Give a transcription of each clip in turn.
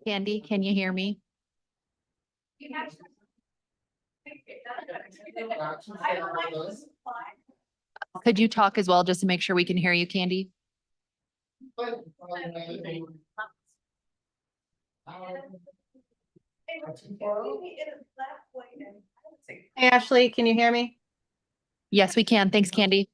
Candy, can you hear me? Could you talk as well, just to make sure we can hear you, Candy? Hey, Ashley, can you hear me? Yes, we can. Thanks, Candy.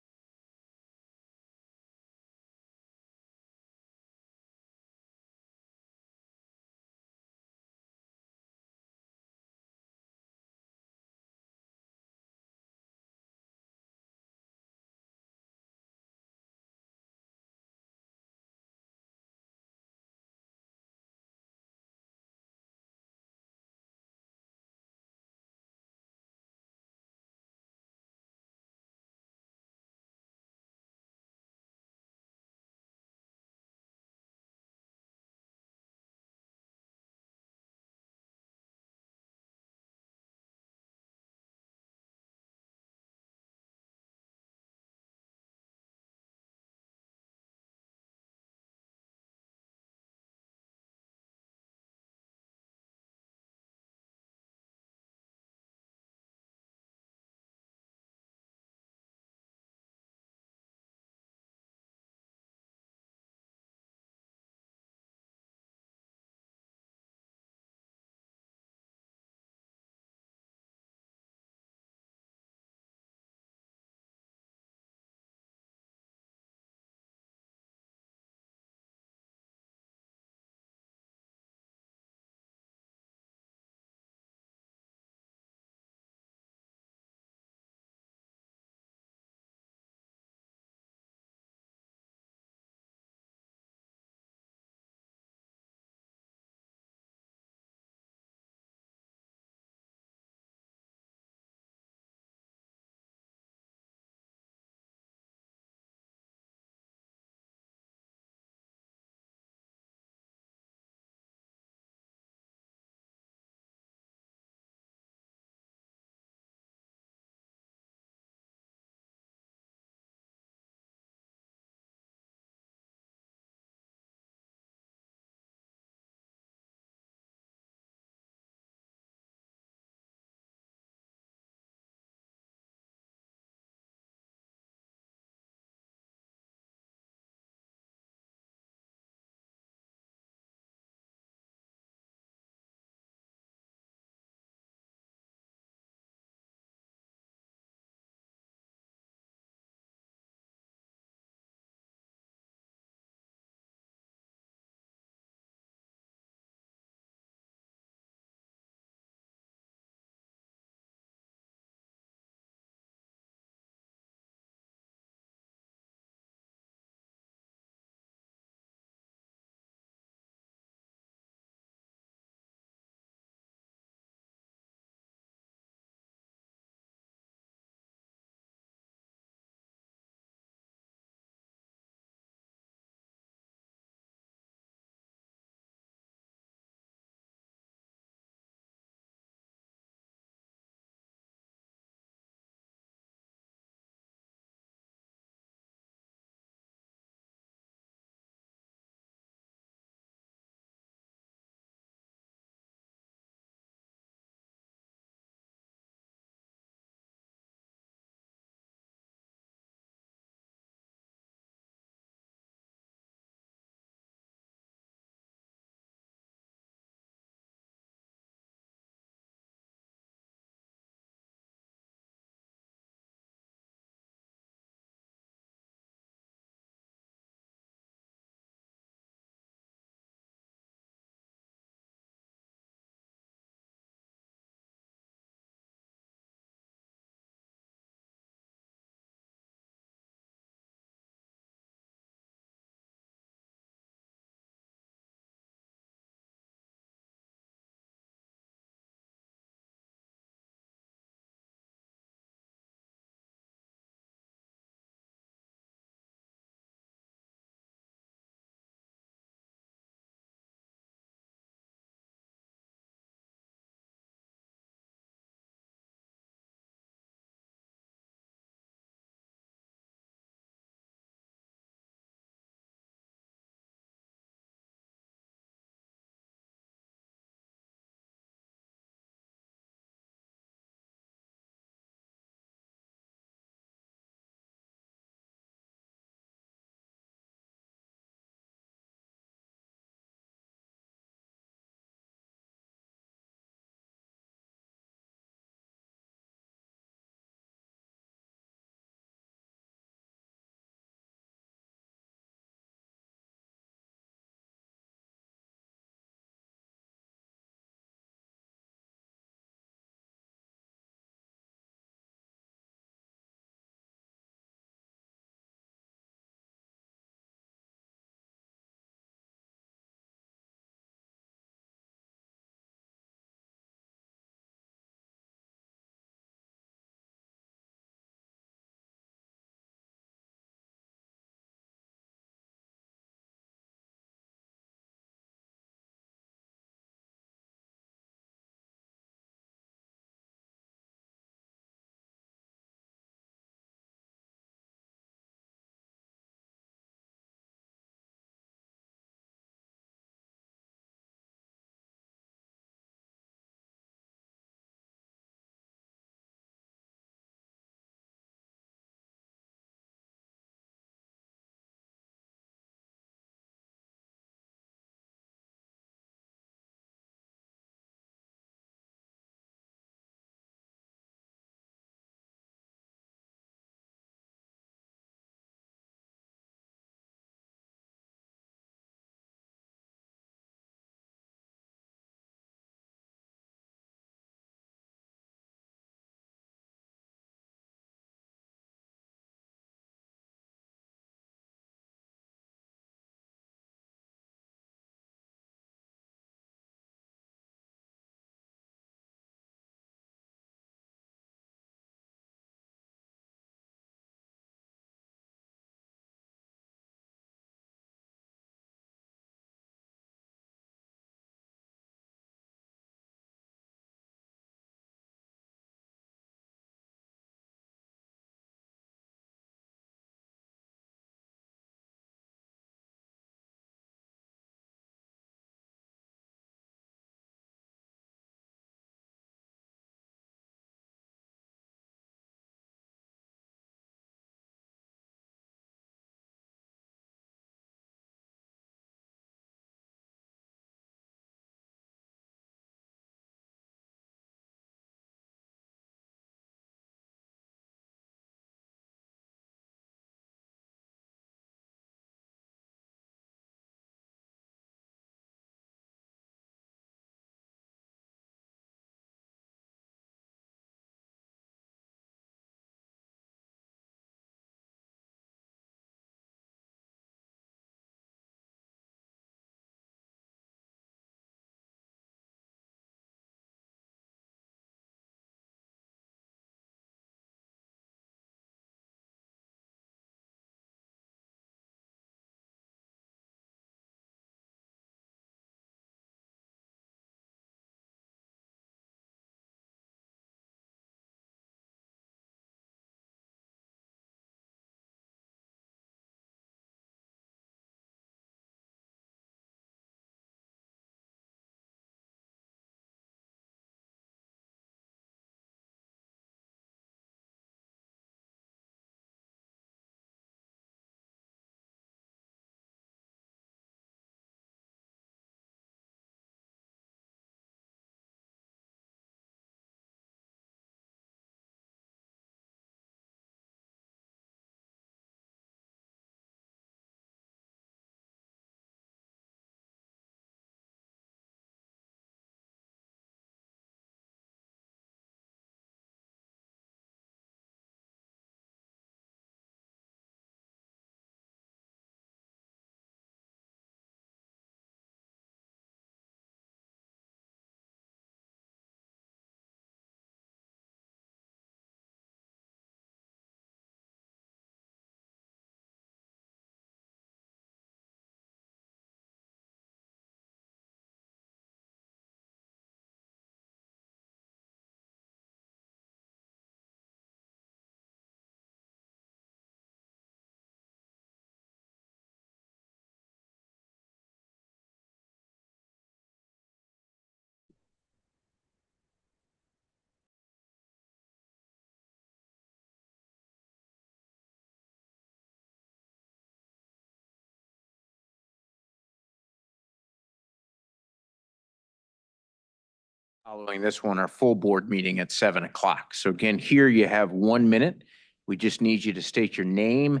Following this one, our full board meeting at 7 o'clock. So again, here you have 1 minute. We just need you to state your name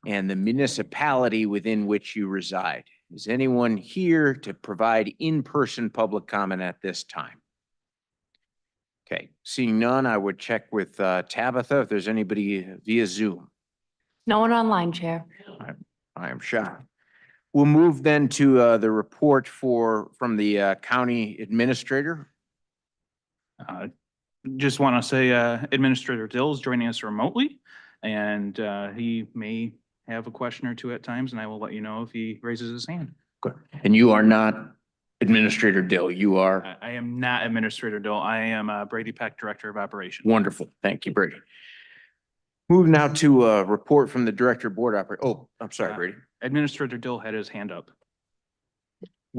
and the municipality within which you reside. Is anyone here to provide in-person public comment at this time? Okay, seeing none, I would check with Tabitha if there's anybody via Zoom. No one online, Chair. I am shocked. We'll move then to the report from the county administrator. Just want to say Administrator Dill is joining us remotely, and he may have a question or two at times, and I will let you know if he raises his hand. Good. And you are not Administrator Dill, you are? I am not Administrator Dill. I am Brady Peck, Director of Operations. Wonderful. Thank you, Brady. Move now to a report from the Director of Board Operations. Oh, I'm sorry, Brady. Administrator Dill had his hand up.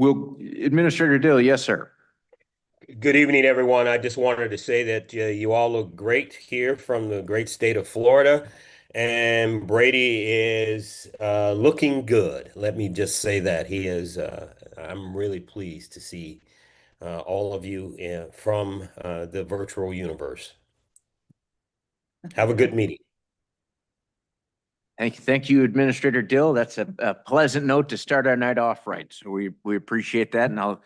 Administrator Dill, yes, sir. Good evening, everyone. I just wanted to say that you all look great here from the great state of Florida, and Brady is looking good. Let me just say that he is. I'm really pleased to see all of you from the virtual universe. Have a good meeting. Thank you, Administrator Dill. That's a pleasant note to start our night off right. So we appreciate that, and I'll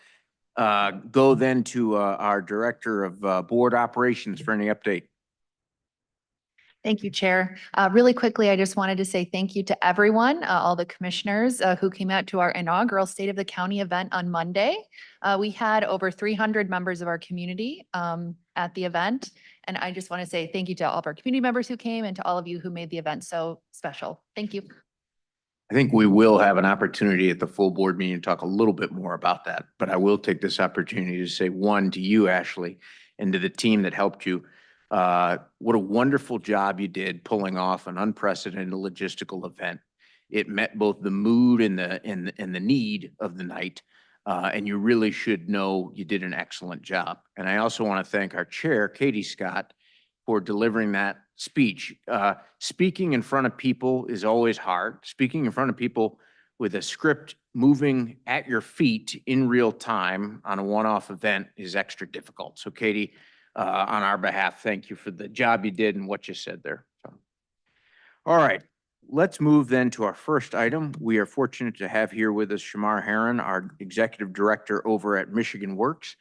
go then to our Director of Board Operations for any update. Thank you, Chair. Really quickly, I just wanted to say thank you to everyone, all the commissioners who came out to our inaugural State of the County event on Monday. We had over 300 members of our community at the event. And I just want to say thank you to all of our community members who came and to all of you who made the event so special. Thank you. I think we will have an opportunity at the full board meeting to talk a little bit more about that, but I will take this opportunity to say one to you, Ashley, and to the team that helped you. What a wonderful job you did pulling off an unprecedented logistical event. It met both the mood and the need of the night. And you really should know you did an excellent job. And I also want to thank our chair, Katie Scott, for delivering that speech. Speaking in front of people is always hard. Speaking in front of people with a script moving at your feet in real time on a one-off event is extra difficult. So Katie, on our behalf, thank you for the job you did and what you said there. So, all right, let's move then to our first item. We are fortunate to have here with us Shamar Heron, our Executive Director over at Michigan Works.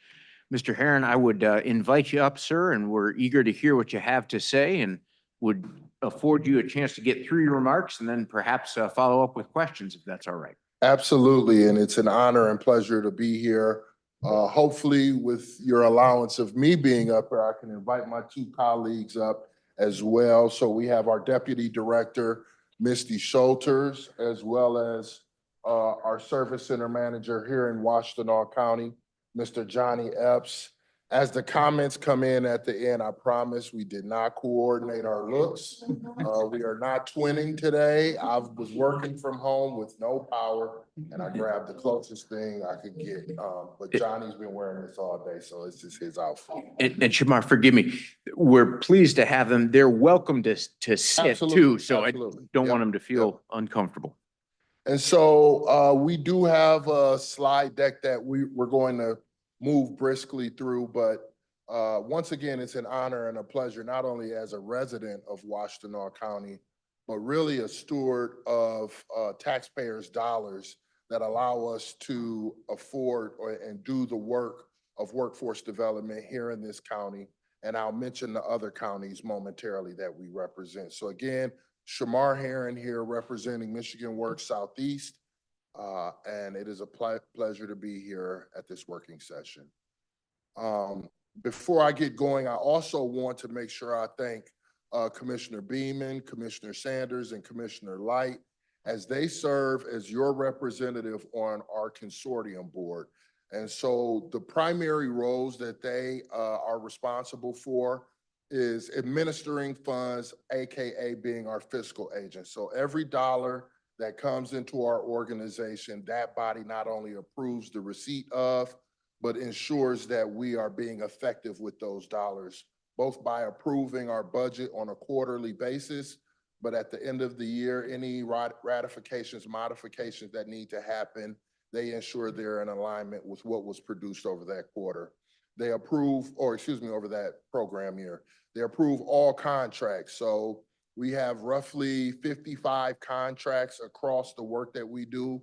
Mr. Heron, I would invite you up, sir, and we're eager to hear what you have to say and would afford you a chance to get through your remarks and then perhaps follow up with questions if that's all right. Absolutely, and it's an honor and pleasure to be here. Hopefully, with your allowance of me being up here, I can invite my two colleagues up as well. So we have our Deputy Director, Misty Schulters, as well as our Service Center Manager here in Washtenaw County, Mr. Johnny Epps. As the comments come in at the end, I promise we did not coordinate our looks. We are not twinning today. I was working from home with no power and I grabbed the closest thing I could get. But Johnny's been wearing this all day, so it's just his outfit. And Shamar, forgive me, we're pleased to have them. They're welcome to sit Absolutely, too, so absolutely. I don't Yep, want them to feel uncomfortable. And so we do have a slide deck that we're going to move briskly through, but once again, it's an honor and a pleasure, not only as a resident of Washtenaw County, but really a steward of taxpayers' dollars that allow us to afford and do the work of workforce development here in this county. And I'll mention the other counties momentarily that we represent. So again, Shamar Heron here representing Michigan Works Southeast. And it is a pleasure to be here at this working session. Before I get going, I also want to make sure I thank Commissioner Beeman, Commissioner Sanders, and Commissioner Light as they serve as your representative on our consortium board. And so the primary roles that they are responsible for is administering funds, AKA being our fiscal agent. So every dollar that comes into our organization, that body not only approves the receipt of, but ensures that we are being effective with those dollars, both by approving our budget on a quarterly basis, but at the end of the year, any ratifications, modifications that need to happen, they ensure they're in alignment with what was produced over that quarter. They approve, or excuse me, over that program year, they approve all contracts. So we have roughly 55 contracts across the work that we do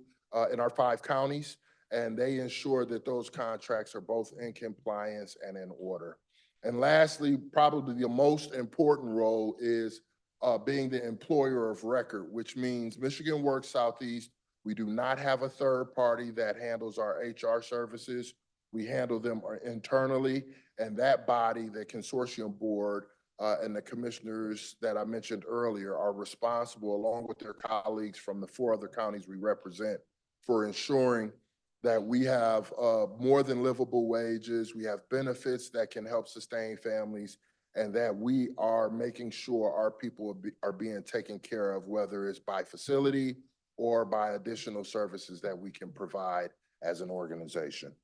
in our 5 counties, and they ensure that those contracts are both in compliance and in order. And lastly, probably the most important role is being the employer of record, which means Michigan Works Southeast, we do not have a third party that handles our HR services. We handle them internally, and that body, the consortium board, and the commissioners that I mentioned earlier are responsible, along with their colleagues from the 4 other counties we represent, for ensuring that we have more than livable wages, we have benefits that can help sustain families, and that we are making sure our people are being taken care of, whether it's by facility or by additional services that we can provide as an organization.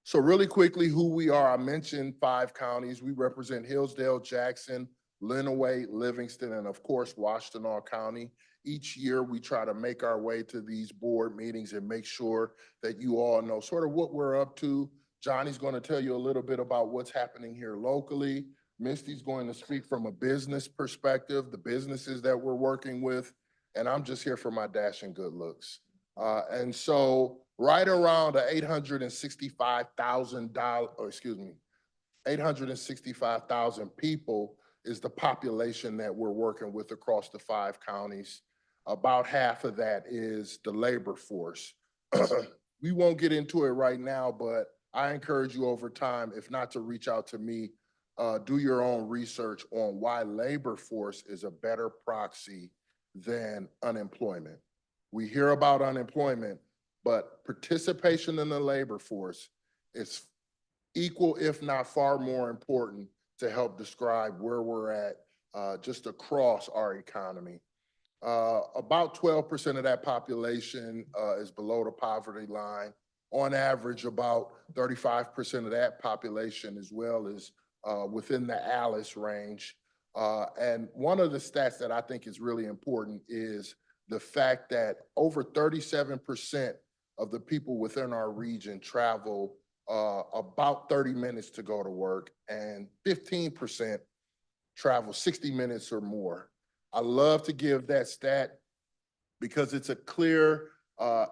So really quickly, who we are, I mentioned 5 counties. We represent Hillsdale, Jackson, Lenawee, Livingston, and of course, Washtenaw County. Each year, we try to make our way to these board meetings and make sure that you all know sort of what we're up to. Johnny's going to tell you a little bit about what's happening here locally. Misty's going to speak from a business perspective, the businesses that we're working with, and I'm just here for my dashing good looks. And so right around the $865,000 people is the population that we're working with across the 5 counties. About half of that is the labor force. We won't get into it right now, but I encourage you over time, if not to reach out to me, do your own research on why labor force is a better proxy than unemployment. We hear about unemployment, but participation in the labor force is equal, if not far more important, to help describe where we're at just across our economy. About 12% of that population is below the poverty line. On average, about 35% of that population as well is within the ALICE range. And one of the stats that I think is really important is the fact that over 37% of the people within our region travel about 30 minutes to go to work, and 15% travel 60 minutes or more. I love to give that stat because it's a clear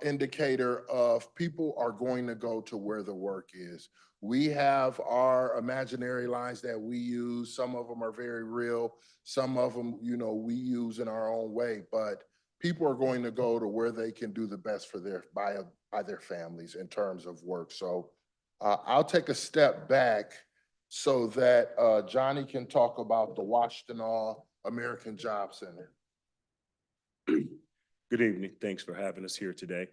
indicator of people are going to go to where the work is. We have our imaginary lines that we use. Some of them are very real. Some of them, you know, we use in our own way, but people are going to go to where they can do the best for by their families in terms of work. So I'll take a step back so that Johnny can talk about the Washtenaw American Job Center. Good evening. Thanks for having us here today.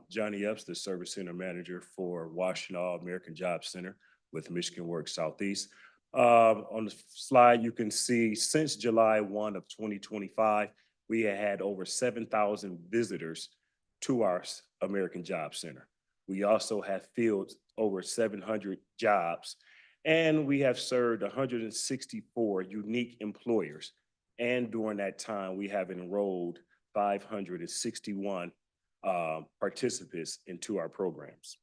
Johnny Epps, the Service Center Manager for Washtenaw American Job Center with Michigan Works Southeast. On the slide, you can see since July 1 of 2025, we had over 7,000 visitors to our American Job Center. We also have filled over 700 jobs, and we have served 164 unique employers. And during that time, we have enrolled 561 participants into our programs.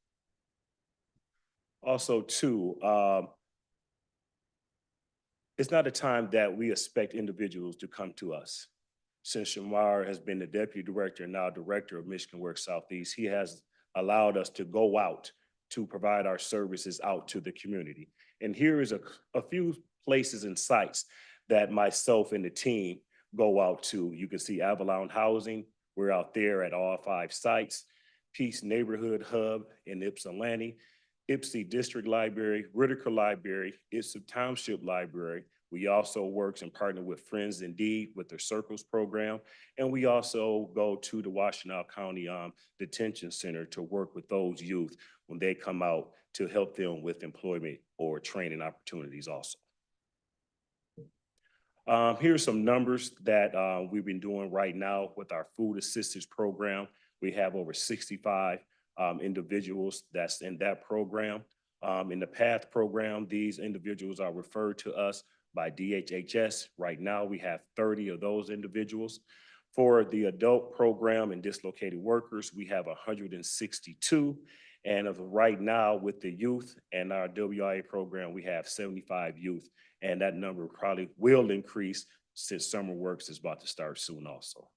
Also, too, it's not a time that we expect individuals to come to us. Since Shamar has been the Deputy Director and now Director of Michigan Works Southeast, he has allowed us to go out to provide our services out to the community. And here is a few places and sites that myself and the team go out to. You can see Avalon Housing. We're out there at all 5 sites. Peace Neighborhood Hub in Ypsilanti, Ypsi District Library, Whitaker Library, Ypsi Township Library. We also work and partner with Friends Indeed with their Circles program. And we also go to the Washtenaw County Detention Center to work with those youth when they come out to help them with employment or training opportunities also. Here's some numbers that we've been doing right now with our food assistance program. We have over 65 individuals that's in that program. In the PATH program, these individuals are referred to us by DHHS. Right now, we have 30 of those individuals. For the adult program and dislocated workers, we have 162. And of right now, with the youth and our WIA program, we have 75 youth. And that number probably will increase since summer works is about to start soon also.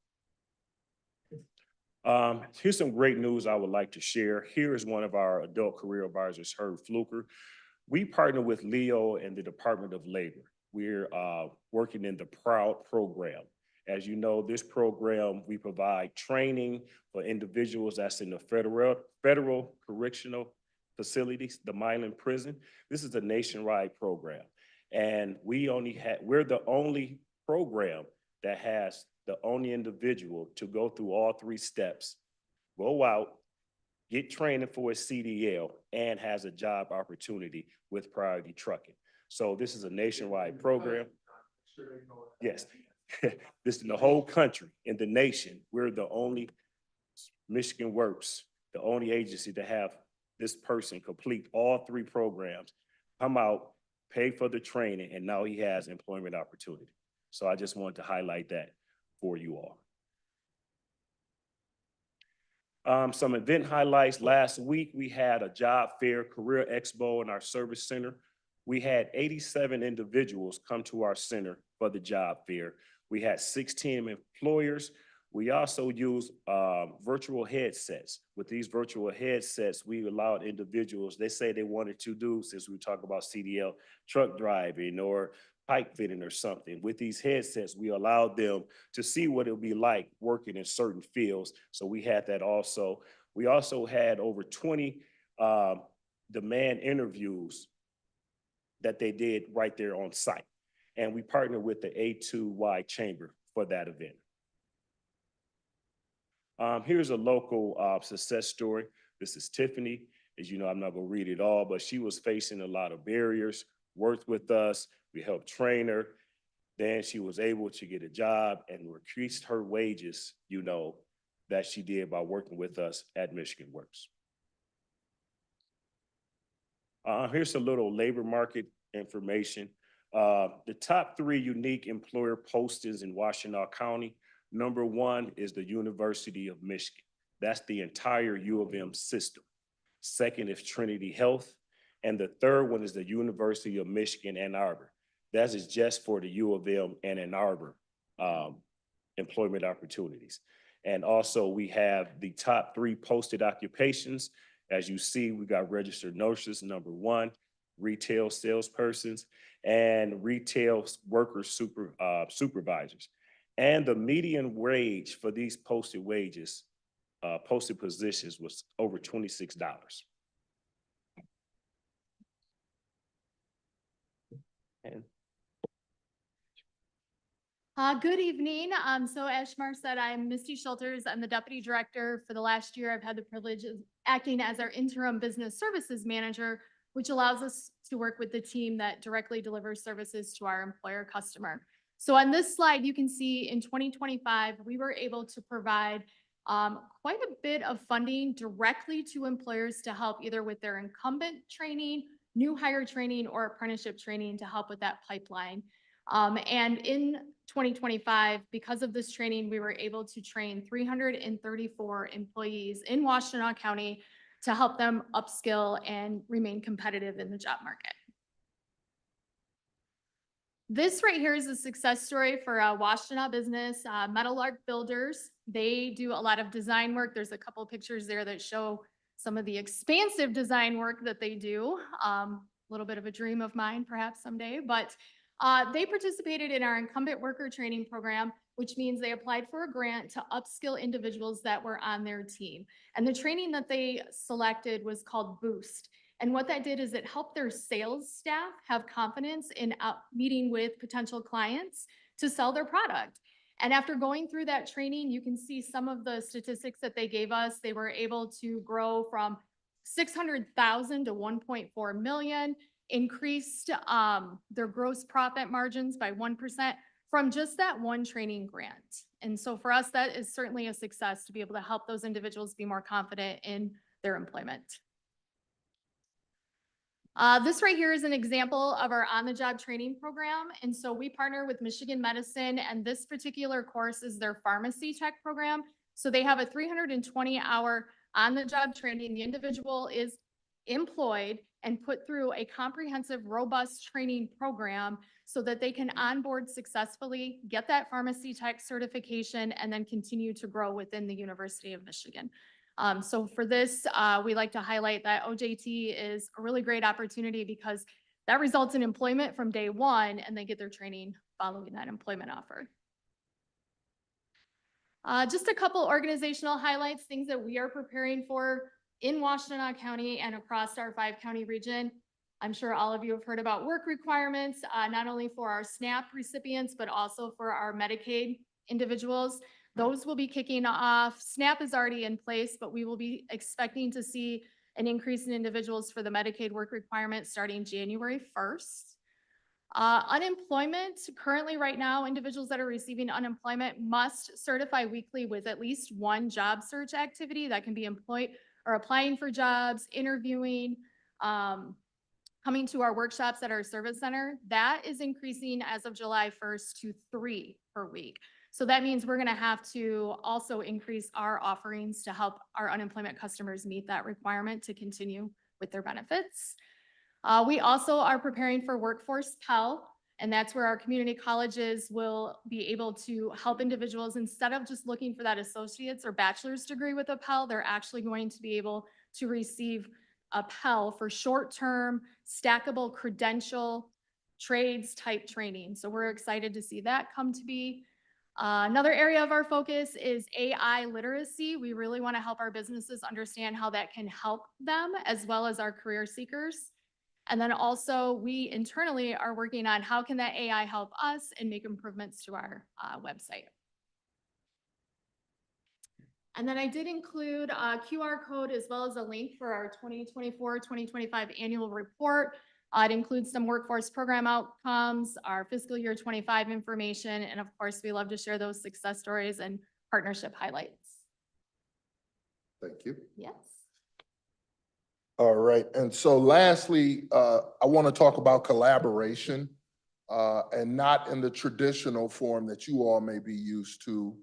Here's some great news I would like to share. Here is one of our adult career advisors, Herb Fluker. We partner with Leo and the Department of Labor. We're working in the PROUD program. As you know, this program, we provide training for individuals that's in the federal correctional facilities, the Milan Prison. This is a nationwide program. And we're the only program that has the only individual to go through all 3 steps, go out, get training for a CDL, and has a job opportunity with Priority Trucking. So this is a nationwide program. Yes, this is in the whole country, in the nation. We're the only, Michigan Works, the only agency to have this person complete all 3 programs, come out, pay for the training, and now he has employment opportunity. So I just wanted to highlight that for you all. Some event highlights. Last week, we had a job fair, career expo in our service center. We had 87 individuals come to our center for the job fair. We had 16 employers. We also used virtual headsets. With these virtual headsets, we allowed individuals, they say they wanted to do, since we talk about CDL, truck driving or pipe fitting or something. With these headsets, we allowed them to see what it would be like working in certain fields. So we had that also. We also had over 20 demand interviews that they did right there on site. And we partnered with the A2Y Chamber for that event. Here's a local success story. This is Tiffany. As you know, I'm not gonna read it all, but she was facing a lot of barriers, worked with us, we helped train her. Then she was able to get a job and increased her wages, you know, that she did by working with us at Michigan Works. Here's a little labor market information. The top 3 unique employer postings in Washtenaw County. Number 1 is the University of Michigan. That's the entire U of M system. Second is Trinity Health. And the third one is the University of Michigan, Ann Arbor. That is just for the U of M and Ann Arbor employment opportunities. And also we have the top 3 posted occupations. As you see, we got registered nurses, number 1, retail salespersons, and retail worker supervisors. And the median wage for these posted wages, posted positions was over $26. And Good evening. So as Shmar said, I'm Misty Schulters. I'm the Deputy Director. For the last year, I've had the privilege of acting as our interim business services manager, which allows us to work with the team that directly delivers services to our employer customer. So on this slide, you can see in 2025, we were able to provide quite a bit of funding directly to employers to help either with their incumbent training, new hire training, or apprenticeship training to help with that pipeline. And in 2025, because of this training, we were able to train 334 employees in Washtenaw County to help them upskill and remain competitive in the job market. This right here is a success story for a Washtenaw business, Metal Arc Builders. They do a lot of design work. There's a couple of pictures there that show some of the expansive design work that they do. A little bit of a dream of mine, perhaps someday, but they participated in our incumbent worker training program, which means they applied for a grant to upskill individuals that were on their team. And the training that they selected was called Boost. And what that did is it helped their sales staff have confidence in meeting with potential clients to sell their product. And after going through that training, you can see some of the statistics that they gave us. They were able to grow from 600,000 to 1.4 million, increased their gross profit margins by 1% from just that one training grant. And so for us, that is certainly a success to be able to help those individuals be more confident in their employment. This right here is an example of our on-the-job training program. And so we partner with Michigan Medicine, and this particular course is their pharmacy tech program. So they have a 320-hour on-the-job training. The individual is employed and put through a comprehensive, robust training program so that they can onboard successfully, get that pharmacy tech certification, and then continue to grow within the University of Michigan. So for this, we like to highlight that OJT is a really great opportunity because that results in employment from day one, and they get their training following that employment offer. Just a couple organizational highlights, things that we are preparing for in Washtenaw County and across our 5-county region. I'm sure all of you have heard about work requirements, not only for our SNAP recipients, but also for our Medicaid individuals. Those will be kicking off. SNAP is already in place, but we will be expecting to see an increase in individuals for the Medicaid work requirement starting January 1st. Unemployment, currently right now, individuals that are receiving unemployment must certify weekly with at least one job search activity that can be employed or applying for jobs, interviewing, coming to our workshops at our service center. That is increasing as of July 1st to 3 per week. So that means we're gonna have to also increase our offerings to help our unemployment customers meet that requirement to continue with their benefits. We also are preparing for Workforce Pell, and that's where our community colleges will be able to help individuals instead of just looking for that associate's or bachelor's degree with a Pell, they're actually going to be able to receive a Pell for short-term, stackable credential trades type training. So we're excited to see that come to be. Another area of our focus is AI literacy. We really want to help our businesses understand how that can help them as well as our career seekers. And then also we internally are working on how can that AI help us and make improvements to our website. And then I did include a QR code as well as a link for our 2024-2025 annual report. It includes some workforce program outcomes, our fiscal year 25 information, and of course, we love to share those success stories and partnership highlights. Thank you. Yes. All right, and so lastly, I want to talk about collaboration, and not in the traditional form that you all may be used to,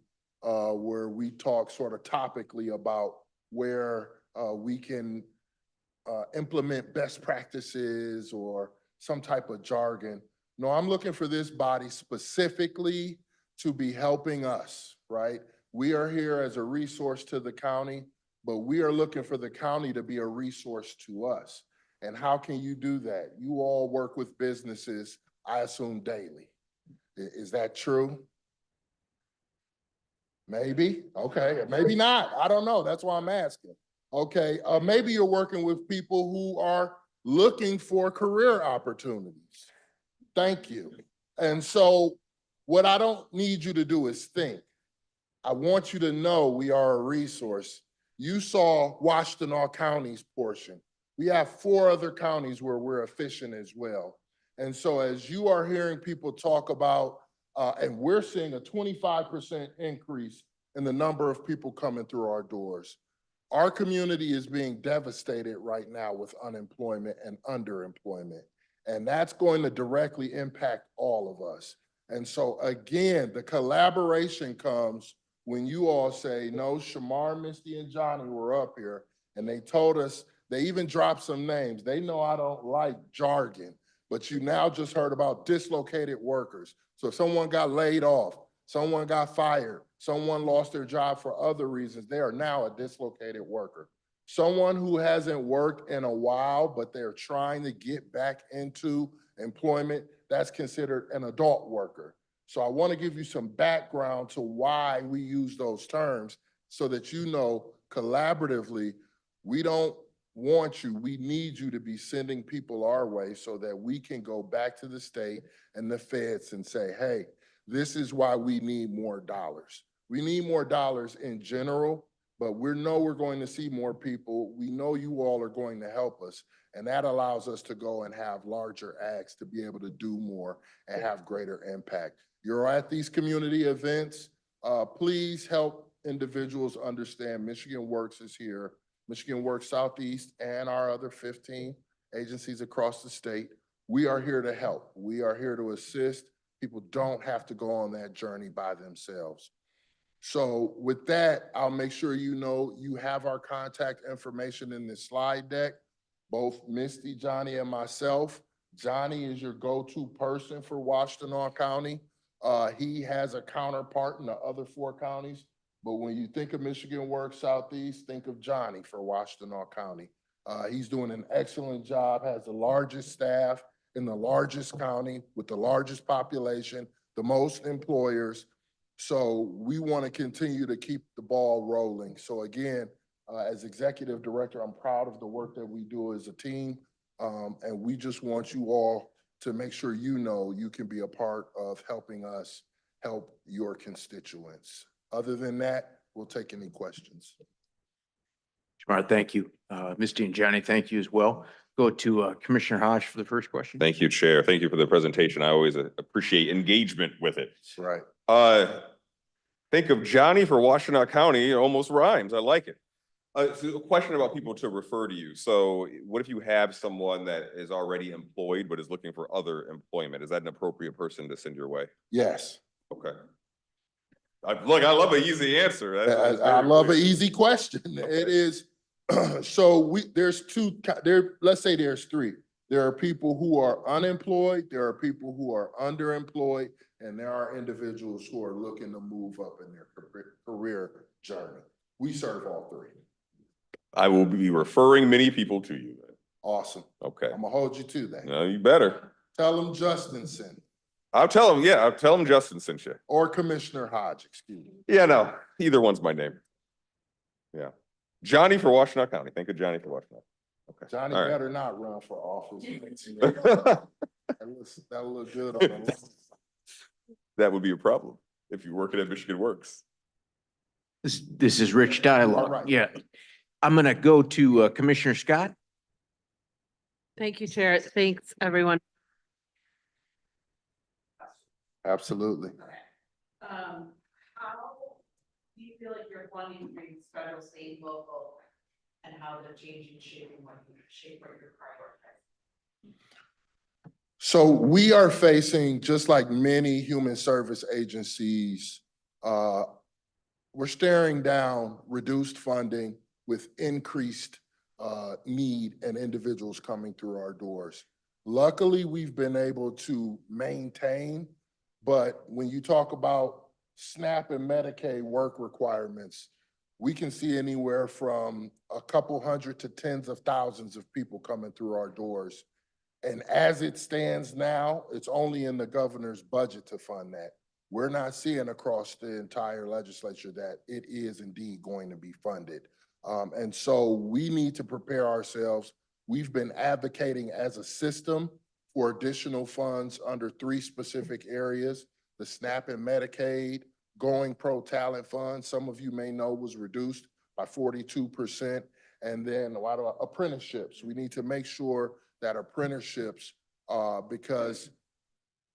where we talk sort of topically about where we can implement best practices or some type of jargon. No, I'm looking for this body specifically to be helping us, right? We are here as a resource to the county, but we are looking for the county to be a resource to us. And how can you do that? You all work with businesses, I assume, daily. Is that true? Maybe, okay, maybe not. I don't know. That's why I'm asking. Okay, maybe you're working with people who are looking for career opportunities. Thank you. And so what I don't need you to do is think. I want you to know we are a resource. You saw Washtenaw County's portion. We have 4 other counties where we're efficient as well. And so as you are hearing people talk about, and we're seeing a 25% increase in the number of people coming through our doors. Our community is being devastated right now with unemployment and underemployment. And that's going to directly impact all of us. And so again, the collaboration comes when you all say, no, Shamar, Misty, and Johnny were up here, and they told us, they even dropped some names. They know I don't like jargon, but you now just heard about dislocated workers. So if someone got laid off, someone got fired, someone lost their job for other reasons, they are now a dislocated worker. Someone who hasn't worked in a while, but they're trying to get back into employment, that's considered an adult worker. So I want to give you some background to why we use those terms so that you know collaboratively, we don't want you, we need you to be sending people our way so that we can go back to the state and the feds and say, hey, this is why we need more dollars. We need more dollars in general, but we know we're going to see more people. We know you all are going to help us. And that allows us to go and have larger acts to be able to do more and have greater impact. You're at these community events. Please help individuals understand Michigan Works is here. Michigan Works Southeast and our other 15 agencies across the state. We are here to help. We are here to assist. People don't have to go on that journey by themselves. So with that, I'll make sure you know you have our contact information in the slide deck, both Misty, Johnny, and myself. Johnny is your go-to person for Washtenaw County. He has a counterpart in the other 4 counties, but when you think of Michigan Works Southeast, think of Johnny for Washtenaw County. He's doing an excellent job, has the largest staff in the largest county with the largest population, the most employers. So we want to continue to keep the ball rolling. So again, as executive director, I'm proud of the work that we do as a team. And we just want you all to make sure you know you can be a part of helping us help your constituents. Other than that, we'll take any questions. Smart, thank you. Misty and Johnny, thank you as well. Go to Commissioner Hodge for the first question. Thank you, Chair. Thank you for the presentation. I always appreciate engagement with it. That's right. Think of Johnny for Washtenaw County, it almost rhymes. I like it. So a question about people to refer to you. So what if you have someone that is already employed but is looking for other employment? Is that an appropriate person to send your way? Yes. Okay. Look, I love an easy answer. I love an easy question. It is, so there's let's say there's 3. There are people who are unemployed, there are people who are underemployed, and there are individuals who are looking to move up in their career journey. We serve all 3. I will be referring many people to you. Awesome. Okay. I'm gonna hold you to that. No, you better. Tell them Justin sent, I'll tell him, yeah, I'll tell him Justin sent you. or Commissioner Hodge, excuse me. Yeah, no, either one's my name. Yeah. Johnny for Washtenaw County. Think of Johnny for Washtenaw. Okay. Johnny All right. better not run for office. That'll look good on the list. That would be a problem if you're working at Michigan Works. This is rich dialogue. All right. Yeah. I'm gonna go to Commissioner Scott. Thank you, Chair. Thanks, everyone. Absolutely. How do you feel like your funding streams, federal, state, local, and how they're changing, shaping what you're prioritizing? So we are facing, just like many human service agencies, we're staring down reduced funding with increased need and individuals coming through our doors. Luckily, we've been able to maintain, but when you talk about SNAP and Medicaid work requirements, we can see anywhere from a couple hundred to tens of thousands of people coming through our doors. And as it stands now, it's only in the governor's budget to fund that. We're not seeing across the entire legislature that it is indeed going to be funded. And so we need to prepare ourselves. We've been advocating as a system for additional funds under 3 specific areas: the SNAP and Medicaid, Going Pro Talent Fund, some of you may know, was reduced by 42%. And then a lot of apprenticeships. We need to make sure that apprenticeships, because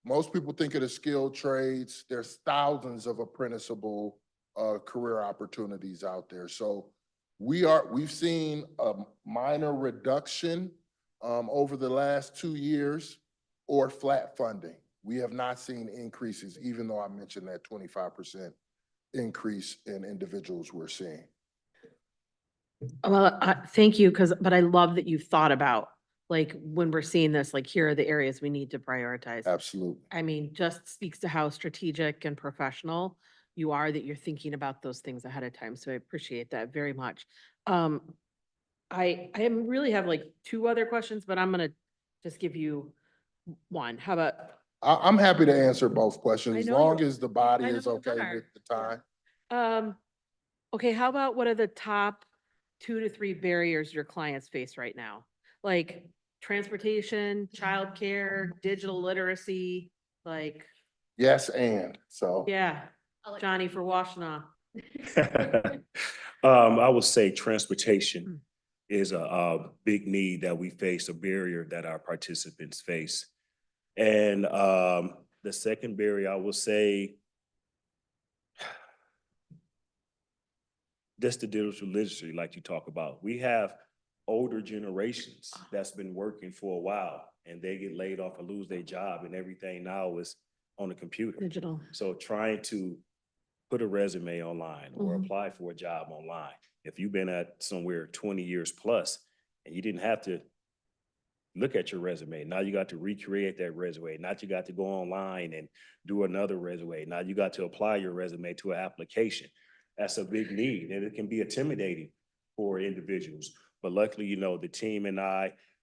most people think of the skilled trades, there's thousands of apprenticeable career opportunities out there. So we've seen a minor reduction over the last 2 years, or flat funding. We have not seen increases, even though I mentioned that 25% increase in individuals we're seeing. Well, thank you, but I love that you thought about, like, when we're seeing this, like, here are the areas we need to prioritize. Absolutely. I mean, just speaks to how strategic and professional you are, that you're thinking about those things ahead of time. So I appreciate that very much. I really have like 2 other questions, but I'm gonna just give you one. How about? I'm happy to answer both questions, as know long you- as the body I is know you okay are. with the time. Okay, how about what are the top 2 to 3 barriers your clients face right now? Like transportation, childcare, digital literacy, like, Yes, and so. yeah, Johnny for Washtenaw. I would say transportation is a big need that we face, a barrier that our participants face. And the second barrier, I will say, just the digital literacy, like you talk about. We have older generations that's been working for a while, and they get laid off or lose their job, and everything now is on the computer. Digital. So trying to put a resume online or Mhm. apply for a job online. If you've been at somewhere 20 years plus and you didn't have to look at your resume, now you got to recreate that resume. Now you got to go online and do another resume. Now you got to apply your resume to an application. That's a big need, and it can be intimidating for individuals. But luckily, you know, the team and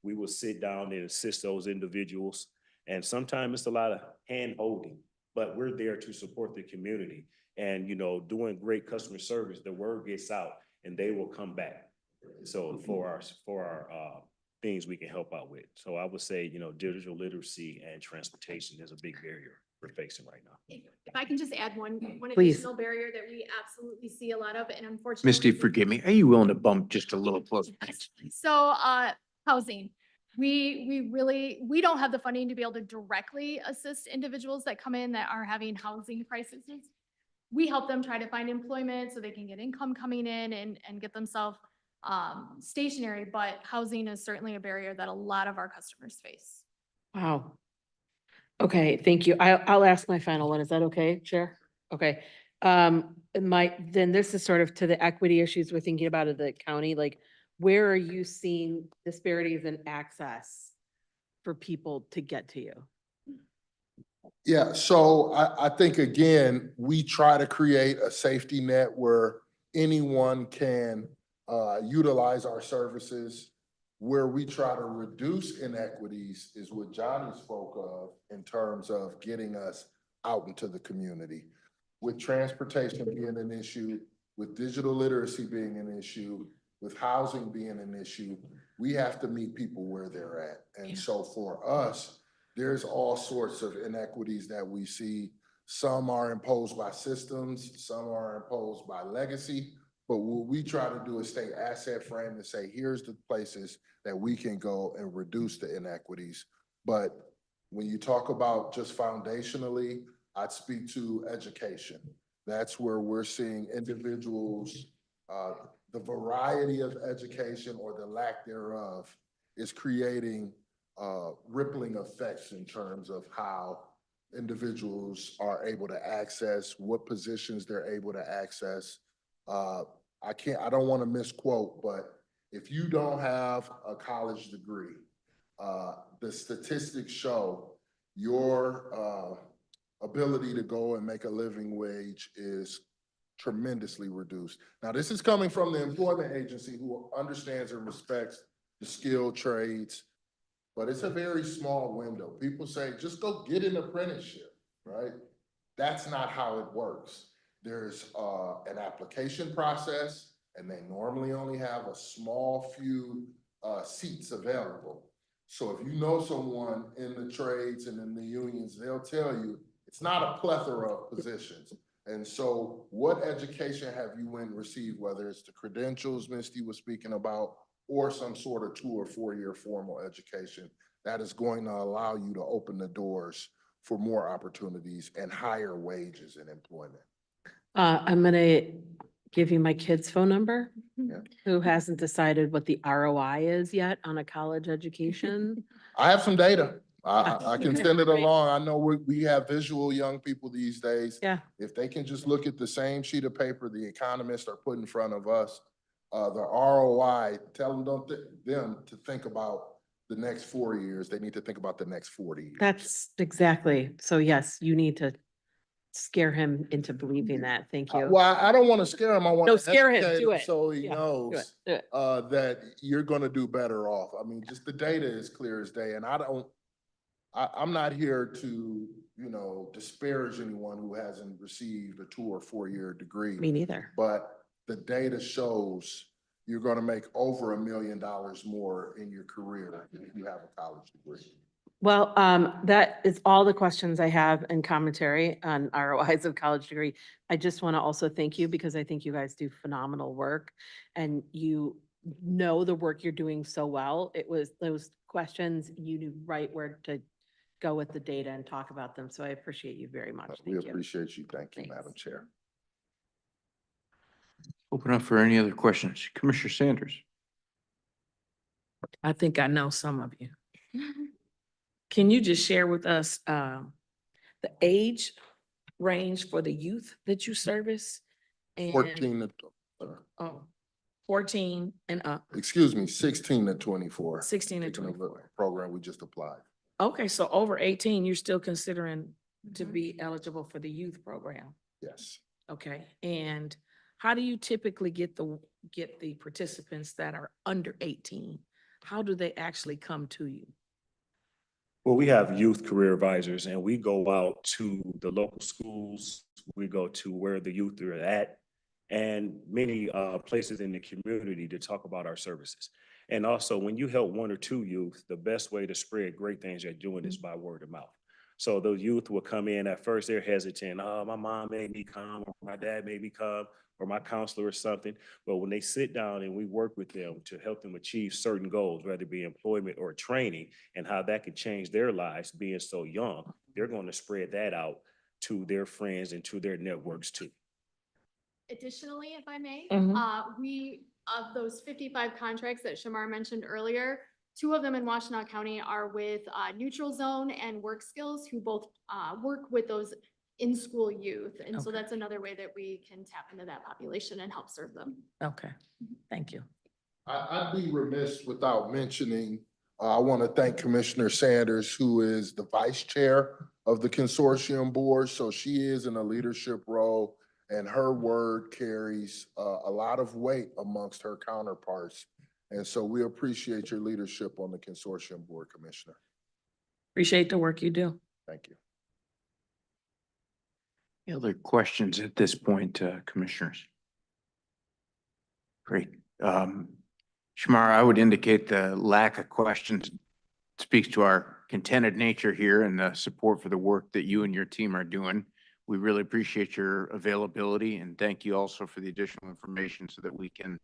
we will sit down and assist those individuals. And sometimes it's a lot of hand holding, but we're there to support the community. And, you know, doing great customer service, the word gets out and they will come back. So for our things we can help out with. So I would say, you know, digital literacy and transportation is a big barrier we're facing right now. If I can just add one Please. additional barrier that we absolutely see a lot of, and unfortunately. Misty, forgive me. Are you willing to bump just a little closer? So, housing, we don't have the funding to be able to directly assist individuals that come in that are having housing crises. We help them try to find employment so they can get income coming in and get themselves stationary, but housing is certainly a barrier that a lot of our customers face. Wow. Okay, thank you. I'll ask my final one. Is that okay, Chair? Okay. Then this is sort of to the equity issues we're thinking about at the county, like, where are you seeing disparities in access for people to get to you? Yeah, so I think, again, we try to create a safety net where anyone can utilize our services. Where we try to reduce inequities is what Johnny spoke of in terms of getting us out into the community. With transportation being an issue, with digital literacy being an issue, with housing being an issue, we have to meet people where they're at. And so for us, there's all sorts of inequities that we see. Some are imposed by systems, some are imposed by legacy. But what we try to do is stay asset framed and say, here's the places that we can go and reduce the inequities. But when you talk about just foundationally, I'd speak to education. That's where we're seeing individuals, the variety of education or the lack thereof is creating rippling effects in terms of how individuals are able to access, what positions they're able to access. I don't want to misquote, but if you don't have a college degree, the statistics show your ability to go and make a living wage is tremendously reduced. Now, this is coming from the employment agency who understands and respects the skilled trades, but it's a very small window. People say, just go get an apprenticeship, right? That's not how it works. There's an application process, and they normally only have a small few seats available. So if you know someone in the trades and in the unions, they'll tell you it's not a plethora of positions. And so what education have you received, whether it's the credentials Misty was speaking about, or some sort of 2 or 4 year formal education that is going to allow you to open the doors for more opportunities and higher wages in employment? I'm gonna give you my kid's phone number, Yeah. who hasn't decided what the ROI is yet on a college education. I have some data. I can Okay, send it great. along. I know we have visual young people these days. Yeah. If they can just look at the same sheet of paper the economists are putting in front of us, the ROI, tell them them to think about the next 4 years. They need to think about the next 40 years. That's exactly. So yes, you need to scare him into believing that. Thank you. Well, I don't want to scare him. I want No, to scare him. educate Do him it. so he Yeah, knows do it. that you're going to do better off. I mean, just the data is clear as day, and I'm not here to, disparage anyone who hasn't received a 2 or 4 year degree. Me neither. But the data shows you're going to make over $1 million more in your career if you have a college degree. Well, that is all the questions I have and commentary on ROIs of college degree. I just want to also thank you because I think you guys do phenomenal work and you know the work you're doing so well. It was those questions, you knew right where to go with the data and talk about them. So I appreciate you very much. We Thank you. appreciate you. Thank you, Thanks. Madam Chair. Open up for any other questions. Commissioner Sanders. I think I know some of you. Can you just share with us the age range for the youth that you service? And, 14 to, oh, 14 and up, excuse me, 16 to 24. 16 and Thinking of the 24. Program we just applied. Okay, so over 18, you're still considering to be eligible for the youth program? Yes. Okay, and how do you typically get the participants that are under 18? How do they actually come to you? Well, we have youth career advisors and we go out to the local schools. We go to where the youth are at and many places in the community to talk about our services. And also, when you help one or two youth, the best way to spread great things you're doing is by word of mouth. So those youth will come in, at first they're hesitant, oh, my mom made me come, or my dad made me come, or my counselor or something. But when they sit down and we work with them to help them achieve certain goals, whether it be employment or training, and how that could change their lives being so young, they're going to spread that out to their friends and to their networks too. Additionally, if I may, Mhm. of those 55 contracts that Shamar mentioned earlier, 2 of them in Washtenaw County are with Neutral Zone and Work Skills, who both work with those in-school youth. And so Okay. that's another way that we can tap into that population and help serve them. Okay, thank you. I'd be remiss without mentioning, I want to thank Commissioner Sanders, who is the vice chair of the consortium board. So she is in a leadership role and her word carries a lot of weight amongst her counterparts. And so we appreciate your leadership on the consortium board, Commissioner. Appreciate the work you do. Thank you. Any other questions at this point, commissioners? Great. Shamar, I would indicate the lack of questions speaks to our contented nature here and the support for the work that you and your team are doing. We really appreciate your availability and thank you also for the additional information so that we can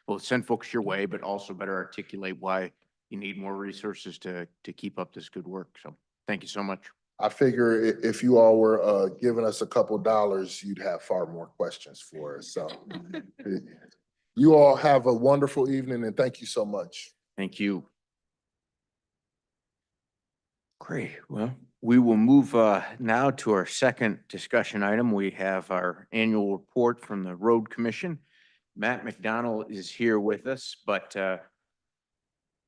both send folks your way, but also better articulate why you need more resources to keep up this good work. So thank you so much. I figure if you all were giving us a couple dollars, you'd have far more questions for us. So you all have a wonderful evening and thank you so much. Thank you. Great. Well, we will move now to our second discussion item. We have our annual report from the Road Commission. Matt McDonald is here with us, but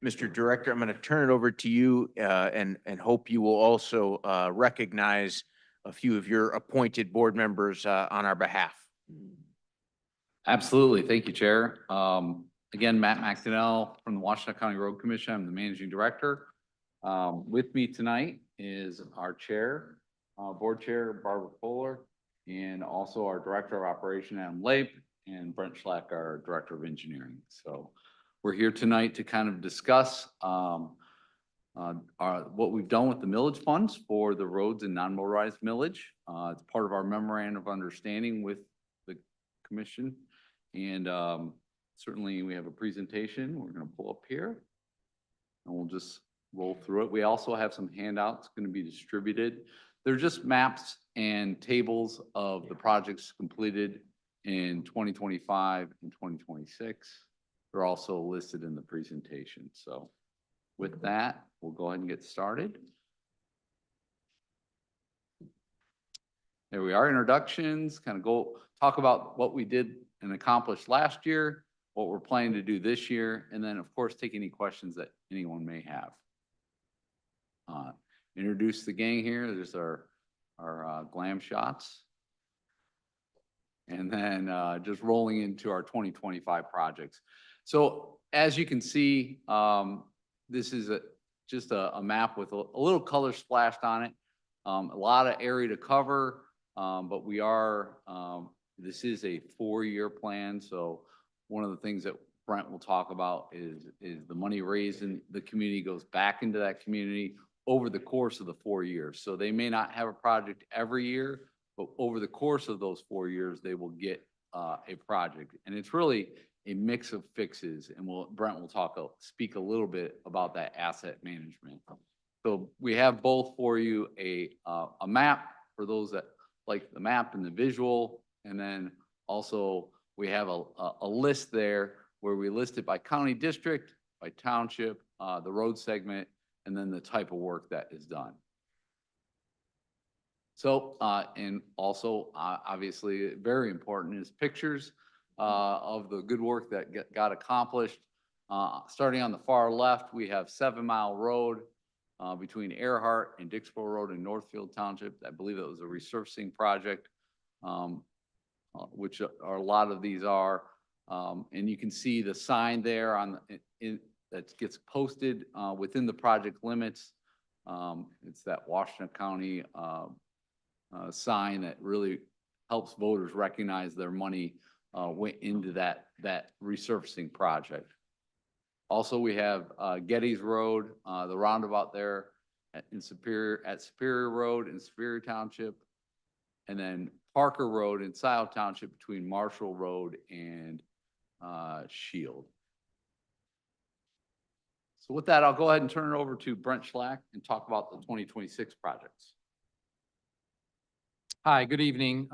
Mr. Director, I'm going to turn it over to you and hope you will also recognize a few of your appointed board members on our behalf. Absolutely. Thank you, Chair. Again, Matt McDonnell from the Washtenaw County Road Commission. I'm the Managing Director. With me tonight is our Chair, Board Chair Barbara Fuller, and also our Director of Operation Adam Leip, and Brent Schlack, our Director of Engineering. So we're here tonight to kind of discuss what we've done with the millage funds for the roads and non-motorized millage. It's part of our memorandum of understanding with the commission. And certainly we have a presentation we're going to pull up here and we'll just roll through it. We also have some handouts going to be distributed. They're just maps and tables of the projects completed in 2025 and 2026. They're also listed in the presentation. So with that, we'll go ahead and get started. There we are, introductions, kind of go talk about what we did and accomplished last year, what we're planning to do this year, and then of course, take any questions that anyone may have. Introduce the gang here. There's our glam shots. And then just rolling into our 2025 projects. So as you can see, this is just a map with a little color splashed on it. A lot of area to cover, but we are, this is a 4-year plan. So one of the things that Brent will talk about is the money raised in the community goes back into that community over the course of the 4 years. So they may not have a project every year, but over the course of those 4 years, they will get a project. And it's really a mix of fixes. And Brent will speak a little bit about that asset management. So we have both for you a map for those that like the map and the visual. And then also we have a list there where we list it by county district, by township, the road segment, and then the type of work that is done. So, and also, obviously, very important is pictures of the good work that got accomplished. Starting on the far left, we have 7 Mile Road between Earhart and Dixboro Road in Northfield Township. I believe it was a resurfacing project, which are a lot of these are. And you can see the sign there on that gets posted within the project limits. It's that Washtenaw County sign that really helps voters recognize their money went into that resurfacing project. Also, we have Getty's Road, the roundabout there at Superior Road in Superior Township, and then Parker Road in Scioto Township between Marshall Road and Shield. So with that, I'll go ahead and turn it over to Brent Schlack and talk about the 2026 projects. Hi, good evening.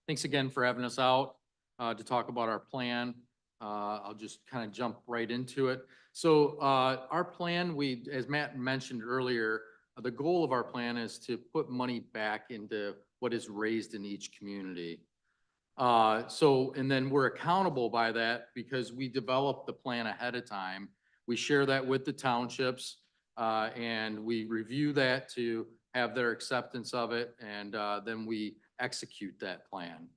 Thanks again for having us out to talk about our plan. I'll just kind of jump right into it. So our plan, as Matt mentioned earlier, the goal of our plan is to put money back into what is raised in each community. And then we're accountable by that because we develop the plan ahead of time. We share that with the townships and we review that to have their acceptance of it, and then we execute that plan.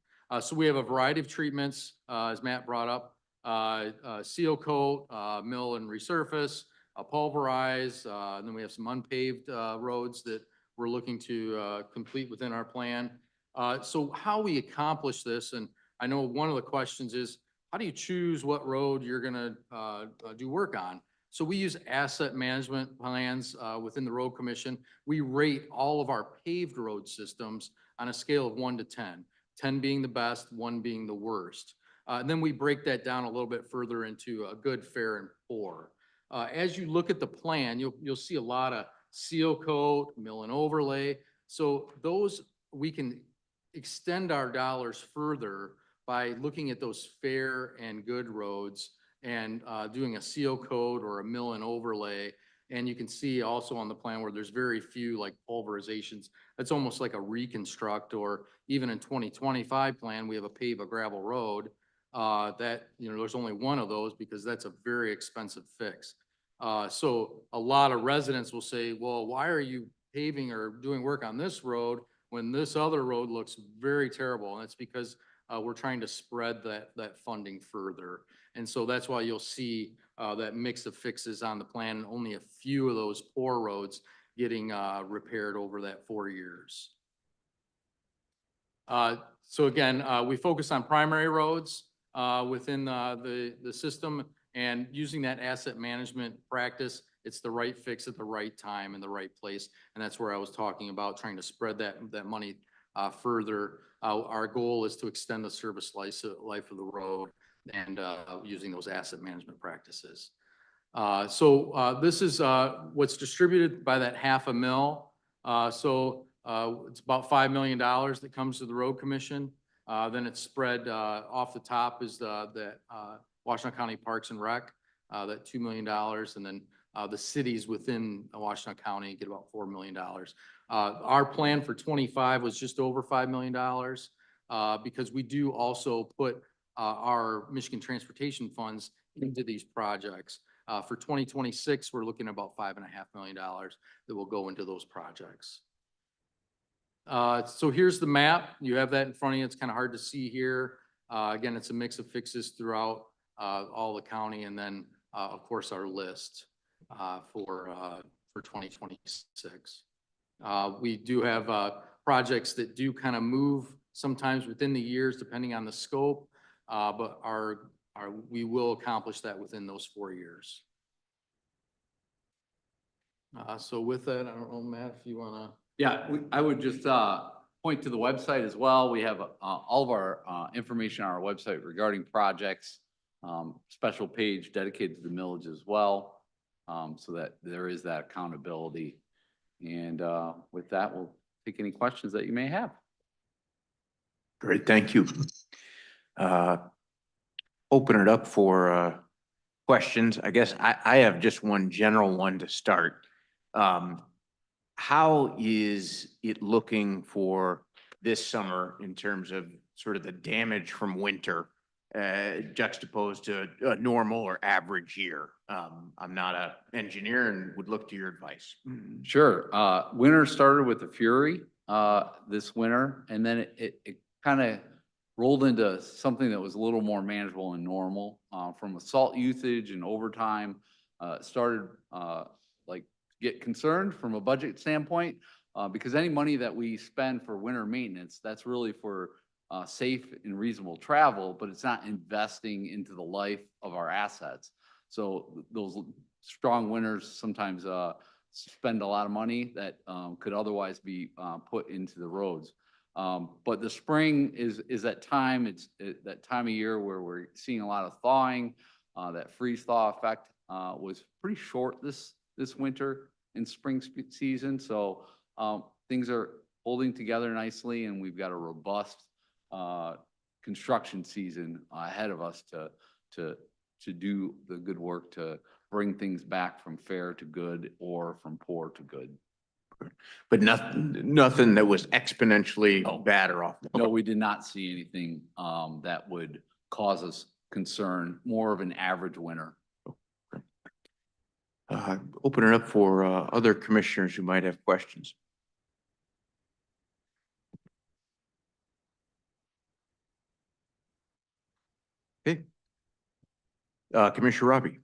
So we have a variety of treatments, as Matt brought up, seal coat, mill and resurface, pulverize, and then we have some unpaved roads that we're looking to complete within our plan. So how we accomplish this, and I know one of the questions is, how do you choose what road you're gonna do work on? So we use asset management plans within the road commission. We rate all of our paved road systems on a scale of 1 to 10, 10 being the best, 1 being the worst. And then we break that down a little bit further into a good, fair, and poor. As you look at the plan, you'll see a lot of seal coat, mill and overlay. So those, we can extend our dollars further by looking at those fair and good roads and doing a seal coat or a mill and overlay. And you can see also on the plan where there's very few like pulverizations. It's almost like a reconstruct, or even in 2025 plan, we have a pave a gravel road that, you know, there's only one of those because that's a very expensive fix. So a lot of residents will say, well, why are you paving or doing work on this road when this other road looks very terrible? And it's because we're trying to spread that funding further. And so that's why you'll see that mix of fixes on the plan, and only a few of those poor roads getting repaired over that 4 years. So again, we focus on primary roads within the system, and using that asset management practice, it's the right fix at the right time in the right place. And that's where I was talking about trying to spread that money further. Our goal is to extend the service life of the road, and using those asset management practices. So this is what's distributed by that $500,000. So it's about $5 million that comes to the road commission. Then it's spread off the top is the Washtenaw County Parks and Rec, that $2 million. And then the cities within Washtenaw County get about $4 million. Our plan for 25 was just over $5 million because we do also put our Michigan transportation funds into these projects. For 2026, we're looking at about $5.5 million that will go into those projects. So here's the map. You have that in front of you. It's kind of hard to see here. Again, it's a mix of fixes throughout all the county, and then of course our list for 2026. We do have projects that do kind of move sometimes within the years depending on the scope, but we will accomplish that within those 4 years. So with that, I don't know, Matt, if you want to. Yeah, I would just point to the website as well. We have all of our information on our website regarding projects, special page dedicated to the millage as well, so that there is that accountability. And with that, we'll take any questions that you may have. Great, thank you. Open it up for questions. I guess I have just one general one to start. how is it looking for this summer in terms of sort of the damage from winter juxtaposed to a normal or average year? I'm not an engineer and would look to your advice. Sure. Winter started with the fury this winter, and then it kind of rolled into something that was a little more manageable and normal. From assault usage and overtime, started like get concerned from a budget standpoint, because any money that we spend for winter maintenance, that's really for safe and reasonable travel, but it's not investing into the life of our assets. So those strong winters sometimes spend a lot of money that could otherwise be put into the roads. But the spring is that time, it's that time of year where we're seeing a lot of thawing. That freeze thaw effect was pretty short this winter in spring season. So things are holding together nicely, and we've got a robust construction season ahead of us to do the good work to bring things back from fair to good or from poor to good. But nothing that was exponentially bad or off. No, we did not see anything that would cause us concern, more of an average winter. Open it up for other commissioners who might have questions. Okay. Commissioner Robbie.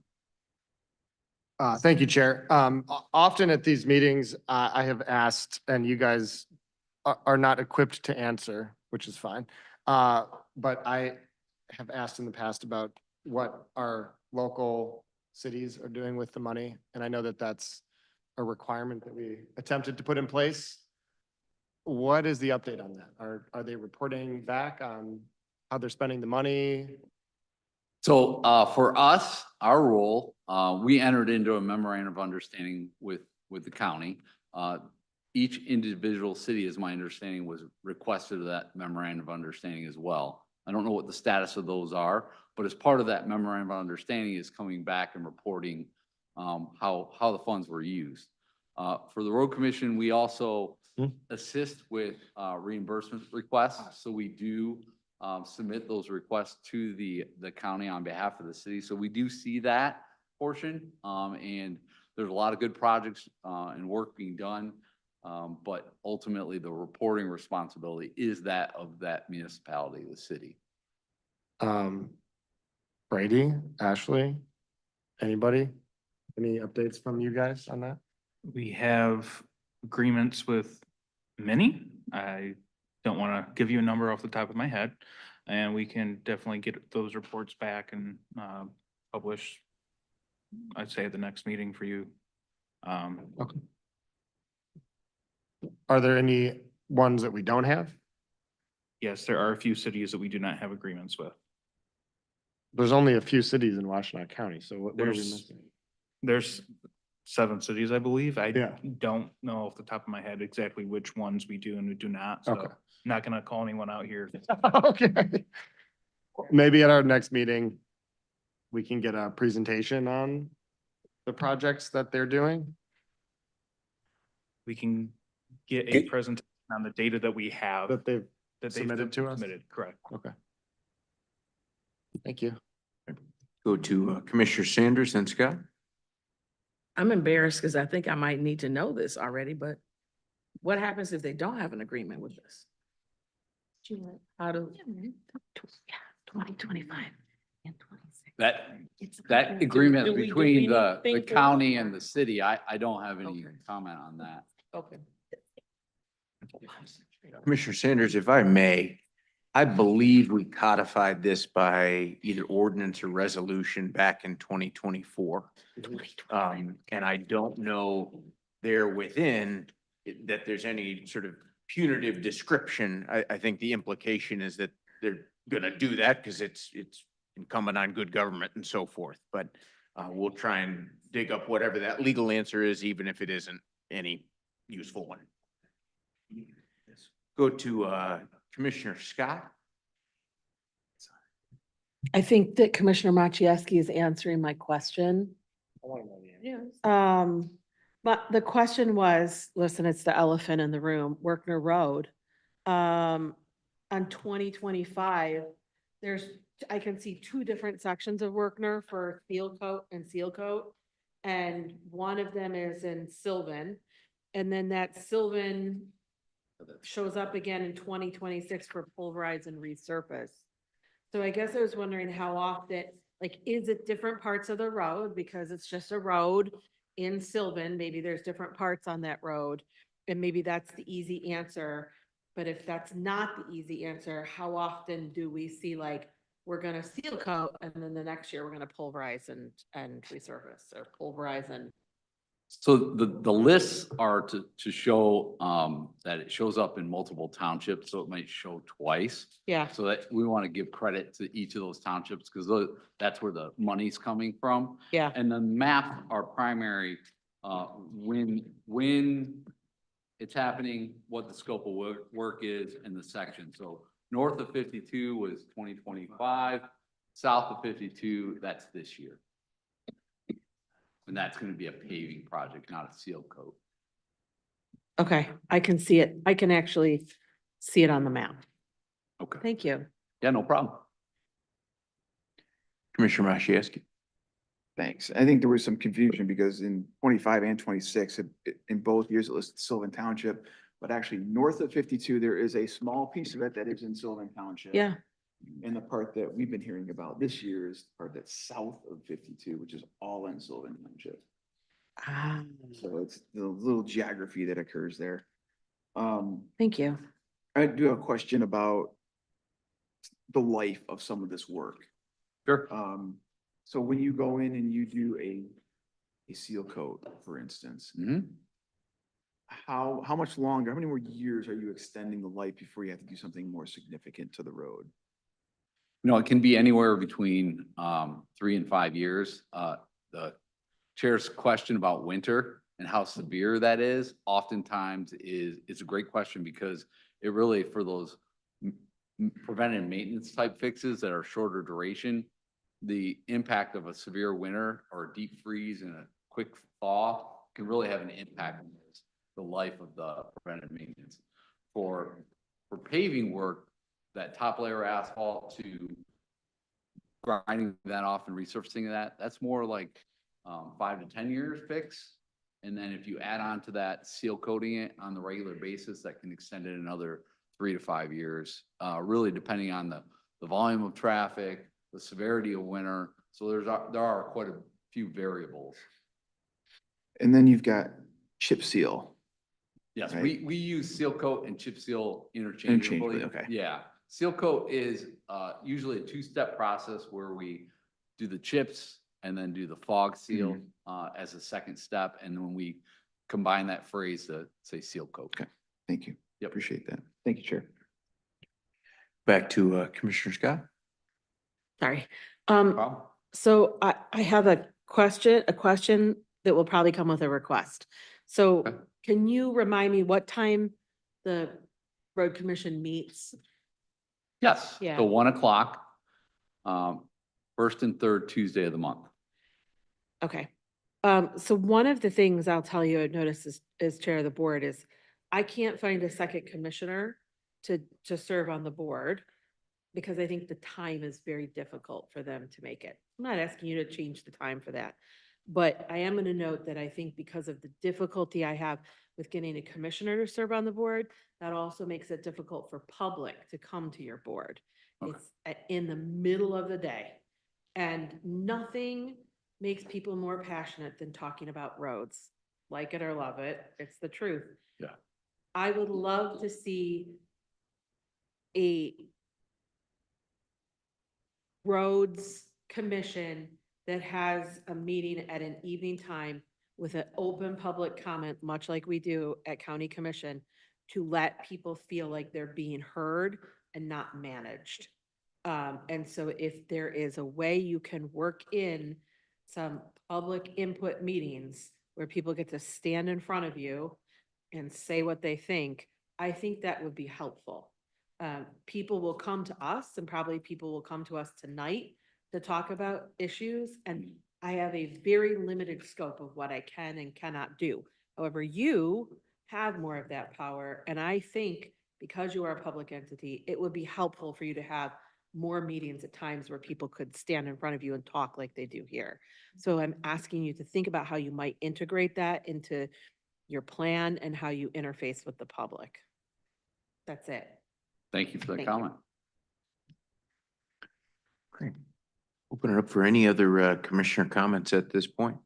Thank you, Chair. Often at these meetings, I have asked, and you guys are not equipped to answer, which is fine. But I have asked in the past about what our local cities are doing with the money. And I know that that's a requirement that we attempted to put in place. What is the update on that? Are they reporting back on how they're spending the money? So for us, our role, we entered into a memorandum of understanding with the county. Each individual city, as my understanding, was requested that memorandum of understanding as well. I don't know what the status of those are, but as part of that memorandum of understanding is coming back and reporting how the funds were used. For the road commission, we also assist with reimbursement requests. So we do submit those requests to the county on behalf of the city. So we do see that portion, and there's a lot of good projects and work being done. But ultimately the reporting responsibility is that of that municipality, the city. Brady, Ashley, anybody? Any updates from you guys on that? We have agreements with many. I don't want to give you a number off the top of my head, and we can definitely get those reports back and publish, I'd say, at the next meeting for you. Okay. Are there any ones that we don't have? Yes, there are a few cities that we do not have agreements with. There's only a few cities in Washtenaw County, so what are we There's- missing? There's 7 cities, I believe. I Yeah. don't know off the top of my head exactly which ones we do and we do not. So Okay. I'm not gonna call anyone out here. Okay. Maybe at our next meeting, we can get a presentation on the projects that they're doing. We can get a Get- presentation on the data that we have. That they've that they've submitted to us? Submitted, correct. Okay. Thank you. Go to Commissioner Sanders and Scott. I'm embarrassed because I think I might need to know this already, but what happens if they don't have an agreement with us? How do? 2025 and 26. That agreement do we do between the anything for county them, and or- the city, I don't have any Okay. comment on that. Okay. Commissioner Sanders, if I may, I believe we codified this by either ordinance or resolution back in 2024. And I don't know there within that there's any sort of punitive description. I think the implication is that they're gonna do that because it's incumbent on good government and so forth. But we'll try and dig up whatever that legal answer is, even if it isn't any useful one. Go to Commissioner Scott. I think that Commissioner Machieski is answering my question. I want to know the answer. But the question was, listen, it's the elephant in the room, Workner Road. On 2025, I can see two different sections of Workner for seal coat and seal coat. And one of them is in Sylvan. And then that Sylvan shows up again in 2026 for pulverize and resurface. So I guess I was wondering how often, like, is it different parts of the road? Because it's just a road in Sylvan, maybe there's different parts on that road. And maybe that's the easy answer. But if that's not the easy answer, how often do we see, like, we're gonna seal coat and then the next year we're gonna pulverize and resurface, or pulverize and. So the lists are to show, that it shows up in multiple townships, so it might show twice. Yeah. So that we want to give credit to each of those townships, because that's where the money's coming from. Yeah. And the map are primary, when it's happening, what the scope of work is, and the section. So north of 52 was 2025, south of 52, that's this year. And that's gonna be a paving project, not a seal coat. Okay, I can see it. I can actually see it on the map. Okay. Thank you. Yeah, no problem. Commissioner Machewski. Thanks. I think there was some confusion because in 25 and 26, in both years, it listed Sylvan Township, but actually north of 52, there is a small piece of it that is in Sylvan Township. Yeah. And the part that we've been hearing about this year is the part that's south of 52, which is all in Sylvan Township. Ah, So it's the little geography that occurs there. thank you. I do have a question about the life of some of this work. Sure. So when you go in and you do a seal coat, for instance, Mhm. how much longer, how many more years are you extending the life before you have to do something more significant to the road? No, it can be anywhere between 3 and 5 years. The chair's question about winter and how severe that is, oftentimes it's a great question, because it really, for those preventive maintenance type fixes that are shorter duration, the impact of a severe winter or a deep freeze and a quick thaw can really have an impact on the life of the preventive maintenance. For paving work, that top layer asphalt to grinding that off and resurfacing that's more like 5 to 10 years fix. And then if you add on to that seal coating it on the regular basis, that can extend it another 3 to 5 years, really depending on the volume of traffic, the severity of winter. So there are quite a few variables. And then you've got chip seal. Yes, Right. we use seal coat and chip seal interchangeably. Okay. Yeah, seal coat is usually a 2-step process where we do the chips and then do the fog seal as a second step. And when we combine that phrase to say seal coat. Okay, thank you. Yep. Appreciate that. Thank you, Chair. Back to Commissioner Scott. Sorry. Problem? So I have a question that will probably come with a request. So Okay. can you remind me what time the road commission meets? Yes, Yeah. so 1 o'clock, first and third Tuesday of the month. Okay. So one of the things I'll tell you, I've noticed as chair of the board is I can't find a second commissioner to serve on the board, because I think the time is very difficult for them to make it. I'm not asking you to change the time for that, but I am going to note that I think because of the difficulty I have with getting a commissioner to serve on the board, that also makes it difficult for public to come to your board. Okay. It's in the middle of the day, and nothing makes people more passionate than talking about roads. Like it or love it, it's the truth. Yeah. I would love to see a roads commission that has a meeting at an evening time with an open public comment, much like we do at county commission, to let people feel like they're being heard and not managed. And so if there is a way you can work in some public input meetings where people get to stand in front of you and say what they think, I think that would be helpful. People will come to us, and probably people will come to us tonight to talk about issues. And I have a very limited scope of what I can and cannot do. However, you have more of that power, and I think because you are a public entity, it would be helpful for you to have more meetings at times where people could stand in front of you and talk like they do here. So I'm asking you to think about how you might integrate that into your plan and how you interface with the public. That's it. Thank you for that Thank you. comment. Great. Open it up for any other commissioner comments at this point.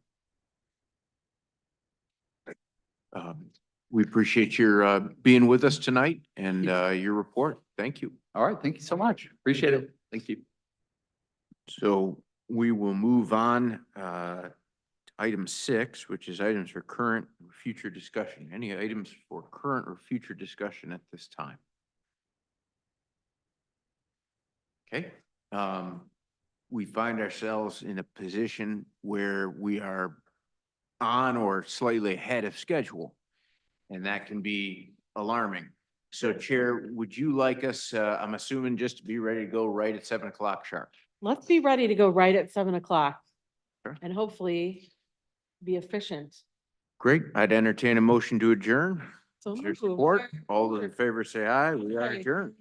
We appreciate your being with us tonight and your report. Thank you. All right, thank you so much. Appreciate it. Thank you. So we will move on to item 6, which is items for current or future discussion. Any items for current or future discussion at this time? Okay. We find ourselves in a position where we are on or slightly ahead of schedule, and that can be alarming. So Chair, would you like us, I'm assuming just to be ready to go right at 7 o'clock sharp? Let's be ready to go right at 7 o'clock. Sure. And hopefully be efficient. Great. I'd entertain a motion to adjourn. So Is there moved. support? All those in favor say aye. We are Aye. adjourned.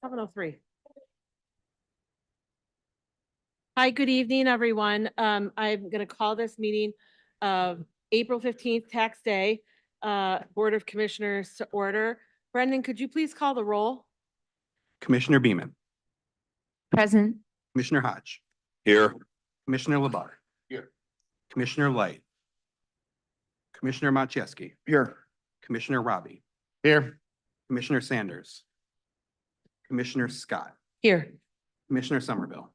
7:03. Hi, good evening, everyone. I'm going to call this meeting of April 15th, Tax Day, Board of Commissioners to order. Brendan, could you please call the roll? Commissioner Beaman, Present. Commissioner Hodge, Here. Commissioner Labar. Here. Commissioner Light. Commissioner Machewski, Here. Commissioner Robbie, Here. Commissioner Sanders, Commissioner Scott, Here. Commissioner Somerville.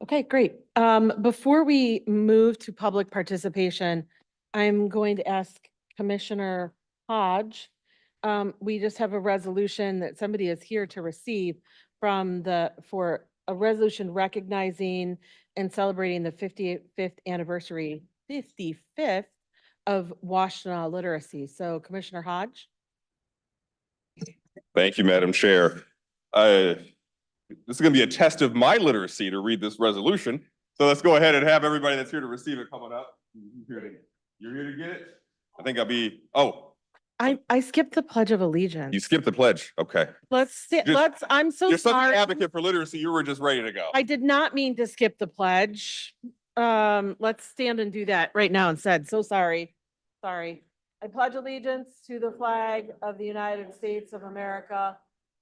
Okay, great. Before we move to public participation, I'm going to ask Commissioner Hodge. We just have a resolution that somebody is here to receive for a resolution recognizing and celebrating the 55th anniversary, 55th of Washtenaw literacy. So Commissioner Hodge. Thank you, Madam Chair. This is going to be a test of my literacy to read this resolution. So let's go ahead and have everybody that's here to receive it coming up. You're here to get it? I think I skipped the Pledge of Allegiance. you skipped the pledge. Okay. I'm so You're such an sorry. advocate for literacy. You were just ready to go. I did not mean to skip the pledge. Let's stand and do that right now instead. So sorry. Sorry. I pledge allegiance to the flag of the United States of America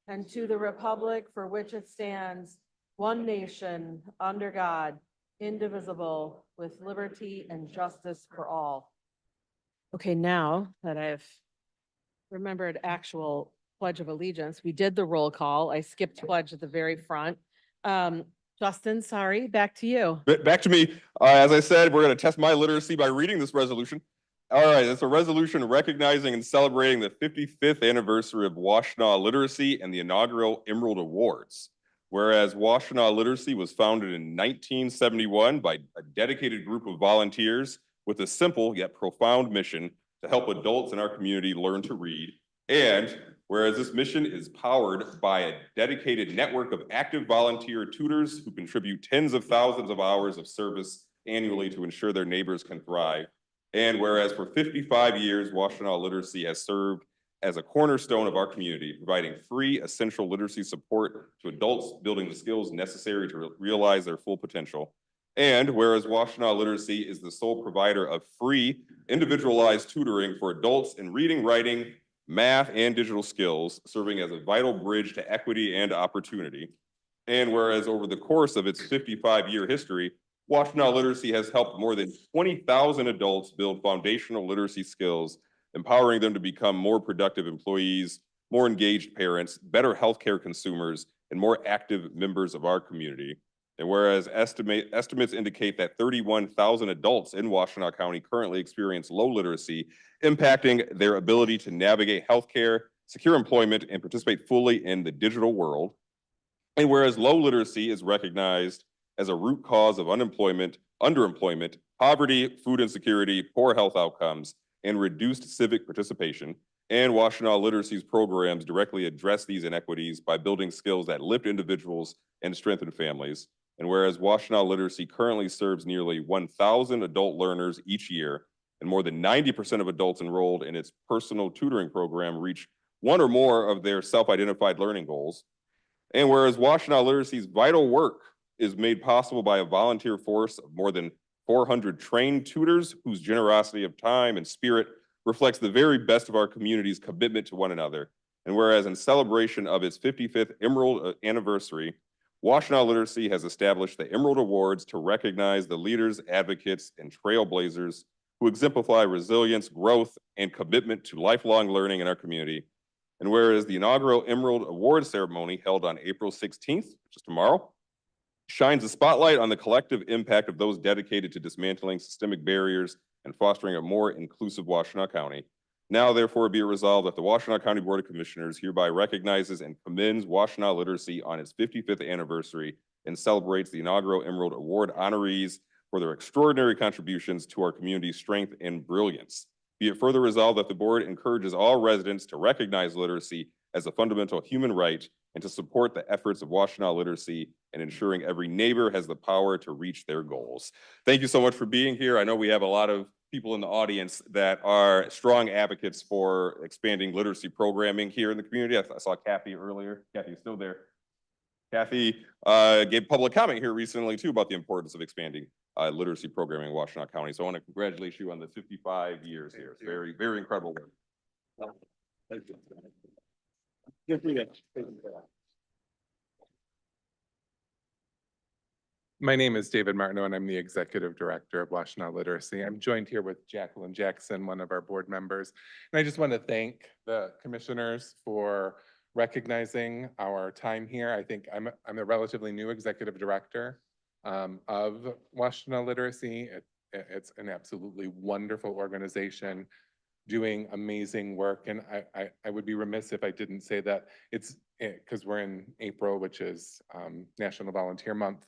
and to the republic for which it stands, one nation, under God, indivisible, with liberty and justice for all. Okay, now that I've remembered actual Pledge of Allegiance, we did the roll call. I skipped pledge at the very front. Justin, sorry, back to you. Back to me. As I said, we're going to test my literacy by reading this resolution. All right, it's a resolution recognizing and celebrating the 55th anniversary of Washtenaw Literacy and the inaugural Emerald Awards. Whereas Washtenaw Literacy was founded in 1971 by a dedicated group of volunteers with a simple yet profound mission to help adults in our community learn to read. And whereas this mission is powered by a dedicated network of active volunteer tutors who contribute tens of thousands of hours of service annually to ensure their neighbors can thrive. And whereas for 55 years, Washtenaw Literacy has served as a cornerstone of our community, providing free essential literacy support to adults building the skills necessary to realize their full potential. And whereas Washtenaw Literacy is the sole provider of free, individualized tutoring for adults in reading, writing, math, and digital skills, serving as a vital bridge to equity and opportunity. And whereas over the course of its 55-year history, Washtenaw Literacy has helped more than 20,000 adults build foundational literacy skills, empowering them to become more productive employees, more engaged parents, better healthcare consumers, and more active members of our community. And whereas estimates indicate that 31,000 adults in Washtenaw County currently experience low literacy, impacting their ability to navigate healthcare, secure employment, and participate fully in the digital world. And whereas low literacy is recognized as a root cause of unemployment, underemployment, poverty, food insecurity, poor health outcomes, and reduced civic participation. And Washtenaw Literacy's programs directly address these inequities by building skills that lift individuals and strengthen families. And whereas Washtenaw Literacy currently serves nearly 1,000 adult learners each year, and more than 90% of adults enrolled in its personal tutoring program reach one or more of their self-identified learning goals. And whereas Washtenaw Literacy's vital work is made possible by a volunteer force of more than 400 trained tutors whose generosity of time and spirit reflects the very best of our community's commitment to one another. And whereas in celebration of its 55th Emerald anniversary, Washtenaw Literacy has established the Emerald Awards to recognize the leaders, advocates, and trailblazers who exemplify resilience, growth, and commitment to lifelong learning in our community. And whereas the inaugural Emerald Award ceremony held on April 16th, which is tomorrow, shines a spotlight on the collective impact of those dedicated to dismantling systemic barriers and fostering a more inclusive Washtenaw County. Now, therefore, be it resolved that the Washtenaw County Board of Commissioners hereby recognizes and commends Washtenaw Literacy on its 55th anniversary and celebrates the inaugural Emerald Award honorees for their extraordinary contributions to our community's strength and brilliance. Be it further resolved that the board encourages all residents to recognize literacy as a fundamental human right and to support the efforts of Washtenaw Literacy and ensuring every neighbor has the power to reach their goals. Thank you so much for being here. I know we have a lot of people in the audience that are strong advocates for expanding literacy programming here in the community. I saw Kathy earlier. Kathy is still there. Kathy gave public comment here recently too about the importance of expanding literacy programming in Washtenaw County. So I want to congratulate you on the 55 years here. It's very, very incredible work. Thank you. My name is David Martineau, and I'm the Executive Director of Washtenaw Literacy. I'm joined here with Jacqueline Jackson, one of our board members. And I just want to thank the commissioners for recognizing our time here. I think I'm a relatively new Executive Director of Washtenaw Literacy. It's an absolutely wonderful organization doing amazing work. And I would be remiss if I didn't say that it's because we're in April, which is National Volunteer Month.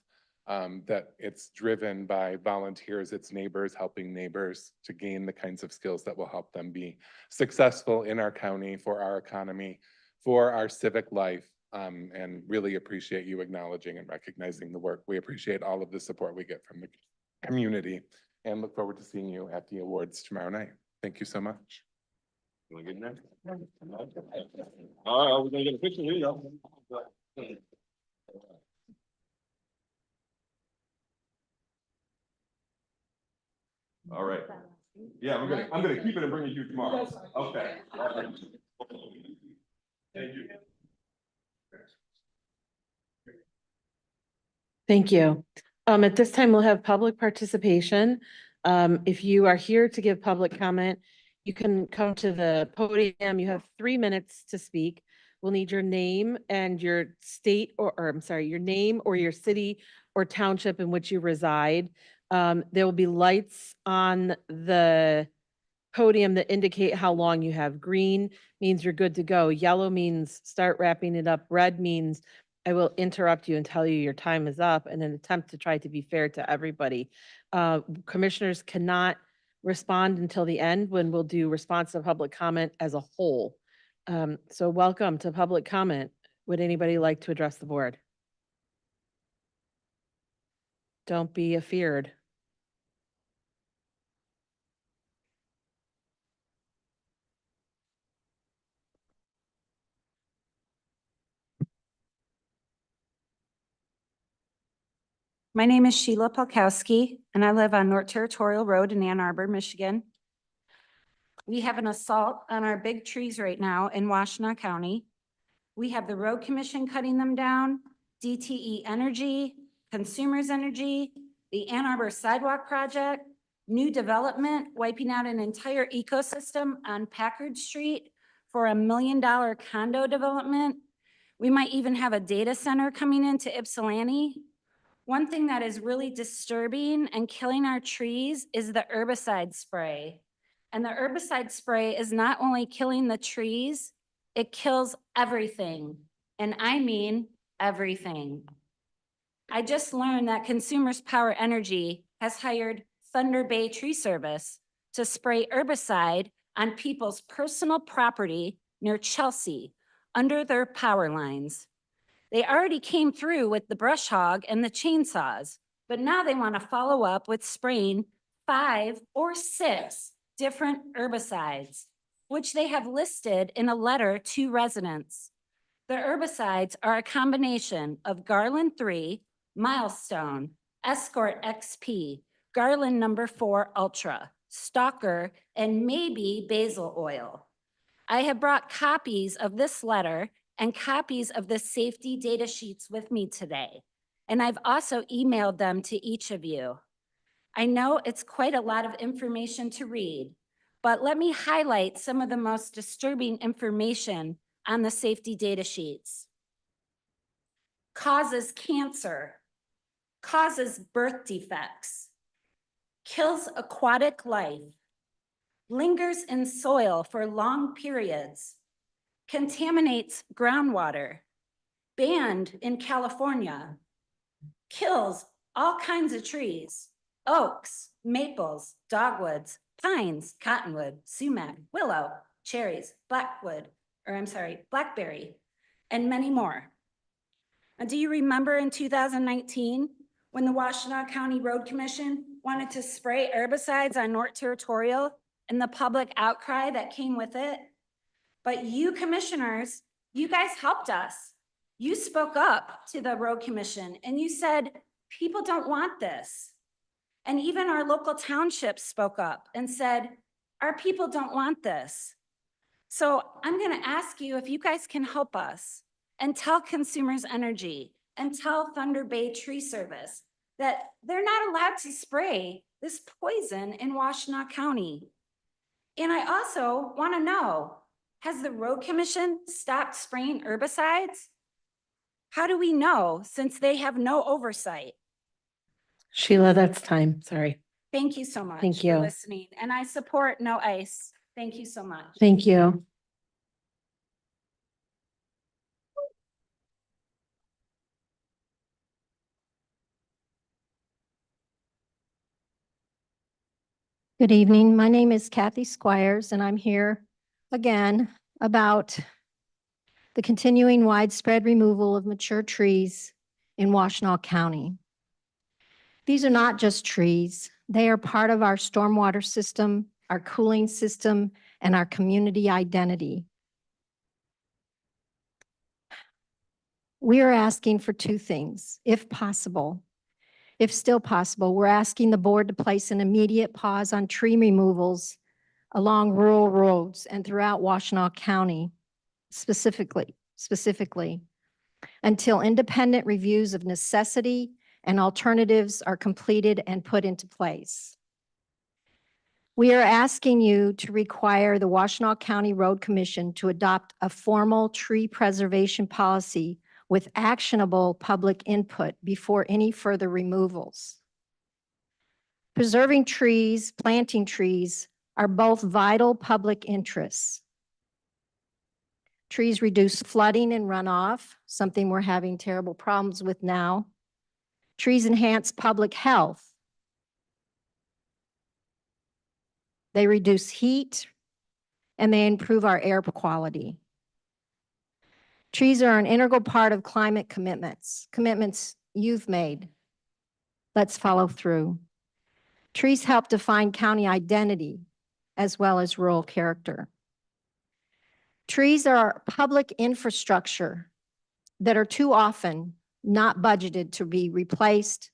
That it's driven by volunteers, its neighbors, helping neighbors to gain the kinds of skills that will help them be successful in our county, for our economy, for our civic life, and really appreciate you acknowledging and recognizing the work. We appreciate all of the support we get from the community and look forward to seeing you at the awards tomorrow night. Thank you so much. All right, we're gonna get a picture. Here you go. All right. Yeah, I'm gonna keep it and bring it to you tomorrow. Okay. Thank you. Thank you. At this time, we'll have public participation. If you are here to give public comment, you can come to the podium. You have 3 minutes to speak. We'll need your name and your state or I'm sorry, your name or your city or township in which you reside. There will be lights on the podium that indicate how long you have. Green means you're good to go. Yellow means start wrapping it up. Red means I will interrupt you and tell you your time is up in an attempt to try to be fair to everybody. Commissioners cannot respond until the end when we'll do response to public comment as a whole. So welcome to public comment. Would anybody like to address the board? Don't be afeared. My name is Sheila Polkowski, and I live on North Territorial Road in Ann Arbor, Michigan. We have an assault on our big trees right now in Washtenaw County. We have the Road Commission cutting them down, DTE Energy, Consumers Energy, the Ann Arbor Sidewalk Project, new development, wiping out an entire ecosystem on Packard Street for $1 million condo development. We might even have a data center coming into Ypsilanti. One thing that is really disturbing and killing our trees is the herbicide spray. And the herbicide spray is not only killing the trees, it kills everything. And I mean everything. I just learned that Consumers Power Energy has hired Thunder Bay Tree Service to spray herbicide on people's personal property near Chelsea under their power lines. They already came through with the brush hog and the chainsaws, but now they want to follow up with spraying 5 or 6 different herbicides, which they have listed in a letter to residents. The herbicides are a combination of Garland 3, Milestone, Escort XP, Garland No. 4 Ultra, Stalker, and maybe basil oil. I have brought copies of this letter and copies of the safety data sheets with me today. And I've also emailed them to each of you. I know it's quite a lot of information to read, but let me highlight some of the most disturbing information on the safety data sheets. Causes cancer, causes birth defects, kills aquatic life, lingers in soil for long periods, contaminates groundwater, banned in California, kills all kinds of trees, oaks, maples, dogwoods, pines, cottonwood, sumac, willow, cherries, blackberry, and many more. And do you remember in 2019 when the Washtenaw County Road Commission wanted to spray herbicides on North Territorial and the public outcry that came with it. But you commissioners, you guys helped us. You spoke up to the road commission and you said, people don't want this. And even our local townships spoke up and said, our people don't want this. So I'm gonna ask you if you guys can help us and tell Consumers Energy and tell Thunder Bay Tree Service that they're not allowed to spray this poison in Washtenaw County. And I also wanna know, has the road commission stopped spraying herbicides? How do we know since they have no oversight? Sheila, that's time. Sorry. Thank you so much Thank for you. listening. And I support no ice. Thank you so much. Thank you. Good evening. My name is Kathy Squires, and I'm here again about the continuing widespread removal of mature trees in Washtenaw County. These are not just trees. They are part of our stormwater system, our cooling system, and our community identity. We are asking for two things, if possible. If still possible, we're asking the board to place an immediate pause on tree removals along rural roads and throughout Washtenaw County, specifically, until independent reviews of necessity and alternatives are completed and put into place. We are asking you to require the Washtenaw County Road Commission to adopt a formal tree preservation policy with actionable public input before any further removals. Preserving trees, planting trees are both vital public interests. Trees reduce flooding and runoff, something we're having terrible problems with now. Trees enhance public health. They reduce heat and they improve our air quality. Trees are an integral part of climate commitments you've made. Let's follow through. Trees help define county identity as well as rural character. Trees are public infrastructure that are too often not budgeted to be replaced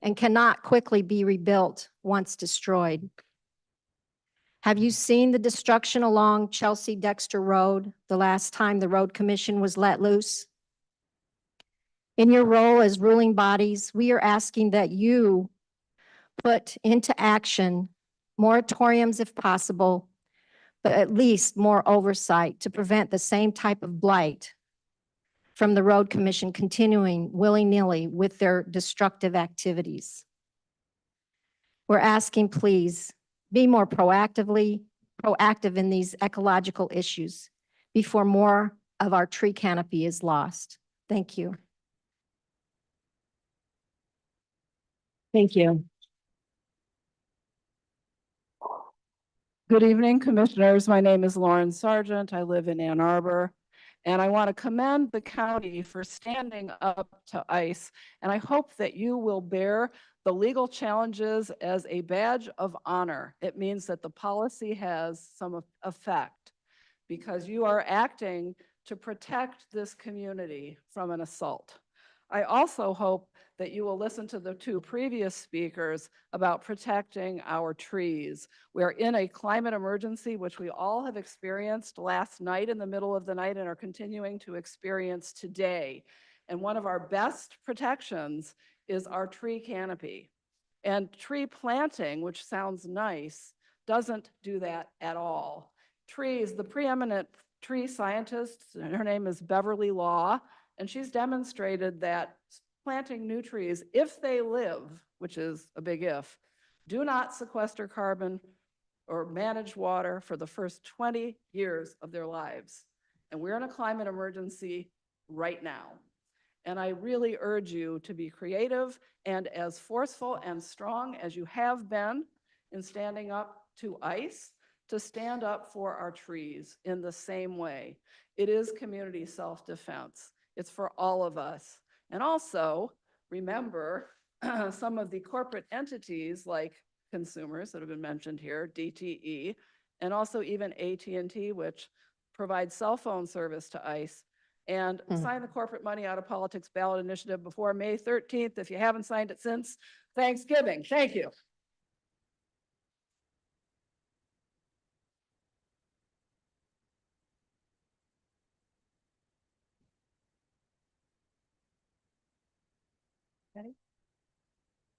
and cannot quickly be rebuilt once destroyed. Have you seen the destruction along Chelsea Dexter Road the last time the Road Commission was let loose? In your role as ruling bodies, we are asking that you put into action moratoriums if possible, but at least more oversight to prevent the same type of blight from the Road Commission continuing willy-nilly with their destructive activities. We're asking, please, be more proactive in these ecological issues before more of our tree canopy is lost. Thank you. Thank you. Good evening, commissioners. My name is Lauren Sargent. I live in Ann Arbor. And I want to commend the county for standing up to ICE. And I hope that you will bear the legal challenges as a badge of honor. It means that the policy has some effect because you are acting to protect this community from an assault. I also hope that you will listen to the two previous speakers about protecting our trees. We're in a climate emergency, which we all have experienced last night in the middle of the night and are continuing to experience today. And one of our best protections is our tree canopy. And tree planting, which sounds nice, doesn't do that at all. Trees, the preeminent tree scientist, her name is Beverly Law, and she's demonstrated that planting new trees, if they live, which is a big if, do not sequester carbon or manage water for the first 20 years of their lives. And we're in a climate emergency right now. And I really urge you to be creative and as forceful and strong as you have been in standing up to ICE, to stand up for our trees in the same way. It is community self-defense. It's for all of us. And also, remember some of the corporate entities like consumers that have been mentioned here, DTE, and also even AT&T, which provides cell phone service to ICE, and sign the corporate money out of politics ballot initiative before May 13th. If you haven't signed it since Thanksgiving, thank you.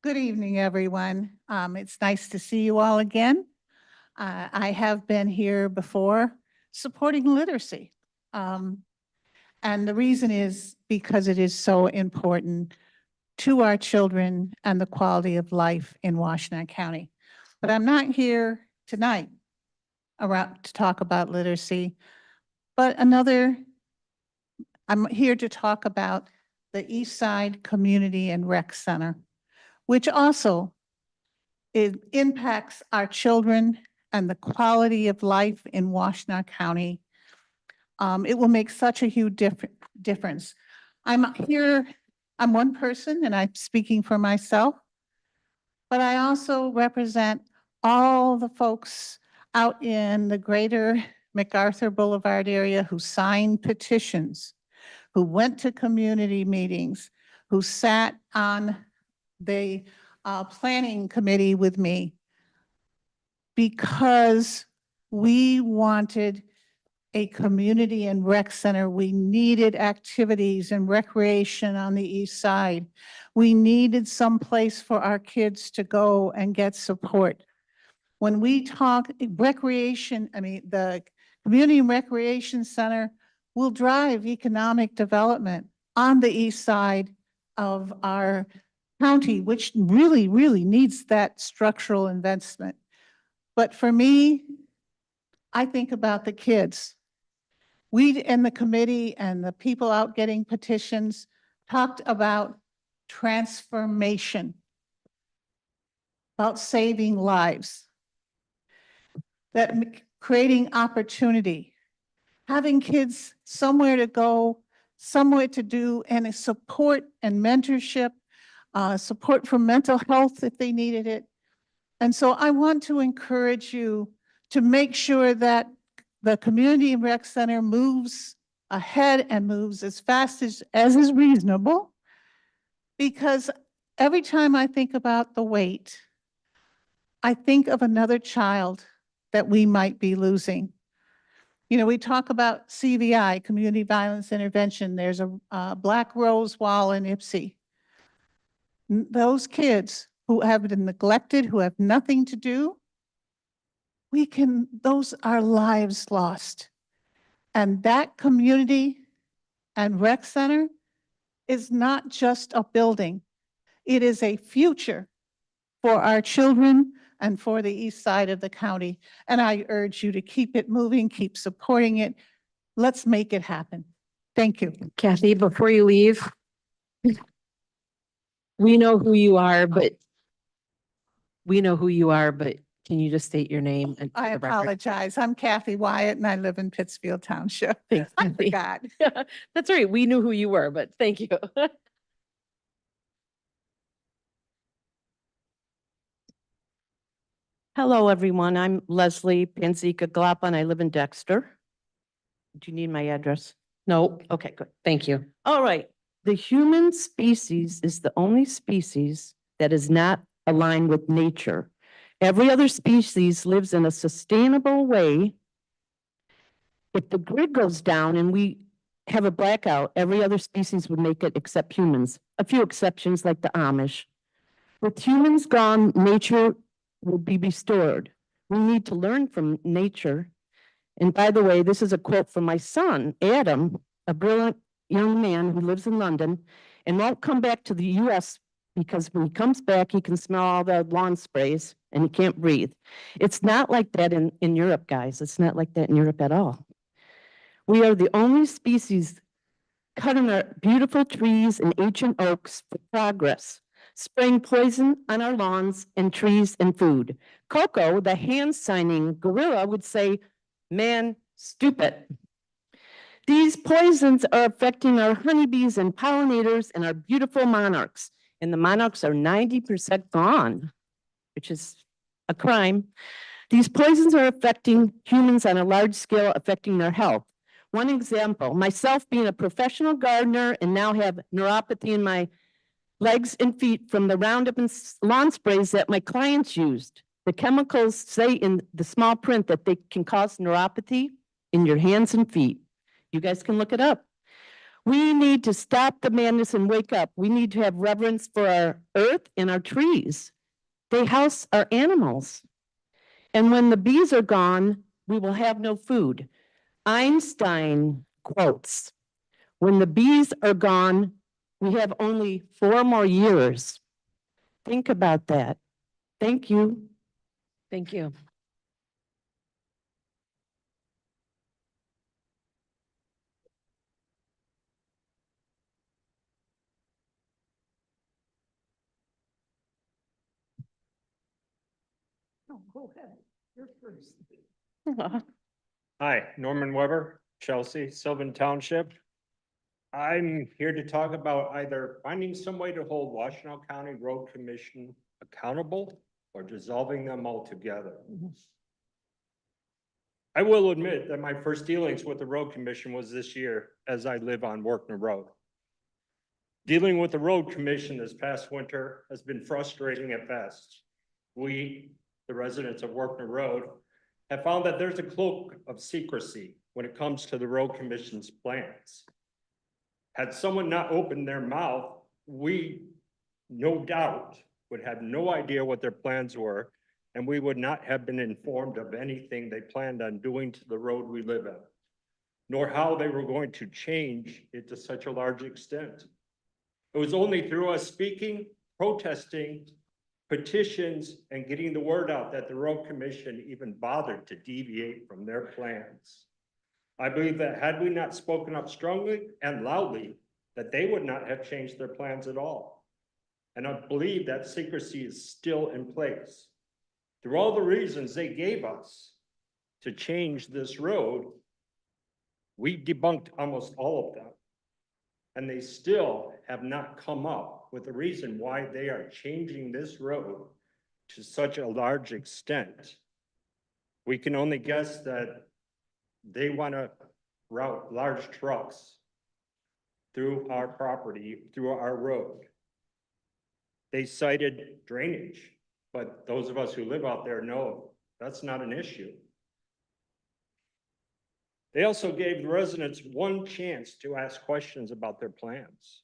Good evening, everyone. It's nice to see you all again. I have been here before supporting literacy. And the reason is because it is so important to our children and the quality of life in Washtenaw County. But I'm not here tonight to talk about literacy, but I'm here to talk about the East Side Community and Rec Center, which also impacts our children and the quality of life in Washtenaw County. It will make such a huge difference. I'm here, I'm one person and I'm speaking for myself, but I also represent all the folks out in the greater MacArthur Boulevard area who signed petitions, who went to community meetings, who sat on the planning committee with me, because we wanted a community and rec center. We needed activities and recreation on the east side. We needed some place for our kids to go and get support. When we talk recreation, the Community and Recreation Center will drive economic development on the east side of our county, which really, really needs that structural investment. But for me, I think about the kids. We in the committee and the people out getting petitions talked about transformation, about saving lives, that creating opportunity, having kids somewhere to go, somewhere to do, and a support and mentorship, support for mental health if they needed it. And so I want to encourage you to make sure that the Community and Rec Center moves ahead and moves as fast as is reasonable, because every time I think about the wait, I think of another child that we might be losing. You know, we talk about CVI, Community Violence Intervention. There's a Black Rose Wall in Ipsy. Those kids who have been neglected, who have nothing to do, those are lives lost. And that community and rec center is not just a building. It is a future for our children and for the east side of the county. And I urge you to keep it moving, keep supporting it. Let's make it happen. Thank you. Kathy, before you leave, we know who you are, but can you just state your name? And I for the record? apologize. I'm Kathy Wyatt and I live in Pittsfield Township. Thanks, I Kathy. forgot. That's all right. We knew who you were, but thank you. Hello, everyone. I'm Leslie Panzika Glapa and I live in Dexter. Do you need my address? No? Okay, good. Thank you. All right. The human species is the only species that is not aligned with nature. Every other species lives in a sustainable way. If the grid goes down and we have a blackout, every other species would make it except humans. A few exceptions like the Amish. With humans gone, nature will be restored. We need to learn from nature. And by the way, this is a quote from my son, Adam, a brilliant young man who lives in London and won't come back to the US because when he comes back, he can smell all the lawn sprays and he can't breathe. It's not like that in Europe, guys. It's not like that in Europe at all. We are the only species cutting our beautiful trees and ancient oaks for progress, spraying poison on our lawns and trees and food. Coco, the hand-signing gorilla, would say, "Man, stupid." These poisons are affecting our honeybees and pollinators and our beautiful monarchs. and the monarchs are 90% gone, which is a crime. These poisons are affecting humans on a large scale, affecting their health. One example, myself being a professional gardener and now have neuropathy in my legs and feet from the Roundup and lawn sprays that my clients used. The chemicals say in the small print that they can cause neuropathy in your hands and feet. You guys can look it up. We need to stop the madness and wake up. We need to have reverence for our earth and our trees. They house our animals. And when the bees are gone, we will have no food. Einstein quotes, when the bees are gone, we have only 4 more years. Think about that. Thank you. Thank you. Oh, go ahead. You're first. Hi, Norman Weber, Chelsea, Sylvan Township. I'm here to talk about either finding some way to hold Washtenaw County Road Commission accountable or dissolving them altogether. I will admit that my first dealings with the Road Commission was this year as I live on Workner Road. Dealing with the Road Commission this past winter has been frustrating at best. We, the residents of Workner Road, have found that there's a cloak of secrecy when it comes to the Road Commission's plans. Had someone not opened their mouth, we, no doubt, would have no idea what their plans were, and we would not have been informed of anything they planned on doing to the road we live in, nor how they were going to change it to such a large extent. It was only through us speaking, protesting, petitions, and getting the word out that the Road Commission even bothered to deviate from their plans. I believe that had we not spoken up strongly and loudly, that they would not have changed their plans at all. And I believe that secrecy is still in place. Through all the reasons they gave us to change this road, we debunked almost all of them. And they still have not come up with a reason why they are changing this road to such a large extent. We can only guess that they want to route large trucks through our property, through our road. They cited drainage, but those of us who live out there know that's not an issue. They also gave the residents one chance to ask questions about their plans.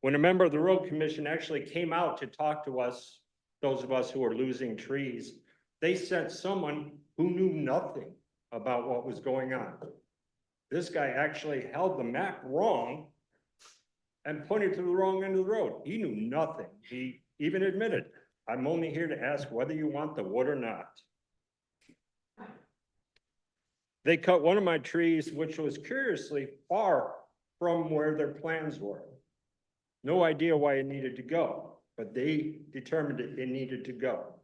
When a member of the Road Commission actually came out to talk to us, those of us who are losing trees, they sent someone who knew nothing about what was going on. This guy actually held the map wrong and pointed to the wrong end of the road. He knew nothing. He even admitted, I'm only here to ask whether you want the wood or not. They cut one of my trees, which was curiously far from where their plans were. No idea why it needed to go, but they determined it needed to go.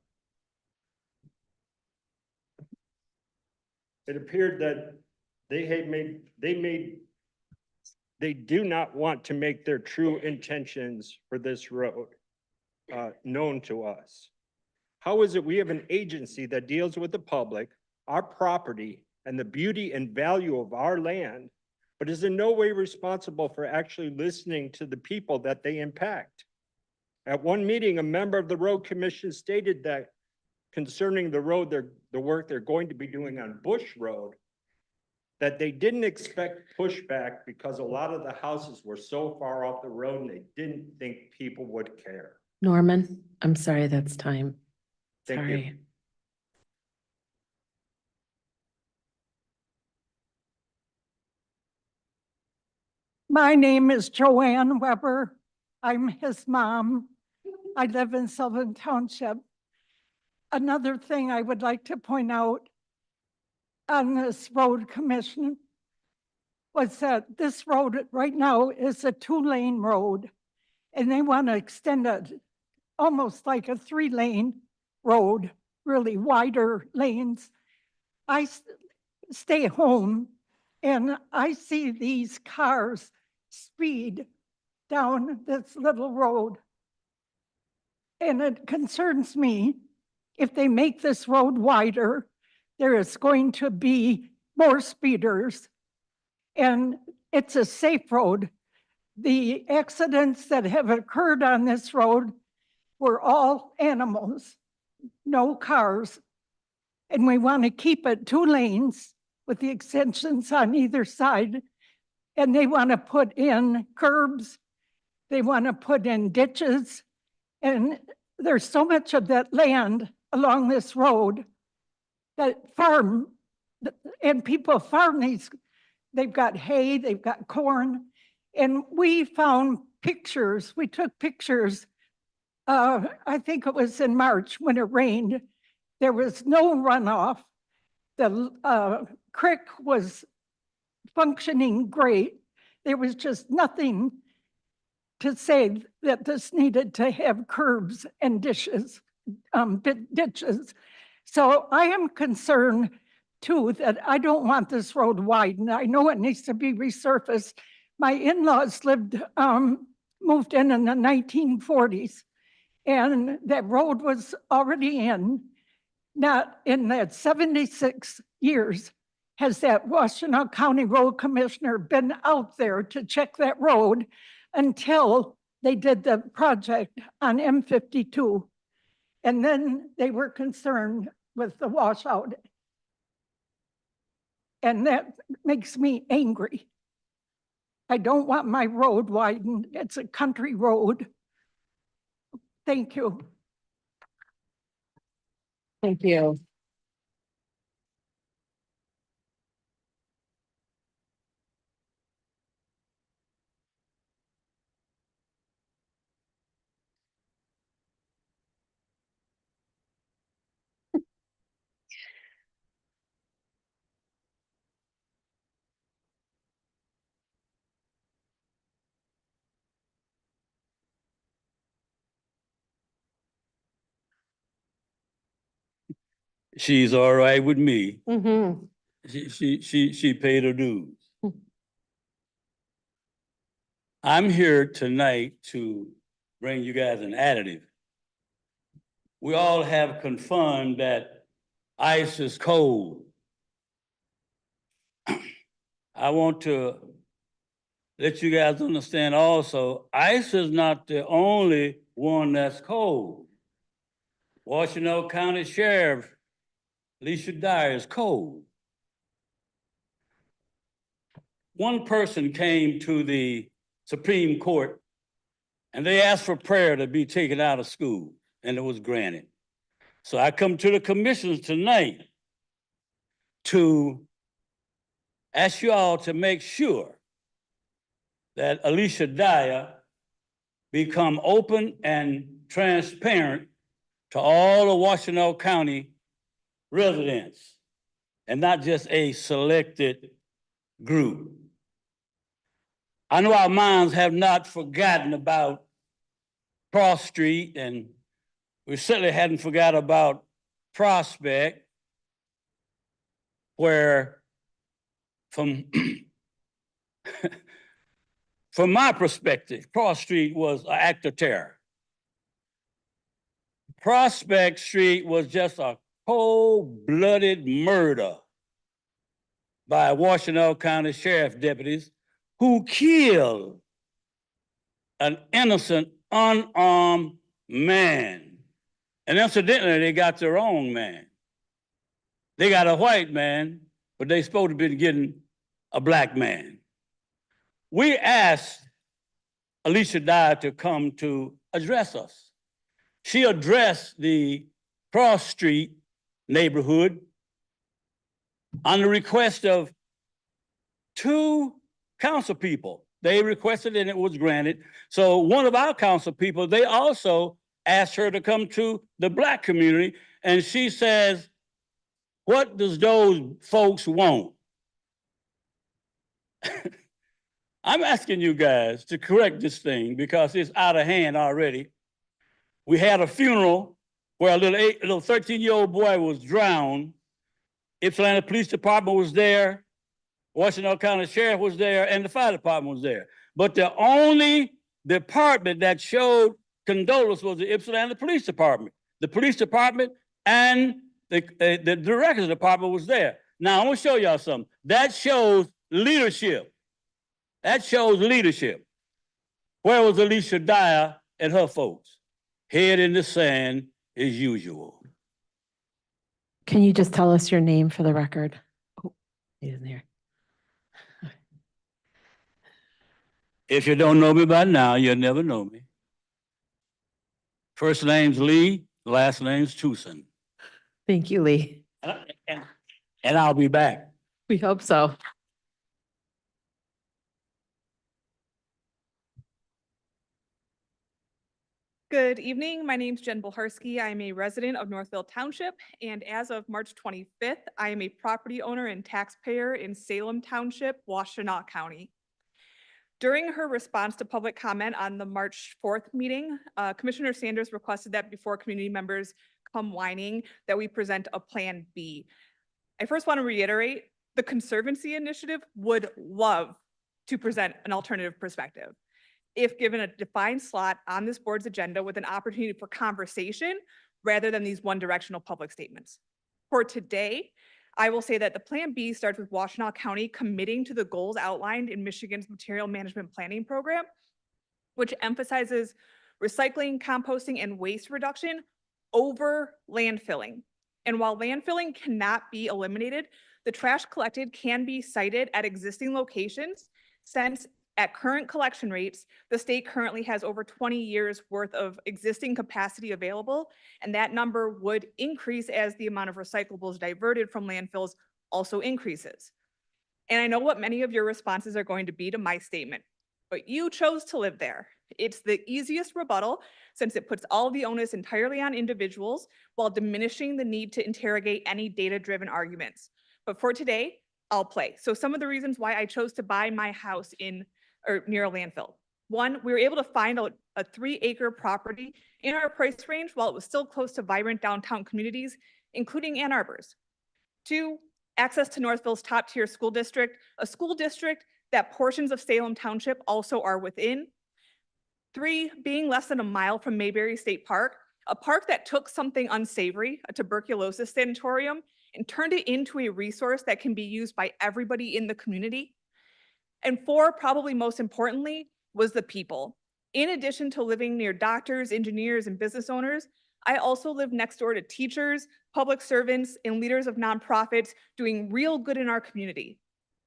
It appeared that they do not want to make their true intentions for this road known to us. How is it we have an agency that deals with the public, our property, and the beauty and value of our land, but is in no way responsible for actually listening to the people that they impact? At one meeting, a member of the Road Commission stated that concerning the road, the work they're going to be doing on Bush Road, that they didn't expect pushback because a lot of the houses were so far off the road and they didn't think people would care. Norman, I'm sorry, that's time. Thank you. Sorry. My name is Joanne Weber. I'm his mom. I live in Sylvan Township. Another thing I would like to point out on this road commission was that this road right now is a 2-lane road, and they want to extend it almost like a 3-lane road, really wider lanes. I stay home and I see these cars speed down this little road. And it concerns me, if they make this road wider, there is going to be more speeders. And it's a safe road. The accidents that have occurred on this road were all animals, no cars. And we want to keep it 2 lanes with the extensions on either side. And they want to put in curbs. They want to put in ditches. And there's so much of that land along this road that farm, and people farm these. They've got hay, they've got corn. And we found pictures, we took pictures, I think it was in March when it rained. There was no runoff. The creek was functioning great. There was just nothing to say that this needed to have curbs and ditches. So I am concerned too that I don't want this road widened. I know it needs to be resurfaced. My in-laws moved in the 1940s, and that road was already in. Not in that 76 years has that Washtenaw County Road Commissioner been out there to check that road until they did the project on M52. And then they were concerned with the washout. And that makes me angry. I don't want my road widened. It's a country road. Thank you. Thank you. She's all right with me. Mm-hmm. She paid her dues. I'm here tonight to bring you guys an additive. We all have confirmed that ice is cold. I want to let you guys understand also, ice is not the only one that's cold. Washtenaw County Sheriff Alicia Dyer is cold. One person came to the Supreme Court and they asked for prayer to be taken out of school, and it was granted. So I come to the commissioners tonight to ask you all to make sure that Alicia Dyer become open and transparent to all the Washtenaw County residents and not just a selected group. I know our minds have not forgotten about Cross Street, and we certainly hadn't forgot about Prospect, where from my perspective, Cross Street was an act of terror. Prospect Street was just a cold-blooded murder by Washtenaw County Sheriff deputies who killed an innocent, unarmed man. And incidentally, they got their own man. They got a white man, but they supposed to be getting a black man. We asked Alicia Dyer to come to address us. She addressed the Cross Street neighborhood on the request of 2 council people. They requested and it was granted. So one of our council people, they also asked her to come to the black community, and she says, what does those folks want? I'm asking you guys to correct this thing because it's out of hand already. We had a funeral where a little 13-year-old boy was drowned. Ypsilanti Police Department was there, Washtenaw County Sheriff was there, and the fire department was there. But the only department that showed condolence was the Ypsilanti Police Department. The police department and the director's department was there. Now, I'm gonna show y'all something. That shows leadership. That shows leadership. Where was Alicia Dyer and her folks? Head in the sand as usual. Can you just tell us your name for the record? Oh, he isn't here. If you don't know me by now, you'll never know me. First name's Lee, last name's Tucson. Thank you, Lee. And I'll be back. We hope so. Good evening. My name's Jen Bulharski. I'm a resident of Northville Township, and as of March 25th, I am a property owner and taxpayer in Salem Township, Washtenaw County. During her response to public comment on the March 4th meeting, Commissioner Sanders requested that before community members come whining, that we present a Plan B. I first want to reiterate, the Conservancy Initiative would love to present an alternative perspective, if given a defined slot on this board's agenda with an opportunity for conversation rather than these one-directional public statements. For today, I will say that the Plan B starts with Washtenaw County committing to the goals outlined in Michigan's Material Management Planning Program, which emphasizes recycling, composting, and waste reduction over landfilling. And while landfilling cannot be eliminated, the trash collected can be sited at existing locations, since at current collection rates, the state currently has over 20 years worth of existing capacity available, and that number would increase as the amount of recyclables diverted from landfills also increases. And I know what many of your responses are going to be to my statement, but you chose to live there. It's the easiest rebuttal, since it puts all the onus entirely on individuals while diminishing the need to interrogate any data-driven arguments. But for today, I'll play. So some of the reasons why I chose to buy my house near a landfill. One, we were able to find a 3-acre property in our price range while it was still close to vibrant downtown communities, including Ann Arbor's. 2, access to Northville's top-tier school district, a school district that portions of Salem Township also are within. 3, being less than a mile from Mayberry State Park, a park that took something unsavory, a tuberculosis sanatorium, and turned it into a resource that can be used by everybody in the community. And 4, probably most importantly, was the people. In addition to living near doctors, engineers, and business owners, I also live next door to teachers, public servants, and leaders of nonprofits doing real good in our community.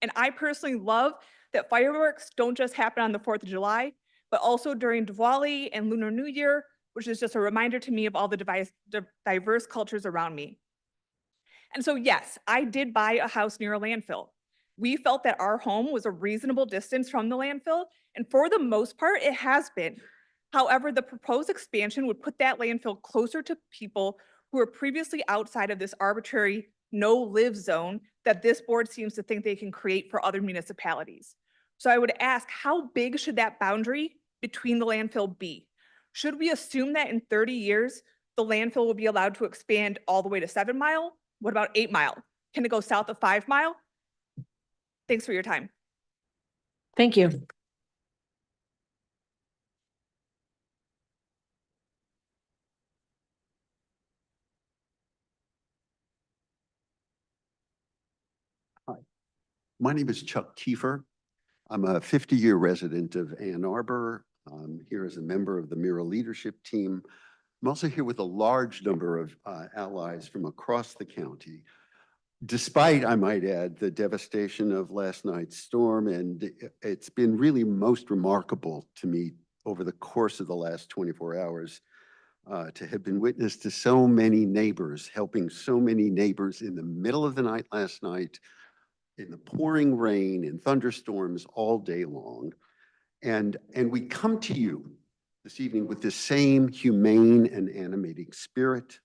And I personally love that fireworks don't just happen on the 4th of July, but also during Diwali and Lunar New Year, which is just a reminder to me of all the diverse cultures around me. And so yes, I did buy a house near a landfill. We felt that our home was a reasonable distance from the landfill, and for the most part, it has been. However, the proposed expansion would put that landfill closer to people who were previously outside of this arbitrary no-live zone that this board seems to think they can create for other municipalities. So I would ask, how big should that boundary between the landfill be? Should we assume that in 30 years, the landfill will be allowed to expand all the way to 7 Mile? What about 8 Mile? Can it go south of 5 Mile? Thanks for your time. Thank you. My name is Chuck Kiefer. I'm a 50-year resident of Ann Arbor. I'm here as a member of the Mira leadership team. I'm also here with a large number of allies from across the county. Despite, I might add, the devastation of last night's storm, and it's been really most remarkable to me over the course of the last 24 hours to have been witness to so many neighbors, helping so many neighbors in the middle of the night last night, in the pouring rain and thunderstorms all day long. And we come to you this evening with the same humane and animating spirit,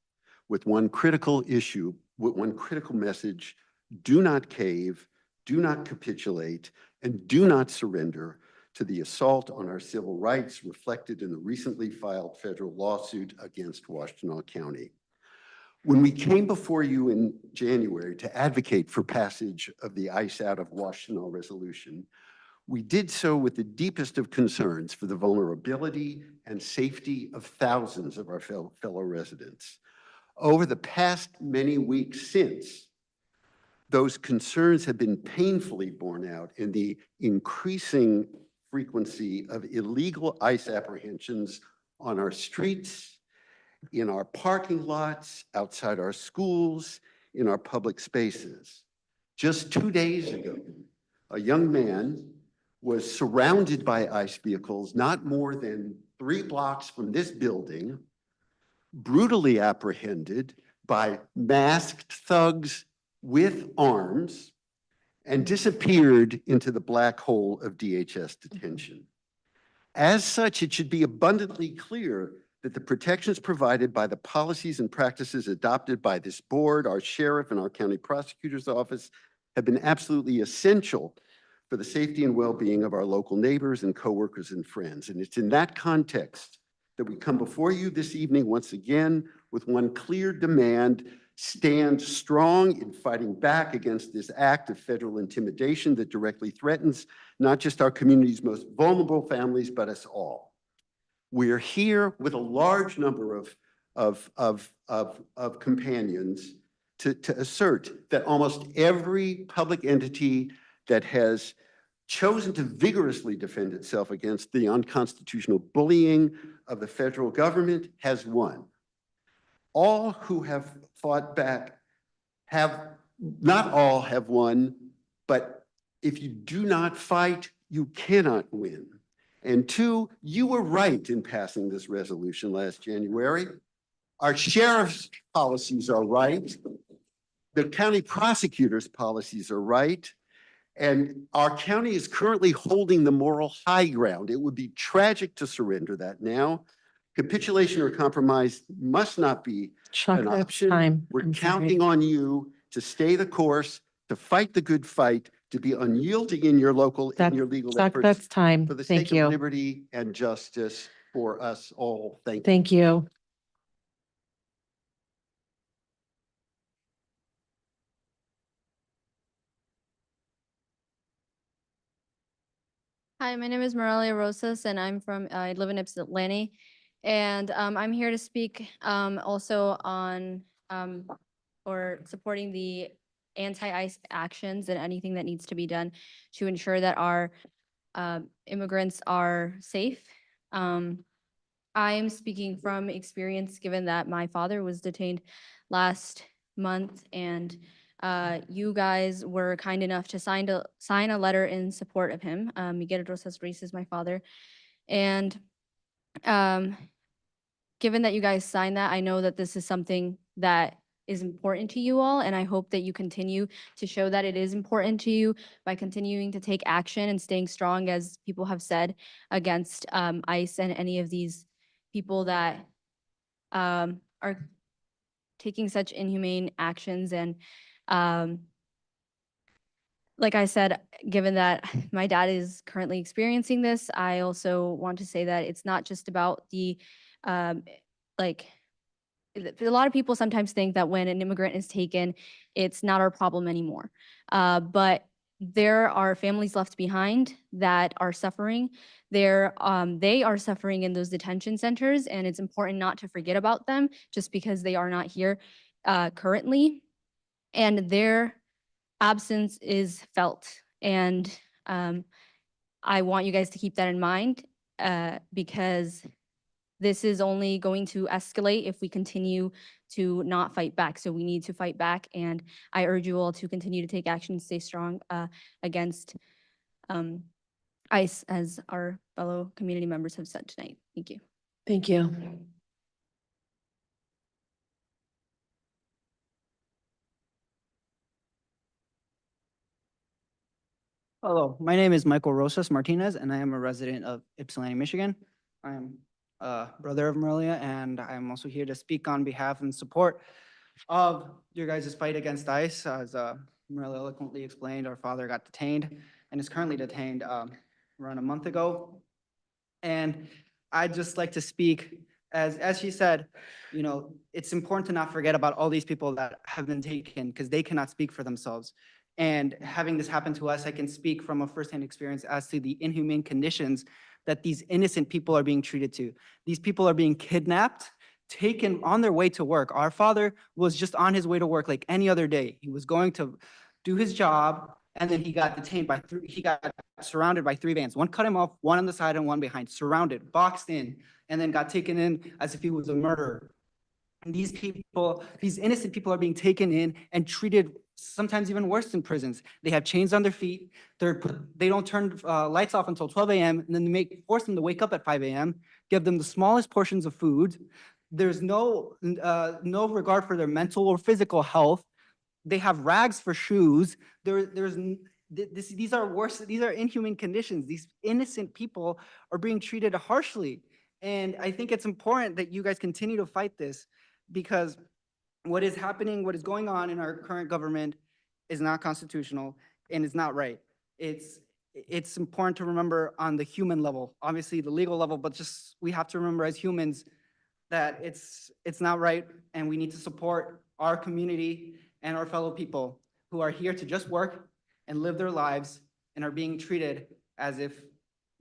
with one critical issue, with one critical message: do not cave, do not capitulate, and do not surrender to the assault on our civil rights reflected in the recently filed federal lawsuit against Washtenaw County. When we came before you in January to advocate for passage of the Ice Out of Washtenaw resolution, We did so with the deepest of concerns for the vulnerability and safety of thousands of our fellow residents. Over the past many weeks since, those concerns have been painfully borne out in the increasing frequency of illegal ICE apprehensions on our streets, in our parking lots, outside our schools, in our public spaces. Just 2 days ago, a young man was surrounded by ICE vehicles not more than 3 blocks from this building, brutally apprehended by masked thugs with arms, and disappeared into the black hole of DHS detention. As such, it should be abundantly clear that the protections provided by the policies and practices adopted by this board, our sheriff, and our county prosecutor's office have been absolutely essential for the safety and well-being of our local neighbors and coworkers and friends. And it's in that context that we come before you this evening once again with one clear demand: stand strong in fighting back against this act of federal intimidation that directly threatens not just our community's most vulnerable families, but us all. We're here with a large number of companions to assert that almost every public entity that has chosen to vigorously defend itself against the unconstitutional bullying of the federal government has won. All who have fought back not all have won, but if you do not fight, you cannot win. And 2, you were right in passing this resolution last January. Our sheriff's policies are right. The county prosecutor's policies are right. And our county is currently holding the moral high ground. It would be tragic to surrender that now. Capitulation or compromise must not be Chuck, an that's option. time. We're I'm sorry. counting on you to stay the course, to fight the good fight, to be unyielding in your local, in your legal Chuck, efforts that's time. for the Thank sake you. of liberty and justice for us all. Thank you. Thank you. Hi, my name is Moralia Rosas, and I live in Ypsilanti. And I'm here to speak also on or supporting the anti-ICE actions and anything that needs to be done to ensure that our immigrants are safe. I am speaking from experience, given that my father was detained last month, and you guys were kind enough to sign a letter in support of him. Miguel Rosas Reese is my father. And given that you guys signed that, I know that this is something that is important to you all, and I hope that you continue to show that it is important to you by continuing to take action and staying strong, as people have said, against ICE and any of these people that are taking such inhumane actions. And like I said, given that my dad is currently experiencing this, I also want to say that it's not just about the a lot of people sometimes think that when an immigrant is taken, it's not our problem anymore. But there are families left behind that are suffering. They are suffering in those detention centers, and it's important not to forget about them just because they are not here currently. And their absence is felt. And I want you guys to keep that in mind because this is only going to escalate if we continue to not fight back. So we need to fight back, and I urge you all to continue to take action and stay strong against ICE, as our fellow community members have said tonight. Thank you. Thank you. Hello, my name is Michael Rosas Martinez, and I am a resident of Ypsilanti, Michigan. I am a brother of Morelia, and I'm also here to speak on behalf and support of your guys' fight against ICE. As Morelia eloquently explained, our father got detained and is currently detained around a month ago. And I'd just like to speak, as she said, you know, it's important to not forget about all these people that have been taken because they cannot speak for themselves. And having this happen to us, I can speak from a firsthand experience as to the inhumane conditions that these innocent people are being treated to. These people are being kidnapped, taken on their way to work. Our father was just on his way to work like any other day. He was going to do his job, and then he got detained by he got surrounded by 3 vans. One cut him off, one on the side and one behind, surrounded, boxed in, and then got taken in as if he was a murderer. And these people, these innocent people are being taken in and treated sometimes even worse than prisons. They have chains on their feet. They don't turn lights off until 12 a.m. and then force them to wake up at 5 a.m., give them the smallest portions of food. There's no regard for their mental or physical health. They have rags for shoes. These are worse. These are inhumane conditions. These innocent people are being treated harshly. And I think it's important that you guys continue to fight this, because what is happening, what is going on in our current government is not constitutional and it's not right. It's important to remember on the human level, obviously the legal level, but just we have to remember as humans that it's not right, and we need to support our community and our fellow people who are here to just work and live their lives and are being treated as if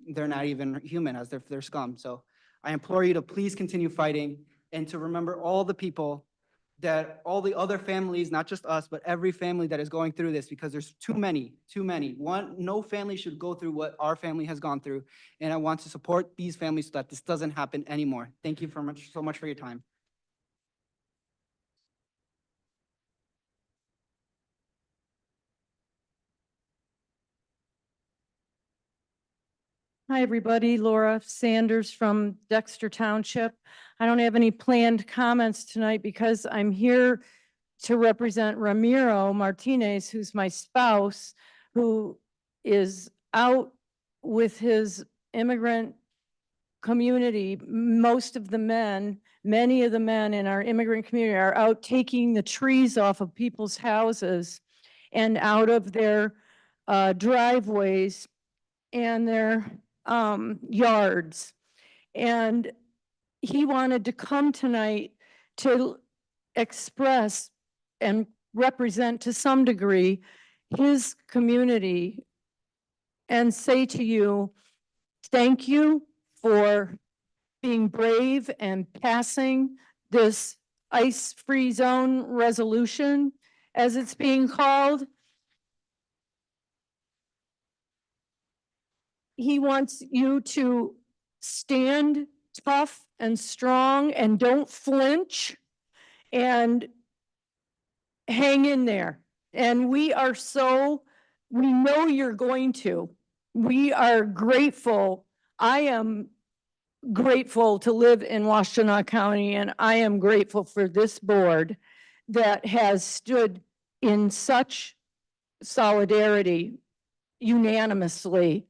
they're not even human, as if they're scum. So I implore you to please continue fighting and to remember all the people, that all the other families, not just us, but every family that is going through this, because there's too many. No family should go through what our family has gone through. And I want to support these families so that this doesn't happen anymore. Thank you so much for your time. Hi, everybody. Laura Sanders from Dexter Township. I don't have any planned comments tonight because I'm here to represent Ramiro Martinez, who's my spouse, who is out with his immigrant community. Most of the men, many of the men in our immigrant community are out taking the trees off of people's houses and out of their driveways and their yards. And he wanted to come tonight to express and represent to some degree his community and say to you, thank you for being brave and passing this ice-free zone resolution, as it's being called. He wants you to stand tough and strong and don't flinch and hang in there. And we know you're going to. We are grateful. I am grateful to live in Washtenaw County, and I am grateful for this board that has stood in such solidarity unanimously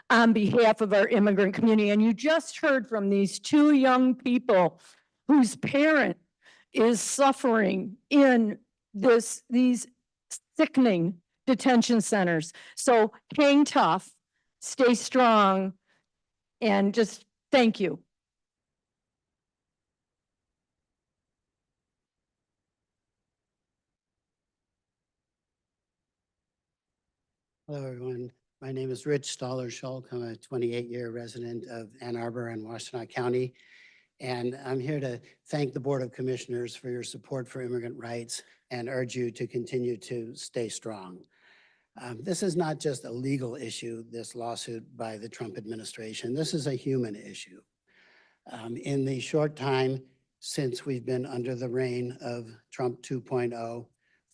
on behalf of our immigrant community. And you just heard from these 2 young people whose parent is suffering in these sickening detention centers. So hang tough, stay strong, and just thank you. Hello, everyone. My name is Rich Stoller-Schulk. I'm a 28-year resident of Ann Arbor and Washtenaw County. And I'm here to thank the Board of Commissioners for your support for immigrant rights and urge you to continue to stay strong. This is not just a legal issue, this lawsuit by the Trump administration. This is a human issue. In the short time since we've been under the reign of Trump 2.0,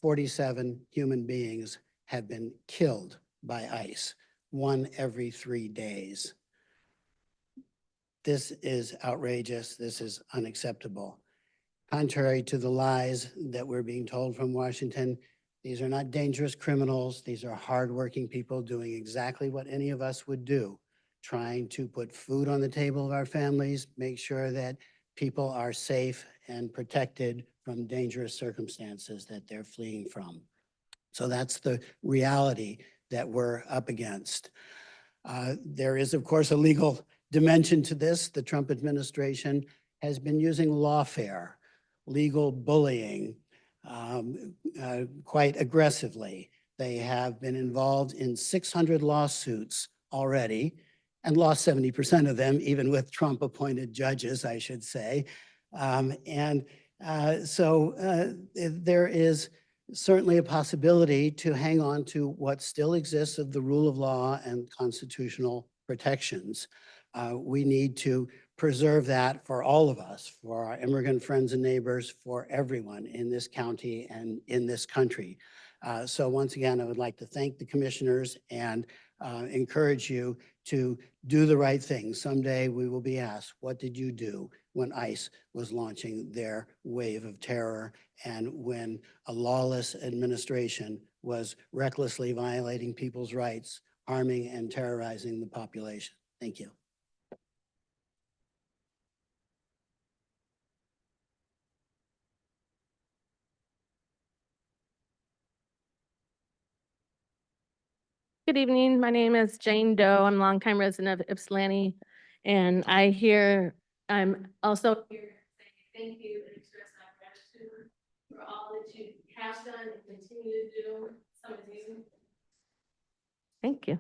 47 human beings have been killed by ICE, 1 every 3 days. This is outrageous. This is unacceptable. Contrary to the lies that we're being told from Washington, these are not dangerous criminals. These are hardworking people doing exactly what any of us would do, trying to put food on the table of our families, make sure that people are safe and protected from dangerous circumstances that they're fleeing from. So that's the reality that we're up against. There is, of course, a legal dimension to this. The Trump administration has been using lawfare, legal bullying, quite aggressively. They have been involved in 600 lawsuits already and lost 70% of them, even with Trump-appointed judges, I should say. There is certainly a possibility to hang on to what still exists of the rule of law and constitutional protections. We need to preserve that for all of us, for our immigrant friends and neighbors, for everyone in this county and in this country. So once again, I would like to thank the commissioners and encourage you to do the right thing. Someday we will be asked, what did you do when ICE was launching their wave of terror and when a lawless administration was recklessly violating people's rights, harming and terrorizing the population? Thank you. Good evening. My name is Jane Doe. I'm a longtime resident of Ypsilanti. And I'm also here to say thank you and express my gratitude for all that you have done and continue to do. Some amazing. Thank you.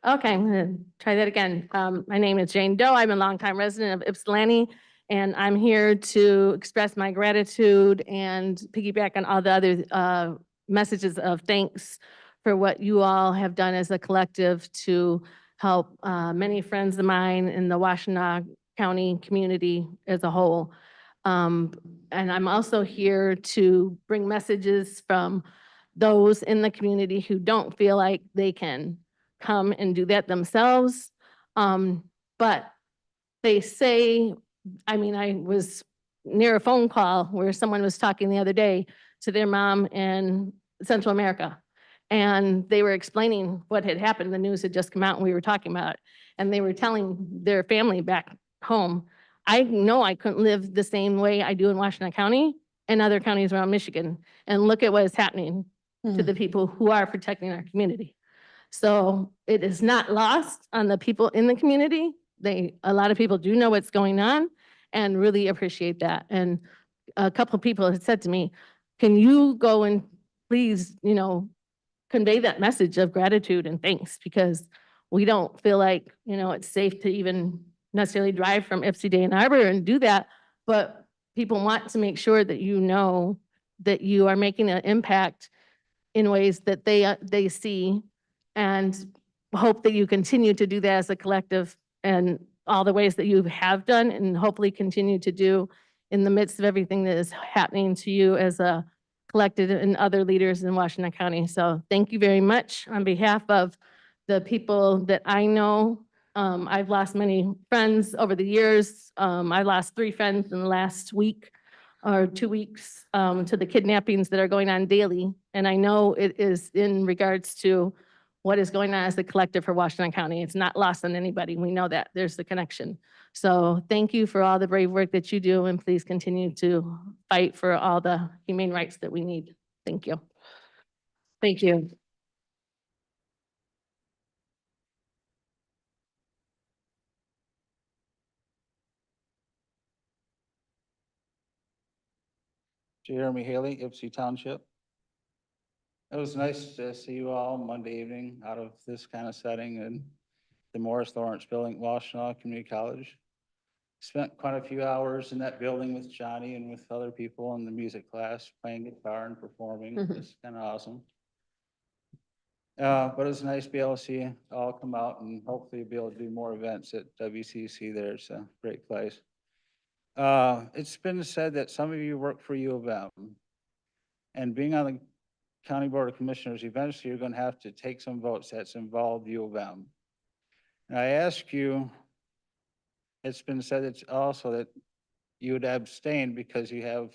Okay, I'm gonna try that again. My name is Jane Doe. I'm a longtime resident of Ypsilanti. And I'm here to express my gratitude and piggyback on all the other messages of thanks for what you all have done as a collective to help many friends of mine in the Washtenaw County community as a whole. And I'm also here to bring messages from those in the community who don't feel like they can come and do that themselves. But they say, I mean, I was near a phone call where someone was talking the other day to their mom in Central America. And they were explaining what had happened. The news had just come out and we were talking about it. And they were telling their family back home, I know I couldn't live the same way I do in Washtenaw County and other counties around Michigan. And look at what is happening to the people who are protecting our community. So it is not lost on the people in the community. A lot of people do know what's going on and really appreciate that. And a couple of people had said to me, can you go and please, convey that message of gratitude and thanks, because we don't feel like, it's safe to even necessarily drive from Ypsi to Ann Arbor and do that. But people want to make sure that you know that you are making an impact in ways that they see, and hope that you continue to do that as a collective and all the ways that you have done and hopefully continue to do in the midst of everything that is happening to you as a collected and other leaders in Washtenaw County. So thank you very much on behalf of the people that I know. I've lost many friends over the years. I lost 3 friends in the last week or 2 weeks to the kidnappings that are going on daily. And I know it is in regards to what is going on as a collective for Washtenaw County. It's not lost on anybody. We know that there's the connection. So thank you for all the brave work that you do, and please continue to fight for all the humane rights that we need. Thank you. Thank you. Jeremy Haley, Ypsi Township. It was nice to see you all Monday evening out of this kind of setting in the Morris Lawrence Building, Washtenaw Community College. Spent quite a few hours in that building with Johnny and with other people in the music class, playing guitar and performing. It's kind of awesome. But it was nice to be able to see you all come out and hopefully be able to do more events at WCC there. It's a great place. It's been said that some of you work for U of M. And being on the County Board of Commissioners, eventually you're going to have to take some votes that's involved U of M. And I ask you, it's been said it's also that you would abstain because you have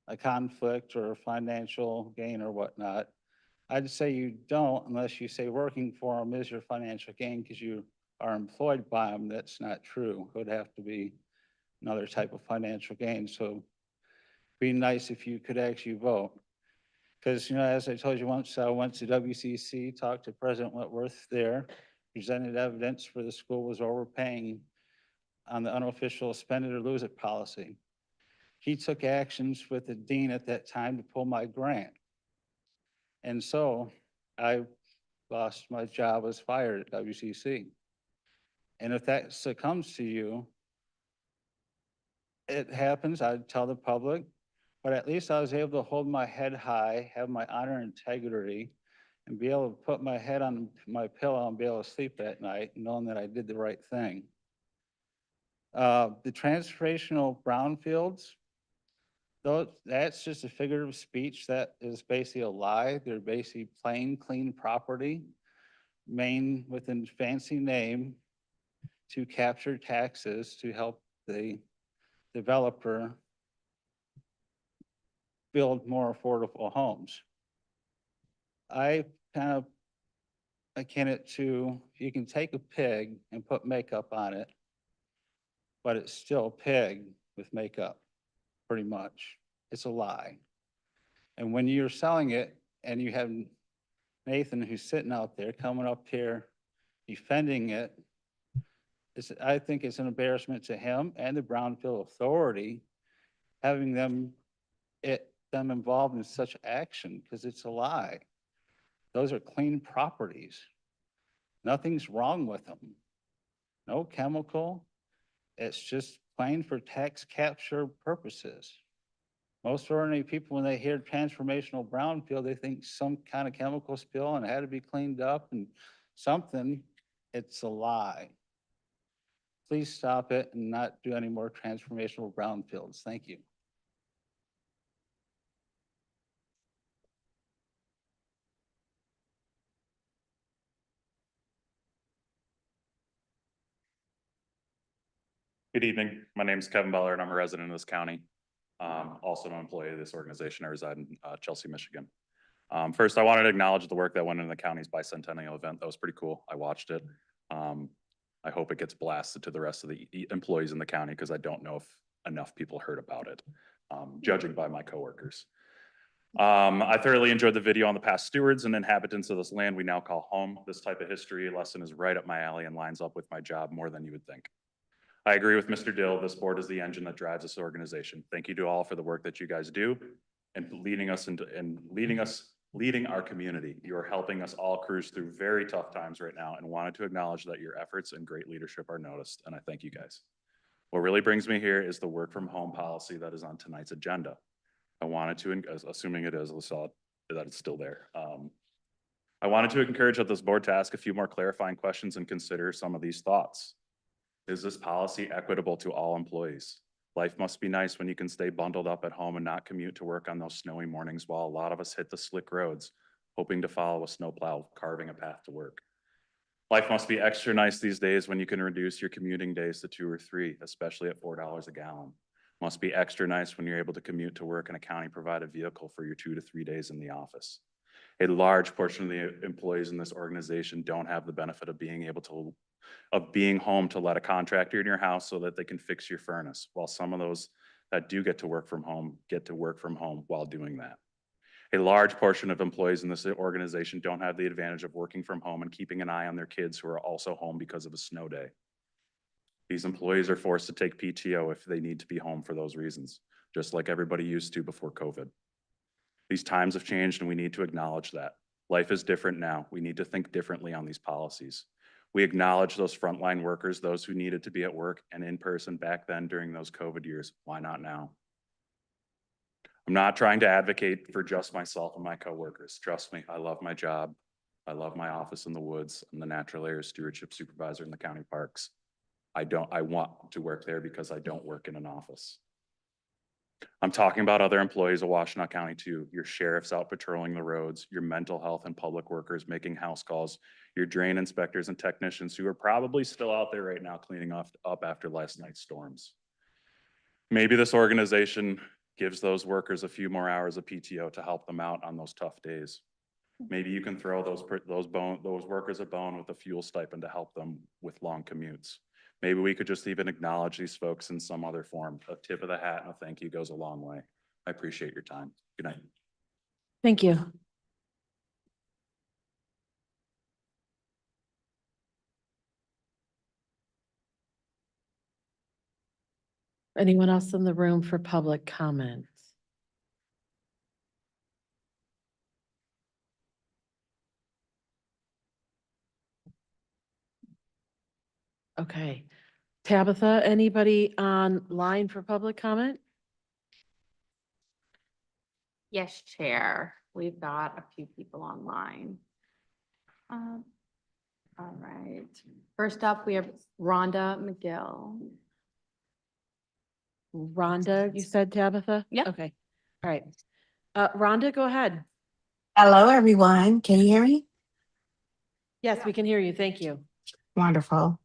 a conflict or a financial gain or whatnot. I'd say you don't unless you say working for them is your financial gain because you are employed by them. That's not true. It would have to be another type of financial gain. So it'd be nice if you could actually vote. Because, as I told you once, I went to WCC, talked to President Whitworth there, presented evidence for the school was overpaying on the unofficial spend it or lose it policy. He took actions with the dean at that time to pull my grant. And so I lost my job, was fired at WCC. And if that succumbs to you, it happens, I tell the public, but at least I was able to hold my head high, have my honor and integrity, and be able to put my head on my pillow and be able to sleep at night, knowing that I did the right thing. The transformational brownfields, that's just a figure of speech that is basically a lie. They're basically plain, clean property, made with a fancy name to capture taxes to help the developer build more affordable homes. I kind of akin it to, you can take a pig and put makeup on it, but it's still a pig with makeup, pretty much. It's a lie. And when you're selling it and you have Nathan who's sitting out there coming up here defending it, I think it's an embarrassment to him and the Brownfield Authority having them involved in such action, because it's a lie. Those are clean properties. Nothing's wrong with them. No chemical. It's just plain for tax capture purposes. Most ordinary people, when they hear transformational brownfield, they think some kind of chemical spill and it had to be cleaned up and something. It's a lie. Please stop it and not do any more transformational brownfields. Thank you. Good evening. My name is Kevin Beller and I'm a resident of this county. Also an employee of this organization. I reside in Chelsea, Michigan. First, I wanted to acknowledge the work that went into the county's bicentennial event. That was pretty cool. I watched it. I hope it gets blasted to the rest of the employees in the county because I don't know if enough people heard about it, judging by my coworkers. I thoroughly enjoyed the video on the past stewards and inhabitants of this land we now call home. This type of history lesson is right up my alley and lines up with my job more than you would think. I agree with Mr. Dill. This board is the engine that drives this organization. Thank you to all for the work that you guys do and leading our community. You are helping us all cruise through very tough times right now and wanted to acknowledge that your efforts and great leadership are noticed, and I thank you guys. What really brings me here is the work from home policy that is on tonight's agenda. I wanted to, assuming it is, that it's still there. I wanted to encourage this board to ask a few more clarifying questions and consider some of these thoughts. Is this policy equitable to all employees? Life must be nice when you can stay bundled up at home and not commute to work on those snowy mornings while a lot of us hit the slick roads, hoping to follow a snowplow carving a path to work. Life must be extra nice these days when you can reduce your commuting days to 2 or 3, especially at $4 a gallon. Must be extra nice when you're able to commute to work and a county provide a vehicle for your 2 to 3 days in the office. A large portion of the employees in this organization don't have the benefit of being home to let a contractor in your house so that they can fix your furnace, while some of those that do get to work from home while doing that. A large portion of employees in this organization don't have the advantage of working from home and keeping an eye on their kids who are also home because of a snow day. These employees are forced to take PTO if they need to be home for those reasons, just like everybody used to before COVID. These times have changed and we need to acknowledge that. Life is different now. We need to think differently on these policies. We acknowledge those frontline workers, those who needed to be at work and in person back then during those COVID years. Why not now? I'm not trying to advocate for just myself and my coworkers. Trust me, I love my job. I love my office in the woods. I'm the natural areas stewardship supervisor in the county parks. I want to work there because I don't work in an office. I'm talking about other employees of Washtenaw County too. Your sheriffs out patrolling the roads, your mental health and public workers making house calls, your drain inspectors and technicians who are probably still out there right now cleaning up after last night's storms. Maybe this organization gives those workers a few more hours of PTO to help them out on those tough days. Maybe you can throw those workers a bone with a fuel stipend to help them with long commutes. Maybe we could just even acknowledge these folks in some other form. A tip of the hat and a thank you goes a long way. I appreciate your time. Good night. Thank you. Anyone else in the room for public comments? Okay. Tabitha, anybody online for public comment? Yes, Chair. We've got a few people online. All right. First up, we have Rhonda McGill. Rhonda, you said Tabitha? Yep. Okay. All right. Rhonda, go ahead. Hello, everyone. Can you hear me? Yes, we can hear you. Thank you. Wonderful.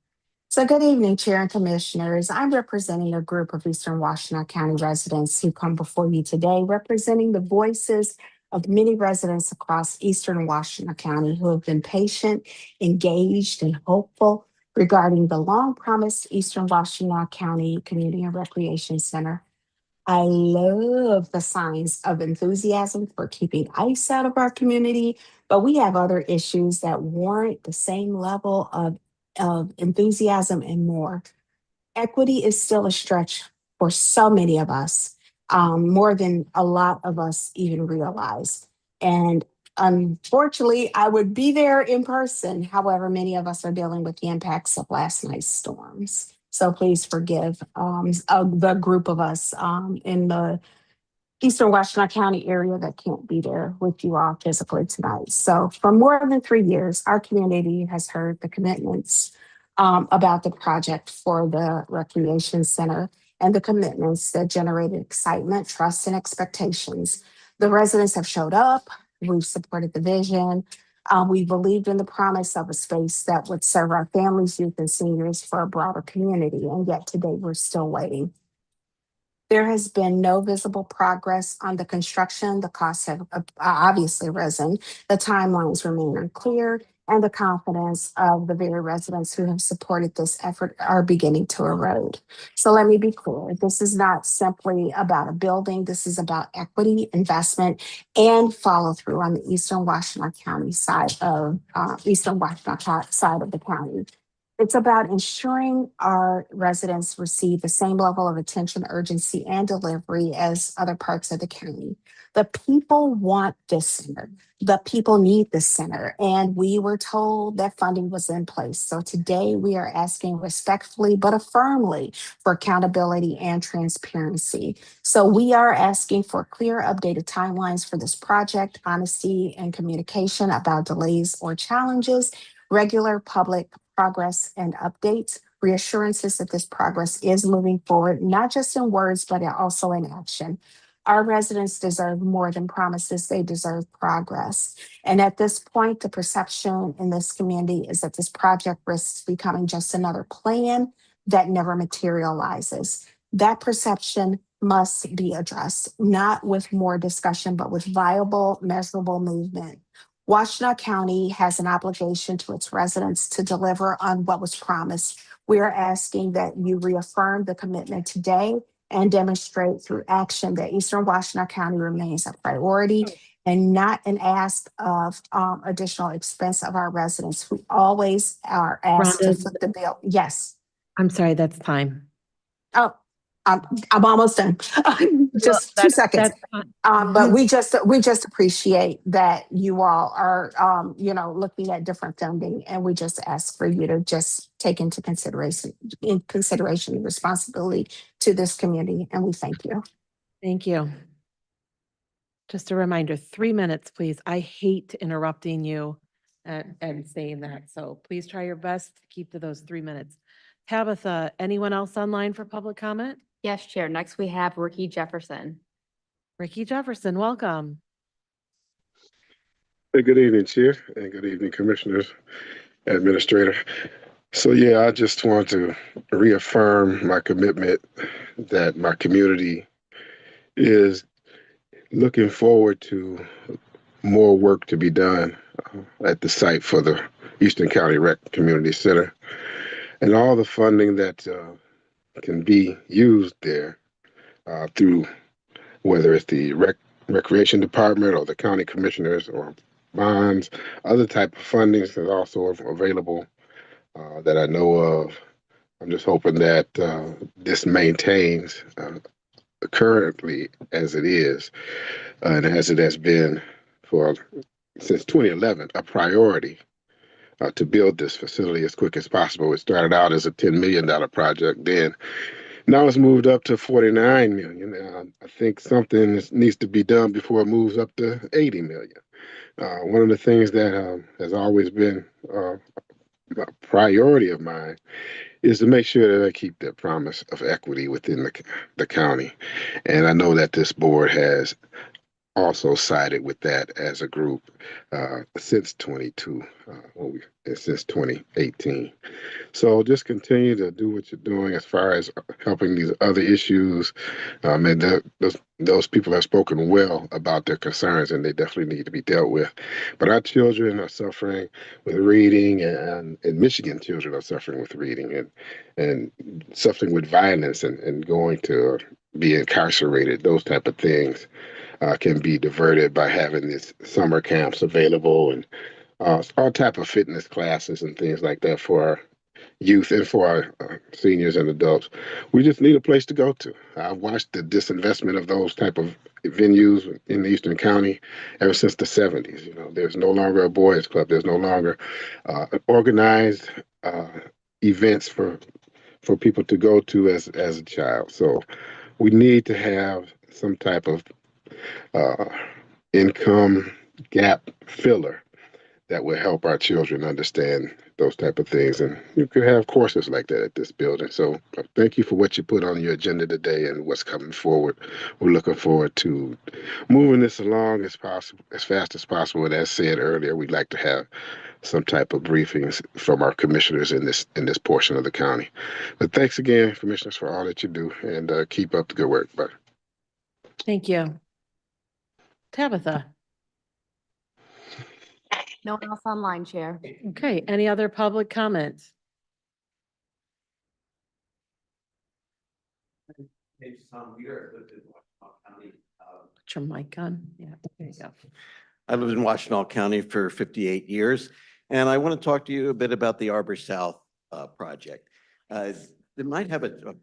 So good evening, Chair and Commissioners. I'm representing a group of Eastern Washtenaw County residents who come before you today, representing the voices of many residents across Eastern Washtenaw County who have been patient, engaged, and hopeful regarding the long-promised Eastern Washtenaw County Community and Recreation Center. I love the signs of enthusiasm for keeping ICE out of our community, but we have other issues that warrant the same level of enthusiasm and more. Equity is still a stretch for so many of us, more than a lot of us even realize. And unfortunately, I would be there in person. However, many of us are dealing with the impacts of last night's storms. So please forgive the group of us in the Eastern Washtenaw County area that can't be there with you all physically tonight. So for more than 3 years, our community has heard the commitments about the project for the recreation center and the commitments that generated excitement, trust, and expectations. The residents have showed up. We've supported the vision. We believed in the promise of a space that would serve our families, youth, and seniors for a broader community. And yet today we're still waiting. There has been no visible progress on the construction. The costs have obviously risen. The timelines remain unclear, and the confidence of the very residents who have supported this effort are beginning to erode. So let me be clear. This is not simply about a building. This is about equity, investment, and follow through on the Eastern Washtenaw County side of the county. It's about ensuring our residents receive the same level of attention, urgency, and delivery as other parts of the county. The people want this center. The people need this center. And we were told that funding was in place. So today we are asking respectfully, but firmly for accountability and transparency. So we are asking for clear, updated timelines for this project, honesty and communication about delays or challenges, regular public progress and updates, reassurances that this progress is moving forward, not just in words, but also in action. Our residents deserve more than promises, they deserve progress. And at this point, the perception in this community is that this project risks becoming just another plan that never materializes. That perception must be addressed, not with more discussion, but with viable, measurable movement. Washtenaw County has an obligation to its residents to deliver on what was promised. We are asking that you reaffirm the commitment today and demonstrate through action that Eastern Washtenaw County remains a priority and not an ask of additional expense of our residents who always are asked to foot the bill. Yes. I'm sorry, that's time. Oh, I'm almost done. Just 2 seconds. But we just appreciate that you all are, looking at different funding, and we just ask for you to just take into consideration the responsibility to this community, and we thank you. Thank you. Just a reminder, 3 minutes, please. I hate interrupting you and saying that. So please try your best to keep to those 3 minutes. Tabitha, anyone else online for public comment? Yes, Chair. Next, we have Ricky Jefferson. Ricky Jefferson, welcome. Hey, good evening, Chair, and good evening, Commissioners, Administrator. So yeah, I just want to reaffirm my commitment that my community is looking forward to more work to be done at the site for the Eastern County Rec Community Center, and all the funding that can be used there through whether it's the Recreation Department or the County Commissioners or bonds, other type of fundings that are also available that I know of. I'm just hoping that this maintains currently as it is and as it has been for since 2011, a priority to build this facility as quick as possible. It started out as a $10 million project then. Now it's moved up to 49 million. I think something needs to be done before it moves up to 80 million. One of the things that has always been a priority of mine is to make sure that I keep that promise of equity within the county. And I know that this board has also sided with that as a group since 2018. So just continue to do what you're doing as far as helping these other issues. And those people have spoken well about their concerns, and they definitely need to be dealt with. But our children are suffering with reading, and Michigan children are suffering with reading and suffering with violence and going to be incarcerated. Those type of things can be diverted by having these summer camps available and all type of fitness classes and things like that for our youth and for our seniors and adults. We just need a place to go to. I've watched the disinvestment of those type of venues in the Eastern County ever since the 70s. You know, there's no longer a boys club. There's no longer organized events for people to go to as a child. So we need to have some type of income gap filler that will help our children understand those type of things. And you could have courses like that at this building. So thank you for what you put on your agenda today and what's coming forward. We're looking forward to moving this along as possible, as fast as possible. And as said earlier, we'd like to have some type of briefings from our commissioners in this portion of the county. But thanks again, commissioners, for all that you do, and keep up the good work. Bye. Thank you. Tabitha. No one else online, Chair. Okay, any other public comments? Put your mic on. Yeah, there you go. I lived in Washtenaw County for 58 years, and I want to talk to you a bit about the Arbor South project. It might have a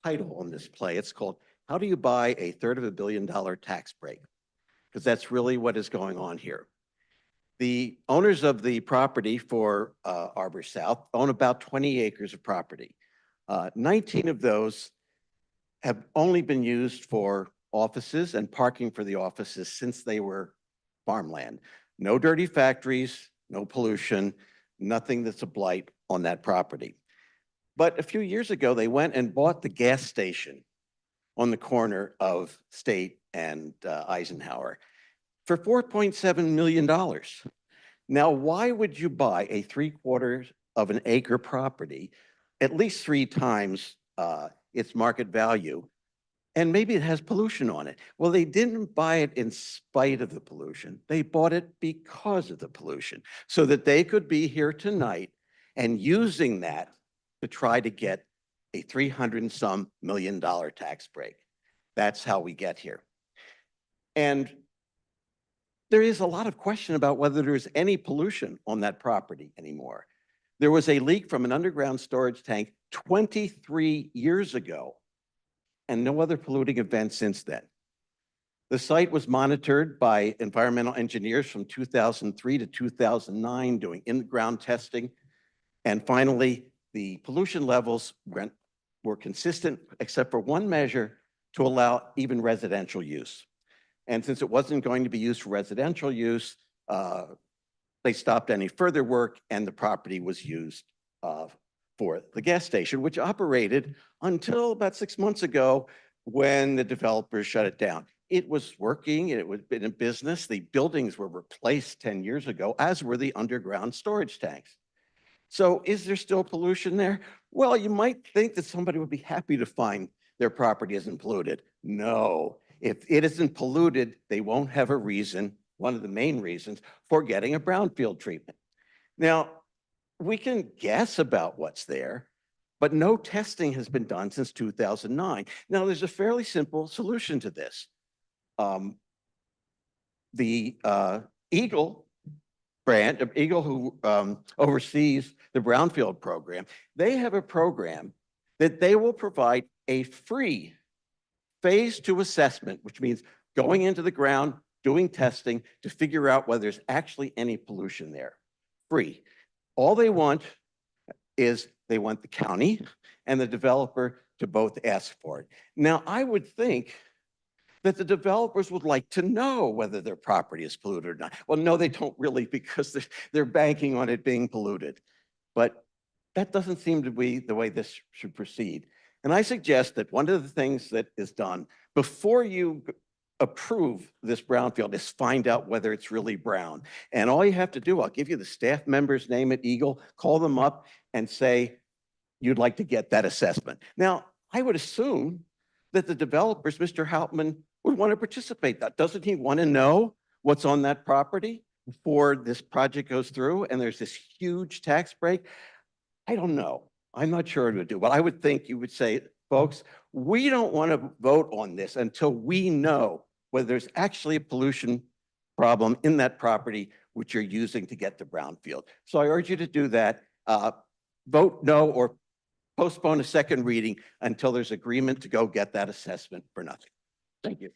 title on this play. It's called, How Do You Buy a $3 of $1 billion Tax Break? Because that's really what is going on here. The owners of the property for Arbor South own about 20 acres of property. 19 of those have only been used for offices and parking for the offices since they were farmland. No dirty factories, no pollution, nothing that's a blight on that property. But a few years ago, they went and bought the gas station on the corner of State and Eisenhower for $4.7 million. Now, why would you buy a 3/4 of an acre property, at least 3 times its market value, and maybe it has pollution on it? Well, they didn't buy it in spite of the pollution. They bought it because of the pollution, so that they could be here tonight and using that to try to get a $300 and some million tax break. That's how we get here. And there is a lot of question about whether there's any pollution on that property anymore. There was a leak from an underground storage tank 23 years ago, and no other polluting event since then. The site was monitored by environmental engineers from 2003 to 2009, doing in-ground testing. And finally, the pollution levels were consistent, except for one measure to allow even residential use. And since it wasn't going to be used for residential use, they stopped any further work, and the property was used for the gas station, which operated until about 6 months ago when the developers shut it down. It was working, it was in business. The buildings were replaced 10 years ago, as were the underground storage tanks. So is there still pollution there? Well, you might think that somebody would be happy to find their property isn't polluted. No. If it isn't polluted, they won't have a reason, one of the main reasons, for getting a brownfield treatment. Now, we can guess about what's there, but no testing has been done since 2009. Now, there's a fairly simple solution to this. The Eagle brand, Eagle who oversees the Brownfield program, they have a program that they will provide a free phase 2 assessment, which means going into the ground, doing testing to figure out whether there's actually any pollution there. Free. All they want is they want the county and the developer to both ask for it. Now, I would think that the developers would like to know whether their property is polluted or not. Well, no, they don't really, because they're banking on it being polluted. But that doesn't seem to be the way this should proceed. And I suggest that one of the things that is done before you approve this brownfield is find out whether it's really brown. And all you have to do, I'll give you the staff member's name at Eagle, call them up and say, you'd like to get that assessment. Now, I would assume that the developers, Mr. Hauptman, would want to participate. Doesn't he want to know what's on that property before this project goes through and there's this huge tax break? I don't know. I'm not sure what to do, but I would think you would say, folks, we don't want to vote on this until we know whether there's actually a pollution problem in that property which you're using to get to brownfield. So I urge you to do that. Vote no or postpone a second reading until there's agreement to go get that assessment for nothing. Thank you.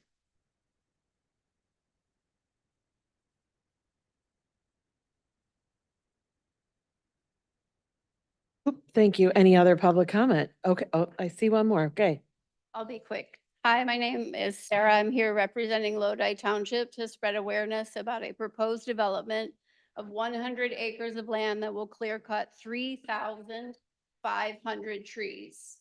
Thank you. Any other public comment? Okay, oh, I see one more. Okay. I'll be quick. Hi, my name is Sarah. I'm here representing Lodi Township to spread awareness about a proposed development of 100 acres of land that will clear cut 3,500 trees,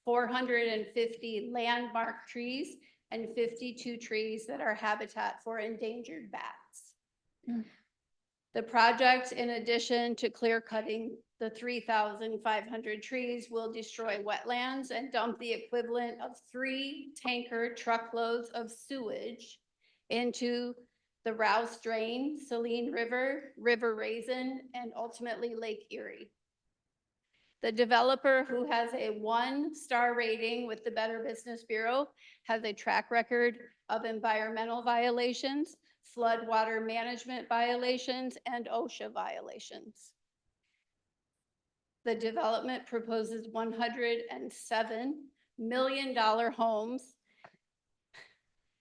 450 landmark trees, and 52 trees that are habitat for endangered bats. The project, in addition to clear cutting the 3,500 trees, will destroy wetlands and dump the equivalent of 3 tanker truckloads of sewage into the Rouse Drain, Saline River, River Raisin, and ultimately Lake Erie. The developer, who has a 1-star rating with the Better Business Bureau, has a track record of environmental violations, floodwater management violations, and OSHA violations. The development proposes $107 million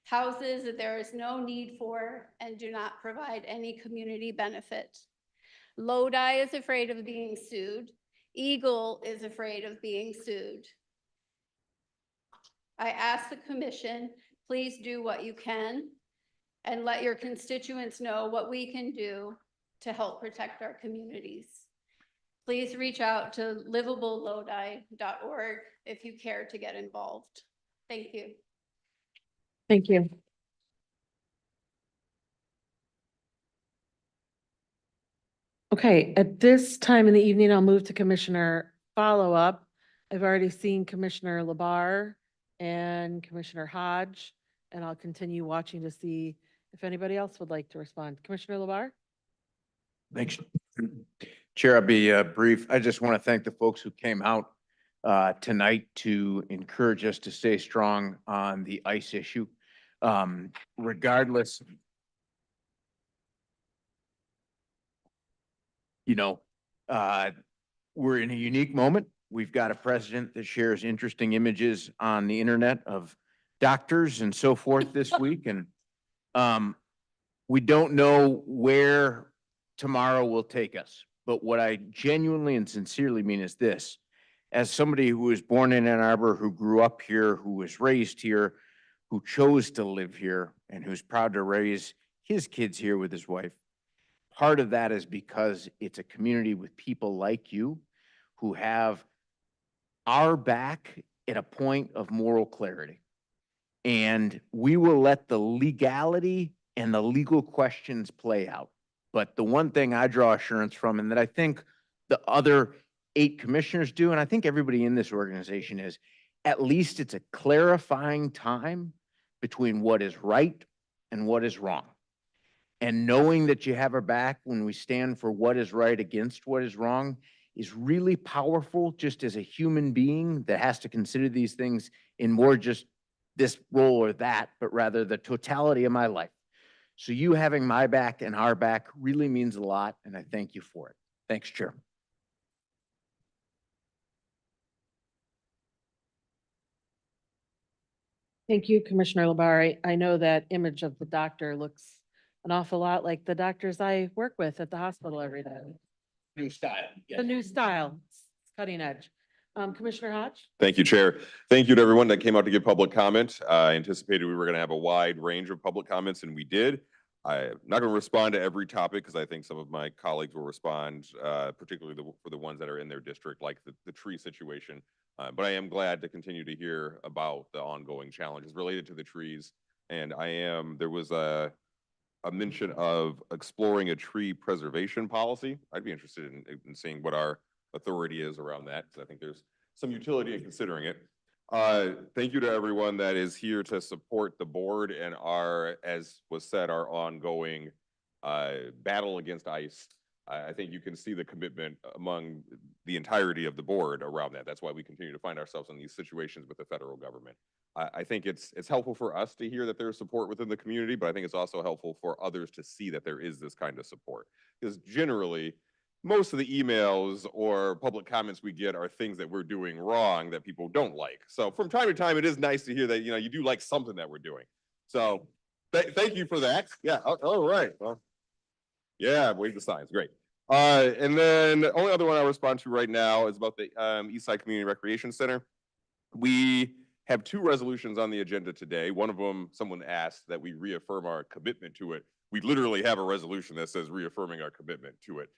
houses that there is no need for and do not provide any community benefit. Lodi is afraid of being sued. Eagle is afraid of being sued. I ask the commission, please do what you can and let your constituents know what we can do to help protect our communities. Please reach out to livablelodi.org if you care to get involved. Thank you. Thank you. Okay, at this time in the evening, I'll move to Commissioner follow-up. I've already seen Commissioner Labar and Commissioner Hodge, and I'll continue watching to see if anybody else would like to respond. Commissioner Labar? Thanks. Chair, I'll be brief. I just want to thank the folks who came out tonight to encourage us to stay strong on the ICE issue. Regardless, we're in a unique moment. We've got a president that shares interesting images on the internet of doctors and so forth this week. And we don't know where tomorrow will take us. But what I genuinely and sincerely mean is this: as somebody who was born in Ann Arbor, who grew up here, who was raised here, who chose to live here, and who's proud to raise his kids here with his wife, part of that is because it's a community with people like you who have our back at a point of moral clarity. And we will let the legality and the legal questions play out. But the one thing I draw assurance from, and that I think the other 8 commissioners do, and I think everybody in this organization is, at least it's a clarifying time between what is right and what is wrong. And knowing that you have our back when we stand for what is right against what is wrong is really powerful, just as a human being that has to consider these things in more just this role or that, but rather the totality of my life. So you having my back and our back really means a lot, and I thank you for it. Thanks, Chair. Thank you, Commissioner Labar. I know that image of the doctor looks an awful lot like the doctors I work with at the hospital every day. New style. The new style, it's cutting edge. Commissioner Hodge? Thank you, Chair. Thank you to everyone that came out to give public comment. I anticipated we were going to have a wide range of public comments, and we did. I'm not going to respond to every topic because I think some of my colleagues will respond, particularly for the ones that are in their district, like the tree situation. But I am glad to continue to hear about the ongoing challenges related to the trees. And there was a mention of exploring a tree preservation policy. I'd be interested in seeing what our authority is around that, because I think there's some utility in considering it. Thank you to everyone that is here to support the board and as was said, our ongoing battle against ICE. I think you can see the commitment among the entirety of the board around that. That's why we continue to find ourselves in these situations with the federal government. I think it's helpful for us to hear that there's support within the community, but I think it's also helpful for others to see that there is this kind of support. Because generally, most of the emails or public comments we get are things that we're doing wrong that people don't like. So from time to time, it is nice to hear that, you do like something that we're doing. So thank you for that. Yeah, all right. Well, yeah, wave the signs, great. And then the only other one I'll respond to right now is about the Eastside Community Recreation Center. We have 2 resolutions on the agenda today. One of them, someone asked that we reaffirm our commitment to it. We literally have a resolution that says reaffirming our commitment to it.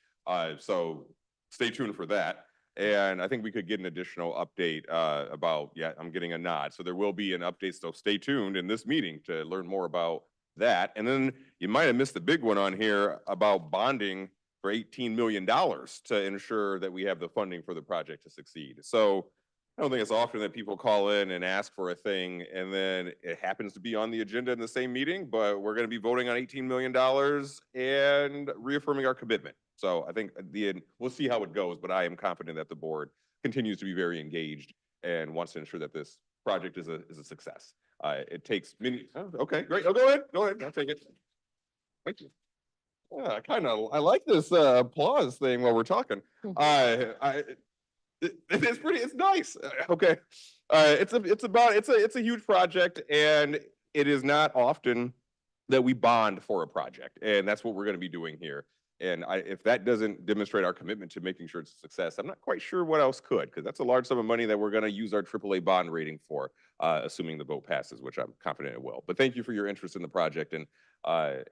So stay tuned for that. And I think we could get an additional update about, yeah, I'm getting a nod. So there will be an update, so stay tuned in this meeting to learn more about that. And then you might have missed the big one on here about bonding for $18 million to ensure that we have the funding for the project to succeed. So I don't think it's often that people call in and ask for a thing and then it happens to be on the agenda in the same meeting, but we're going to be voting on $18 million and reaffirming our commitment. So I think at the end, we'll see how it goes, but I am confident that the board continues to be very engaged and wants to ensure that this project is a success. It takes many, okay, great. Oh, go ahead, I'll take it. Thank you. Yeah, I like this applause thing while we're talking. It's nice. Okay. It's a huge project, and it is not often that we bond for a project, and that's what we're going to be doing here. And if that doesn't demonstrate our commitment to making sure it's a success, I'm not quite sure what else could, because that's a large sum of money that we're going to use our AAA bond rating for, assuming the vote passes, which I'm confident it will. But thank you for your interest in the project and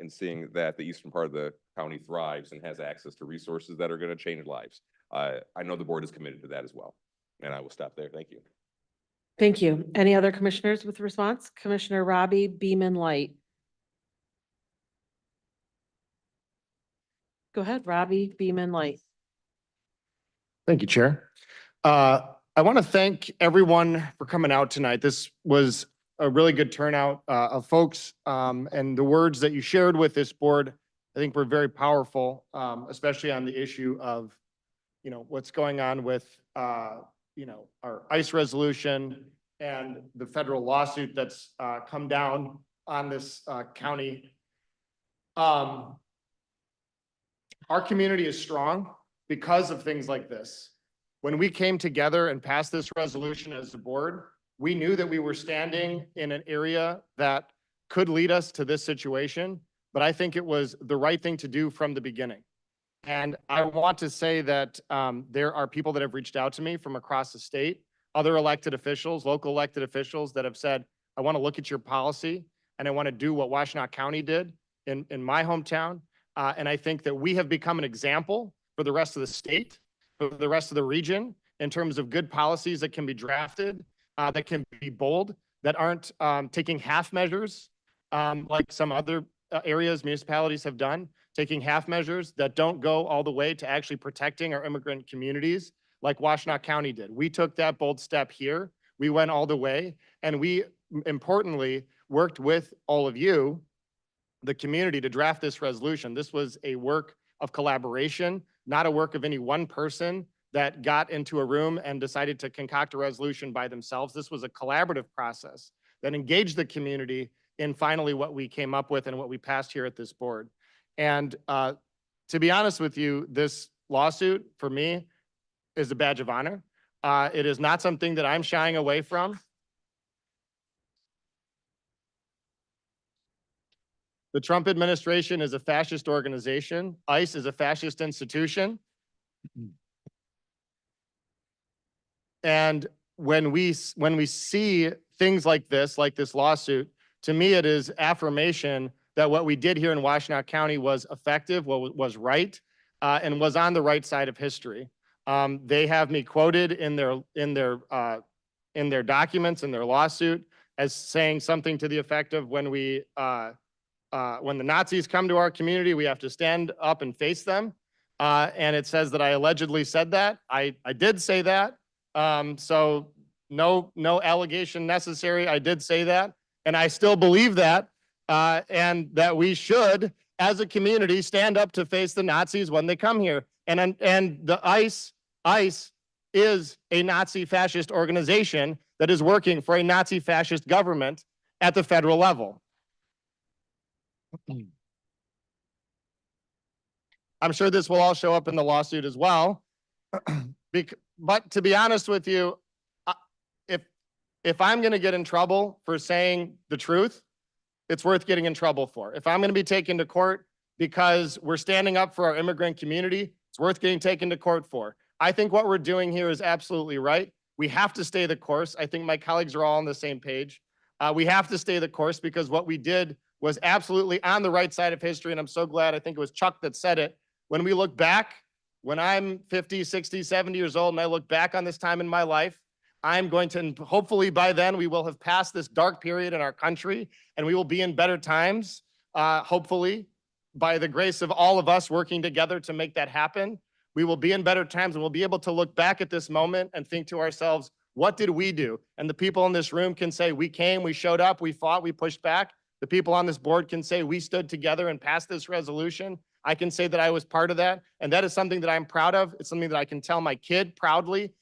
seeing that the eastern part of the county thrives and has access to resources that are going to change lives. I know the board is committed to that as well. And I will stop there. Thank you. Thank you. Any other commissioners with response? Commissioner Robbie Beeman Light. Go ahead, Robbie Beeman Light. Thank you, Chair. I want to thank everyone for coming out tonight. This was a really good turnout of folks, and the words that you shared with this board, I think were very powerful, especially on the issue of, what's going on with, our ICE resolution and the federal lawsuit that's come down on this county. Our community is strong because of things like this. When we came together and passed this resolution as a board, we knew that we were standing in an area that could lead us to this situation, but I think it was the right thing to do from the beginning. And I want to say that there are people that have reached out to me from across the state, other elected officials, local elected officials that have said, I want to look at your policy and I want to do what Washtenaw County did in my hometown. And I think that we have become an example for the rest of the state, for the rest of the region, in terms of good policies that can be drafted, that can be bold, that aren't taking half measures like some other areas, municipalities have done, taking half measures that don't go all the way to actually protecting our immigrant communities like Washtenaw County did. We took that bold step here. We went all the way, and we importantly worked with all of you, the community, to draft this resolution. This was a work of collaboration, not a work of any one person that got into a room and decided to concoct a resolution by themselves. This was a collaborative process that engaged the community in finally what we came up with and what we passed here at this board. And to be honest with you, this lawsuit for me is a badge of honor. It is not something that I'm shying away from. The Trump administration is a fascist organization. ICE is a fascist institution. And when we see things like this lawsuit, to me, it is affirmation that what we did here in Washtenaw County was effective, was right, and was on the right side of history. They have me quoted in their documents, in their lawsuit, as saying something to the effect of when the Nazis come to our community, we have to stand up and face them. And it says that I allegedly said that. I did say that. So no allegation necessary. I did say that. And I still believe that. And that we should, as a community, stand up to face the Nazis when they come here. And the ICE is a Nazi fascist organization that is working for a Nazi fascist government at the federal level. I'm sure this will all show up in the lawsuit as well. But to be honest with you, if I'm going to get in trouble for saying the truth, it's worth getting in trouble for. If I'm going to be taken to court because we're standing up for our immigrant community, it's worth getting taken to court for. I think what we're doing here is absolutely right. We have to stay the course. I think my colleagues are all on the same page. We have to stay the course because what we did was absolutely on the right side of history. And I'm so glad, I think it was Chuck that said it. When we look back, when I'm 50, 60, 70 years old and I look back on this time in my life, I'm going to, hopefully by then we will have passed this dark period in our country and we will be in better times, hopefully, by the grace of all of us working together to make that happen. We will be in better times and we'll be able to look back at this moment and think to ourselves, what did we do? And the people in this room can say, we came, we showed up, we fought, we pushed back. The people on this board can say, we stood together and passed this resolution. I can say that I was part of that. And that is something that I'm proud of. It's something that I can tell my kid proudly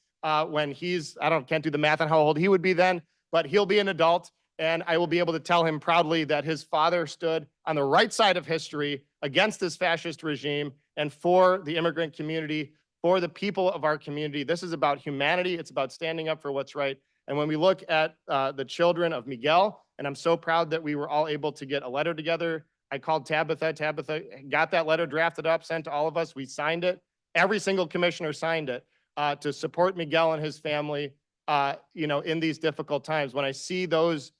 when he's, can't do the math on how old he would be then, but he'll be an adult. And I will be able to tell him proudly that his father stood on the right side of history against this fascist regime and for the immigrant community, for the people of our community. This is about humanity. It's about standing up for what's right. And when we look at the children of Miguel, and I'm so proud that we were all able to get a letter together. I called Tabitha. Tabitha got that letter drafted up, sent to all of us. We signed it. Every single commissioner signed it to support Miguel and his family, in these difficult times. When I see those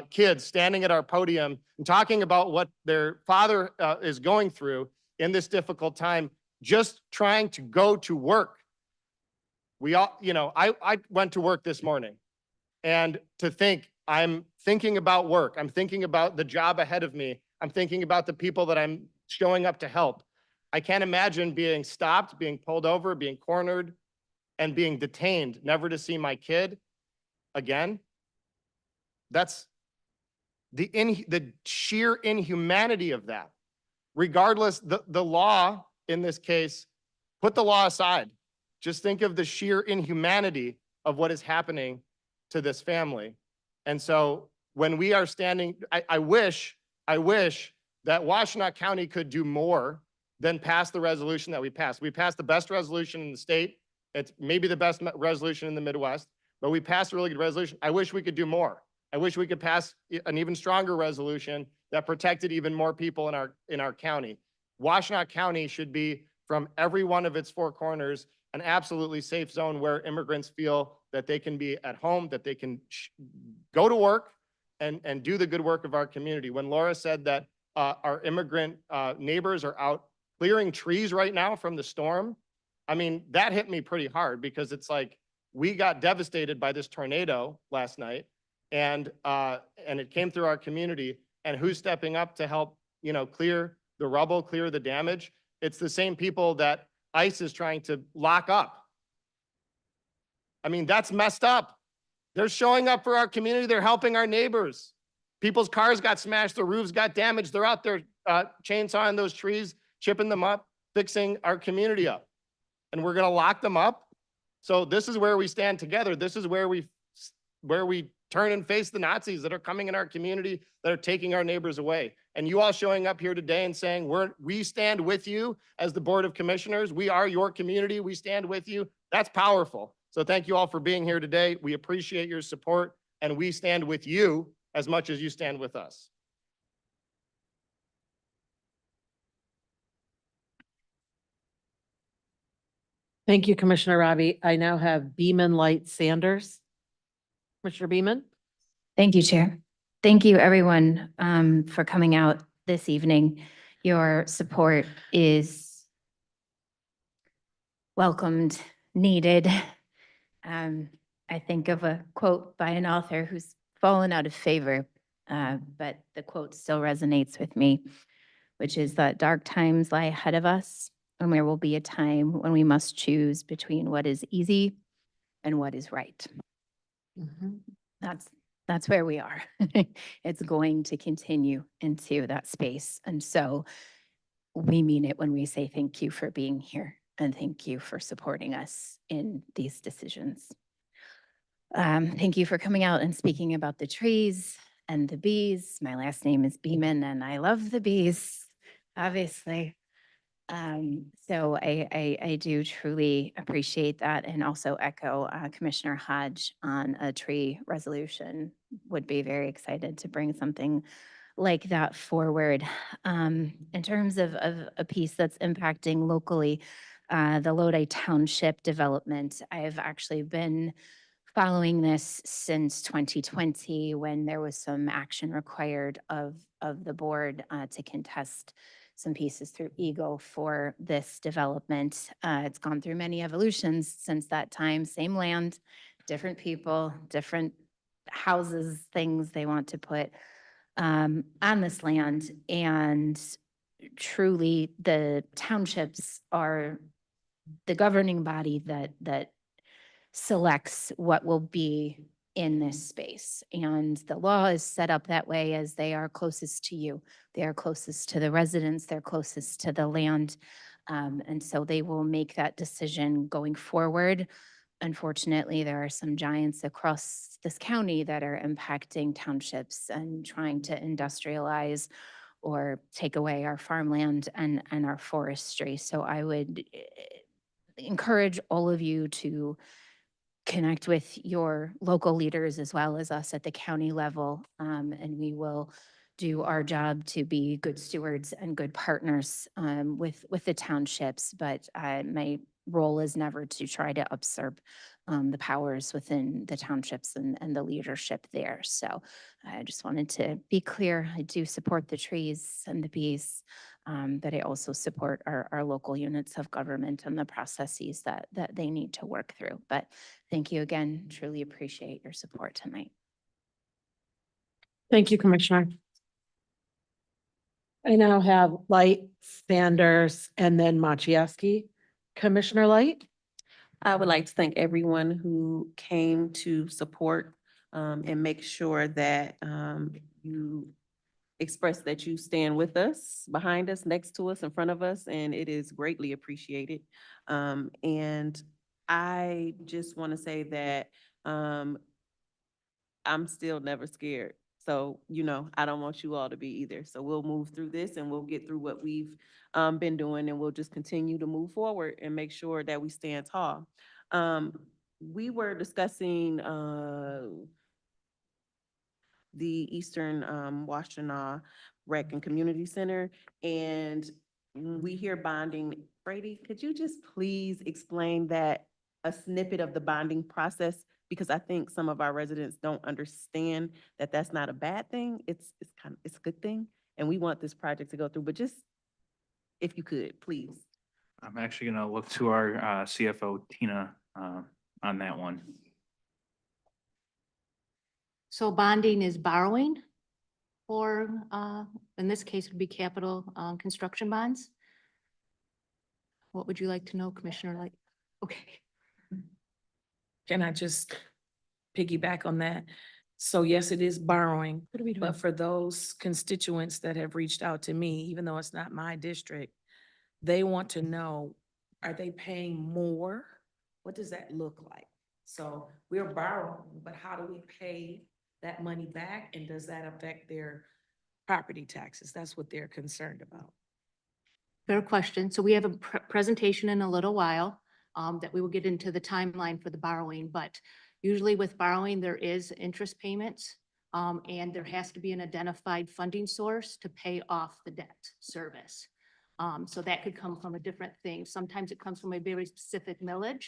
kids standing at our podium and talking about what their father is going through in this difficult time, just trying to go to work. We all, I went to work this morning, and to think, I'm thinking about work. I'm thinking about the job ahead of me. I'm thinking about the people that I'm showing up to help. I can't imagine being stopped, being pulled over, being cornered, and being detained, never to see my kid again. That's the sheer inhumanity of that. Regardless, the law in this case, put the law aside. Just think of the sheer inhumanity of what is happening to this family. And so when we are standing, I wish that Washtenaw County could do more than pass the resolution that we passed. We passed the best resolution in the state. It's maybe the best resolution in the Midwest, but we passed a really good resolution. I wish we could do more. I wish we could pass an even stronger resolution that protected even more people in our county. Washtenaw County should be, from every one of its four corners, an absolutely safe zone where immigrants feel that they can be at home, that they can go to work and do the good work of our community. When Laura said that our immigrant neighbors are out clearing trees right now from the storm, I mean, that hit me pretty hard because it's like we got devastated by this tornado last night, and it came through our community. And who's stepping up to help, clear the rubble, clear the damage? It's the same people that ICE is trying to lock up. I mean, that's messed up. They're showing up for our community. They're helping our neighbors. People's cars got smashed. Their roofs got damaged. They're out there chainsawing those trees, chipping them up, fixing our community up. And we're going to lock them up. So this is where we stand together. This is where we turn and face the Nazis that are coming in our community, that are taking our neighbors away. And you all showing up here today and saying, we stand with you as the Board of Commissioners. We are your community. We stand with you. That's powerful. So thank you all for being here today. We appreciate your support, and we stand with you as much as you stand with us. Thank you, Commissioner Robbie. I now have Beaman Light Sanders. Commissioner Beaman? Thank you, Chair. Thank you, everyone, for coming out this evening. Your support is welcomed, needed. I think of a quote by an author who's fallen out of favor, but the quote still resonates with me, which is that dark times lie ahead of us, and there will be a time when we must choose between what is easy and what is right. That's where we are. It's going to continue into that space. And so we mean it when we say thank you for being here and thank you for supporting us in these decisions. Thank you for coming out and speaking about the trees and the bees. My last name is Beeman and I love the bees, obviously. So I do truly appreciate that and also echo Commissioner Hodge on a tree resolution. Would be very excited to bring something like that forward. In terms of a piece that's impacting locally, the Lodi Township development, I've actually been following this since 2020 when there was some action required of the board to contest some pieces through Eagle for this development. It's gone through many evolutions since that time, same land, different people, different houses, things they want to put on this land. And truly the townships are the governing body that selects what will be in this space. And the law is set up that way as they are closest to you. They are closest to the residents, they're closest to the land. And so they will make that decision going forward. Unfortunately, there are some giants across this county that are impacting townships and trying to industrialize or take away our farmland and our forestry. So I would encourage all of you to connect with your local leaders as well as us at the county level. And we will do our job to be good stewards and good partners with the townships. But my role is never to try to usurp the powers within the townships and the leadership there. So I just wanted to be clear. I do support the trees and the bees, but I also support our local units of government and the processes that they need to work through. But thank you again. Truly appreciate your support tonight. Thank you, Commissioner. I now have Light, Sanders, and then Maciejewski. Commissioner Light? I would like to thank everyone who came to support and make sure that you express that you stand with us, behind us, next to us, in front of us, and it is greatly appreciated. And I just want to say that I'm still never scared. So, I don't want you all to be either. So we'll move through this and we'll get through what we've been doing, and we'll just continue to move forward and make sure that we stand tall. We were discussing the Eastern Washtenaw Rec and Community Center, and we hear bonding. Brady, could you just please explain that, a snippet of the bonding process? Because I think some of our residents don't understand that that's not a bad thing. It's a good thing, and we want this project to go through. But just, if you could, please. I'm actually going to look to our CFO, Tina, on that one. So bonding is borrowing for, in this case, it would be capital construction bonds. What would you like to know, Commissioner Light? Okay. Can I just piggyback on that? So yes, it is borrowing, but for those constituents that have reached out to me, even though it's not my district, they want to know, are they paying more? What does that look like? So we're borrowing, but how do we pay that money back? And does that affect their property taxes? That's what they're concerned about. Fair question. So we have a presentation in a little while that we will get into the timeline for the borrowing, but usually with borrowing, there is interest payments and there has to be an identified funding source to pay off the debt service. So that could come from a different thing. Sometimes it comes from a very specific millage.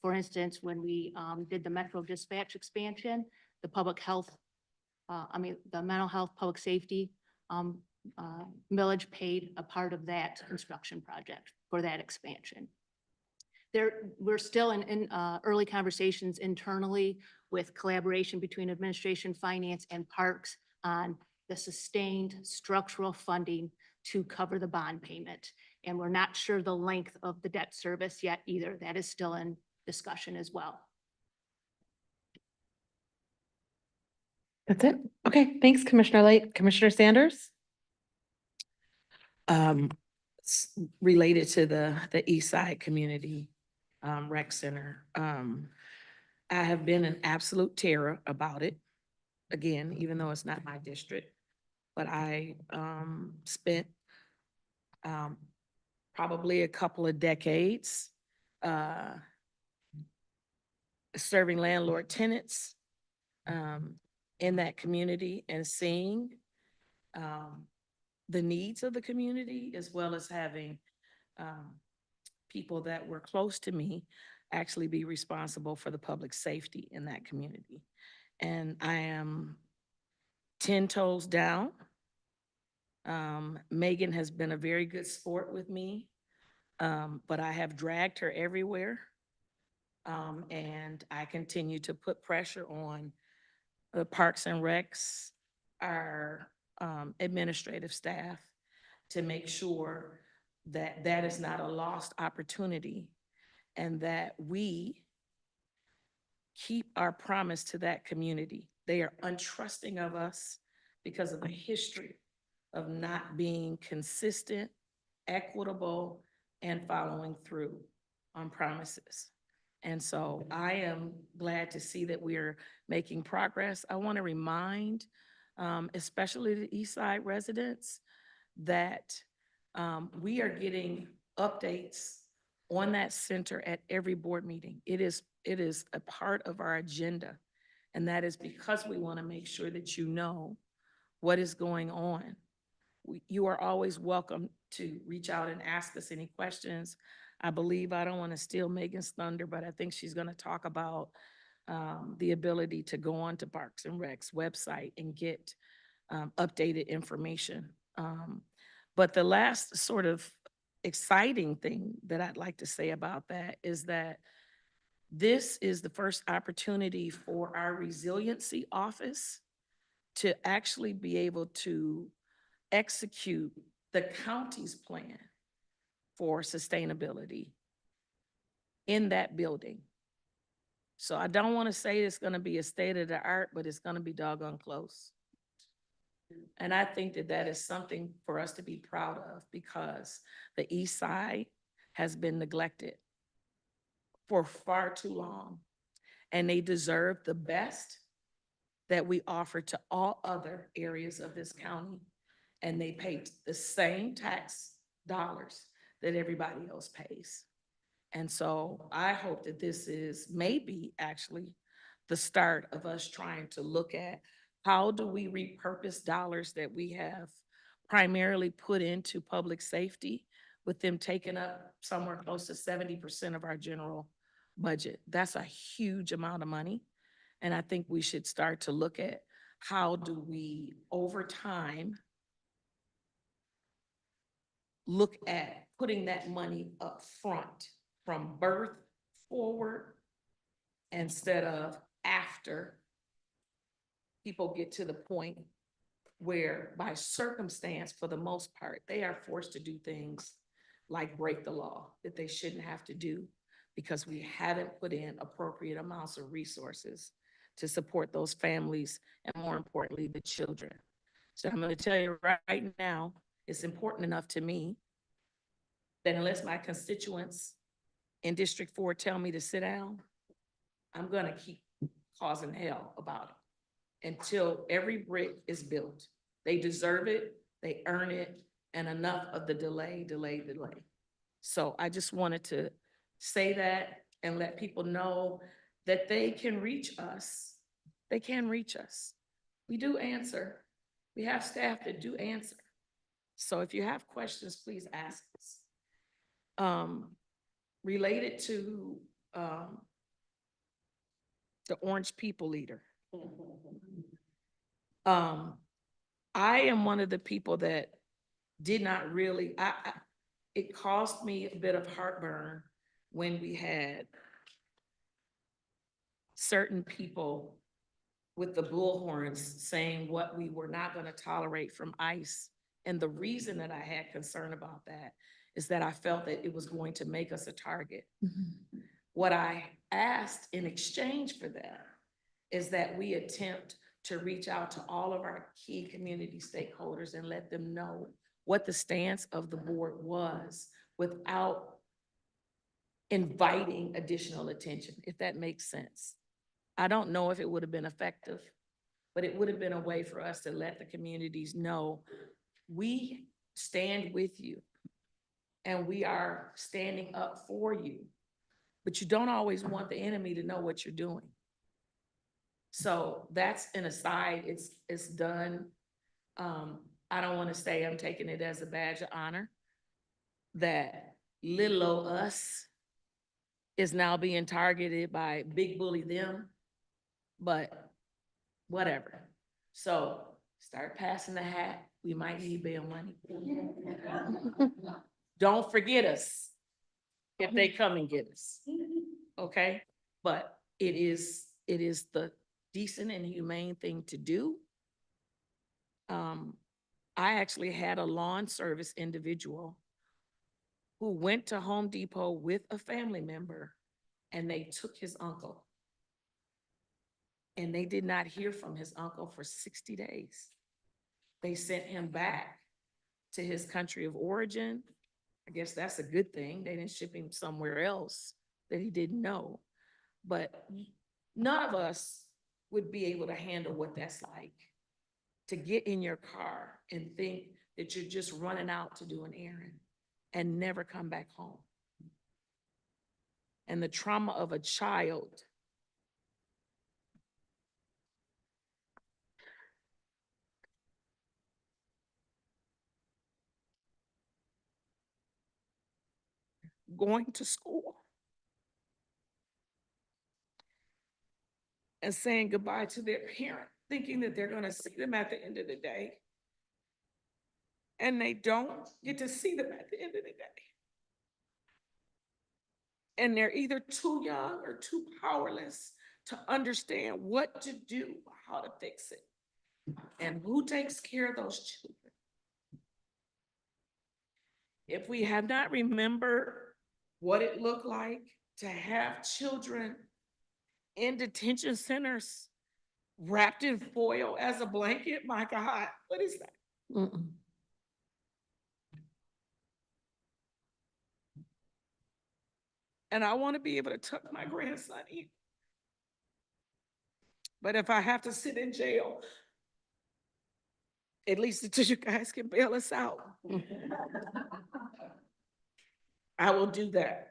For instance, when we did the Metro Dispatch expansion, the public health, the mental health, public safety millage paid a part of that construction project for that expansion. We're still in early conversations internally with collaboration between administration, finance, and parks on the sustained structural funding to cover the bond payment. And we're not sure the length of the debt service yet either. That is still in discussion as well. That's it. Okay, thanks, Commissioner Light. Commissioner Sanders? Related to the East Side Community Rec Center. I have been in absolute terror about it. Again, even though it's not my district, but I spent probably a couple of decades serving landlord tenants in that community and seeing the needs of the community, as well as having people that were close to me actually be responsible for the public safety in that community. And I am 10 toes down. Megan has been a very good sport with me, but I have dragged her everywhere. And I continue to put pressure on the Parks and Recs, our administrative staff, to make sure that that is not a lost opportunity and that we keep our promise to that community. They are untrusting of us because of the history of not being consistent, equitable, and following through on promises. And so I am glad to see that we are making progress. I want to remind, especially the East Side residents, that we are getting updates on that center at every board meeting. It is a part of our agenda. And that is because we want to make sure that you know what is going on. You are always welcome to reach out and ask us any questions. I believe, I don't want to steal Megan's thunder, but I think she's going to talk about the ability to go on to Parks and Rec's website and get updated information. But the last sort of exciting thing that I'd like to say about that is that this is the first opportunity for our resiliency office to actually be able to execute the county's plan for sustainability in that building. So I don't want to say it's going to be a state of the art, but it's going to be doggone close. And I think that that is something for us to be proud of, because the East Side has been neglected for far too long, and they deserve the best that we offer to all other areas of this county. And they pay the same tax dollars that everybody else pays. And so I hope that this is maybe actually the start of us trying to look at how do we repurpose dollars that we have primarily put into public safety, with them taking up somewhere close to 70% of our general budget. That's a huge amount of money. And I think we should start to look at how do we, over time, look at putting that money up front from birth forward instead of after people get to the point where, by circumstance, for the most part, they are forced to do things like break the law that they shouldn't have to do, because we haven't put in appropriate amounts of resources to support those families and, more importantly, the children. So I'm going to tell you right now, it's important enough to me that unless my constituents in District 4 tell me to sit down, I'm going to keep causing hell about it until every brick is built. They deserve it, they earn it, and enough of the delay. So I just wanted to say that and let people know that they can reach us. They can reach us. We do answer. We have staff that do answer. So if you have questions, please ask us. Related to, the Orange People Leader. I am one of the people that did not really, it caused me a bit of heartburn when we had certain people with the bullhorns saying what we were not going to tolerate from ICE. And the reason that I had concern about that is that I felt that it was going to make us a target. What I asked in exchange for that is that we attempt to reach out to all of our key community stakeholders and let them know what the stance of the board was without inviting additional attention, if that makes sense. I don't know if it would have been effective, but it would have been a way for us to let the communities know we stand with you and we are standing up for you, but you don't always want the enemy to know what you're doing. So that's an aside, it's done. I don't want to say I'm taking it as a badge of honor that little old us is now being targeted by big bully them, but whatever. So start passing the hat. We might need bail money. Don't forget us if they come and get us, okay? But it is the decent and humane thing to do. I actually had a lawn service individual who went to Home Depot with a family member and they took his uncle. And they did not hear from his uncle for 60 days. They sent him back to his country of origin. I guess that's a good thing. They didn't ship him somewhere else that he didn't know. But none of us would be able to handle what that's like, to get in your car and think that you're just running out to do an errand and never come back home. And the trauma of a child going to school and saying goodbye to their parent, thinking that they're going to see them at the end of the day. And they don't get to see them at the end of the day. And they're either too young or too powerless to understand what to do, how to fix it, and who takes care of those children. If we have not remembered what it looked like to have children in detention centers wrapped in foil as a blanket, my God, what is that? And I want to be able to tuck my grandson in. But if I have to sit in jail, at least until you guys can bail us out, I will do that.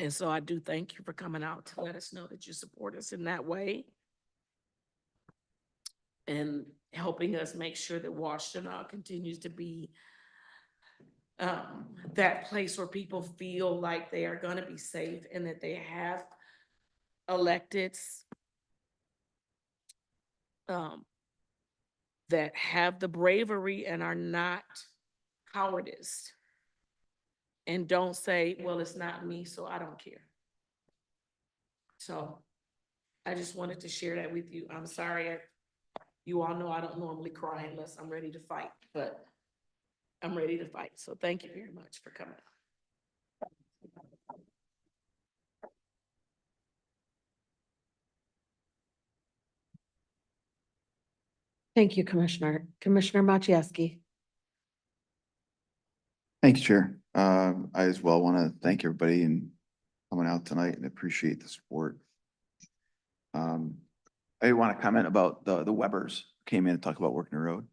And so I do thank you for coming out to let us know that you support us in that way and helping us make sure that Washtenaw continues to be that place where people feel like they are going to be safe and that they have electeds that have the bravery and are not cowardice and don't say, well, it's not me, so I don't care. So I just wanted to share that with you. I'm sorry. You all know I don't normally cry unless I'm ready to fight, but I'm ready to fight. So thank you very much for coming. Thank you, Commissioner. Commissioner Machewski. Thank you, Chair. I as well want to thank everybody and coming out tonight and appreciate the support. I want to comment about the Webbers came in and talked about working the road.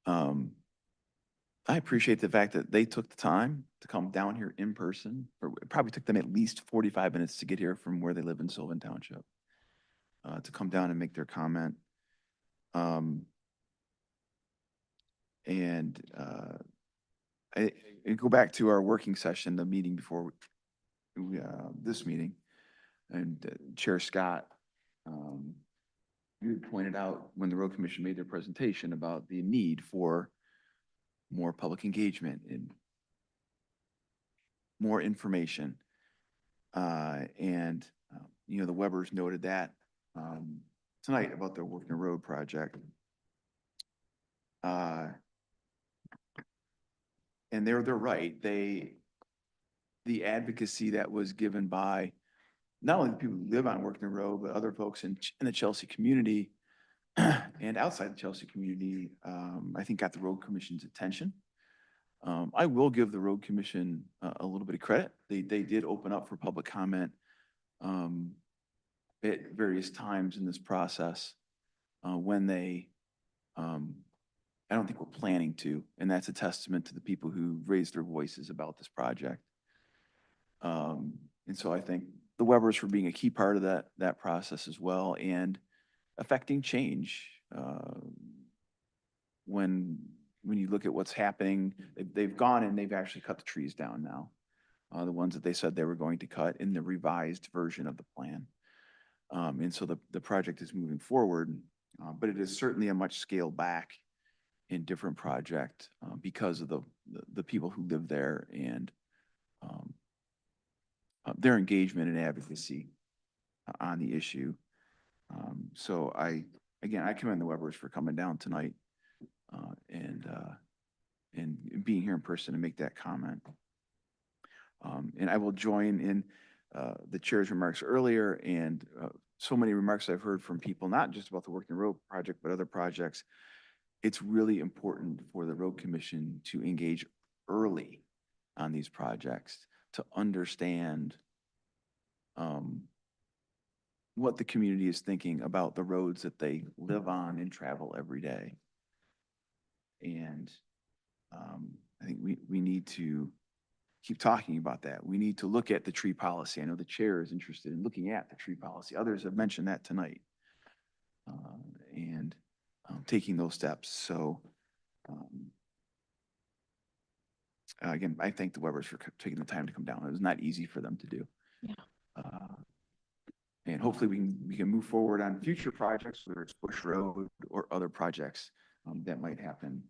I appreciate the fact that they took the time to come down here in person. It probably took them at least 45 minutes to get here from where they live in Sylvan Township, to come down and make their comment. And I go back to our working session, the meeting before this meeting, and Chair Scott, you had pointed out when the road commission made their presentation about the need for more public engagement and more information. And you know, the Webbers noted that tonight about their Working Road project. And they're right. The advocacy that was given by not only the people who live on Working Road, but other folks in the Chelsea community and outside the Chelsea community, I think got the road commission's attention. I will give the road commission a little bit of credit. They did open up for public comment at various times in this process when they, I don't think we're planning to, and that's a testament to the people who raised their voices about this project. And so I think the Webbers for being a key part of that process as well, and affecting change. When you look at what's happening, they've gone and they've actually cut the trees down now. The ones that they said they were going to cut in the revised version of the plan. And so the project is moving forward, but it is certainly a much scaled back in different project because of the people who live there and their engagement and advocacy on the issue. So I commend the Webbers for coming down tonight and being here in person to make that comment. And I will join in the chair's remarks earlier and so many remarks I've heard from people, not just about the Working Road project, but other projects. It's really important for the road commission to engage early on these projects to understand what the community is thinking about the roads that they live on and travel every day. And I think we need to keep talking about that. We need to look at the tree policy. I know the chair is interested in looking at the tree policy. Others have mentioned that tonight. And taking those steps. So again, I thank the Webbers for taking the time to come down. It was not easy for them to do. Yeah. And hopefully we can move forward on future projects, whether it's Bush Road or other projects that might happen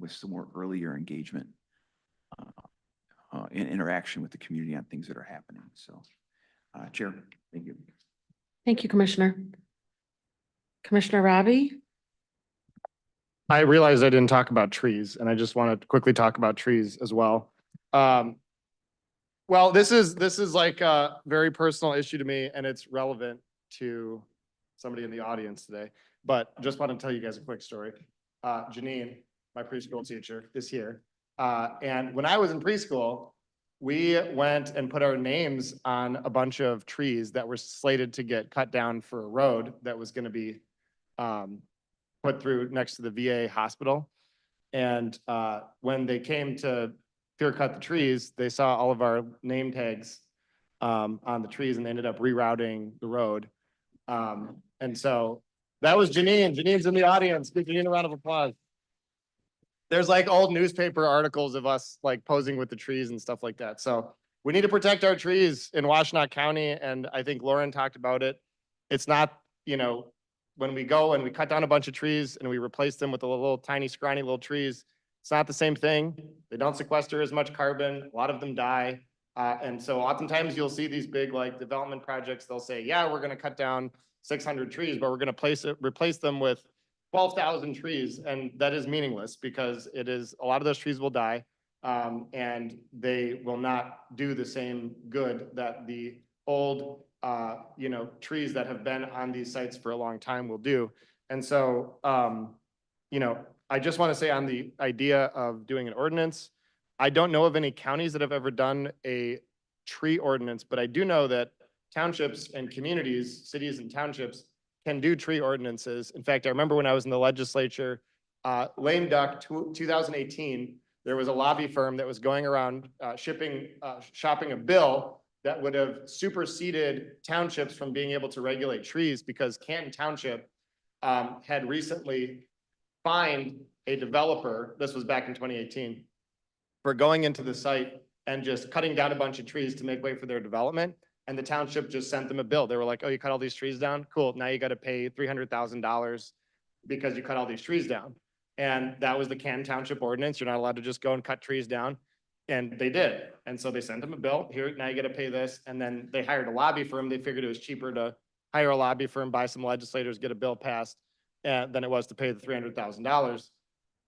with some more earlier engagement and interaction with the community on things that are happening. So, Chair, thank you. Thank you, Commissioner. Commissioner Robbie? I realized I didn't talk about trees, and I just want to quickly talk about trees as well. Well, this is like a very personal issue to me, and it's relevant to somebody in the audience today. But just want to tell you guys a quick story. Janine, my preschool teacher, is here. And when I was in preschool, we went and put our names on a bunch of trees that were slated to get cut down for a road that was going to be put through next to the VA hospital. And when they came to clear cut the trees, they saw all of our name tags on the trees and they ended up rerouting the road. And so that was Janine. Janine's in the audience. Give Janine a round of applause. There's like old newspaper articles of us like posing with the trees and stuff like that. So we need to protect our trees in Washtenaw County. And I think Lauren talked about it. It's not, you know, when we go and we cut down a bunch of trees and we replace them with the little tiny scrawny little trees, it's not the same thing. They don't sequester as much carbon. A lot of them die. And so oftentimes you'll see these big like development projects. They'll say, yeah, we're going to cut down 600 trees, but we're going to replace them with 12,000 trees. And that is meaningless because it is, a lot of those trees will die and they will not do the same good that the old, you know, trees that have been on these sites for a long time will do. And so, you know, I just want to say on the idea of doing an ordinance, I don't know of any counties that have ever done a tree ordinance, but I do know that townships and communities, cities and townships can do tree ordinances. In fact, I remember when I was in the legislature, lame duck 2018, there was a lobby firm that was going around shopping a bill that would have superseded townships from being able to regulate trees because Canton Township had recently fined a developer, this was back in 2018, for going into the site and just cutting down a bunch of trees to make way for their development. And the township just sent them a bill. They were like, oh, you cut all these trees down? Cool. Now you got to pay $300,000 because you cut all these trees down. And that was the Canton Township ordinance. You're not allowed to just go and cut trees down. And they did. And so they sent them a bill. Here, now you got to pay this. And then they hired a lobby firm. They figured it was cheaper to hire a lobby firm, buy some legislators, get a bill passed, than it was to pay the $300,000.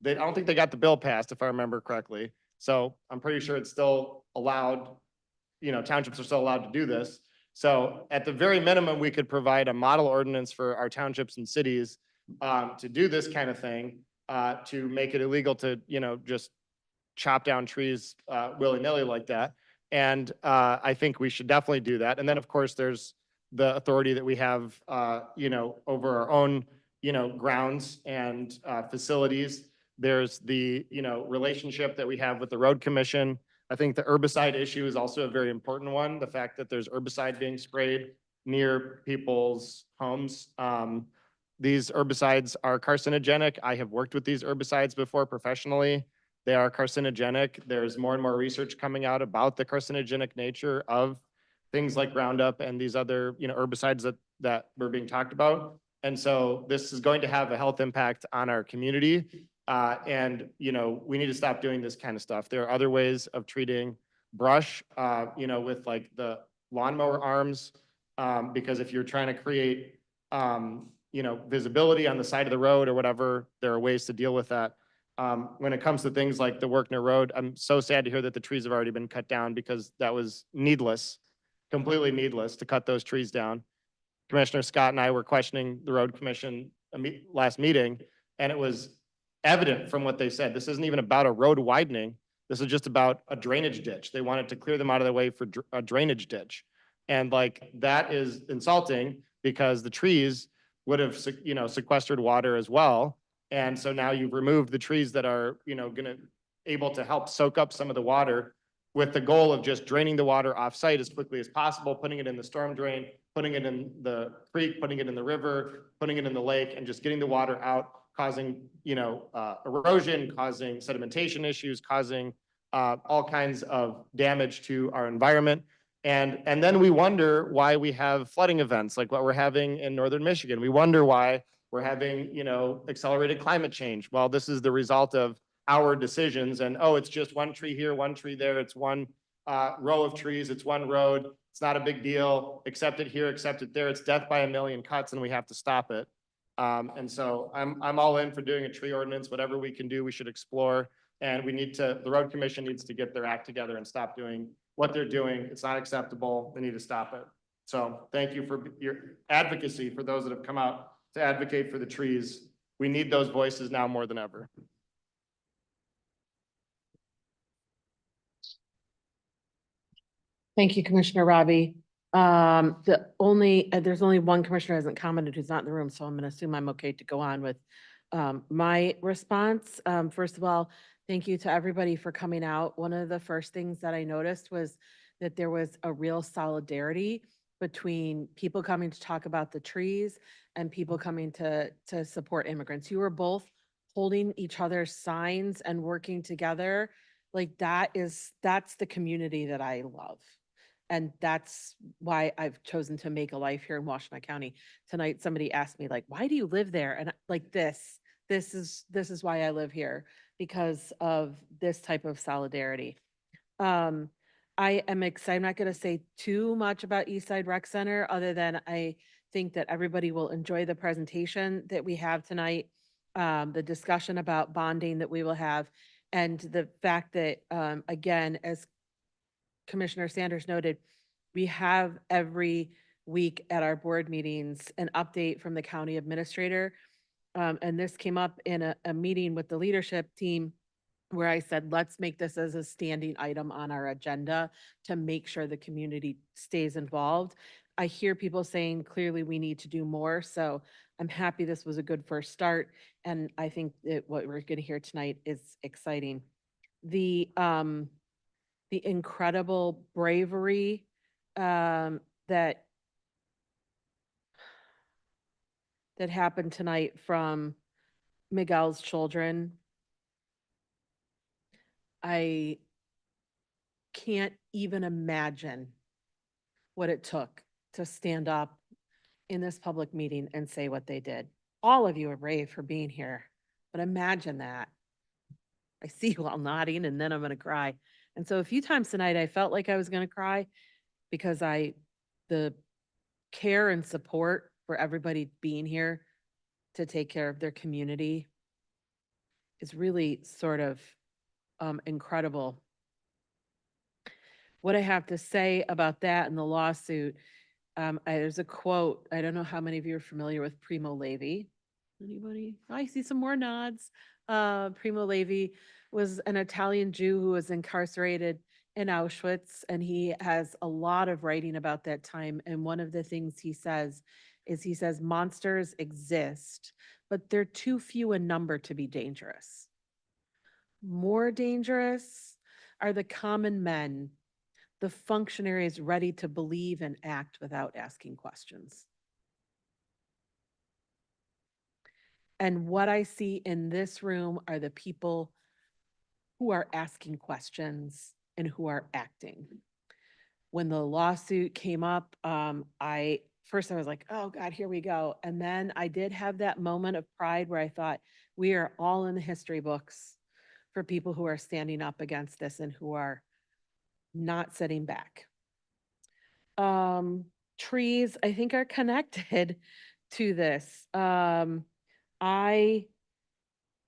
I don't think they got the bill passed, if I remember correctly. So I'm pretty sure it's still allowed, townships are still allowed to do this. So at the very minimum, we could provide a model ordinance for our townships and cities to do this kind of thing, to make it illegal to, just chop down trees willy-nilly like that. And I think we should definitely do that. And then, of course, there's the authority that we have, over our own, grounds and facilities. There's the, relationship that we have with the road commission. I think the herbicide issue is also a very important one. The fact that there's herbicide being sprayed near people's homes. These herbicides are carcinogenic. I have worked with these herbicides before professionally. They are carcinogenic. There's more and more research coming out about the carcinogenic nature of things like Roundup and these other, herbicides that were being talked about. And so this is going to have a health impact on our community. And we need to stop doing this kind of stuff. There are other ways of treating brush, with like the lawnmower arms, because if you're trying to create, visibility on the side of the road or whatever, there are ways to deal with that. When it comes to things like the Workner Road, I'm so sad to hear that the trees have already been cut down because that was needless, completely needless to cut those trees down. Commissioner Scott and I were questioning the road commission last meeting, and it was evident from what they said. This isn't even about a road widening. This is just about a drainage ditch. They wanted to clear them out of the way for a drainage ditch. And like, that is insulting because the trees would have, sequestered water as well. And so now you've removed the trees that are, able to help soak up some of the water with the goal of just draining the water off-site as quickly as possible, putting it in the storm drain, putting it in the creek, putting it in the river, putting it in the lake, and just getting the water out, causing, erosion, causing sedimentation issues, causing all kinds of damage to our environment. And then we wonder why we have flooding events like what we're having in northern Michigan. We wonder why we're having, accelerated climate change. Well, this is the result of our decisions. And, oh, it's just one tree here, one tree there. It's one row of trees. It's one road. It's not a big deal. Accept it here, accept it there. It's death by a million cuts and we have to stop it. And so I'm all in for doing a tree ordinance. Whatever we can do, we should explore. And the road commission needs to get their act together and stop doing what they're doing. It's not acceptable. They need to stop it. So thank you for your advocacy for those that have come out to advocate for the trees. We need those voices now more than ever. Thank you, Commissioner Robbie. There's only one commissioner who hasn't commented who's not in the room, so I'm gonna assume I'm okay to go on with my response. First of all, thank you to everybody for coming out. One of the first things that I noticed was that there was a real solidarity between people coming to talk about the trees and people coming to support immigrants. You were both holding each other's signs and working together. Like that's the community that I love. And that's why I've chosen to make a life here in Washtenaw County. Tonight, somebody asked me like, why do you live there? And like this is why I live here, because of this type of solidarity. I am excited. I'm not going to say too much about Eastside Rec Center, other than I think that everybody will enjoy the presentation that we have tonight, the discussion about bonding that we will have, and the fact that, again, as Commissioner Sanders noted, we have every week at our board meetings an update from the county administrator. And this came up in a meeting with the leadership team where I said, let's make this as a standing item on our agenda to make sure the community stays involved. I hear people saying clearly we need to do more. So I'm happy this was a good first start. And I think that what we're going to hear tonight is exciting. The incredible bravery that happened tonight from Miguel's children, I can't even imagine what it took to stand up in this public meeting and say what they did. All of you are brave for being here, but imagine that. I see you all nodding and then I'm gonna cry. And so a few times tonight, I felt like I was gonna cry because the care and support for everybody being here to take care of their community is really sort of incredible. What I have to say about that and the lawsuit, there's a quote, I don't know how many of you are familiar with Primo Levi. Anybody? I see some more nods. Primo Levi was an Italian Jew who was incarcerated in Auschwitz, and he has a lot of writing about that time. And one of the things he says is he says, monsters exist, but they're too few in number to be dangerous. More dangerous are the common men, the functionaries ready to believe and act without asking questions. And what I see in this room are the people who are asking questions and who are acting. When the lawsuit came up, first I was like, oh God, here we go. And then I did have that moment of pride where I thought, we are all in the history books for people who are standing up against this and who are not sitting back. Trees, I think, are connected to this. I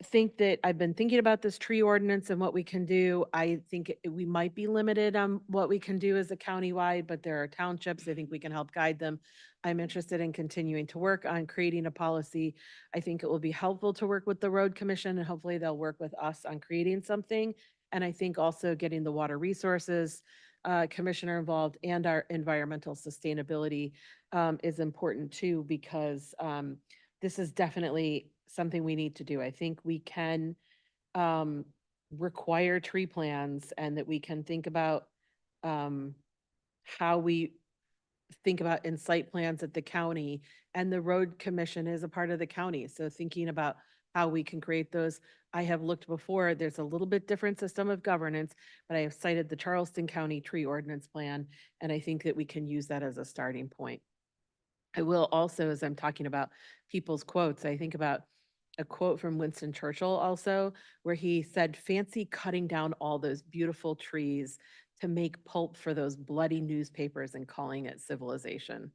think that I've been thinking about this tree ordinance and what we can do. I think we might be limited on what we can do as a countywide, but there are townships. I think we can help guide them. I'm interested in continuing to work on creating a policy. I think it will be helpful to work with the road commission, and hopefully they'll work with us on creating something. And I think also getting the water resources commissioner involved and our environmental sustainability is important too, because this is definitely something we need to do. I think we can require tree plans, and that we can think about how we think about in site plans at the county, and the road commission is a part of the county. So thinking about how we can create those. I have looked before, there's a little bit different system of governance, but I have cited the Charleston County Tree Ordinance Plan, and I think that we can use that as a starting point. I will also, as I'm talking about people's quotes, I think about a quote from Winston Churchill also, where he said, fancy cutting down all those beautiful trees to make pulp for those bloody newspapers and calling it civilization.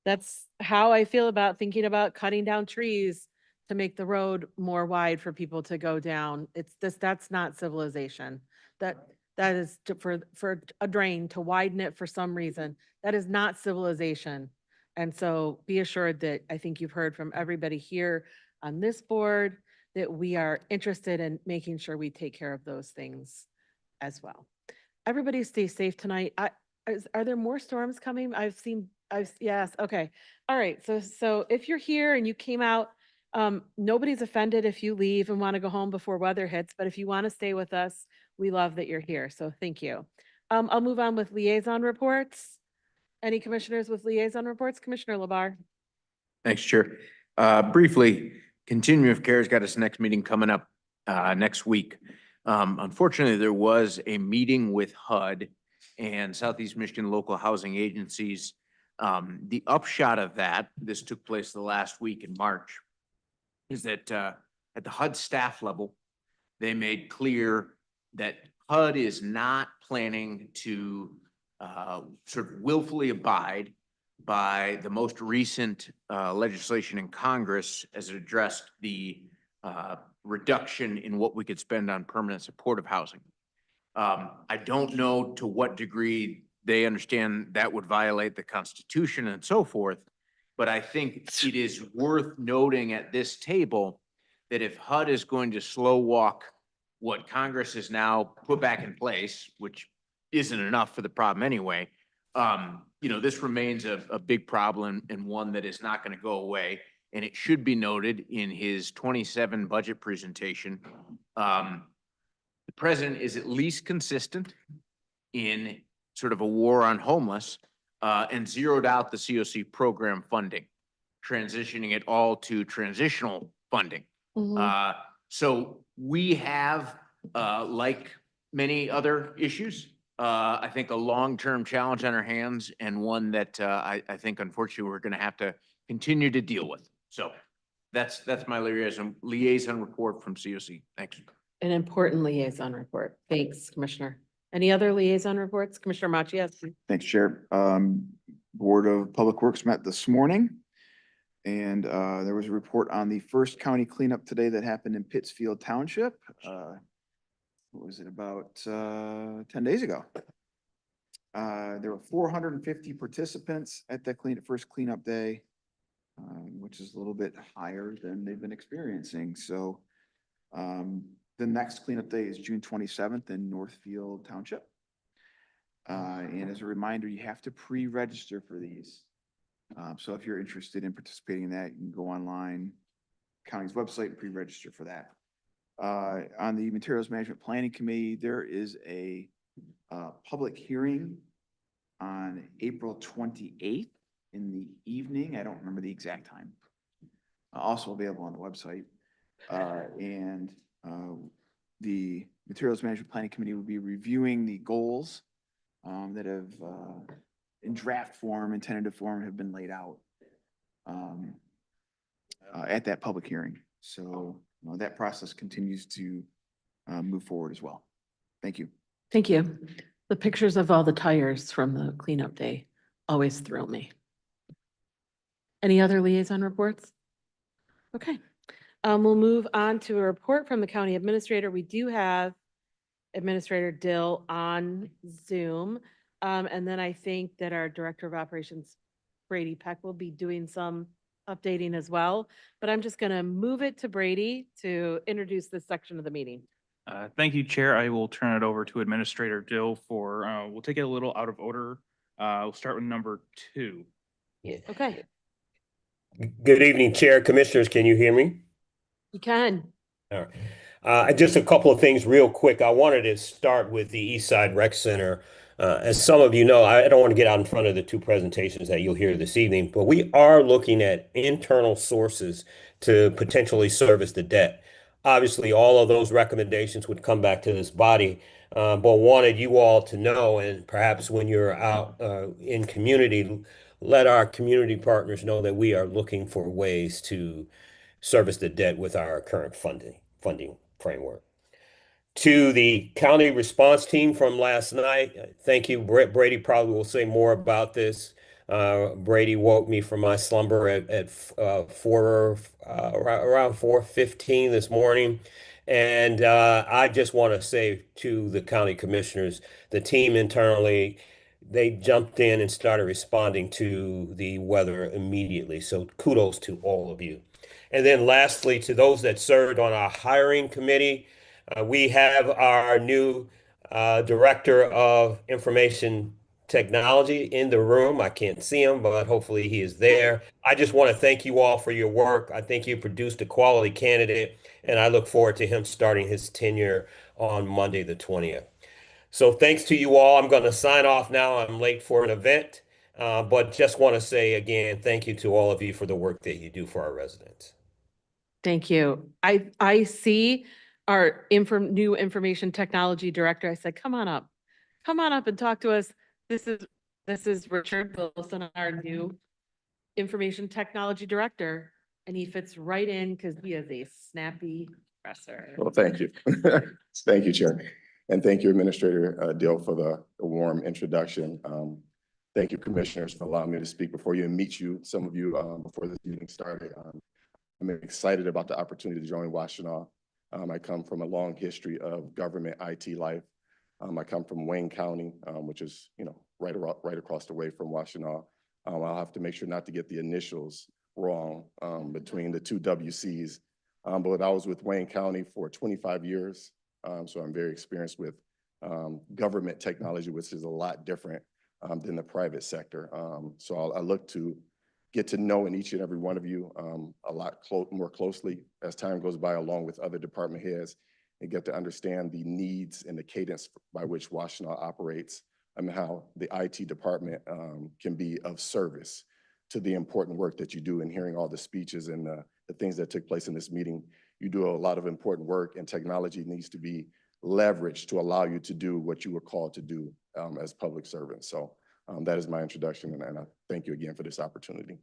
That's how I feel about thinking about cutting down trees to make the road more wide for people to go down. It's this, that's not civilization. That is for a drain to widen it for some reason. That is not civilization. And so be assured that I think you've heard from everybody here on this board that we are interested in making sure we take care of those things as well. Everybody stay safe tonight. Are there more storms coming? Yes, okay. All right, so if you're here and you came out, nobody's offended if you leave and want to go home before weather hits, but if you want to stay with us, we love that you're here, so thank you. I'll move on with liaison reports. Any commissioners with liaison reports? Commissioner Labar. Thanks, Chair. Briefly, Continuum of Care's got its next meeting coming up next week. Unfortunately, there was a meeting with HUD and Southeast Michigan local housing agencies. The upshot of that, this took place the last week in March, is that at the HUD staff level, they made clear that HUD is not planning to sort of willfully abide by the most recent legislation in Congress as it addressed the reduction in what we could spend on permanent supportive housing. I don't know to what degree they understand that would violate the Constitution and so forth, but I think it is worth noting at this table that if HUD is going to slow walk what Congress has now put back in place, which isn't enough for the problem anyway, this remains a big problem and one that is not going to go away. And it should be noted in his 27 budget presentation, the president is at least consistent in sort of a war on homeless and zeroed out the COC program funding. transitioning it all to transitional funding. So we have, like many other issues, I think a long-term challenge on our hands and one that I think unfortunately we're going to have to continue to deal with. So that's my liaison report from COC. Thanks. An important liaison report. Thanks, Commissioner. Any other liaison reports? Commissioner Machias? Thanks, Chair. Board of Public Works met this morning. And there was a report on the first county cleanup today that happened in Pittsfield Township. What was it, about 10 days ago? There were 450 participants at the first cleanup day, which is a little bit higher than they've been experiencing. So the next cleanup day is June 27th in Northfield Township. And as a reminder, you have to pre-register for these. So if you're interested in participating in that, you can go online, county's website, and pre-register for that. On the Materials Management Planning Committee, there is a public hearing on April 28th in the evening. I don't remember the exact time. Also available on the website. The Materials Management Planning Committee will be reviewing the goals that have in draft form and tentative form have been laid out at that public hearing. So that process continues to move forward as well. Thank you. Thank you. The pictures of all the tires from the cleanup day always thrill me. Any other liaison reports? Okay. We'll move on to a report from the county administrator. We do have Administrator Dill on Zoom. And then I think that our Director of Operations, Brady Peck, will be doing some updating as well. But I'm just going to move it to Brady to introduce this section of the meeting. Thank you, Chair. I will turn it over to Administrator Dill for, we'll take it a little out of order. We'll start with number 2. Okay, Good evening, Chair, Commissioners. Can you hear me? you can. All right. Just a couple of things real quick. I wanted to start with the East Side Rec Center. As some of you know, I don't want to get out in front of the 2 presentations that you'll hear this evening, but we are looking at internal sources to potentially service the debt. Obviously, all of those recommendations would come back to this body, but wanted you all to know, and perhaps when you're out in community, let our community partners know that we are looking for ways to service the debt with our current funding framework. To the county response team from last night, thank you. Brady probably will say more about this. Brady woke me from my slumber at around 4:15 this morning. And I just want to say to the county commissioners, the team internally, they jumped in and started responding to the weather immediately. So kudos to all of you. And then lastly, to those that served on our hiring committee, we have our new Director of Information Technology in the room. I can't see him, but hopefully he is there. I just want to thank you all for your work. I think you produced a quality candidate, and I look forward to him starting his tenure on Monday, the 20th. So thanks to you all. I'm going to sign off now. I'm late for an event, but just want to say again, thank you to all of you for the work that you do for our residents. Thank you. I see our new information technology director. I said, come on up and talk to us. This is Richard Wilson, our new information technology director, and he fits right in because he is a snappy presser. Well, thank you. Thank you, Chair. And thank you, Administrator Dill, for the warm introduction. Thank you, Commissioners, for allowing me to speak before you and meet you, some of you, before this meeting started. I'm excited about the opportunity to join Washtenaw. I come from a long history of government IT life. I come from Wayne County, which is, right across the way from Washtenaw. I'll have to make sure not to get the initials wrong between the 2 WCs. But I was with Wayne County for 25 years. So I'm very experienced with government technology, which is a lot different than the private sector. So I look to get to know in each and every one of you a lot more closely as time goes by, along with other department heads, and get to understand the needs and the cadence by which Washtenaw operates and how the IT department can be of service to the important work that you do, and hearing all the speeches and the things that took place in this meeting. You do a lot of important work, and technology needs to be leveraged to allow you to do what you were called to do as public servants. So that is my introduction, and I thank you again for this opportunity.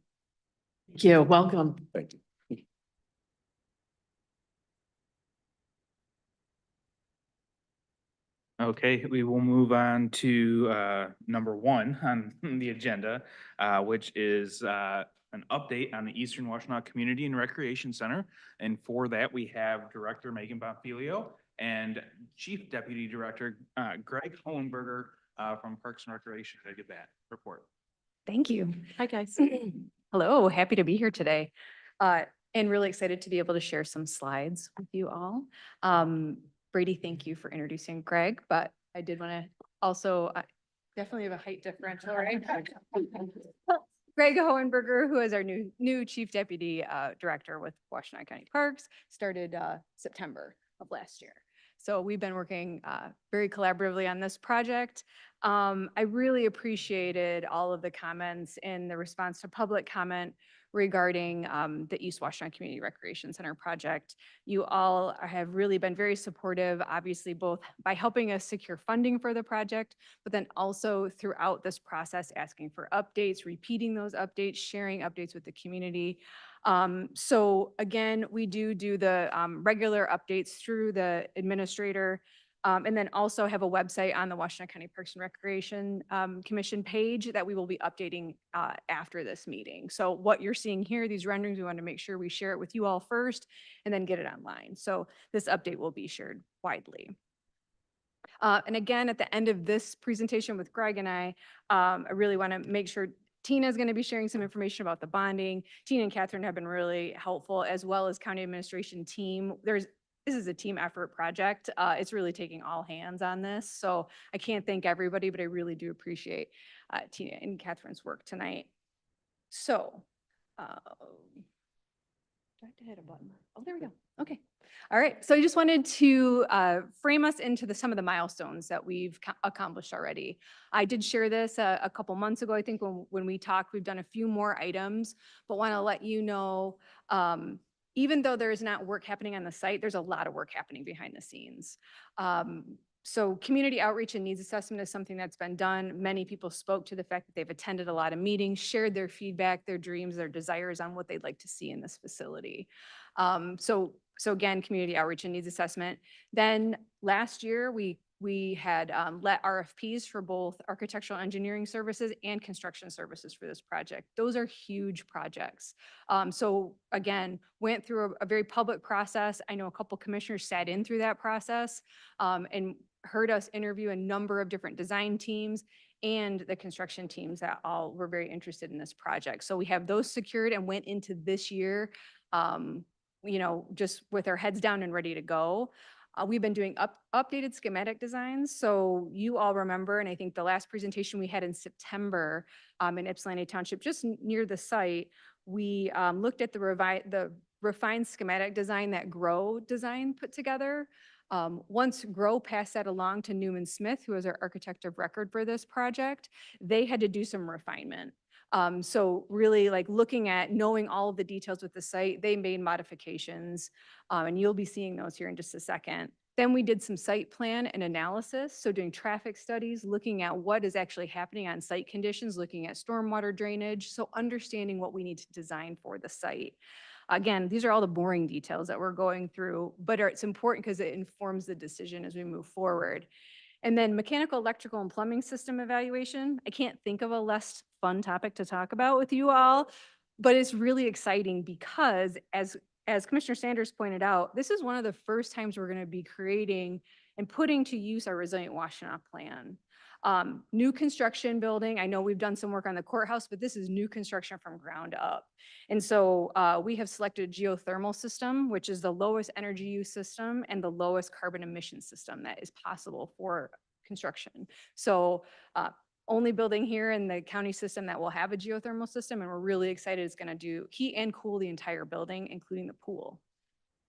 Thank you. Welcome. Thank you. Okay, we will move on to number 1 on the agenda, which is an update on the Eastern Washtenaw Community and Recreation Center. And for that, we have Director Megan Bonfilio and Chief Deputy Director Greg Hohenberger from Parks and Recreation to give that report. Thank you. Hi, guys. Hello, happy to be here today. And really excited to be able to share some slides with you all. Brady, thank you for introducing Greg, but I did want to also definitely have a height differential, right? Greg Hohenberger, who is our new Chief Deputy Director with Washtenaw County Parks, started September of last year. So we've been working very collaboratively on this project. I really appreciated all of the comments in the response to public comment regarding the East Washtenaw Community Recreation Center project. You all have really been very supportive, obviously, both by helping us secure funding for the project, but then also throughout this process, asking for updates, repeating those updates, sharing updates with the community. So again, we do the regular updates through the administrator, and then also have a website on the Washtenaw County Parks and Recreation Commission page that we will be updating after this meeting. So what you're seeing here, these renderings, we want to make sure we share it with you all first and then get it online. So this update will be shared widely. And again, at the end of this presentation with Greg and I really want to make sure Tina is going to be sharing some information about the bonding. Tina and Catherine have been really helpful, as well as county administration team. This is a team effort project. It's really taking all hands on this. So I can't thank everybody, but I really do appreciate Tina and Catherine's work tonight. So, do I have to hit a button? Oh, there we go. Okay. All right. So I just wanted to frame us into some of the milestones that we've accomplished already. I did share this a couple months ago. I think when we talked, we've done a few more items, but want to let you know, even though there is not work happening on the site, there's a lot of work happening behind the scenes. So community outreach and needs assessment is something that's been done. Many people spoke to the fact that they've attended a lot of meetings, shared their feedback, their dreams, their desires on what they'd like to see in this facility. So again, community outreach and needs assessment. Then last year, we had let RFPs for both architectural engineering services and construction services for this project. Those are huge projects. So again, went through a very public process. I know a couple commissioners sat in through that process and heard us interview a number of different design teams and the construction teams that all were very interested in this project. So we have those secured and went into this year, just with our heads down and ready to go. We've been doing updated schematic designs. So you all remember, and I think the last presentation we had in September in Ypsilanti Township, just near the site, we looked at the refined schematic design that Grow Design put together. Once Grow passed that along to Newman Smith, who is our architect of record for this project, they had to do some refinement. So really looking at knowing all of the details with the site, they made modifications, and you'll be seeing those here in just a second. Then we did some site plan and analysis. So doing traffic studies, looking at what is actually happening on site conditions, looking at stormwater drainage. So understanding what we need to design for the site. Again, these are all the boring details that we're going through, but it's important because it informs the decision as we move forward. And then mechanical, electrical, and plumbing system evaluation. I can't think of a less fun topic to talk about with you all, but it's really exciting because as Commissioner Sanders pointed out, this is one of the first times we're going to be creating and putting to use our Resilient Washtenaw plan. New construction building. I know we've done some work on the courthouse, but this is new construction from ground up. And so we have selected a geothermal system, which is the lowest energy use system and the lowest carbon emission system that is possible for construction. So only building here in the county system that will have a geothermal system, and we're really excited it's going to do heat and cool the entire building, including the pool.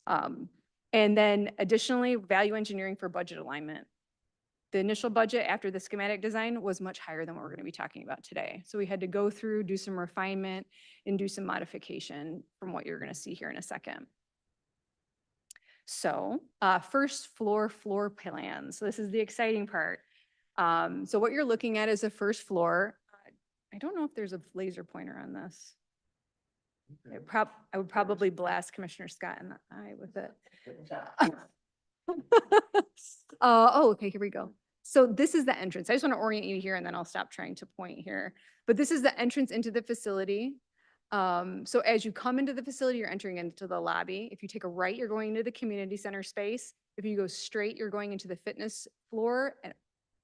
And then additionally, value engineering for budget alignment. The initial budget after the schematic design was much higher than what we're going to be talking about today. So we had to go through, do some refinement and do some modification from what you're going to see here in a second. So first floor plan. So this is the exciting part. So what you're looking at is the first floor. I don't know if there's a laser pointer on this. I would probably blast Commissioner Scott in the eye with it. Oh, okay, here we go. So this is the entrance. I just want to orient you here and then I'll stop trying to point here. But this is the entrance into the facility. So as you come into the facility, you're entering into the lobby. If you take a right, you're going into the community center space. If you go straight, you're going into the fitness floor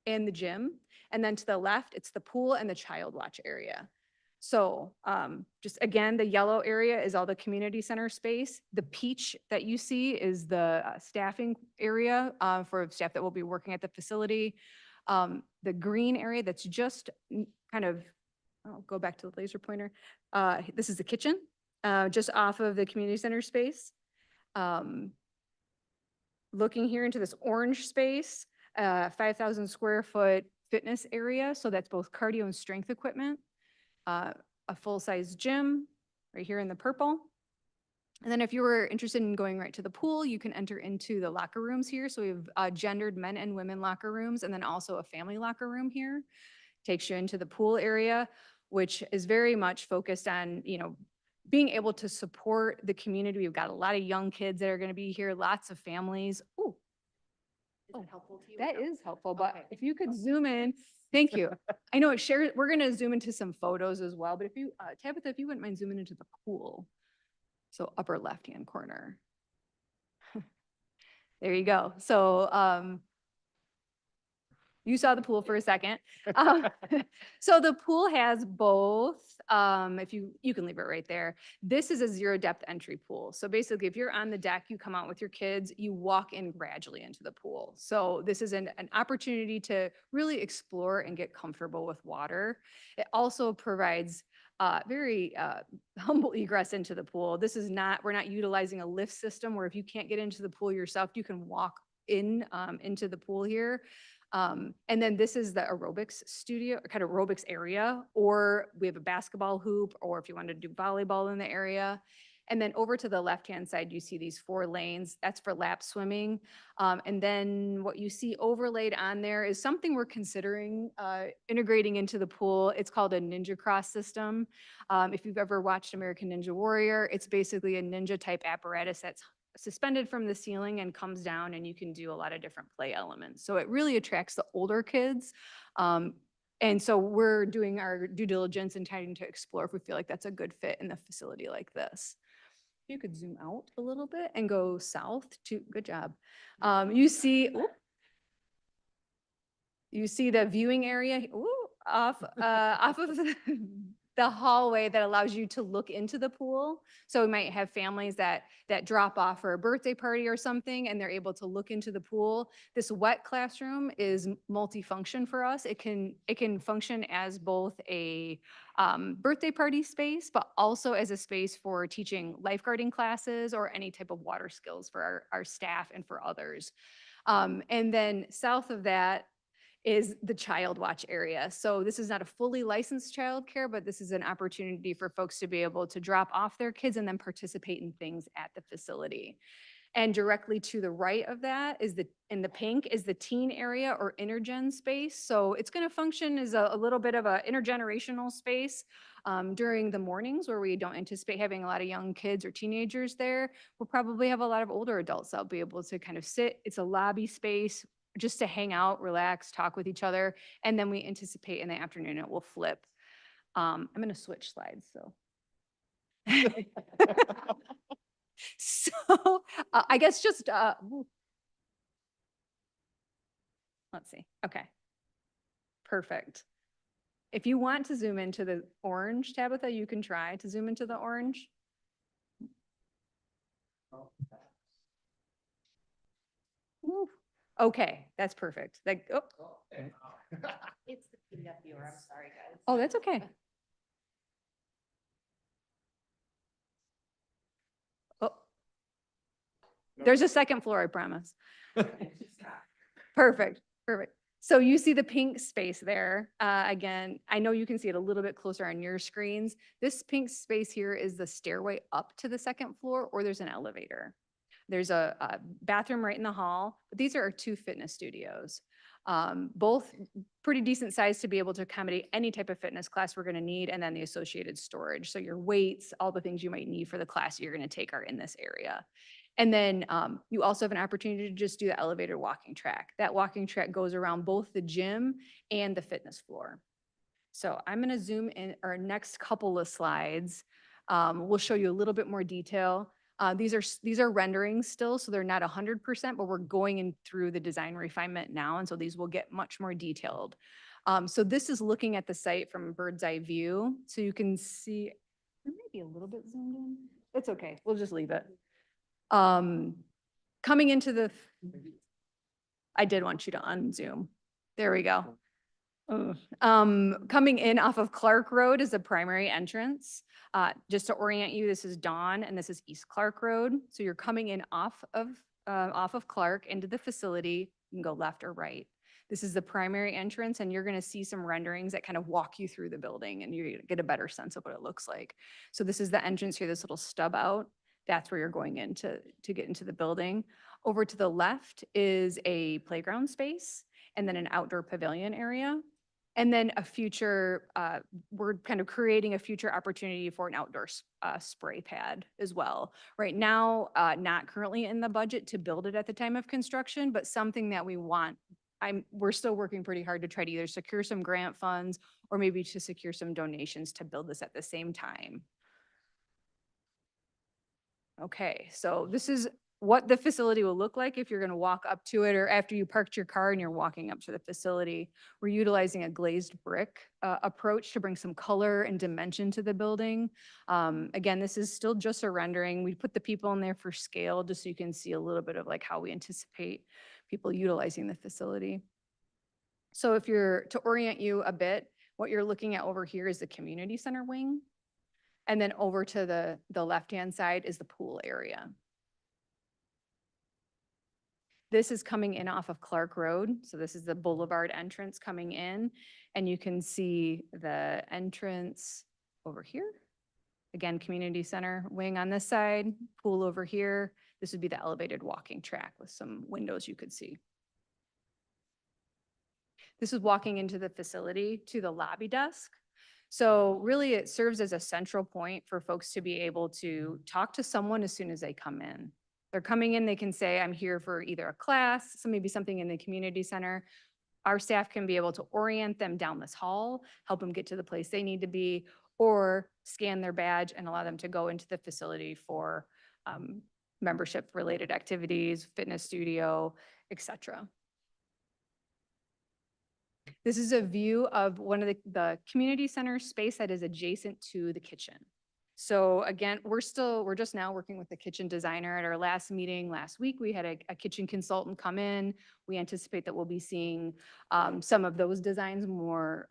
and the gym. And then to the left, it's the pool and the child watch area. So just again, the yellow area is all the community center space. The peach that you see is the staffing area for staff that will be working at the facility. The green area that's just kind of, I'll go back to the laser pointer. This is the kitchen, just off of the community center space. Looking here into this orange space, 5,000 square foot fitness area. So that's both cardio and strength equipment. A full-size gym right here in the purple. And then if you were interested in going right to the pool, you can enter into the locker rooms here. So we have gendered men and women locker rooms, and then also a family locker room here. Takes you into the pool area, which is very much focused on, being able to support the community. We've got a lot of young kids that are going to be here, lots of families. Ooh. Is that helpful to you? That is helpful, but if you could zoom in. Thank you. I know it shares, we're going to zoom into some photos as well, but if you, Tabitha, if you wouldn't mind zooming into the pool. So upper left-hand corner. There you go. So you saw the pool for a second. So the pool has both, if you can leave it right there. This is a zero depth entry pool. So basically if you're on the deck, you come out with your kids, you walk in gradually into the pool. So this is an opportunity to really explore and get comfortable with water. It also provides very humble egress into the pool. We're not utilizing a lift system where if you can't get into the pool yourself, you can walk into the pool here. And then this is the aerobics studio, kind of aerobics area, or we have a basketball hoop, or if you want to do volleyball in the area. And then over to the left-hand side, you see these 4 lanes. That's for lap swimming. And then what you see overlaid on there is something we're considering integrating into the pool. It's called a Ninja Cross system. If you've ever watched American Ninja Warrior, it's basically a ninja type apparatus that's suspended from the ceiling and comes down, and you can do a lot of different play elements. So it really attracts the older kids. And so we're doing our due diligence and trying to explore if we feel like that's a good fit in a facility like this. You could zoom out a little bit and go south to, good job. You see the viewing area off of the hallway that allows you to look into the pool. So we might have families that drop off for a birthday party or something, and they're able to look into the pool. This wet classroom is multifunction for us. It can function as both a birthday party space, but also as a space for teaching lifeguarding classes or any type of water skills for our staff and for others. And then south of that is the child watch area. So this is not a fully licensed childcare, but this is an opportunity for folks to be able to drop off their kids and then participate in things at the facility. And directly to the right of that is in the pink is the teen area or intergen space. So it's going to function as a little bit of an intergenerational space during the mornings where we don't anticipate having a lot of young kids or teenagers there. We'll probably have a lot of older adults that'll be able to kind of sit. It's a lobby space just to hang out, relax, talk with each other. And then we anticipate in the afternoon it will flip. I'm going to switch slides. So, I guess just, let's see. Okay. Perfect. If you want to zoom into the orange, Tabitha, you can try to zoom into the orange. Woo. Okay, that's perfect. Like, oh. It's the PDF viewer. I'm sorry, guys. Oh, that's okay. Oh. There's a second floor, I promise. Perfect, perfect. So you see the pink space there. Again, I know you can see it a little bit closer on your screens. This pink space here is the stairway up to the second floor, or there's an elevator. There's a bathroom right in the hall. But these are our 2 fitness studios. Both pretty decent size to be able to accommodate any type of fitness class we're gonna need, and then the associated storage. So your weights, all the things you might need for the class you're gonna take are in this area. And then you also have an opportunity to just do the elevated walking track. That walking track goes around both the gym and the fitness floor. So I'm gonna zoom in our next couple of slides. We'll show you a little bit more detail. These are renderings still, so they're not 100%, but we're going in through the design refinement now, and so these will get much more detailed. So this is looking at the site from a bird's eye view, so you can see, there may be a little bit zoomed in. It's okay, we'll just leave it. Coming into the, I did want you to unzoom. There we go. Coming in off of Clark Road is the primary entrance. Just to orient you, this is Dawn and this is East Clark Road. So you're coming in off of Clark into the facility. You can go left or right. This is the primary entrance, and you're going to see some renderings that kind of walk you through the building, and you get a better sense of what it looks like. So this is the entrance here, this little stub out. That's where you're going in to get into the building. Over to the left is a playground space, and then an outdoor pavilion area. And then a future, we're kind of creating a future opportunity for an outdoor spray pad as well. Right now, not currently in the budget to build it at the time of construction, but something that we want. We're still working pretty hard to try to either secure some grant funds or maybe to secure some donations to build this at the same time. Okay, so this is what the facility will look like if you're going to walk up to it, or after you parked your car and you're walking up to the facility. We're utilizing a glazed brick approach to bring some color and dimension to the building. Again, this is still just a rendering. We put the people in there for scale just so you can see a little bit of like how we anticipate people utilizing the facility. So if you're to orient you a bit, what you're looking at over here is the community center wing. And then over to the left-hand side is the pool area. This is coming in off of Clark Road. So this is the boulevard entrance coming in, and you can see the entrance over here. Again, community center wing on this side, pool over here. This would be the elevated walking track with some windows you could see. This is walking into the facility to the lobby desk. So really it serves as a central point for folks to be able to talk to someone as soon as they come in. They're coming in, they can say, I'm here for either a class, so maybe something in the community center. Our staff can be able to orient them down this hall, help them get to the place they need to be, or scan their badge and allow them to go into the facility for membership related activities, fitness studio, etc. This is a view of one of the community center space that is adjacent to the kitchen. So again, we're just now working with the kitchen designer. At our last meeting last week, we had a kitchen consultant come in. We anticipate that we'll be seeing some of those designs more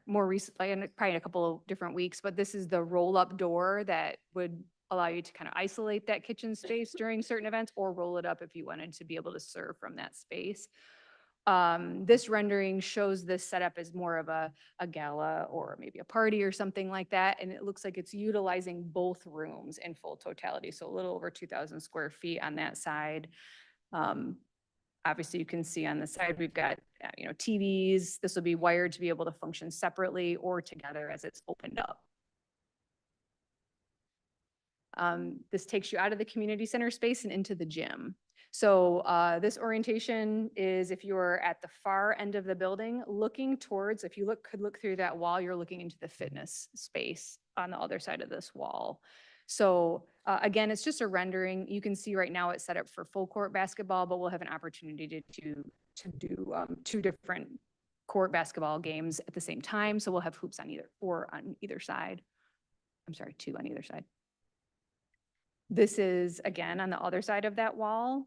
recently, and probably in a couple of different weeks. But this is the roll-up door that would allow you to kind of isolate that kitchen space during certain events, or roll it up if you wanted to be able to serve from that space. This rendering shows this setup as more of a gala or maybe a party or something like that. And it looks like it's utilizing both rooms in full totality. So a little over 2,000 square feet on that side. Obviously you can see on the side, we've got, TVs. This will be wired to be able to function separately or together as it's opened up. This takes you out of the community center space and into the gym. So this orientation is if you're at the far end of the building looking towards, if you could look through that wall, you're looking into the fitness space on the other side of this wall. So again, it's just a rendering. You can see right now it's set up for full court basketball, but we'll have an opportunity to do 2 different court basketball games at the same time. So we'll have hoops on either side. I'm sorry, 2 on either side. This is again on the other side of that wall.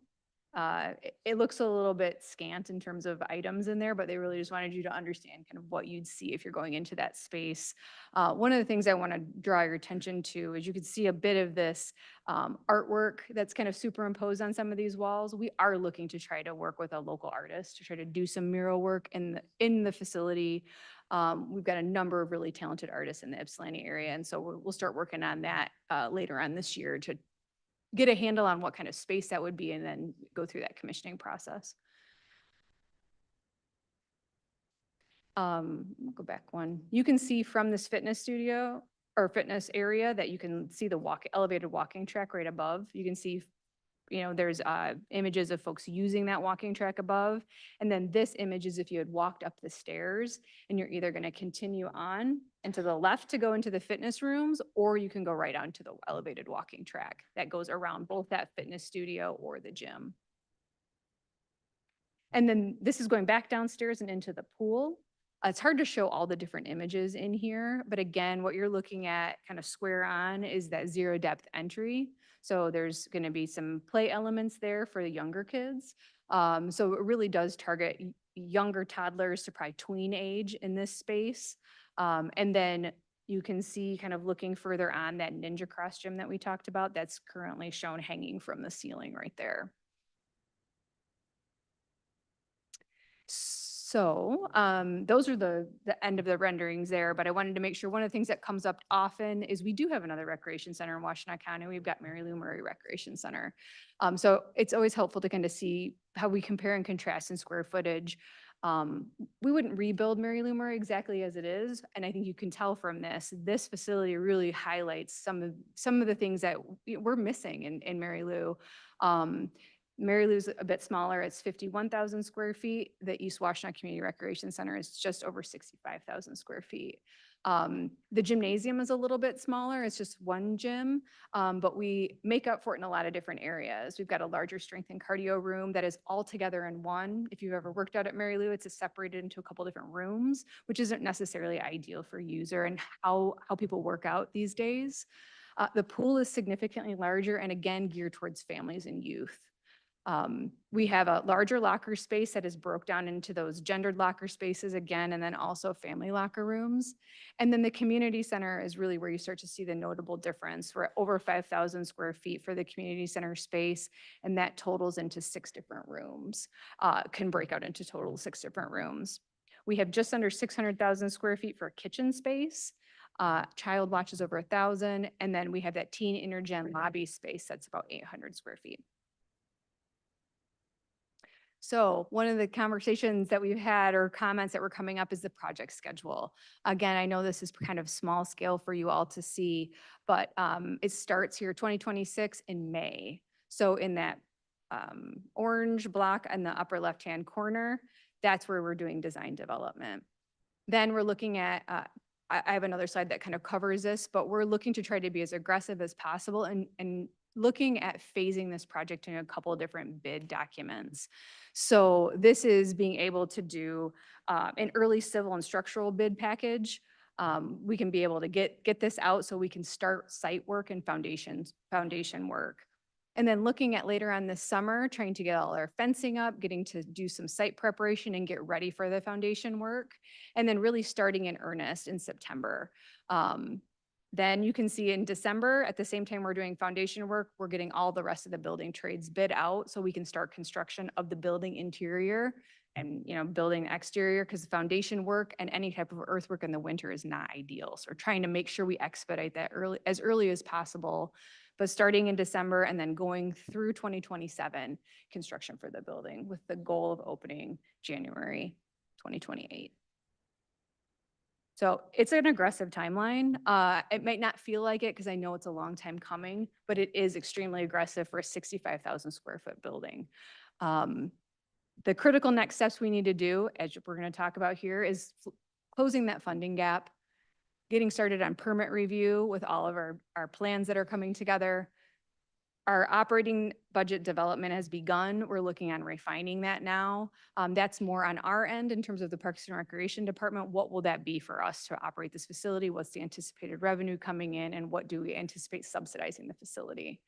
It looks a little bit scant in terms of items in there, but they really just wanted you to understand kind of what you'd see if you're going into that space. One of the things I want to draw your attention to is you can see a bit of this artwork that's kind of superimposed on some of these walls. We are looking to try to work with a local artist to try to do some mural work in the facility. We've got a number of really talented artists in the Ypsilanti area, and so we'll start working on that later on this year to get a handle on what kind of space that would be and then go through that commissioning process. I'll go back one. You can see from this fitness studio or fitness area that you can see the elevated walking track right above. You can see, there's images of folks using that walking track above. And then this image is if you had walked up the stairs and you're either going to continue on and to the left to go into the fitness rooms, or you can go right onto the elevated walking track that goes around both that fitness studio or the gym. And then this is going back downstairs and into the pool. It's hard to show all the different images in here, but again, what you're looking at kind of square on is that zero depth entry. So there's going to be some play elements there for the younger kids. So it really does target younger toddlers to probably tween age in this space. And then you can see kind of looking further on that Ninja Cross gym that we talked about that's currently shown hanging from the ceiling right there. So those are the end of the renderings there, but I wanted to make sure one of the things that comes up often is we do have another recreation center in Washtenaw County. We've got Mary Lou Murray Recreation Center. So it's always helpful to kind of see how we compare and contrast in square footage. We wouldn't rebuild Mary Lou Murray exactly as it is. And I think you can tell from this facility really highlights some of the things that we're missing in Mary Lou. Mary Lou's a bit smaller. It's 51,000 square feet. The East Washtenaw Community Recreation Center is just over 65,000 square feet. The gymnasium is a little bit smaller. It's just one gym, but we make up for it in a lot of different areas. We've got a larger strength and cardio room that is all together in one. If you've ever worked out at Mary Lou, it's separated into a couple different rooms, which isn't necessarily ideal for user and how people work out these days. The pool is significantly larger and again geared towards families and youth. We have a larger locker space that is broke down into those gendered locker spaces again, and then also family locker rooms. And then the community center is really where you start to see the notable difference. We're at over 5,000 square feet for the community center space, and that totals into 6 different rooms, can break out into total 6 different rooms. We have just under 600,000 square feet for kitchen space. Child watch is over 1,000, and then we have that teen intergen lobby space that's about 800 square feet. So one of the conversations that we've had or comments that were coming up is the project schedule. Again, I know this is kind of small scale for you all to see, but it starts here 2026 in May. So in that orange block in the upper left-hand corner, that's where we're doing design development. Then we're looking at, I have another slide that kind of covers this, but we're looking to try to be as aggressive as possible and looking at phasing this project in a couple of different bid documents. So this is being able to do an early civil and structural bid package. We can be able to get this out so we can start site work and foundation work. And then looking at later on this summer, trying to get all our fencing up, getting to do some site preparation and get ready for the foundation work. And then really starting in earnest in September. Then you can see in December, at the same time we're doing foundation work, we're getting all the rest of the building trades bid out so we can start construction of the building interior and building exterior, because the foundation work and any type of earthwork in the winter is not ideal. So we're trying to make sure we expedite that as early as possible, but starting in December and then going through 2027 construction for the building with the goal of opening January 2028. So it's an aggressive timeline. It might not feel like it because I know it's a long time coming, but it is extremely aggressive for a 65,000 square foot building. The critical next steps we need to do, as we're going to talk about here, is closing that funding gap, getting started on permit review with all of our plans that are coming together. Our operating budget development has begun. We're looking on refining that now. That's more on our end in terms of the Parks and Recreation Department. What will that be for us to operate this facility? What's the anticipated revenue coming in? And what do we anticipate subsidizing the facility?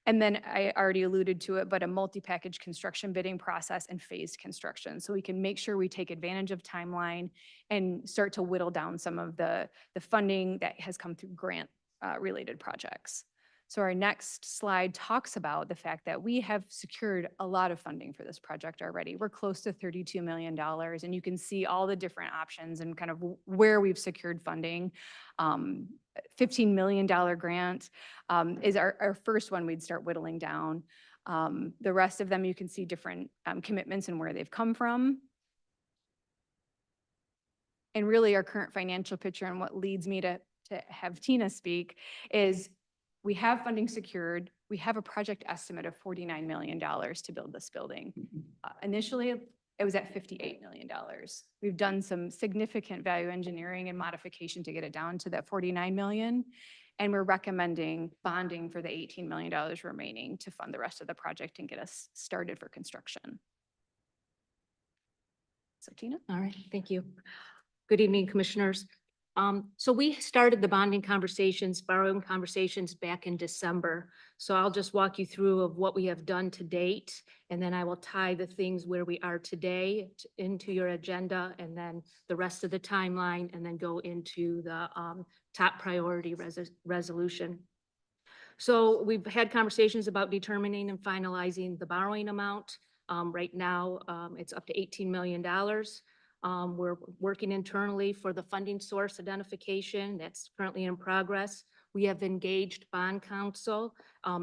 And then I already alluded to it, but a multi-package construction bidding process and phased construction. So we can make sure we take advantage of timeline and start to whittle down some of the funding that has come through grant related projects. So our next slide talks about the fact that we have secured a lot of funding for this project already. We're close to $32 million, and you can see all the different options and kind of where we've secured funding. $15 million grant is our first one we'd start whittling down. The rest of them, you can see different commitments and where they've come from. And really our current financial picture, and what leads me to have Tina speak, is we have funding secured. We have a project estimate of $49 million to build this building. Initially, it was at $58 million. We've done some significant value engineering and modification to get it down to that $49 million. And we're recommending bonding for the $18 million remaining to fund the rest of the project and get us started for construction. So Tina? All right, thank you. Good evening, commissioners. So we started the bonding conversations, borrowing conversations back in December. So I'll just walk you through of what we have done to date, and then I will tie the things where we are today into your agenda, and then the rest of the timeline, and then go into the top priority resolution. So we've had conversations about determining and finalizing the borrowing amount. Right now, it's up to $18 million. We're working internally for the funding source identification. That's currently in progress. We have engaged bond counsel,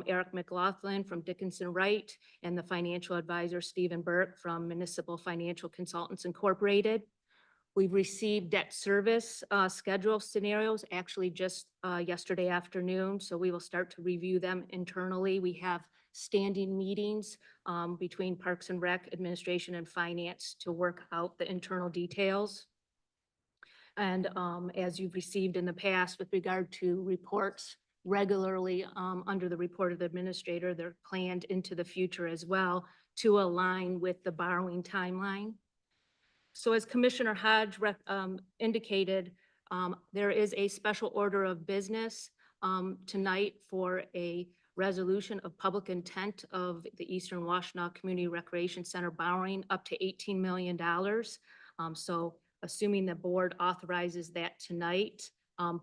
Eric McLaughlin from Dickinson Wright, and the financial advisor, Stephen Burke from Municipal Financial Consultants Incorporated. We've received debt service schedule scenarios actually just yesterday afternoon, so we will start to review them internally. We have standing meetings between Parks and Rec, Administration, and Finance to work out the internal details. And as you've received in the past with regard to reports regularly under the report of the administrator, they're planned into the future as well to align with the borrowing timeline. So as Commissioner Hodge indicated, there is a special order of business tonight for a resolution of public intent of the Eastern Washtenaw Community Recreation Center borrowing up to $18 million. So assuming the board authorizes that tonight,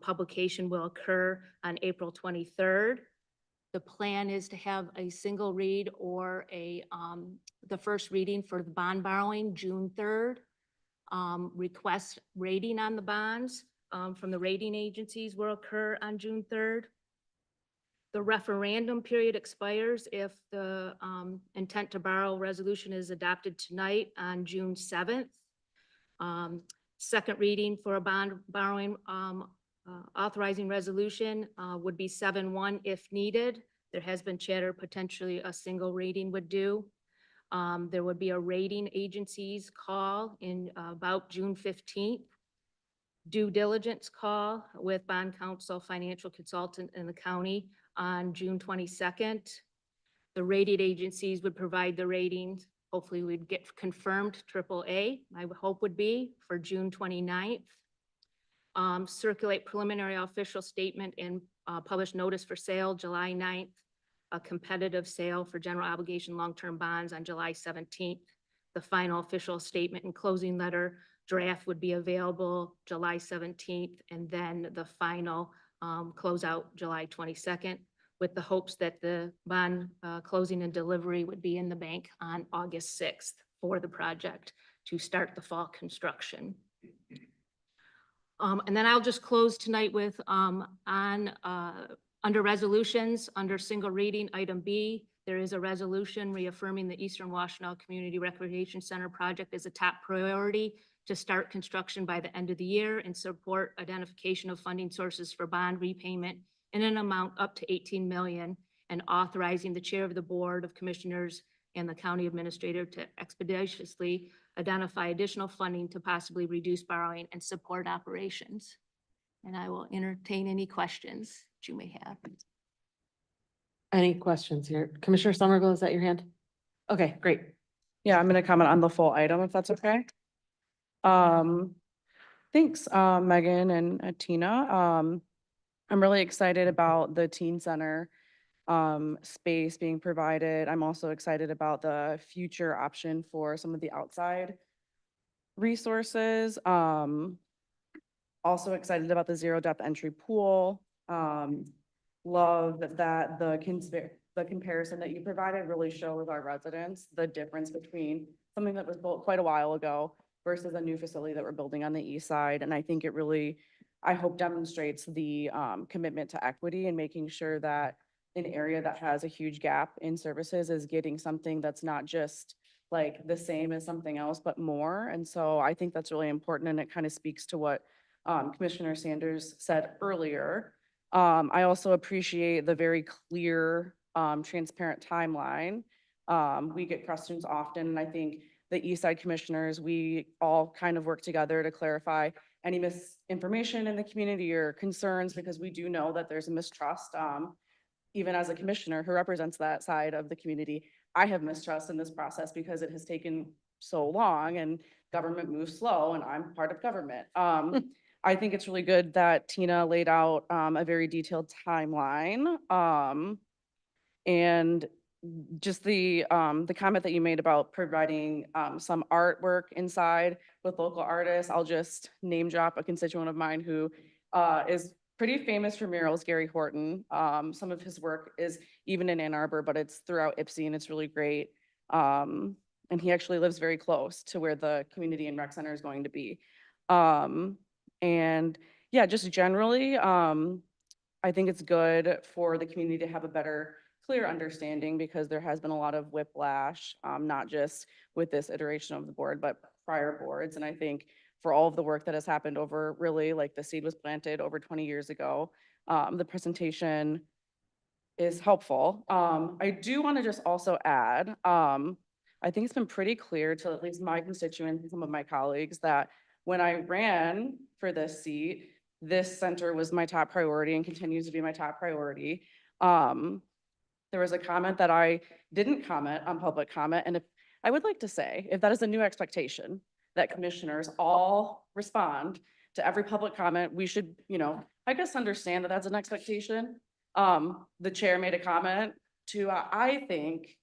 publication will occur on April 23rd. The plan is to have a single read or the first reading for the bond borrowing June 3rd. Request rating on the bonds from the rating agencies will occur on June 3rd. The referendum period expires if the intent to borrow resolution is adopted tonight on June 7th. Second reading for a bond borrowing authorizing resolution would be 7/1 if needed. There has been chatter potentially a single reading would do. There would be a rating agencies call in about June 15th. Due diligence call with bond counsel, financial consultant in the county on June 22nd. The rated agencies would provide the ratings. Hopefully we'd get confirmed AAA, my hope would be for June 29th. Circulate preliminary official statement and publish notice for sale July 9th. A competitive sale for general obligation long-term bonds on July 17th. The final official statement and closing letter draft would be available July 17th, and then the final closeout July 22nd, with the hopes that the bond closing and delivery would be in the bank on August 6th for the project to start the fall construction. And then I'll just close tonight with under resolutions, under single reading, item B, there is a resolution reaffirming the Eastern Washtenaw Community Recreation Center project as a top priority to start construction by the end of the year and support identification of funding sources for bond repayment in an amount up to $18 million, and authorizing the chair of the Board of Commissioners and the county administrator to expeditiously identify additional funding to possibly reduce borrowing and support operations. And I will entertain any questions that you may have. Any questions here? Commissioner Somerville, is that your hand? Okay, great. Yeah, I'm going to comment on the full item if that's okay. Thanks, Megan and Tina. I'm really excited about the teen center space being provided. I'm also excited about the future option for some of the outside resources. Also excited about the zero depth entry pool. Love that the comparison that you provided really shows our residents the difference between something that was built quite a while ago versus a new facility that we're building on the east side. And I think it really, I hope, demonstrates the commitment to equity and making sure that an area that has a huge gap in services is getting something that's not just like the same as something else, but more. And so I think that's really important, and it kind of speaks to what Commissioner Sanders said earlier. I also appreciate the very clear, transparent timeline. We get questions often, and I think the East Side Commissioners, we all kind of work together to clarify any misinformation in the community or concerns, because we do know that there's a mistrust. Even as a commissioner who represents that side of the community, I have mistrust in this process because it has taken so long and government moves slow, and I'm part of government. I think it's really good that Tina laid out a very detailed timeline. And just the comment that you made about providing some artwork inside with local artists. I'll just name drop a constituent of mine who is pretty famous for murals, Gary Horton. Some of his work is even in Ann Arbor, but it's throughout Ypsi, and it's really great. And he actually lives very close to where the community and rec center is going to be. And yeah, just generally, I think it's good for the community to have a better, clear understanding, because there has been a lot of whiplash, not just with this iteration of the board, but prior boards. And I think for all of the work that has happened over, really, like, the seed was planted over 20 years ago, the presentation is helpful. I do want to just also add, I think it's been pretty clear to at least my constituents and some of my colleagues that when I ran for this seat, this center was my top priority and continues to be my top priority. There was a comment that I didn't comment on public comment. And if I would like to say, if that is a new expectation, that commissioners all respond to every public comment, we should, I guess, understand that that's an expectation. The chair made a comment to, I think,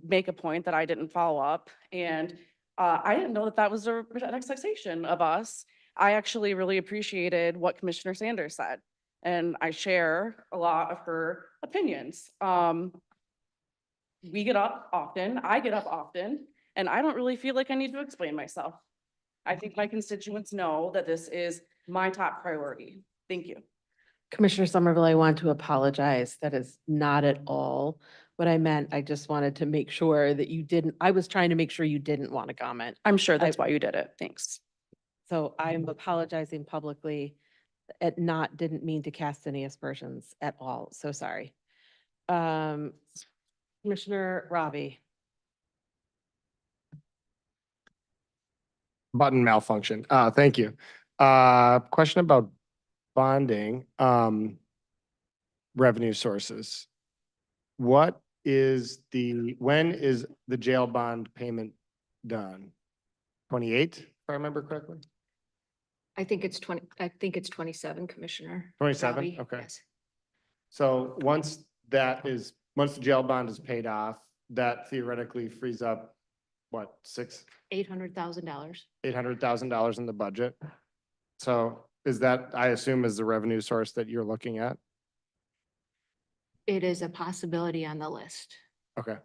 make a point that I didn't follow up. And I didn't know that that was an expectation of us. I actually really appreciated what Commissioner Sanders said, and I share a lot of her opinions. We get up often, I get up often, and I don't really feel like I need to explain myself. I think my constituents know that this is my top priority. Thank you. Commissioner Somerville, I want to apologize. That is not at all what I meant. I just wanted to make sure that you didn't, I was trying to make sure you didn't want to comment. I'm sure that's why you did it. Thanks. So I'm apologizing publicly. Didn't mean to cast any aspersions at all. So sorry. Commissioner Robbie. Button malfunction. Thank you. Question about bonding, revenue sources. When is the jail bond payment done? 28, if I remember correctly? I think it's 27, Commissioner. 27, Robbie, okay. yes. So once the jail bond is paid off, that theoretically frees up, what, $800,000. $800,000 in the budget? So is that, I assume, is the revenue source that you're looking at? It is a possibility on the list. Okay.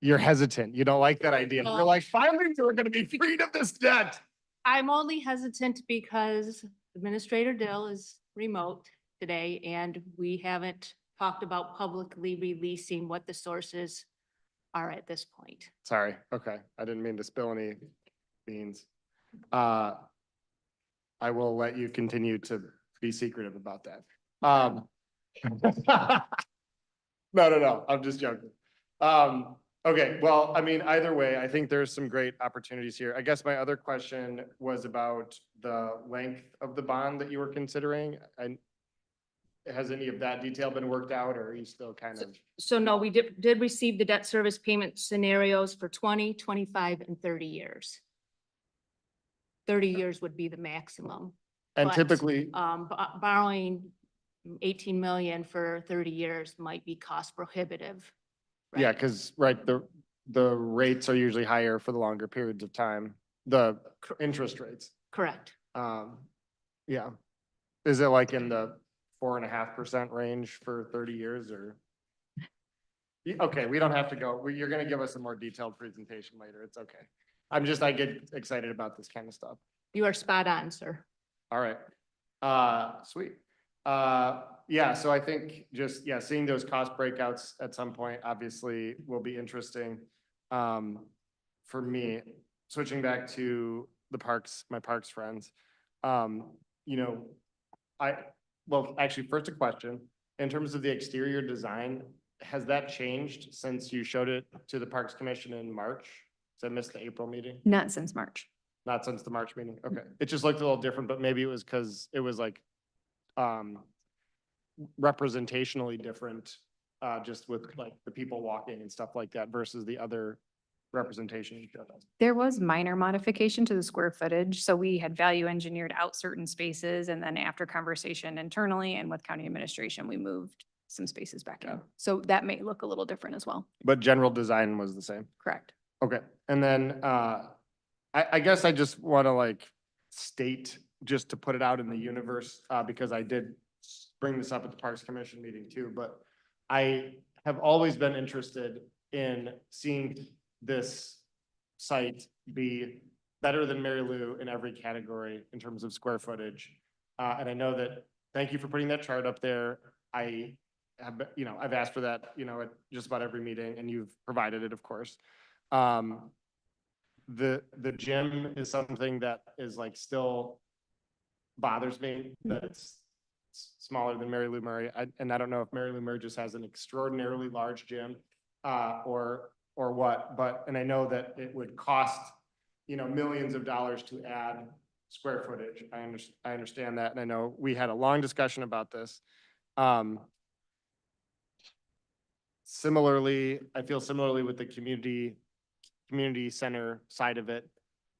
You're hesitant. You don't like that idea. You're like, finally, we're going to be freed of this debt. I'm only hesitant because Administrator Dill is remote today, and we haven't talked about publicly releasing what the sources are at this point. Sorry. Okay. I didn't mean to spill any beans. I will let you continue to be secretive about that. No. I'm just joking. Okay. Well, I mean, either way, I think there's some great opportunities here. I guess my other question was about the length of the bond that you were considering. Has any of that detail been worked out, or are you still kind of? So no, we did receive the debt service payment scenarios for 20, 25, and 30 years. 30 years would be the maximum. And But, typically, borrowing 18 million for 30 years might be cost prohibitive. Yeah, right? because, right, the rates are usually higher for the longer periods of time, the interest rates. Correct. Yeah. Is it like in the 4.5% range for 30 years or? Okay, we don't have to go. You're gonna give us a more detailed presentation later. It's okay. I get excited about this kind of stuff. You are spot on, sir. All right. Sweet. Yeah, so I think just, yeah, seeing those cost breakouts at some point obviously will be interesting. For me, switching back to the parks, my parks friends. You know, well, actually, first a question. In terms of the exterior design, has that changed since you showed it to the Parks Commission in March? So I missed the April meeting. Not since March. Not since the March meeting. Okay. It just looked a little different, but maybe it was because it was like representationally different, just with like the people walking and stuff like that versus the other representation you showed us. There was minor modification to the square footage, so we had value engineered out certain spaces, and then after conversation internally and with county administration, we moved some spaces back in. So that may look a little different as well. But general design was the same. Correct. Okay. And then I guess I just want to like state, just to put it out in the universe, because I did bring this up at the Parks Commission meeting too, but I have always been interested in seeing this site be better than Mary Lou in every category in terms of square footage. And I know that, thank you for putting that chart up there. I have, I've asked for that, at just about every meeting, and you've provided it, of course. The gym is something that is like still bothers me, that it's smaller than Mary Lou Murray. And I don't know if Mary Lou Murray just has an extraordinarily large gym, or what, and I know that it would cost, millions of dollars to add square footage. I understand that. And I know we had a long discussion about this. Similarly, I feel similarly with the community center side of it.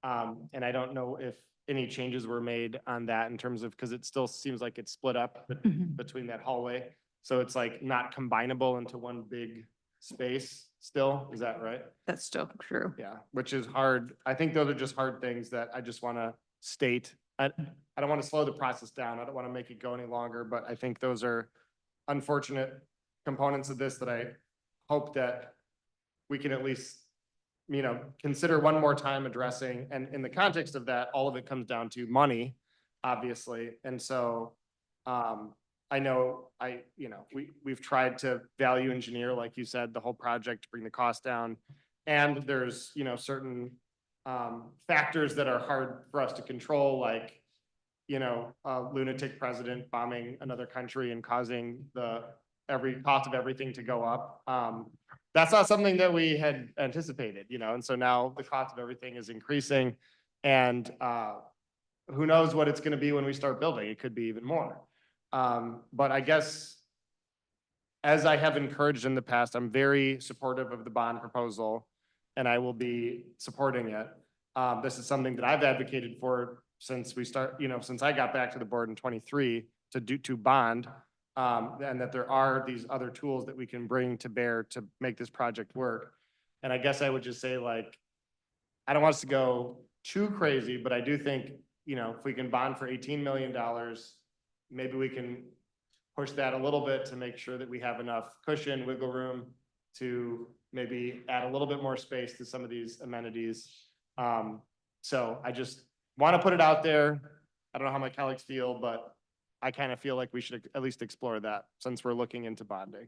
And I don't know if any changes were made on that in terms of, because it still seems like it's split up between that hallway. So it's like not combinable into one big space still. Is that right? That's still true. Yeah, which is hard. I think those are just hard things that I just want to state. I don't want to slow the process down. I don't want to make it go any longer, but I think those are unfortunate components of this that I hope that we can at least, consider one more time addressing. And in the context of that, all of it comes down to money, obviously. And so I know we've tried to value engineer, like you said, the whole project to bring the cost down. And there's, certain factors that are hard for us to control, like, a lunatic president bombing another country and causing every cost of everything to go up. That's not something that we had anticipated, and so now the cost of everything is increasing, and who knows what it's going to be when we start building. It could be even more. But I guess, as I have encouraged in the past, I'm very supportive of the bond proposal, and I will be supporting it. This is something that I've advocated for since since I got back to the board in 23 to bond, and that there are these other tools that we can bring to bear to make this project work. And I guess I would just say, like, I don't want us to go too crazy, but I do think, if we can bond for $18 million, maybe we can push that a little bit to make sure that we have enough cushion, wiggle room to maybe add a little bit more space to some of these amenities. So I just want to put it out there. I don't know how my colleagues feel, but I kind of feel like we should at least explore that since we're looking into bonding.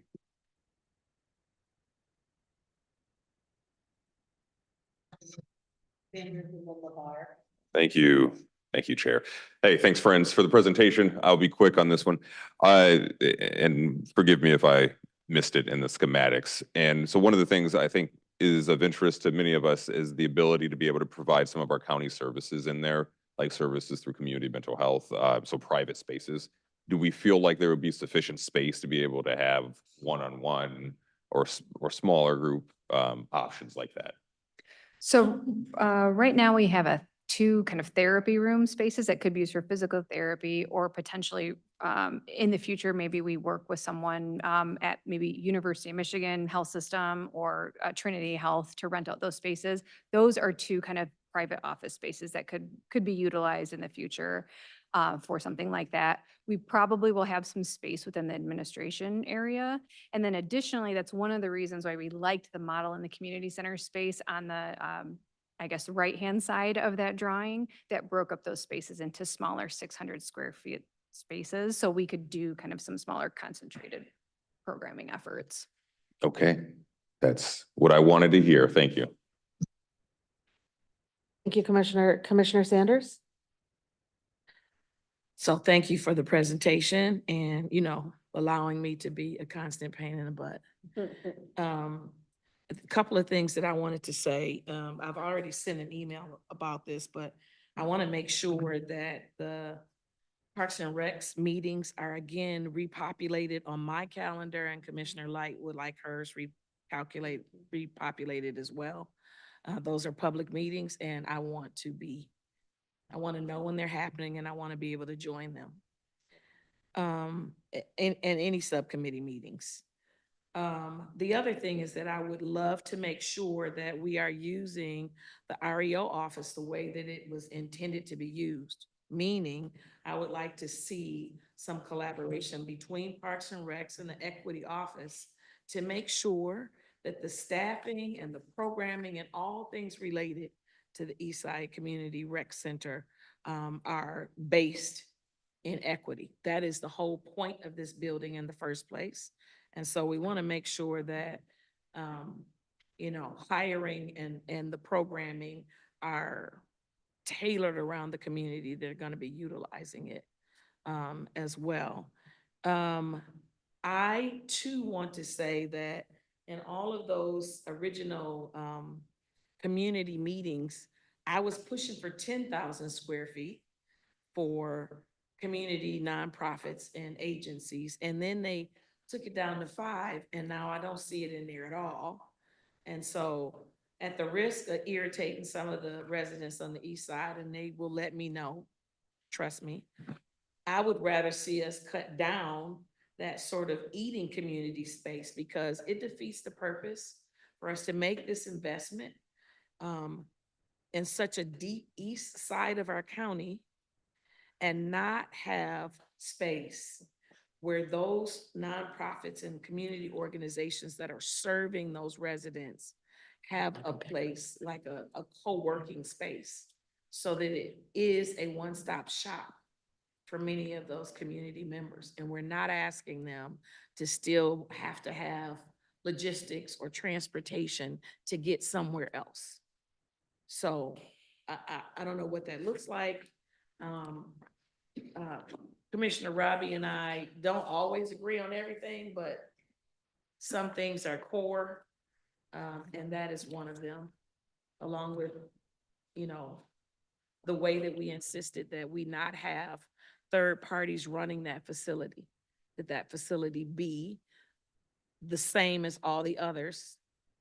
Thank you. Thank you, Chair. Hey, thanks, friends, for the presentation. I'll be quick on this one. And forgive me if I missed it in the schematics. And so one of the things I think is of interest to many of us is the ability to be able to provide some of our county services in there, like services through community mental health, so private spaces. Do we feel like there would be sufficient space to be able to have one-on-one or smaller group options like that? So right now we have a two kind of therapy room spaces that could be used for physical therapy, or potentially in the future, maybe we work with someone at maybe University of Michigan Health System or Trinity Health to rent out those spaces. Those are two kind of private office spaces that could be utilized in the future for something like that. We probably will have some space within the administration area. And then additionally, that's one of the reasons why we liked the model in the community center space on the I guess, right-hand side of that drawing that broke up those spaces into smaller 600 square feet spaces. So we could do kind of some smaller concentrated programming efforts. Okay, that's what I wanted to hear. Thank you. Thank you, Commissioner. Commissioner Sanders? So thank you for the presentation and, allowing me to be a constant pain in the butt. A couple of things that I wanted to say. I've already sent an email about this, but I want to make sure that the Parks and Recs meetings are again repopulated on my calendar, and Commissioner Light would like hers repopulated as well. Those are public meetings, and I want to know when they're happening, and I want to be able to join them. In any subcommittee meetings. The other thing is that I would love to make sure that we are using the REO office the way that it was intended to be used. Meaning, I would like to see some collaboration between Parks and Recs and the Equity Office to make sure that the staffing and the programming and all things related to the Eastside Community Rec Center are based in equity. That is the whole point of this building in the first place. And so we want to make sure that, hiring and the programming are tailored around the community that are going to be utilizing it as well. I too want to say that in all of those original community meetings, I was pushing for 10,000 square feet for community nonprofits and agencies. And then they took it down to 5, and now I don't see it in there at all. And so at the risk of irritating some of the residents on the east side, and they will let me know, trust me, I would rather see us cut down that sort of eating community space, because it defeats the purpose for us to make this investment in such a deep east side of our county and not have space where those nonprofits and community organizations that are serving those residents have a place like a co-working space, so that it is a one-stop shop for many of those community members. And we're not asking them to still have to have logistics or transportation to get somewhere else. So I don't know what that looks like. Commissioner Robbie and I don't always agree on everything, but some things are core, and that is one of them, along with, the way that we insisted that we not have third parties running that facility, that facility be the same as all the others,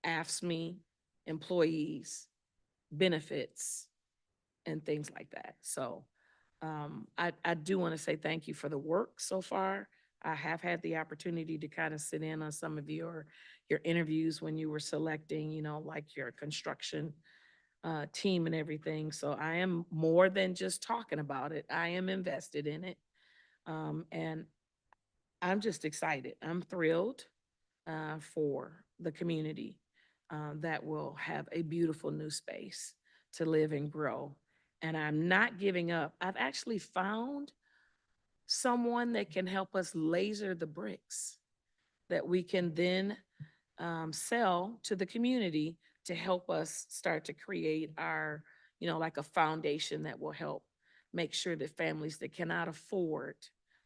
AFSCME, employees, benefits, and things like that. So I do want to say thank you for the work so far. I have had the opportunity to kind of sit in on some of your interviews when you were selecting, like your construction team and everything. So I am more than just talking about it. I am invested in it. And I'm just excited. I'm thrilled for the community that will have a beautiful new space to live and grow. And I'm not giving up. I've actually found someone that can help us laser the bricks that we can then sell to the community to help us start to create our, like a foundation that will help make sure that families that cannot afford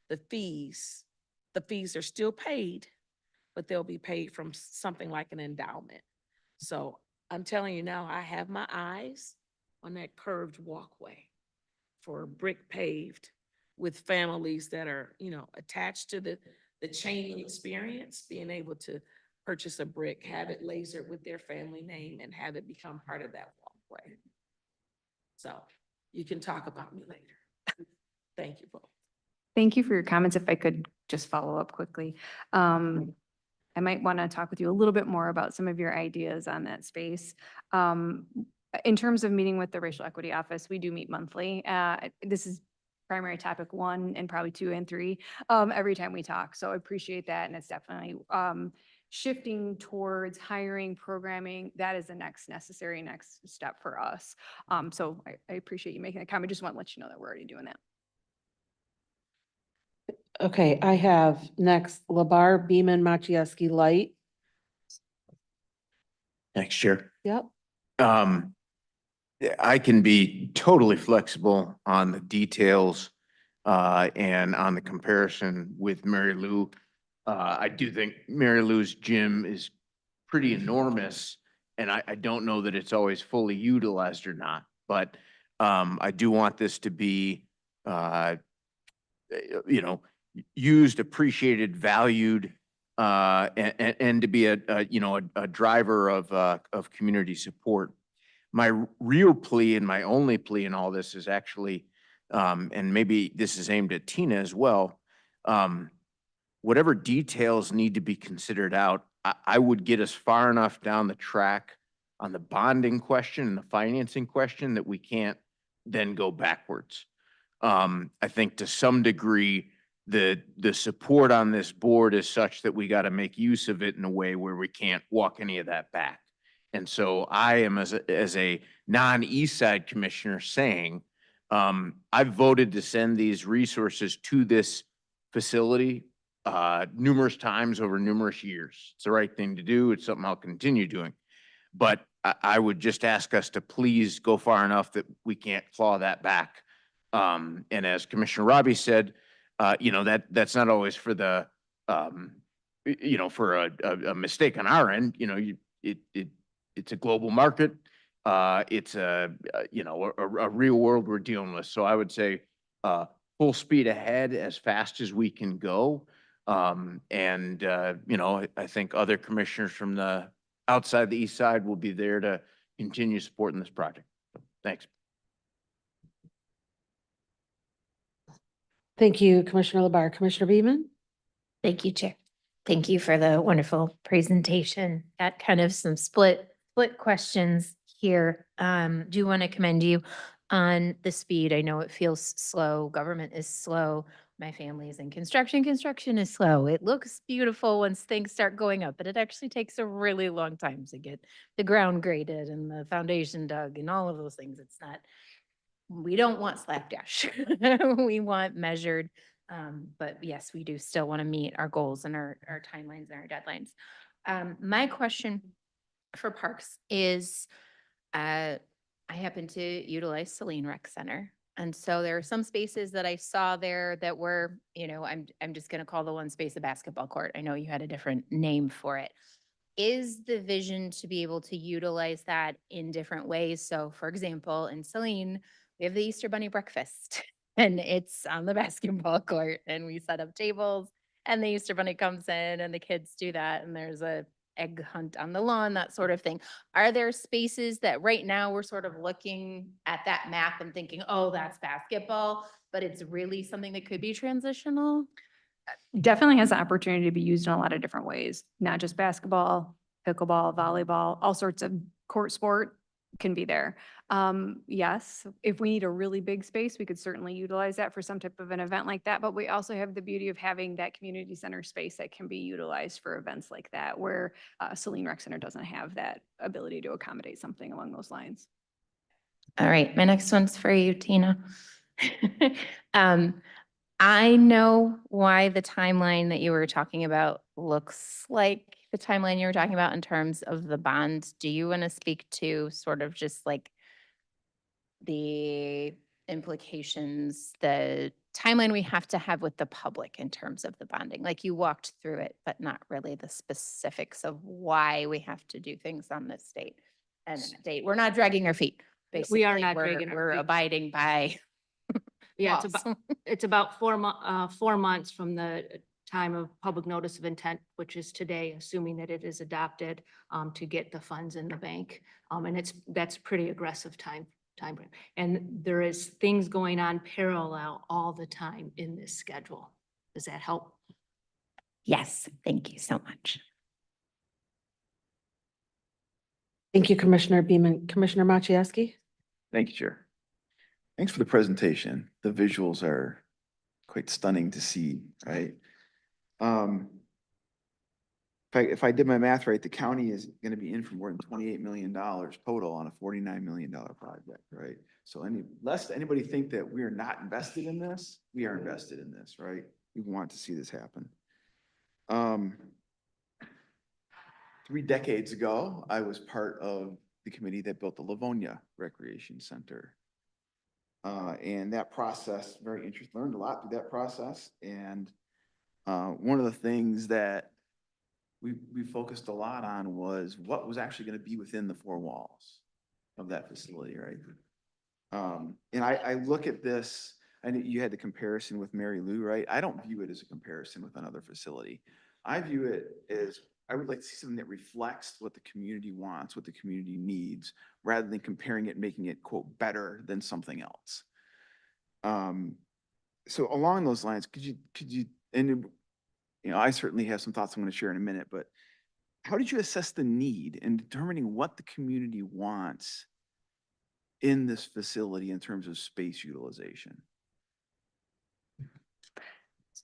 the fees are still paid, but they'll be paid from something like an endowment. So I'm telling you now, I have my eyes on that curved walkway for brick paved with families that are, attached to the chaining experience, being able to purchase a brick, have it lasered with their family name, and have it become part of that walkway. So you can talk about me later. Thank you both. Thank you for your comments. If I could just follow up quickly. I might want to talk with you a little bit more about some of your ideas on that space. In terms of meeting with the Racial Equity Office, we do meet monthly. This is primary topic 1 and probably 2 and 3 every time we talk. So I appreciate that. And it's definitely shifting towards hiring, programming. That is the next step for us. So I appreciate you making that comment. Just want to let you know that we're already doing that. Okay, I have next Labar, Beeman, Maciejewski, Light. Next year. Yep. I can be totally flexible on the details and on the comparison with Mary Lou. I do think Mary Lou's gym is pretty enormous, and I don't know that it's always fully utilized or not, but I do want this to be, used, appreciated, valued, and to be a driver of community support. My real plea and my only plea in all this is actually, and maybe this is aimed at Tina as well, whatever details need to be considered out, I would get us far enough down the track on the bonding question and the financing question that we can't then go backwards. I think to some degree, the support on this board is such that we got to make use of it in a way where we can't walk any of that back. And so I am, as a non-East Side commissioner, saying, I've voted to send these resources to this facility numerous times over numerous years. It's the right thing to do. It's something I'll continue doing. But I would just ask us to please go far enough that we can't claw that back. And as Commissioner Robbie said, that's not always for the, for a mistake on our end. It's a global market. It's a real world we're dealing with. So I would say full speed ahead as fast as we can go. I think other commissioners from the outside the East Side will be there to continue supporting this project. Thanks. Thank you, Commissioner Labar. Commissioner Beeman? Thank you, Chair. Thank you for the wonderful presentation. Got kind of some split questions here. Do want to commend you on the speed. I know it feels slow. Government is slow. My family is in construction. Construction is slow. It looks beautiful once things start going up, but it actually takes a really long time to get the ground graded and the foundation dug and all of those things. It's not, we don't want slapdash. We want measured. But yes, we do still want to meet our goals and our timelines and our deadlines. My question for parks is, I happen to utilize Celine Rec Center. And so there are some spaces that I saw there that were, I'm just going to call the one space a basketball court. I know you had a different name for it. Is the vision to be able to utilize that in different ways? So for example, in Celine, we have the Easter Bunny breakfast and it's on the basketball court and we set up tables and the Easter Bunny comes in and the kids do that. And there's a egg hunt on the lawn, that sort of thing. Are there spaces that right now we're sort of looking at that map and thinking, oh, that's basketball, but it's really something that could be transitional? Definitely has the opportunity to be used in a lot of different ways, not just basketball, pickleball, volleyball, all sorts of court sport can be there. Yes, if we need a really big space, we could certainly utilize that for some type of an event like that. But we also have the beauty of having that community center space that can be utilized for events like that, where Celine Rec Center doesn't have that ability to accommodate something along those lines. All right, my next one's for you, Tina. I know why the timeline that you were talking about looks like the timeline you were talking about in terms of the bond. Do you want to speak to sort of just like the implications, the timeline we have to have with the public in terms of the bonding? Like you walked through it, but not really the specifics of why we have to do things on this date and that date. We're not dragging our feet. Basically, We are not dragging our we're feet. abiding by. Yeah, laws. it's about 4 months from the time of public notice of intent, which is today, assuming that it is adopted, to get the funds in the bank. And that's pretty aggressive time time frame. And there is things going on parallel all the time in this schedule. Does that help? Yes, thank you so much. Thank you, Commissioner Beaman. Commissioner Machewski? Thank you, Chair. Thanks for the presentation. The visuals are quite stunning to see, right? If I did my math right, the county is going to be in for more than $28 million total on a $49 million project, right? So lest anybody think that we are not invested in this, we are invested in this, right? We want to see this happen. 3 decades ago, I was part of the committee that built the Livonia Recreation Center. And that process, very interesting, learned a lot through that process. And one of the things that we focused a lot on was what was actually going to be within the 4 walls of that facility, right? And I look at this, and you had the comparison with Mary Lou, right? I don't view it as a comparison with another facility. I view it as, I would like to see something that reflects what the community wants, what the community needs, rather than comparing it, making it, quote, better than something else. So along those lines, could you, and I certainly have some thoughts I'm going to share in a minute, but how did you assess the need in determining what the community wants in this facility in terms of space utilization?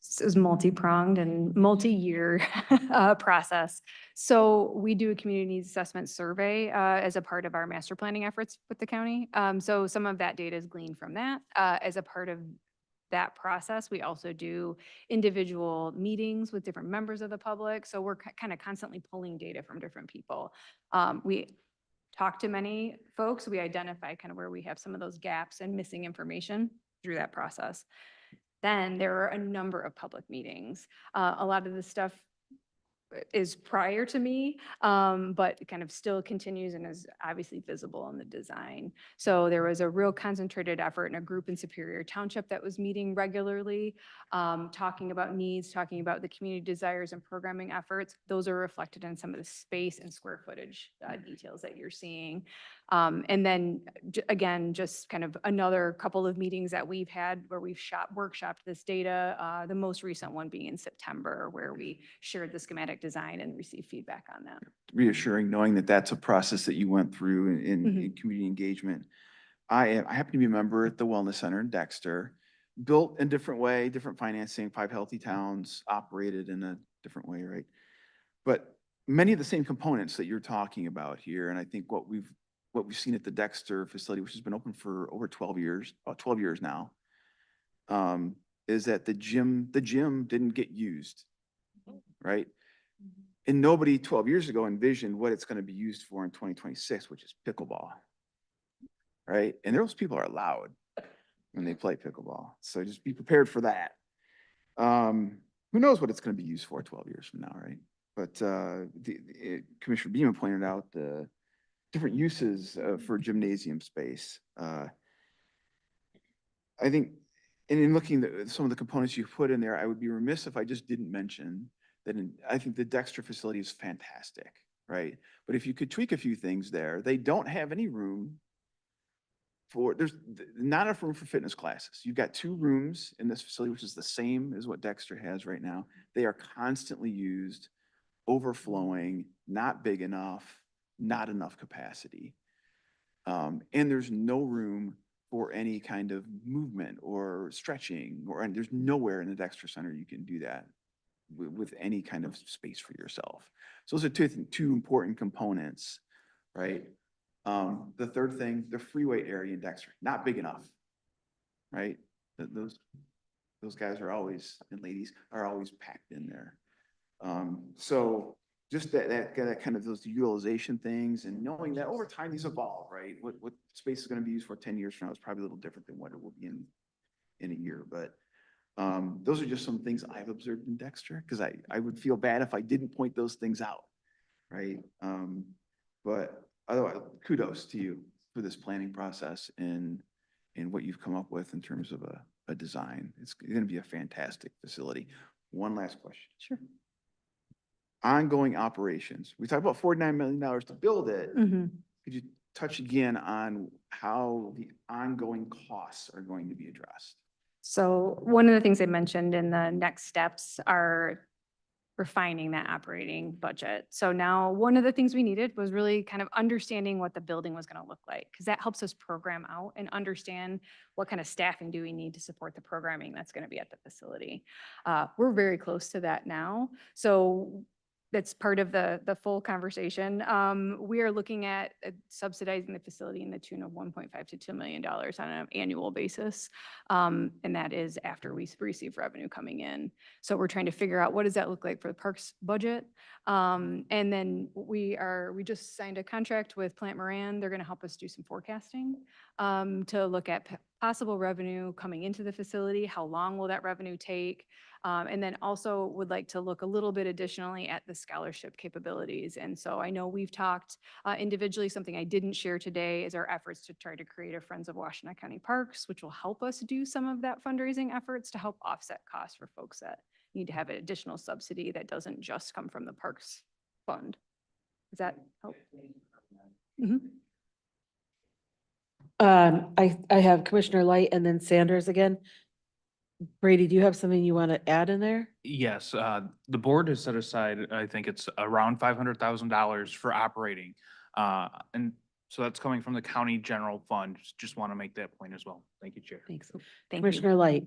This is multi-pronged and multi-year process. So we do a community needs assessment survey as a part of our master planning efforts with the county. So some of that data is gleaned from that. As a part of that process, we also do individual meetings with different members of the public. So we're kind of constantly pulling data from different people. We talk to many folks. We identify kind of where we have some of those gaps and missing information through that process. Then there are a number of public meetings. A lot of the stuff is prior to me, but kind of still continues and is obviously visible in the design. So there was a real concentrated effort in a group in Superior Township that was meeting regularly, talking about needs, talking about the community desires and programming efforts. Those are reflected in some of the space and square footage details that you're seeing. And then again, just kind of another couple of meetings that we've had where we've workshopped this data, the most recent one being in September, where we shared the schematic design and received feedback on that. Reassuring, knowing that that's a process that you went through in community engagement. I happen to be a member at the Wellness Center in Dexter, built in a different way, different financing, 5 healthy towns, operated in a different way, right? But many of the same components that you're talking about here, and I think what we've seen at the Dexter facility, which has been open for over 12 years, about 12 years now, is that the gym didn't get used, right? And nobody 12 years ago envisioned what it's going to be used for in 2026, which is pickleball, right? And those people are loud when they play pickleball. So just be prepared for that. Who knows what it's going to be used for 12 years from now, right? But Commissioner Beaman pointed out the different uses for gymnasium space. I think, and in looking at some of the components you put in there, I would be remiss if I just didn't mention that I think the Dexter facility is fantastic, right? But if you could tweak a few things there, they don't have any room there's not enough room for fitness classes. You've got 2 rooms in this facility, which is the same as what Dexter has right now. They are constantly used, overflowing, not big enough, not enough capacity. And there's no room for any kind of movement or stretching, and there's nowhere in the Dexter Center you can do that with any kind of space for yourself. So those are two important components, right? The third thing, the free weight area in Dexter, not big enough, right? Those guys are always, and ladies are always packed in there. So just that kind of those utilization things, and knowing that over time these evolve, right? What space is going to be used for 10 years from now is probably a little different than what it will be in a year. But those are just some things I've observed in Dexter, because I would feel bad if I didn't point those things out, right? But otherwise, kudos to you for this planning process and what you've come up with in terms of a design. It's going to be a fantastic facility. One last question. Sure. Ongoing operations. We talked about $49 million to build it. Mm-hmm. Could you touch again on how the ongoing costs are going to be addressed? So one of the things I mentioned in the next steps are refining that operating budget. So now one of the things we needed was really kind of understanding what the building was going to look like, because that helps us program out and understand what kind of staffing do we need to support the programming that's going to be at the facility. We're very close to that now. So that's part of the full conversation. We are looking at subsidizing the facility in the tune of $1.5 to $2 million on an annual basis. And that is after we receive revenue coming in. So we're trying to figure out what does that look like for the parks budget. And then we just signed a contract with Plant Moran. They're going to help us do some forecasting to look at possible revenue coming into the facility. How long will that revenue take? And then also would like to look a little bit additionally at the scholarship capabilities. And so I know we've talked individually. Something I didn't share today is our efforts to try to create a Friends of Washtenaw County Parks, which will help us do some of that fundraising efforts to help offset costs for folks that need to have an additional subsidy that doesn't just come from the Parks Fund. Does that help? I have Commissioner Light and then Sanders again. Brady, do you have something you want to add in there? Yes, the board has set aside, I think it's around $500,000 for operating. And so that's coming from the county general fund. Just want to make that point as well. Thank you, Chair. Thanks. Thank Commissioner Light.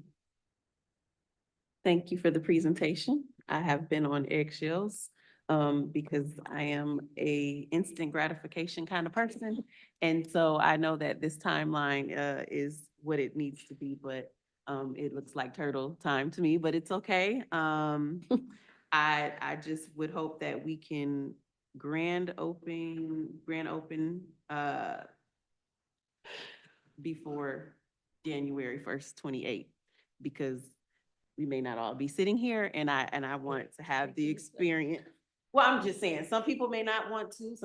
Thank you for the presentation. I have been on eggshells because I am a instant gratification kind of person. And so I know that this timeline is what it needs to be, but it looks like turtle time to me, but it's okay. I just would hope that we can grand open before January 1st, 28, because we may not all be sitting here and I want to have the experience. Well, I'm just saying, some people may not want to,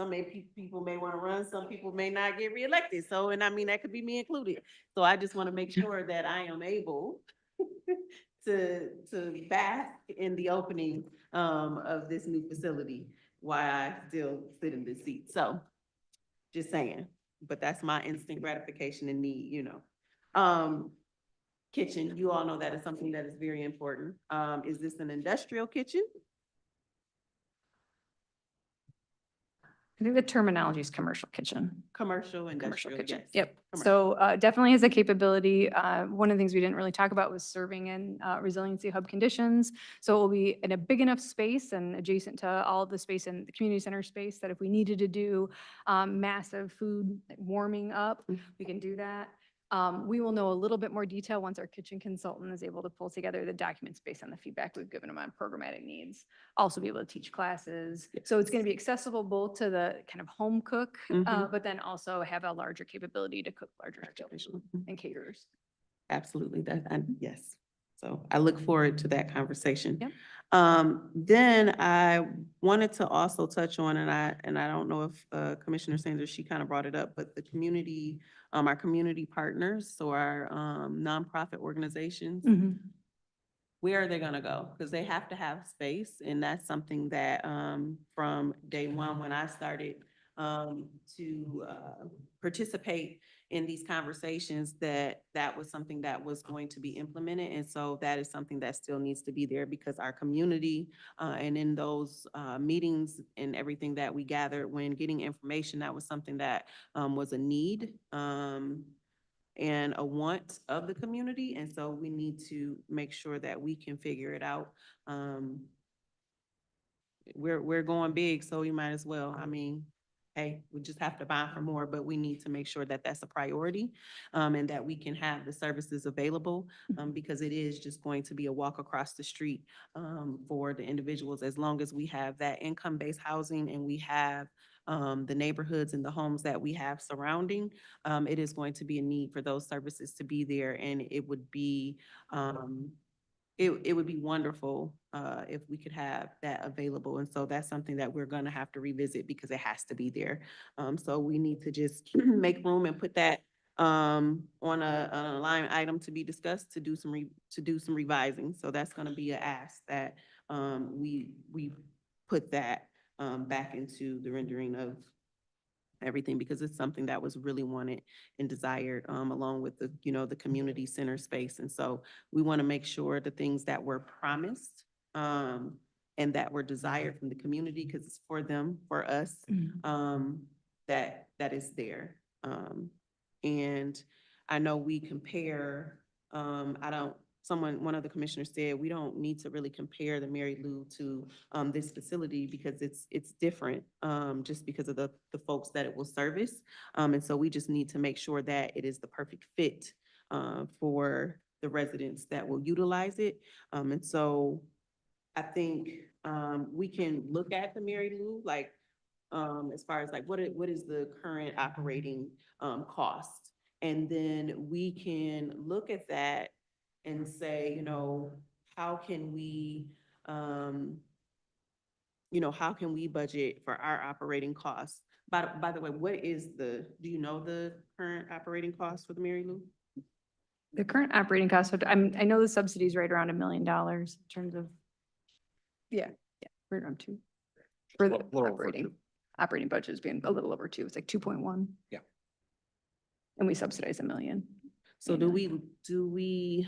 people may want to run, some people may not get reelected. So, and I mean, that could be me included. So I just want to make sure that I am able to bask in the opening of this new facility while I still sit in this seat. So just saying, but that's my instant gratification and need, you know. Kitchen, you all know that is something that is very important. Is this an industrial kitchen? I think the terminology is commercial kitchen. Commercial, industrial, Kitchen. yes. Yep. Commercial. So definitely has a capability. One of the things we didn't really talk about was serving in resiliency hub conditions. So it will be in a big enough space and adjacent to all of the space in the community center space that if we needed to do massive food warming up, we can do that. We will know a little bit more detail once our kitchen consultant is able to pull together the documents based on the feedback we've given them on programmatic needs. Also be able to teach classes. So it's going to be accessible both to the kind of home cook, but then also have a larger capability to cook larger scales and caterers. Absolutely, yes. So I look forward to that conversation. Yep. Then I wanted to also touch on, and I don't know if Commissioner Sanders, she kind of brought it up, but the community, our community partners, so our nonprofit organizations, where are they gonna go? Because they have to have space, and that's something that from day one when I started to participate in these conversations, that was something that was going to be implemented. And so that is something that still needs to be there, because our community and in those meetings and everything that we gathered when getting information, that was something that was a need and a want of the community. And so we need to make sure that we can figure it out. We're going big, so we might as well. I mean, hey, we just have to buy for more, but we need to make sure that that's a priority and that we can have the services available because it is just going to be a walk across the street for the individuals, as long as we have that income-based housing and we have the neighborhoods and the homes that we have surrounding, it is going to be a need for those services to be there. And it would be it would be wonderful if we could have that available. And so that's something that we're gonna have to revisit because it has to be there. So we need to just make room and put that on a line item to be discussed, to do some revising. So that's gonna be an ask that we put that back into the rendering of everything, because it's something that was really wanted and desired, along with the, the community center space. And so we want to make sure the things that were promised, and that were desired from the community, because it's for them, for us, that is there. And I know we compare, one of the commissioners said, we don't need to really compare the Mary Lou to this facility because it's different, just because of the folks that it will service. And so we just need to make sure that it is the perfect fit for the residents that will utilize it. And so I think we can look at the Mary Lou, like, as far as like, what is the current operating cost? And then we can look at that and say, how can we, how can we budget for our operating costs? By the way, do you know the current operating cost for the Mary Lou? The current operating cost, I know the subsidy is right around $1 million in terms of, yeah, right around 2. For the operating budget is being a little over 2, it's like 2.1. Yeah. And we subsidize $1 million. So do we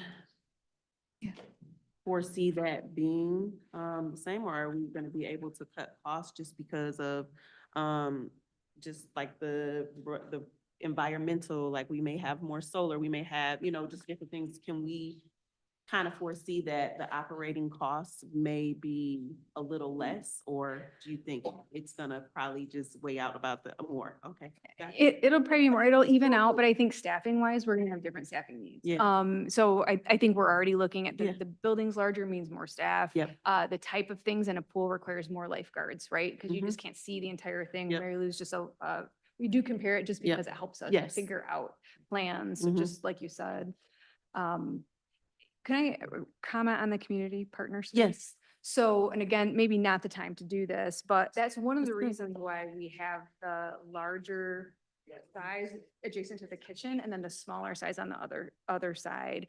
foresee that being the same, or are we gonna be able to cut costs just because of just like the environmental, like we may have more solar, we may have, just different things. Can we kind of foresee that the operating costs may be a little less, or do you think it's gonna probably just weigh out about the more? Okay. It'll probably be more, it'll even out, but I think staffing wise, we're gonna have different staffing needs. Yeah. So I think we're already looking at Yeah. the buildings larger means more staff. Yep. The type of things in a pool requires more lifeguards, right? Because you just can't see the entire thing. Yep. Mary Lou's just we do compare it just Yep. because it helps us Yes. figure out plans, so just like you said. Can I comment on the community partnership? Yes. So, and again, maybe not the time to do this, but that's one of the reasons why we have the larger size adjacent to the kitchen and then the smaller size on the other side.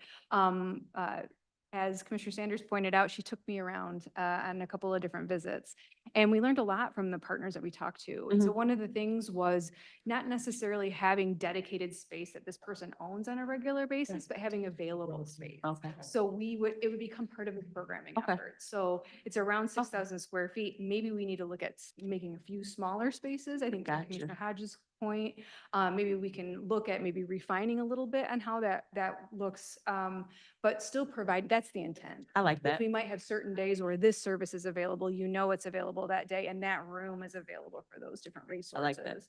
As Commissioner Sanders pointed out, she took me around on a couple of different visits, and we learned a lot from the partners that we talked to. And so one of the things was not necessarily having dedicated space that this person owns on a regular basis, but having available space. Okay. So it would become part of the programming Okay. effort. So it's around 6,000 square feet. Maybe we need to look at making a few smaller spaces. I think to Gotcha. Commissioner Hodges' point, maybe we can look at maybe refining a little bit on how that looks, but still provide, that's the intent. I like that. We might have certain days where this service is available, it's available that day, and that room is available for those different I resources. like that.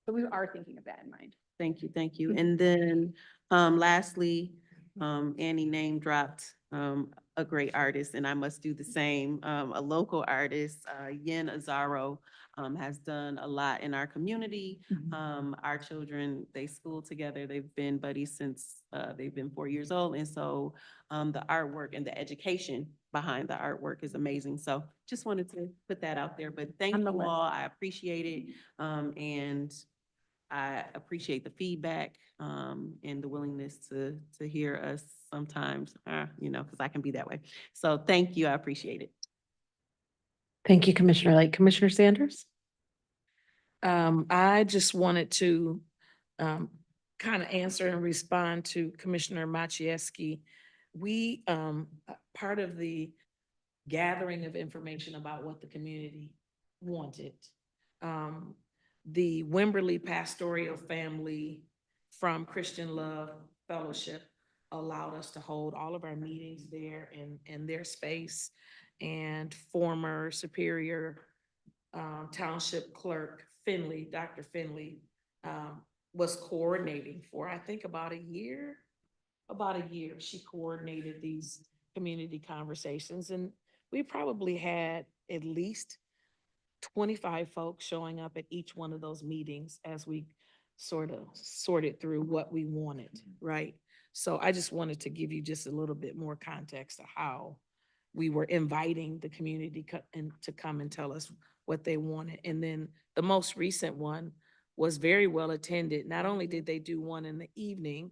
So we are thinking of that in mind. Thank you, thank you. And then, lastly, Annie name dropped, a great artist, and I must do the same. A local artist, Yen Azaro, has done a lot in our community. Our children, they school together. They've been buddies since, they've been 4 years old. And so, the artwork and the education behind the artwork is amazing. So just wanted to put that out there, but thank you all. I appreciate it. And I appreciate the feedback, and the willingness to hear us sometimes, because I can be that way. So thank you. I appreciate it. Thank you, Commissioner Light. Commissioner Sanders? I just wanted to kind of answer and respond to Commissioner Maciejewski. We, part of the gathering of information about what the community wanted, the Wimberley Pastoral Family from Christian Love Fellowship allowed us to hold all of our meetings there in their space. And former Superior Township Clerk Finley, Dr. Finley, was coordinating for, I think, about a year. She coordinated these community conversations, and we probably had at least 25 folks showing up at each one of those meetings as we sort of sorted through what we wanted, right? So I just wanted to give you just a little bit more context of how we were inviting the community to come and tell us what they wanted. And then the most recent one was very well attended. Not only did they do one in the evening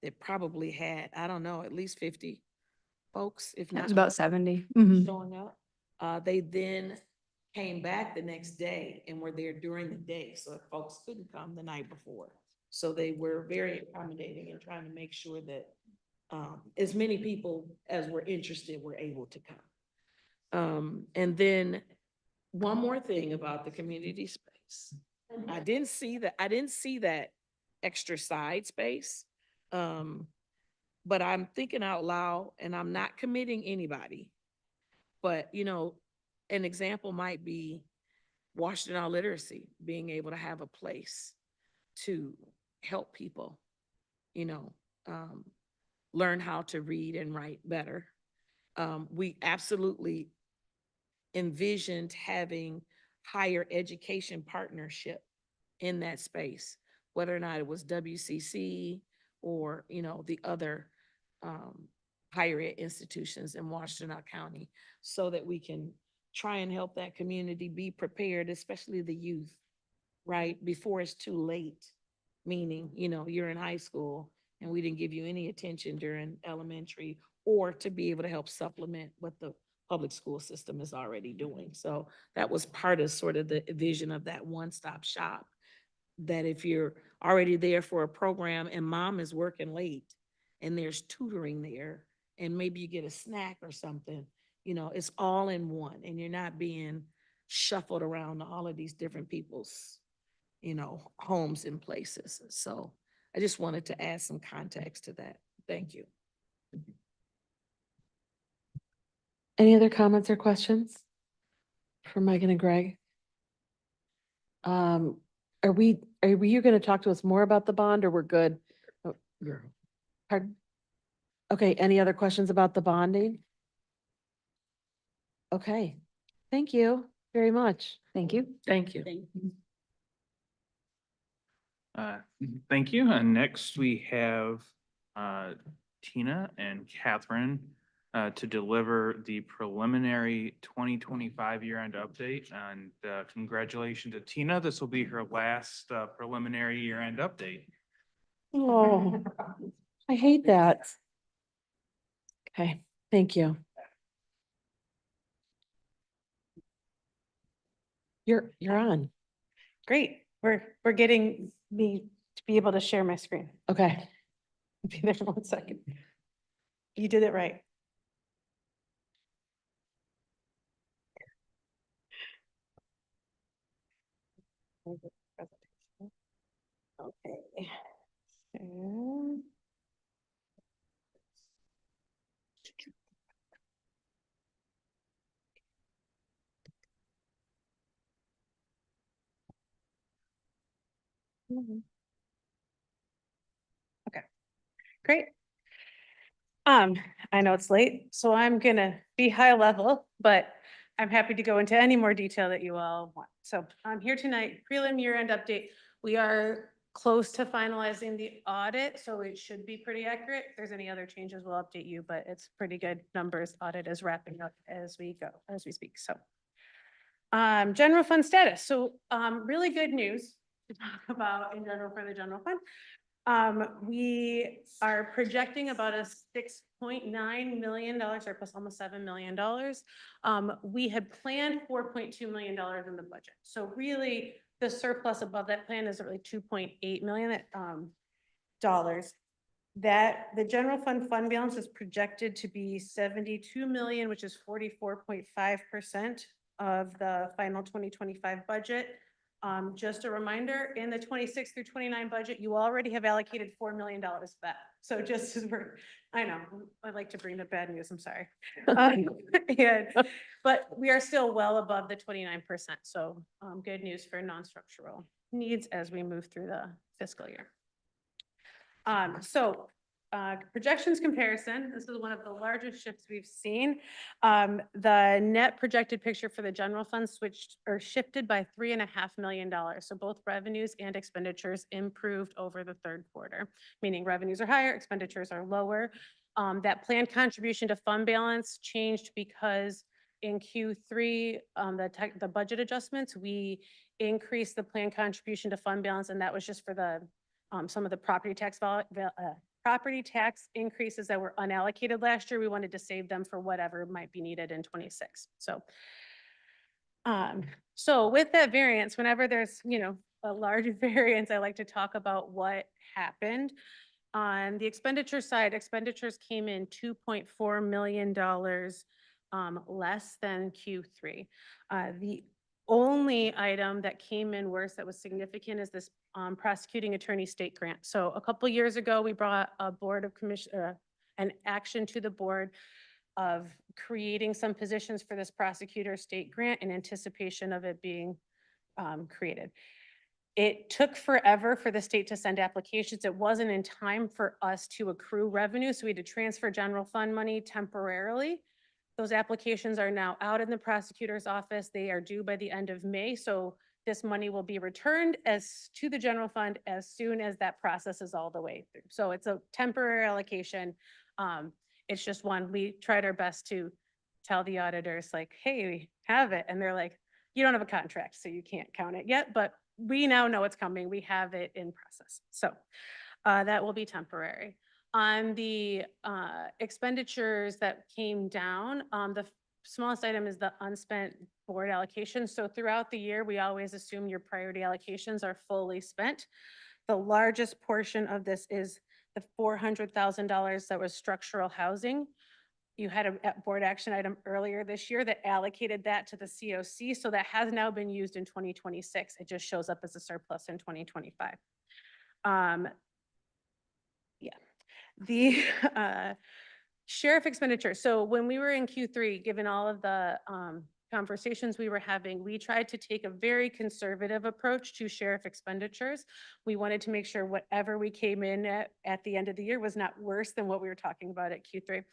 that probably had, I don't know, at least 50 folks, if That not was about 70. showing up. They then came back the next day and were there during the day, so if folks couldn't come the night before. So they were very accommodating and trying to make sure that as many people as were interested were able to come. And then one more thing about the community space. I didn't see that extra side space. But I'm thinking out loud and I'm not committing anybody. But, you know, an example might be Washtenaw literacy, being able to have a place to help people, you know, learn how to read and write better. We absolutely envisioned having higher education partnership in that space, whether or not it was WCC or, you know, the other higher ed institutions in Washtenaw County, so that we can try and help that community be prepared, especially the youth, right? Before it's too late, meaning, you know, you're in high school and we didn't give you any attention during elementary, or to be able to help supplement what the public school system is already doing. So that was part of sort of the vision of that one-stop shop, that if you're already there for a program and mom is working late and there's tutoring there, and maybe you get a snack or something, you know, it's all in one and you're not being shuffled around to all of these different people's, you know, homes and places. So I just wanted to add some context to that. Thank you. Any other comments or questions for Megan and Greg? Are you going to talk to us more about the bond, or we're good? Oh, pardon? Okay, any other questions about the bonding? Okay, thank you very much. Thank you. Thank you. Thank you. And next we have Tina and Catherine to deliver the preliminary 2025 year-end update. And congratulations to Tina. This will be her last preliminary year-end update. Oh, I hate that. Okay, thank you. You're on. Great. We're getting me to be able to share my screen. Okay. Be there for 1 second. You did it right. Okay. And okay, great. I know it's late, so I'm gonna be high level, but I'm happy to go into any more detail that you all want. So I'm here tonight, prelim year-end update. We are close to finalizing the audit, so it should be pretty accurate. If there's any other changes, we'll update you, but it's pretty good numbers. Audit is wrapping up as we speak. So general fund status. So really good news to talk about in general for the general fund. We are projecting about a $6.9 million surplus, almost $7 million. We had planned $4.2 million in the budget. So really the surplus above that plan is really $2.8 million dollars. That the general fund balance is projected to be 72 million, which is 44.5% of the final 2025 budget. Just a reminder, in the 26 through 29 budget, you already have allocated $4 million of that. So just as I know, I like to bring the bad news, I'm sorry. But we are still well above the 29%. So good news for non-structural needs as we move through the fiscal year. Projections comparison, this is one of the largest shifts we've seen. The net projected picture for the general fund shifted by $3.5 million. So both revenues and expenditures improved over the third quarter, meaning revenues are higher, expenditures are lower. That planned contribution to fund balance changed because in Q3, the budget adjustments, we increased the planned contribution to fund balance, and that was just for the some of the property tax increases that were unallocated last year. We wanted to save them for whatever might be needed in 26. So So with that variance, whenever there's, a large variance, I like to talk about what happened. On the expenditure side, expenditures came in $2.4 million less than Q3. The only item that came in worse that was significant is this prosecuting attorney state grant. So a couple years ago, we brought a board of an action to the board of creating some positions for this prosecutor state grant in anticipation of it being created. It took forever for the state to send applications. It wasn't in time for us to accrue revenue, so we had to transfer general fund money temporarily. Those applications are now out in the prosecutor's office. They are due by the end of May, so this money will be returned to the general fund as soon as that process is all the way through. So it's a temporary allocation. It's just one, we tried our best to tell the auditors like, hey, we have it. And they're like, you don't have a contract, so you can't count it yet, but we now know it's coming. We have it in process. So that will be temporary. On the expenditures that came down, the smallest item is the unspent board allocation. So throughout the year, we always assume your priority allocations are fully spent. The largest portion of this is the $400,000 that was structural housing. You had a board action item earlier this year that allocated that to the COC. So that has now been used in 2026. It just shows up as a surplus in 2025. Yeah. The sheriff expenditure. So when we were in Q3, given all of the conversations we were having, we tried to take a very conservative approach to sheriff expenditures. We wanted to make sure whatever we came in at the end of the year was not worse than what we were talking about at Q3.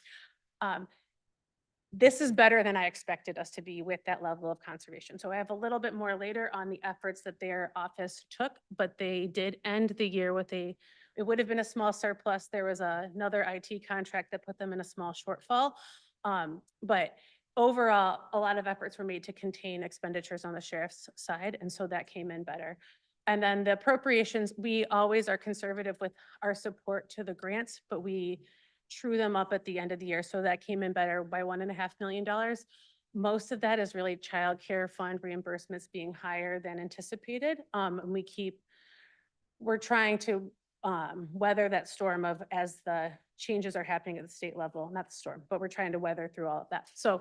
This is better than I expected us to be with that level of conservation. So I have a little bit more later on the efforts that their office took, but they did end the year with it would have been a small surplus. There was another IT contract that put them in a small shortfall. But overall, a lot of efforts were made to contain expenditures on the sheriff's side. And so that came in better. And then the appropriations, we always are conservative with our support to the grants, but we true them up at the end of the year. So that came in better by $1.5 million. Most of that is really child care fund reimbursements being higher than anticipated. And we're trying to weather that storm of as the changes are happening at the state level, not the storm, but we're trying to weather through all of that. So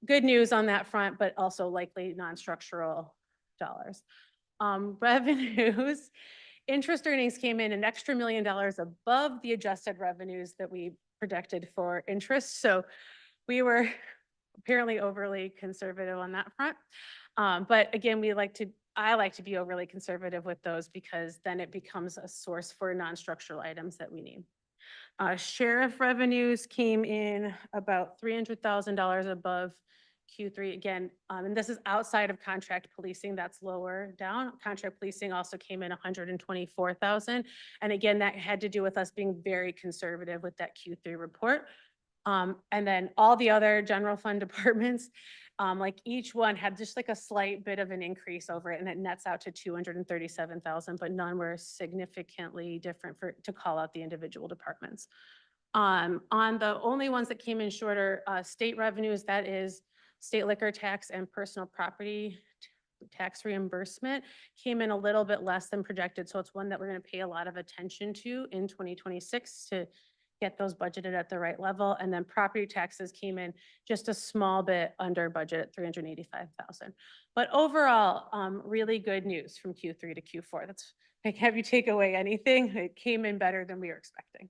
good news on that front, but also likely non-structural dollars. Revenues, interest earnings came in an extra $1 million above the adjusted revenues that we projected for interest. So we were apparently overly conservative on that front. But again, I like to be overly conservative with those because then it becomes a source for non-structural items that we need. Sheriff revenues came in about $300,000 above Q3 again, and this is outside of contract policing. That's lower down. Contract policing also came in 124,000, and again, that had to do with us being very conservative with that Q3 report. And then all the other general fund departments, like each one had just like a slight bit of an increase over it, and it nets out to 237,000, but none were significantly different to call out the individual departments. On the only ones that came in shorter, state revenues, that is state liquor tax and personal property tax reimbursement, came in a little bit less than projected. So it's one that we're going to pay a lot of attention to in 2026 to get those budgeted at the right level. And then property taxes came in just a small bit under budget at 385,000. But overall, really good news from Q3 to Q4. That's, like, have you take away anything? It came in better than we were expecting.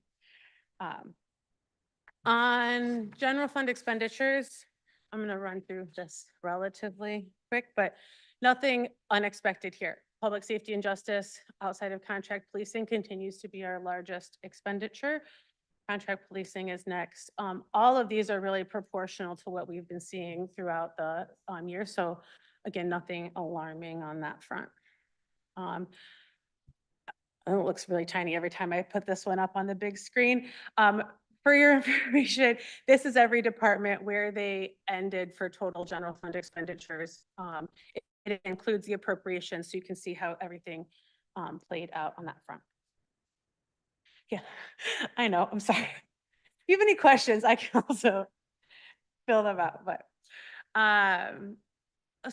On general fund expenditures, I'm going to run through this relatively quick, but nothing unexpected here. Public safety and justice outside of contract policing continues to be our largest expenditure. Contract policing is next. All of these are really proportional to what we've been seeing throughout the year. So again, nothing alarming on that front. It looks really tiny every time I put this one up on the big screen. For your information, this is every department where they ended for total general fund expenditures. It includes the appropriation, so you can see how everything played out on that front. Yeah, I know, I'm sorry. If you have any questions, I can also fill them out, but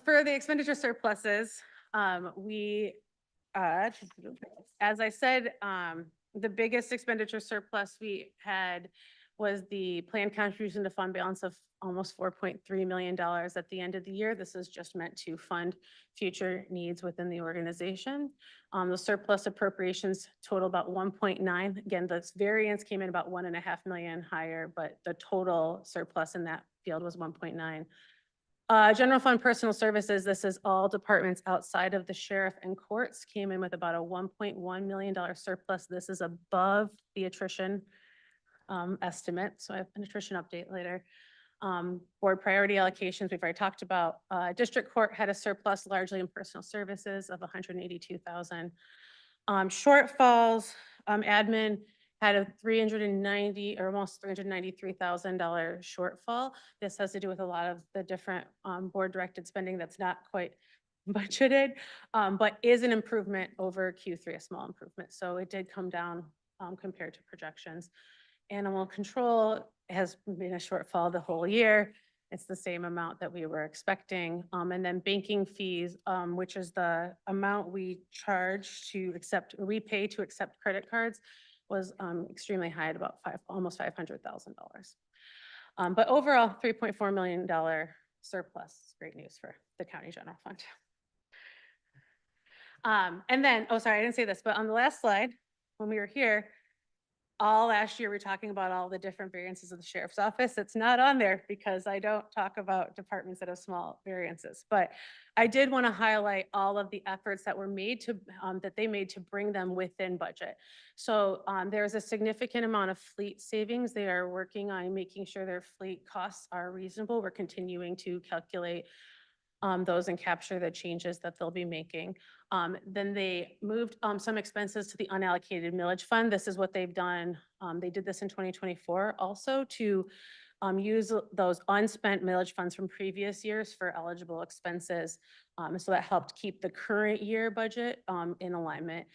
for the expenditure surpluses, as I said, the biggest expenditure surplus we had was the planned contribution to fund balance of almost $4.3 million at the end of the year. This is just meant to fund future needs within the organization. The surplus appropriations total about 1.9. Again, this variance came in about 1.5 million higher, but the total surplus in that field was 1.9. General fund personal services, this is all departments outside of the sheriff and courts, came in with about a $1.1 million surplus. This is above the attrition estimate. So I have an attrition update later. Board priority allocations, we've already talked about. District court had a surplus largely in personal services of 182,000. Shortfalls, admin had a 390 or almost $393,000 shortfall. This has to do with a lot of the different board directed spending that's not quite budgeted, but is an improvement over Q3, a small improvement. So it did come down compared to projections. Animal control has been a shortfall the whole year. It's the same amount that we were expecting. And then banking fees, which is the amount we charge to accept, or we pay to accept credit cards, was extremely high at about almost $500,000. But overall, $3.4 million surplus, great news for the county general fund. And then, oh, sorry, I didn't say this, but on the last slide, when we were here, all last year, we were talking about all the different variances of the sheriff's office. It's not on there because I don't talk about departments that have small variances. But I did want to highlight all of the efforts that were made to, that they made to bring them within budget. So there's a significant amount of fleet savings. They are working on making sure their fleet costs are reasonable. We're continuing to calculate those and capture the changes that they'll be making. Then they moved some expenses to the unallocated millage fund. This is what they've done. They did this in 2024 also to use those unspent millage funds from previous years for eligible expenses. So that helped keep the current year budget in alignment.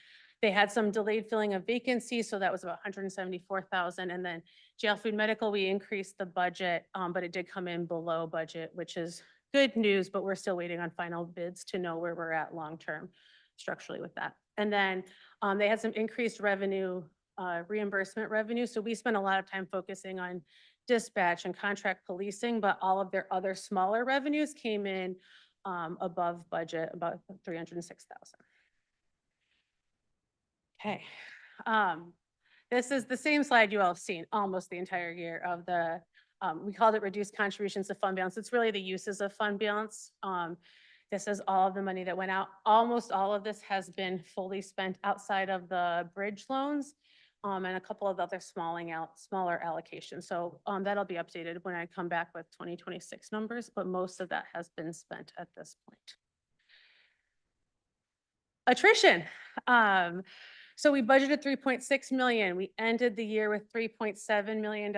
They had some delayed filling of vacancies, so that was about 174,000. And then jail food medical, we increased the budget, but it did come in below budget, which is good news, but we're still waiting on final bids to know where we're at long-term structurally with that. And then they had some increased revenue, reimbursement revenue. So we spent a lot of time focusing on dispatch and contract policing, but all of their other smaller revenues came in above budget, about 306,000. Okay. This is the same slide you all have seen almost the entire year of the we called it reduced contributions to fund balance. It's really the uses of fund balance. This is all of the money that went out. Almost all of this has been fully spent outside of the bridge loans and a couple of other smaller allocations. So that'll be updated when I come back with 2026 numbers, but most of that has been spent at this point. Attrition. So we budgeted 3.6 million. We ended the year with $3.7 million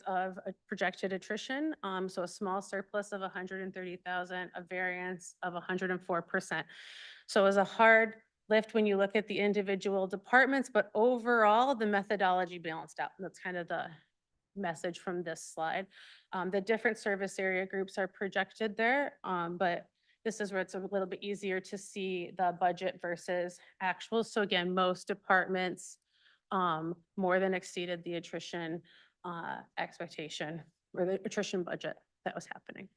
of projected attrition. So a small surplus of 130,000, a variance of 104%. So it was a hard lift when you look at the individual departments, but overall the methodology balanced out. That's kind of the message from this slide. The different service area groups are projected there, but this is where it's a little bit easier to see the budget versus actual. So again, most departments more than exceeded the attrition expectation or the attrition budget that was happening.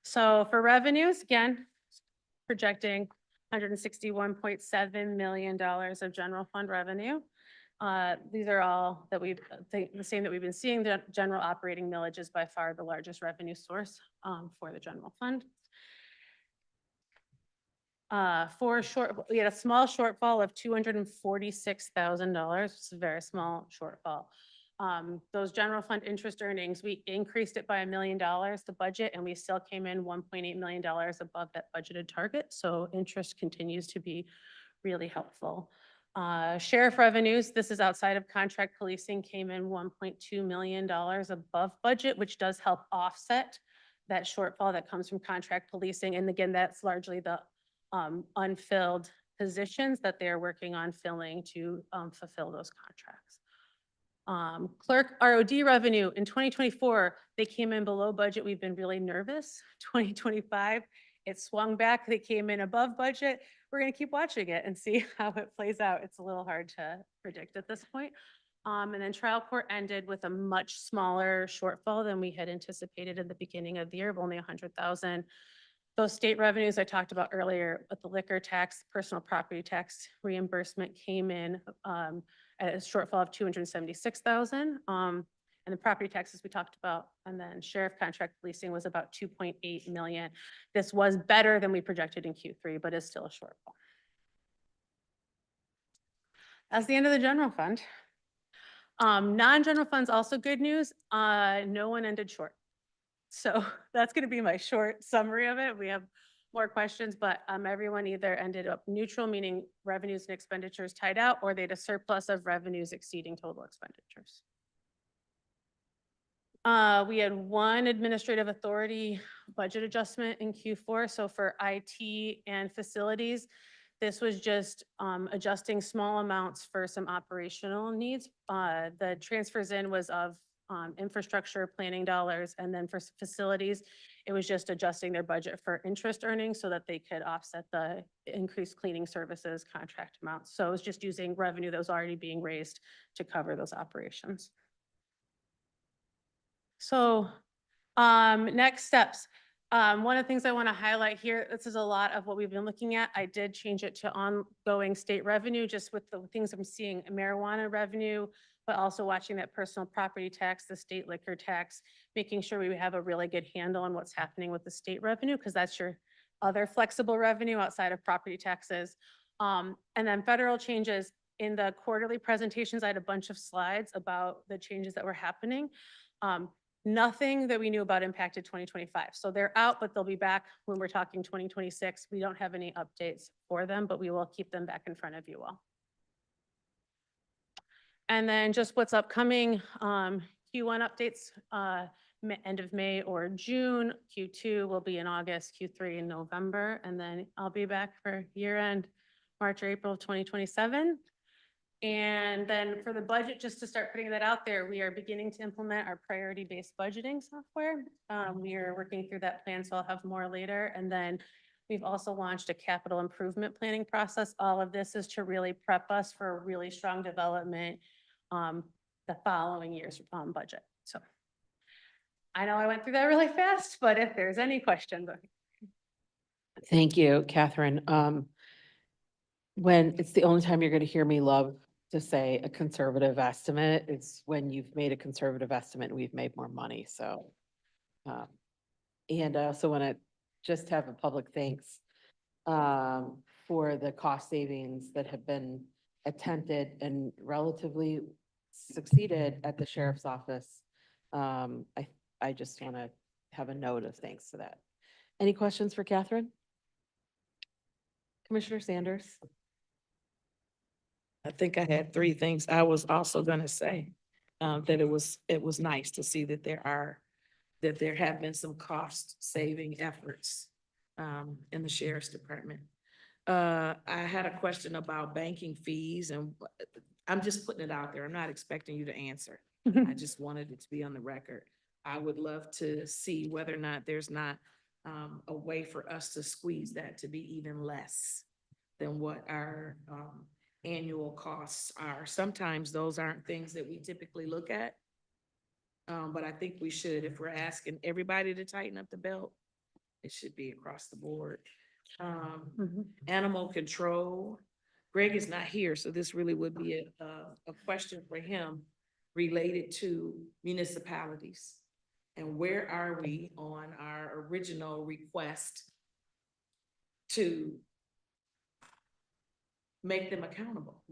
So for revenues, again, projecting $161.7 million of general fund revenue. These are all that the same that we've been seeing. The general operating millage is by far the largest revenue source for the general fund. We had a small shortfall of $246,000. It's a very small shortfall. Those general fund interest earnings, we increased it by $1 million to budget, and we still came in $1.8 million above that budgeted target. So interest continues to be really helpful. Sheriff revenues, this is outside of contract policing, came in $1.2 million above budget, which does help offset that shortfall that comes from contract policing. And again, that's largely the unfilled positions that they're working on filling to fulfill those contracts. Clerk ROD revenue in 2024, they came in below budget. We've been really nervous. 2025, it swung back. They came in above budget. We're going to keep watching it and see how it plays out. It's a little hard to predict at this point. And then trial court ended with a much smaller shortfall than we had anticipated at the beginning of the year of only 100,000. Those state revenues I talked about earlier, but the liquor tax, personal property tax reimbursement came in at a shortfall of 276,000. And the property taxes we talked about, and then sheriff contract leasing was about 2.8 million. This was better than we projected in Q3, but is still a shortfall. That's the end of the general fund. Non-general funds, also good news. No one ended short. So that's going to be my short summary of it. We have more questions, but everyone either ended up neutral, meaning revenues and expenditures tied out, or they had a surplus of revenues exceeding total expenditures. We had one administrative authority budget adjustment in Q4. So for IT and facilities, this was just adjusting small amounts for some operational needs. The transfers in was of infrastructure planning dollars, and then for facilities, it was just adjusting their budget for interest earnings so that they could offset the increased cleaning services contract amounts. So it was just using revenue that was already being raised to cover those operations. So next steps. One of the things I want to highlight here, this is a lot of what we've been looking at. I did change it to ongoing state revenue, just with the things I'm seeing, marijuana revenue, but also watching that personal property tax, the state liquor tax, making sure we have a really good handle on what's happening with the state revenue, because that's your other flexible revenue outside of property taxes. And then federal changes. In the quarterly presentations, I had a bunch of slides about the changes that were happening. Nothing that we knew about impacted 2025. So they're out, but they'll be back when we're talking 2026. We don't have any updates for them, but we will keep them back in front of you all. And then just what's upcoming, Q1 updates, end of May or June. Q2 will be in August, Q3 in November, and then I'll be back for year end, March or April of 2027. And then for the budget, just to start putting that out there, we are beginning to implement our priority-based budgeting software. We are working through that plan, so I'll have more later. And then we've also launched a capital improvement planning process. All of this is to really prep us for a really strong development the following year's budget. So I know I went through that really fast, but if there's any questions. Thank you, Catherine. When it's the only time you're going to hear me love to say a conservative estimate, it's when you've made a conservative estimate and we've made more money. So, and I also want to just have a public thanks for the cost savings that have been attempted and relatively succeeded at the sheriff's office. I just want to have a note of thanks to that. Any questions for Catherine? Commissioner Sanders? I think I had three things I was also going to say, that it was nice to see that there have been some cost saving efforts in the sheriff's department. I had a question about banking fees, and I'm just putting it out there. I'm not expecting you to answer. I just wanted it to be on the record. I would love to see whether or not there's not a way for us to squeeze that to be even less than what our annual costs are. Sometimes those aren't things that we typically look at. But I think we should, if we're asking everybody to tighten up the belt, it should be across the board. Animal control. Greg is not here, so this really would be a question for him related to municipalities. And where are we on our original request to make them accountable?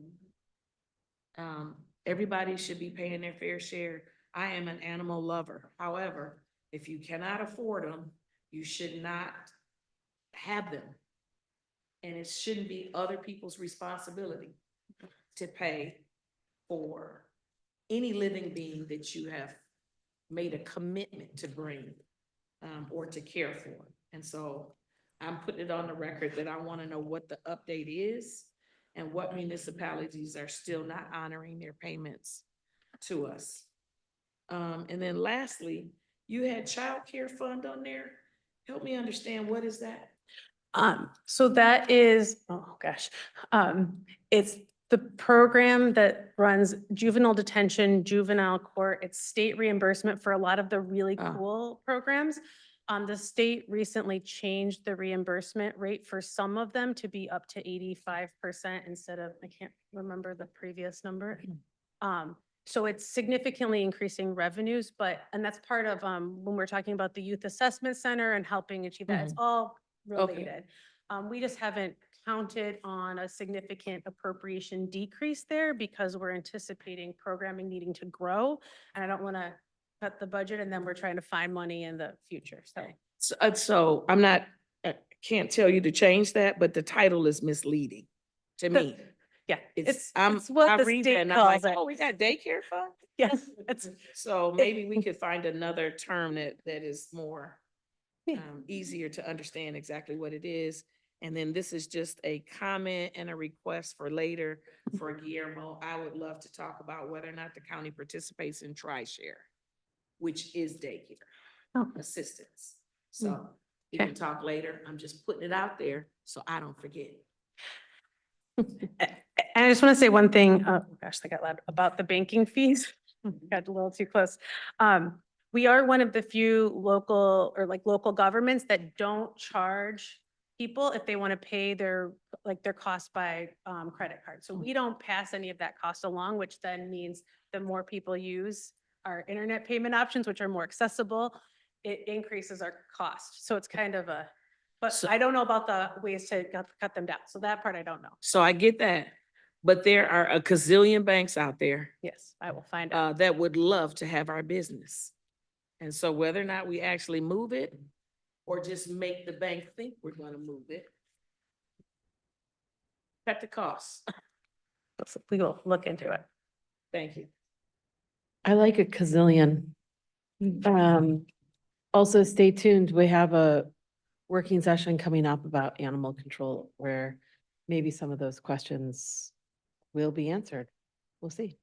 Everybody should be paying their fair share. I am an animal lover. However, if you cannot afford them, you should not have them. And it shouldn't be other people's responsibility to pay for any living being that you have made a commitment to bring or to care for. And so I'm putting it on the record that I want to know what the update is and what municipalities are still not honoring their payments to us. And then lastly, you had childcare fund on there. Help me understand, what is that? So that is, oh gosh, it's the program that runs juvenile detention, juvenile court. It's state reimbursement for a lot of the really cool programs. The state recently changed the reimbursement rate for some of them to be up to 85% instead of, I can't remember the previous number. So it's significantly increasing revenues, and that's part of, when we're talking about the youth assessment center and helping achieve that, it's all related. We just haven't counted on a significant appropriation decrease there because we're anticipating programming needing to grow. And I don't want to cut the budget and then we're trying to find money in the future, so. So I'm not, can't tell you to change that, but the title is misleading to me. Yeah, It's what I the read state that and I'm like, calls it. oh, we got daycare fund? Yes, it's. So maybe we could find another term that is more easier to understand exactly what it is. And then this is just a comment and a request for later for Guillermo. I would love to talk about whether or not the county participates in TriShare, which is daycare assistance. So we can talk later. I'm just putting it out there so I don't forget. And I just want to say one thing, oh gosh, that got loud, about the banking fees. Got a little too close. We are one of the few local governments that don't charge people if they want to pay their cost by credit card. So we don't pass any of that cost along, which then means the more people use our internet payment options, which are more accessible, it increases our cost. So it's kind of but I don't know about the ways to cut them down. So that part I don't know. So I get that, but there are a gazillion banks out there Yes, I will find out. that would love to have our business. And so whether or not we actually move it or just make the bank think we're gonna move it, cut the costs. We will look into it. Thank you. I like a gazillion. Also stay tuned. We have a working session coming up about animal control where maybe some of those questions will be answered. We'll see.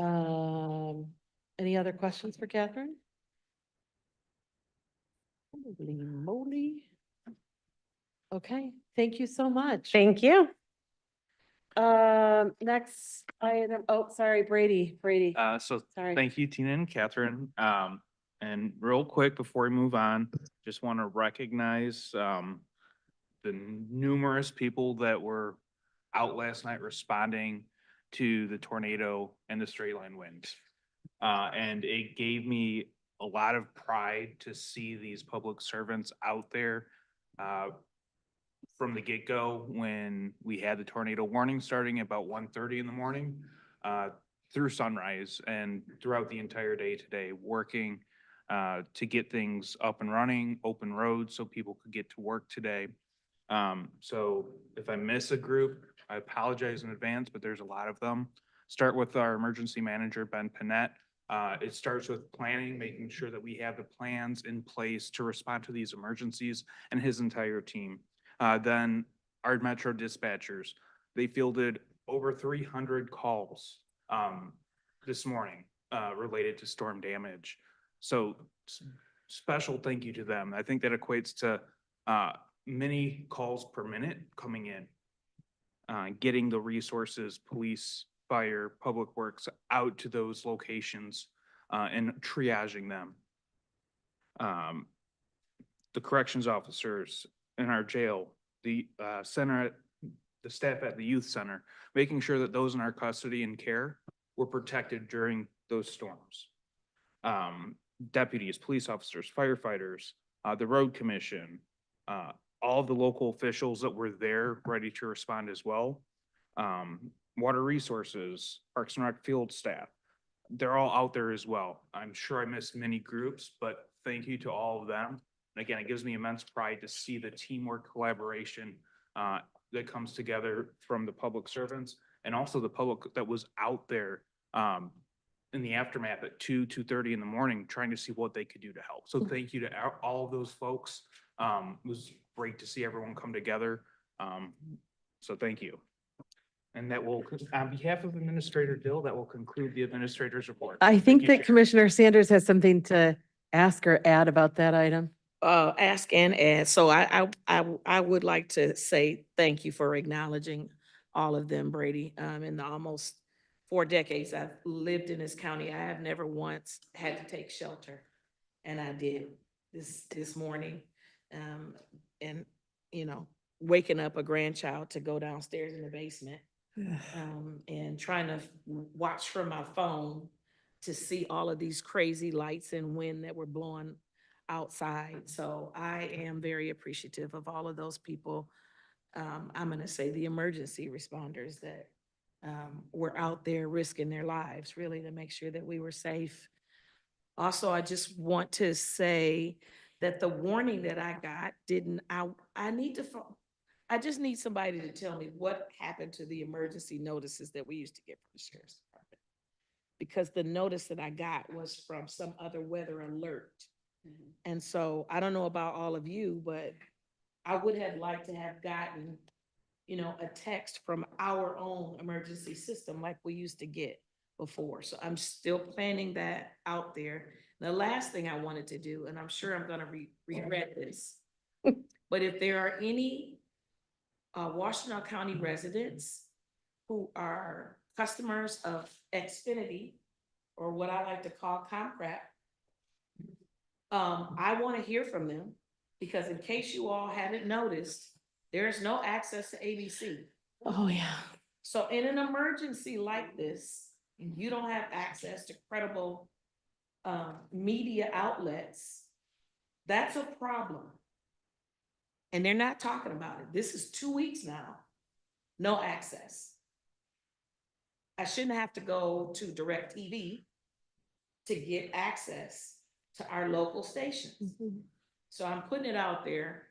Any other questions for Catherine? Holy moly. Okay, thank you so much. Thank you. Next item, oh, sorry, Brady. So Sorry. thank you, Tina and Catherine. And real quick, before we move on, just want to recognize, the numerous people that were out last night responding to the tornado and the straight line winds. And it gave me a lot of pride to see these public servants out there, from the get-go when we had the tornado warning starting about 1:30 in the morning, through sunrise and throughout the entire day today, working to get things up and running, open roads so people could get to work today. So if I miss a group, I apologize in advance, but there's a lot of them. Start with our emergency manager, Ben Panett. It starts with planning, making sure that we have the plans in place to respond to these emergencies, and his entire team. Then our Metro dispatchers, they fielded over 300 calls this morning related to storm damage. So special thank you to them. I think that equates to many calls per minute coming in, getting the resources, police, fire, public works out to those locations and triaging them. The corrections officers in our jail, the the staff at the youth center, making sure that those in our custody and care were protected during those storms. Deputies, police officers, firefighters, the road commission, all the local officials that were there ready to respond as well. Water resources, Parks and Rec field staff, they're all out there as well. I'm sure I missed many groups, but thank you to all of them. And again, it gives me immense pride to see the teamwork, collaboration that comes together from the public servants and also the public that was out there in the aftermath at 2:30 in the morning, trying to see what they could do to help. So thank you to all of those folks. It was great to see everyone come together. So thank you. And that will, on behalf of Administrator Dill, that will conclude the administrator's report. I Thank think you, that Chair. Commissioner Sanders has something to ask or add about that item. Ask and add. So I would like to say thank you for acknowledging all of them, Brady. In the almost 4 decades I've lived in this county, I have never once had to take shelter. And I did this morning. And, you know, waking up a grandchild to go downstairs in the basement. And trying to watch from my phone to see all of these crazy lights and wind that were blowing outside. So I am very appreciative of all of those people. I'm gonna say the emergency responders that were out there risking their lives really to make sure that we were safe. Also, I just want to say that the warning that I got I just need somebody to tell me what happened to the emergency notices that we used to get from the sheriff's department. Because the notice that I got was from some other weather alert. And so I don't know about all of you, but I would have liked to have gotten, you know, a text from our own emergency system like we used to get before. So I'm still planning that out there. The last thing I wanted to do, and I'm sure I'm gonna regret this, but if there are any Washtenaw County residents who are customers of Xfinity, or what I like to call Comcraft, I want to hear from them, because in case you all haven't noticed, there's no access to ABC. Oh, yeah. So in an emergency like this, you don't have access to credible media outlets. That's a problem. And they're not talking about it. This is 2 weeks now, no access. I shouldn't have to go to DirecTV to get access to our local stations. So I'm putting it out there.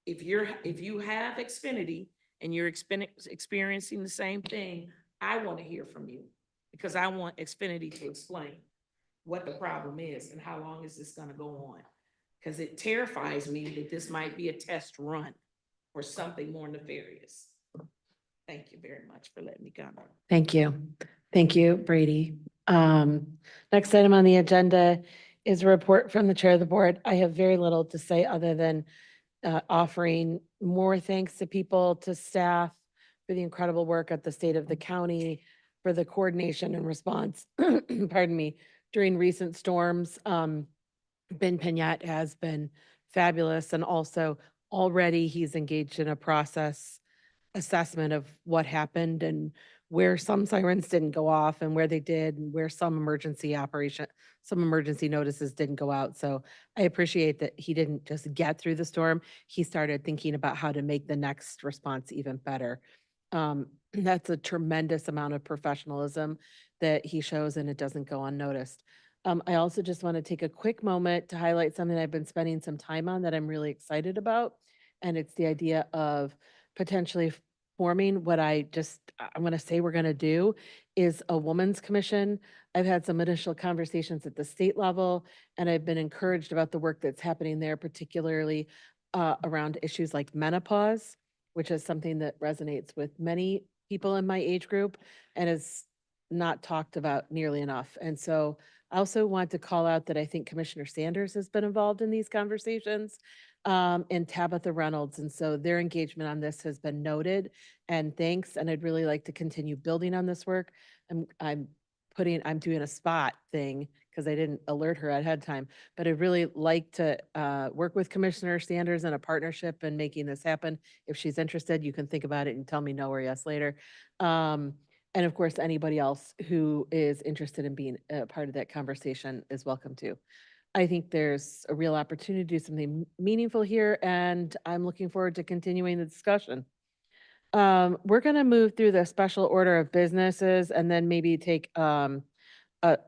If you have Xfinity and you're experiencing the same thing, I want to hear from you, because I want Xfinity to explain what the problem is and how long is this going to go on. Because it terrifies me that this might be a test run or something more nefarious. Thank you very much for letting me comment. Thank you. Thank you, Brady. Next item on the agenda is a report from the chair of the board. I have very little to say other than offering more thanks to people, to staff for the incredible work at the state of the county, for the coordination and response, pardon me, during recent storms. Ben Pignat has been fabulous, and also already he's engaged in a process assessment of what happened and where some sirens didn't go off and where they did, and where some emergency notices didn't go out. So I appreciate that he didn't just get through the storm. He started thinking about how to make the next response even better. That's a tremendous amount of professionalism that he shows, and it doesn't go unnoticed. I also just want to take a quick moment to highlight something I've been spending some time on that I'm really excited about. And it's the idea of potentially forming what I'm going to say we're going to do is a women's commission. I've had some initial conversations at the state level, and I've been encouraged about the work that's happening there, particularly around issues like menopause, which is something that resonates with many people in my age group and is not talked about nearly enough. And so I also want to call out that I think Commissioner Sanders has been involved in these conversations, and Tabitha Reynolds. And so their engagement on this has been noted, and thanks. And I'd really like to continue building on this work. I'm doing a spot thing because I didn't alert her ahead of time, but I'd really like to work with Commissioner Sanders in a partnership and making this happen. If she's interested, you can think about it and tell me no or yes later. And of course, anybody else who is interested in being a part of that conversation is welcome to. I think there's a real opportunity to do something meaningful here, and I'm looking forward to continuing the discussion. We're going to move through the special order of businesses and then maybe take a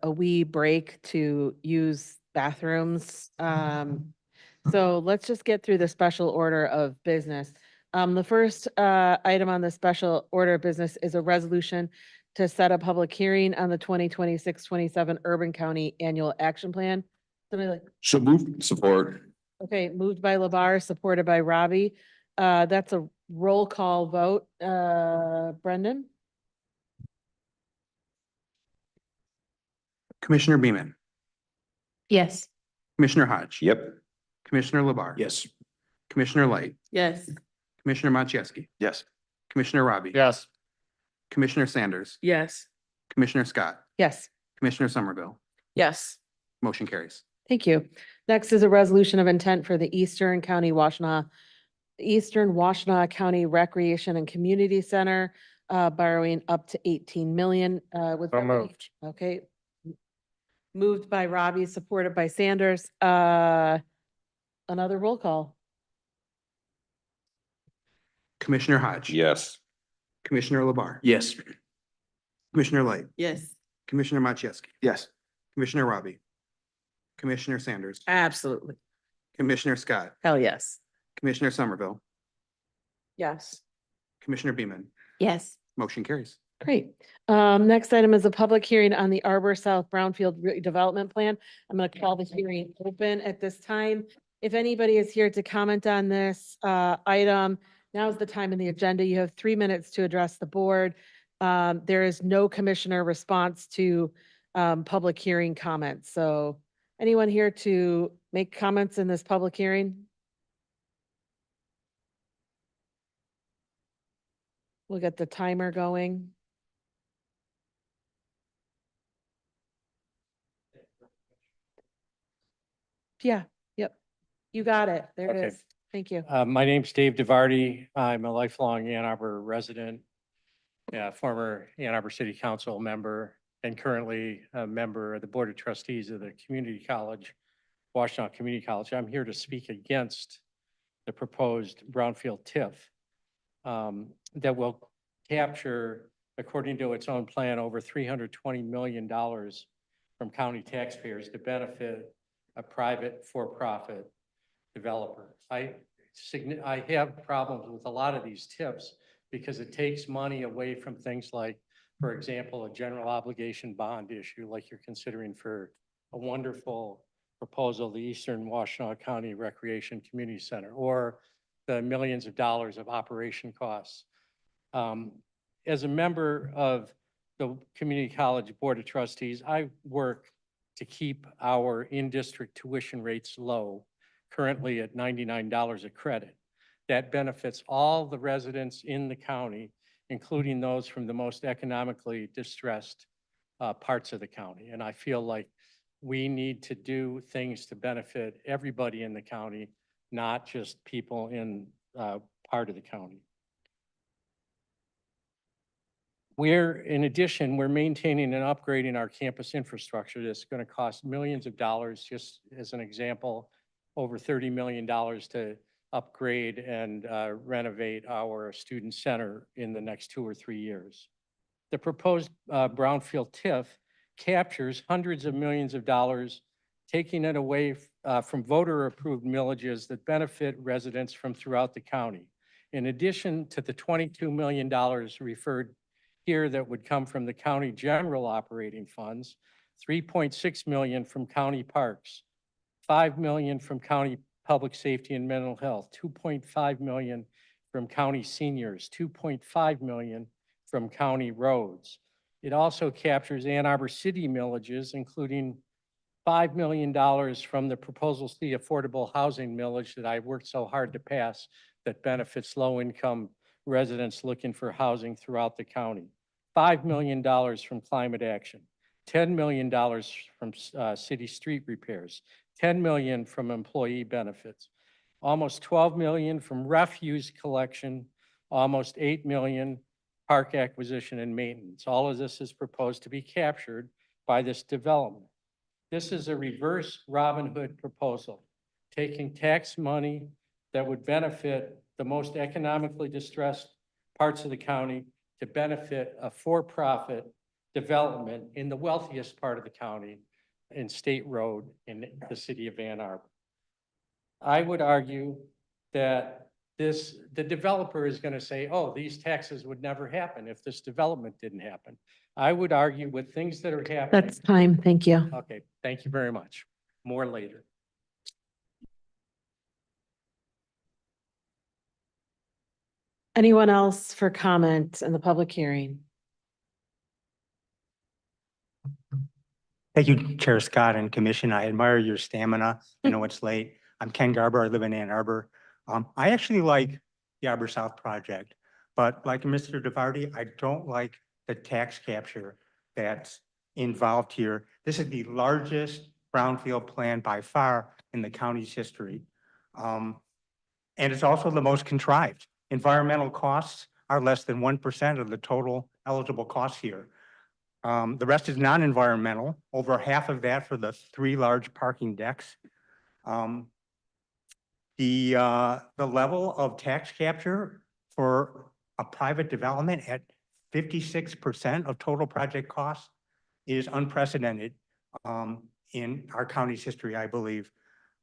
wee break to use bathrooms. So let's just get through the special order of business. The first item on the special order of business is a resolution to set a public hearing on the 2026-27 Urban County Annual Action Plan. Somebody like, So moved. Support. okay, moved by LeVar, supported by Robbie. That's a roll call vote. Brendan? Commissioner Beaman, Yes. Commissioner Hodge. Yep. Commissioner Labar. Yes. Commissioner Light, Yes. Commissioner Machewski, Yes. Commissioner Robbie. Yes. Commissioner Sanders, Yes. Commissioner Scott, Yes. Commissioner Somerville. Yes. Motion carries. Thank you. Next is a resolution of intent for the Eastern Washtenaw County Recreation and Community Center, borrowing up to 18 million, with. So moved. Okay. Moved by Robbie, supported by Sanders. Another roll call. Commissioner Hodge. Yes. Commissioner Labar. Yes. Commissioner Light, Yes. Commissioner Machewski, Yes. Commissioner Robbie, Commissioner Sanders, Absolutely. Commissioner Scott, Hell, yes. Commissioner Somerville, Yes. Commissioner Beaman. Yes. Motion carries. Great. Next item is a public hearing on the Arbor South Brownfield redevelopment plan. I'm going to call the hearing open at this time. If anybody is here to comment on this item, now is the time in the agenda. You have 3 minutes to address the board. There is no commissioner response to public hearing comments. So anyone here to make comments in this public hearing? We'll get the timer going. Yeah, yep. You got it. There it Okay. is. Thank you. My name's Dave DeVarty. I'm a lifelong Ann Arbor resident, former Ann Arbor City Council member, and currently a member of the Board of Trustees of the Community College, Washtenaw Community College. I'm here to speak against the proposed Brownfield TIF that will capture, according to its own plan, over $320 million from county taxpayers to benefit a private for-profit developer. I have problems with a lot of these TIFs because it takes money away from things like, for example, a general obligation bond issue like you're considering for a wonderful proposal, the Eastern Washtenaw County Recreation Community Center, or the millions of dollars of operation costs. As a member of the Community College Board of Trustees, I work to keep our in-district tuition rates low, currently at $99 a credit. That benefits all the residents in the county, including those from the most economically distressed parts of the county. And I feel like we need to do things to benefit everybody in the county, not just people in part of the county. In addition, we're maintaining and upgrading our campus infrastructure that's going to cost millions of dollars. Just as an example, over $30 million to upgrade and renovate our student center in the next 2 or 3 years. The proposed Brownfield TIF captures hundreds of millions of dollars, taking it away from voter-approved millages that benefit residents from throughout the county. In addition to the $22 million referred here that would come from the county general operating funds, 3.6 million from county parks, 5 million from county public safety and mental health, 2.5 million from county seniors, 2.5 million from county roads. It also captures Ann Arbor City millages, including $5 million from the proposal city affordable housing millage that I worked so hard to pass that benefits low-income residents looking for housing throughout the county. $5 million from climate action, $10 million from city street repairs, $10 million from employee benefits, almost $12 million from refuse collection, almost $8 million park acquisition and maintenance. All of this is proposed to be captured by this development. This is a reverse Robin Hood proposal, taking tax money that would benefit the most economically distressed parts of the county to benefit a for-profit development in the wealthiest part of the county in State Road in the city of Ann Arbor. I would argue that the developer is going to say, oh, these taxes would never happen if this development didn't happen. I would argue with things that are happening. That's time. Thank you. Okay, thank you very much. More later. Anyone else for comment in the public hearing? Thank you, Chair Scott and Commission. I admire your stamina. I know it's late. I'm Ken Garber. I live in Ann Arbor. I actually like the Arbor South project, but like Mr. DeVarty, I don't like the tax capture that's involved here. This is the largest brownfield plan by far in the county's history. And it's also the most contrived. Environmental costs are less than 1% of the total eligible costs here. The rest is non-environmental, over half of that for the 3 large parking decks. The level of tax capture for a private development at 56% of total project costs is unprecedented in our county's history, I believe.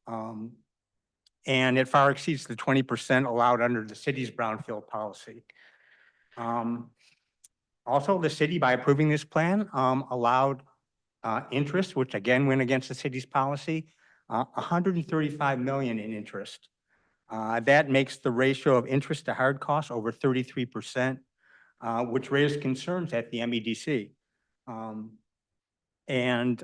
And it far exceeds the 20% allowed under the city's brownfield policy. Also, the city, by approving this plan, allowed interest, which again went against the city's policy, 135 million in interest. That makes the ratio of interest to hard costs over 33%, which raised concerns at the MEDC. And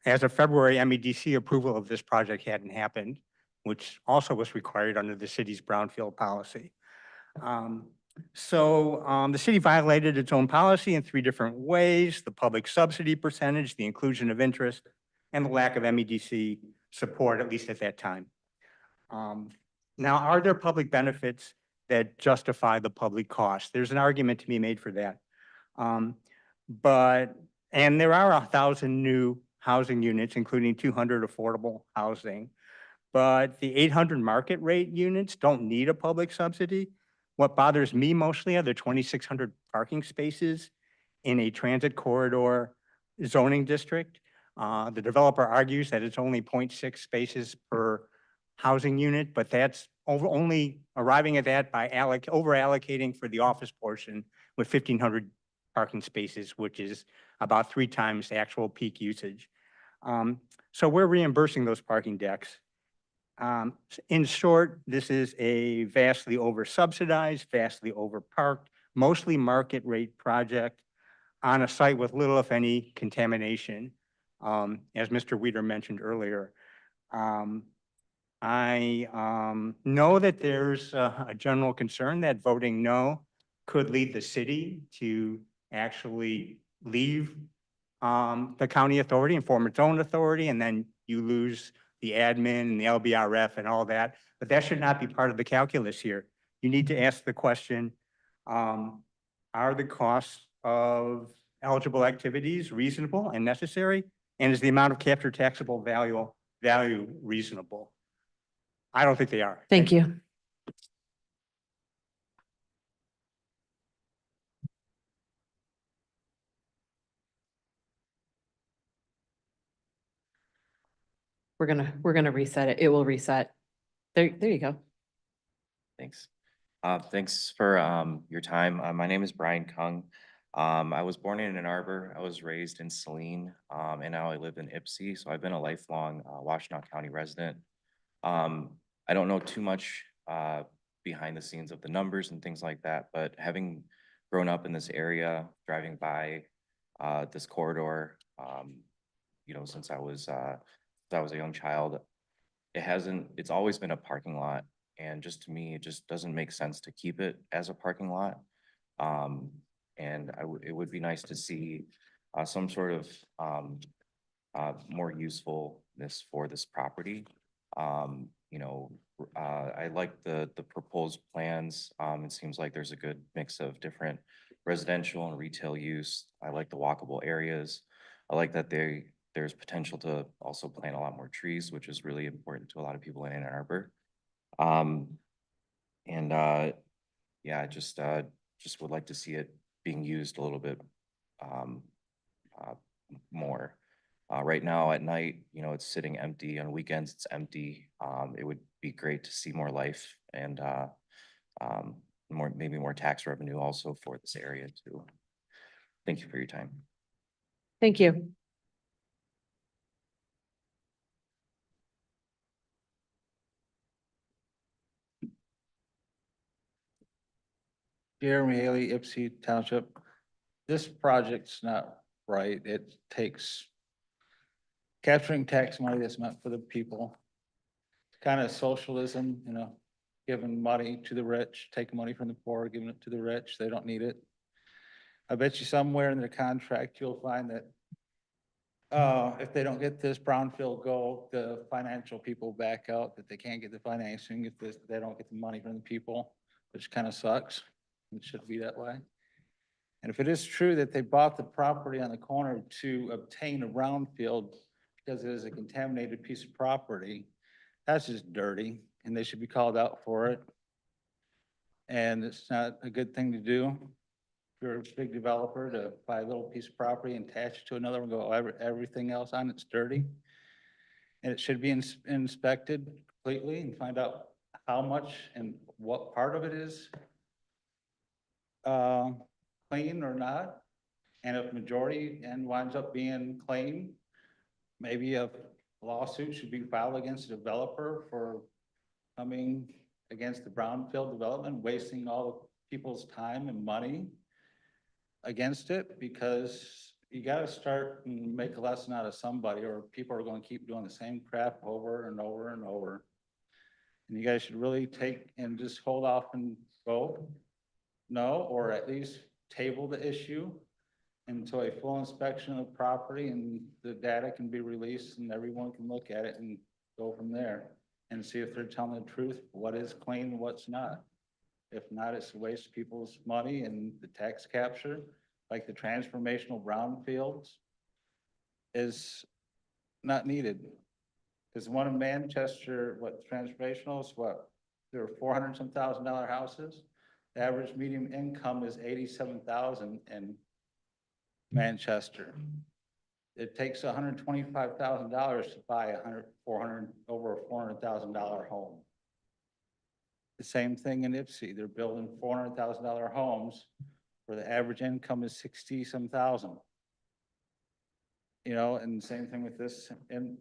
as of February, MEDC approval of this project hadn't happened, which also was required under the city's brownfield policy. So the city violated its own policy in 3 different ways: the public subsidy percentage, the inclusion of interest, and the lack of MEDC support, at least at that time. Now, are there public benefits that justify the public cost? There's an argument to be made for that. And there are 1,000 new housing units, including 200 affordable housing. But the 800 market rate units don't need a public subsidy. What bothers me mostly are the 2,600 parking spaces in a transit corridor zoning district. The developer argues that it's only 0.6 spaces per housing unit, but that's only arriving at that by over allocating for the office portion with 1,500 parking spaces, which is about 3 times the actual peak usage. So we're reimbursing those parking decks. In short, this is a vastly over-subsidized, vastly over-parked, mostly market rate project on a site with little, if any, contamination. As Mr. Weider mentioned earlier, I know that there's a general concern that voting no could lead the city to actually leave the county authority and form its own authority, and then you lose the admin and the LBRF and all that. But that should not be part of the calculus here. You need to ask the question, are the costs of eligible activities reasonable and necessary? And is the amount of captured taxable value reasonable? I don't think they are. Thank you. We're gonna reset it. It will reset. There you go. Thanks. Thanks for your time. My name is Brian Kung. I was born in Ann Arbor. I was raised in Saline, and now I live in Ypsi. So I've been a lifelong Washtenaw County resident. I don't know too much behind the scenes of the numbers and things like that, but having grown up in this area, driving by this corridor, you know, since I was a young child, it's always been a parking lot. And just to me, it just doesn't make sense to keep it as a parking lot. And it would be nice to see some sort of more usefulness for this property. You know, I like the proposed plans. It seems like there's a good mix of different residential and retail use. I like the walkable areas. I like that there's potential to also plant a lot more trees, which is really important to a lot of people in Ann Arbor. Yeah, just would like to see it being used a little bit more. Right now at night, you know, it's sitting empty. On weekends, it's empty. It would be great to see more life and maybe more tax revenue also for this area too. Thank you for your time. Thank you. Jeremy Haley, Ypsi Township. This project's not right. It takes capturing tax money that's meant for the people. Kind of socialism, you know, giving money to the rich, taking money from the poor, giving it to the rich. They don't need it. I bet you somewhere in their contract, you'll find that if they don't get this brownfield goal, the financial people back out, that they can't get the financing if they don't get the money from the people, which kind of sucks. It should be that way. And if it is true that they bought the property on the corner to obtain a brownfield because it is a contaminated piece of property, that's just dirty, and they should be called out for it. And it's not a good thing to do. If you're a big developer, to buy a little piece of property and attach it to another and go, "Oh, everything else on it's dirty." And it should be inspected completely and find out how much and what part of it is clean or not. And if majority and winds up being clean, maybe a lawsuit should be filed against the developer for coming against the brownfield development, wasting all the people's time and money against it, because you gotta start and make a lesson out of somebody, or people are gonna keep doing the same crap over and over and over. And you guys should really take and just hold off and vote no, or at least table the issue until a full inspection of the property and the data can be released and everyone can look at it and go from there and see if they're telling the truth, what is clean and what's not. If not, it's a waste of people's money and the tax capture, like the transformational brownfields, is not needed. Because one in Manchester, what transformational is what? There are 400 some $1,000 houses. The average median income is 87,000 in Manchester. It takes $125,000 to buy over a $400,000 home. The same thing in Ipsy. They're building $400,000 homes where the average income is 60 some thousand. You know, and the same thing with this. And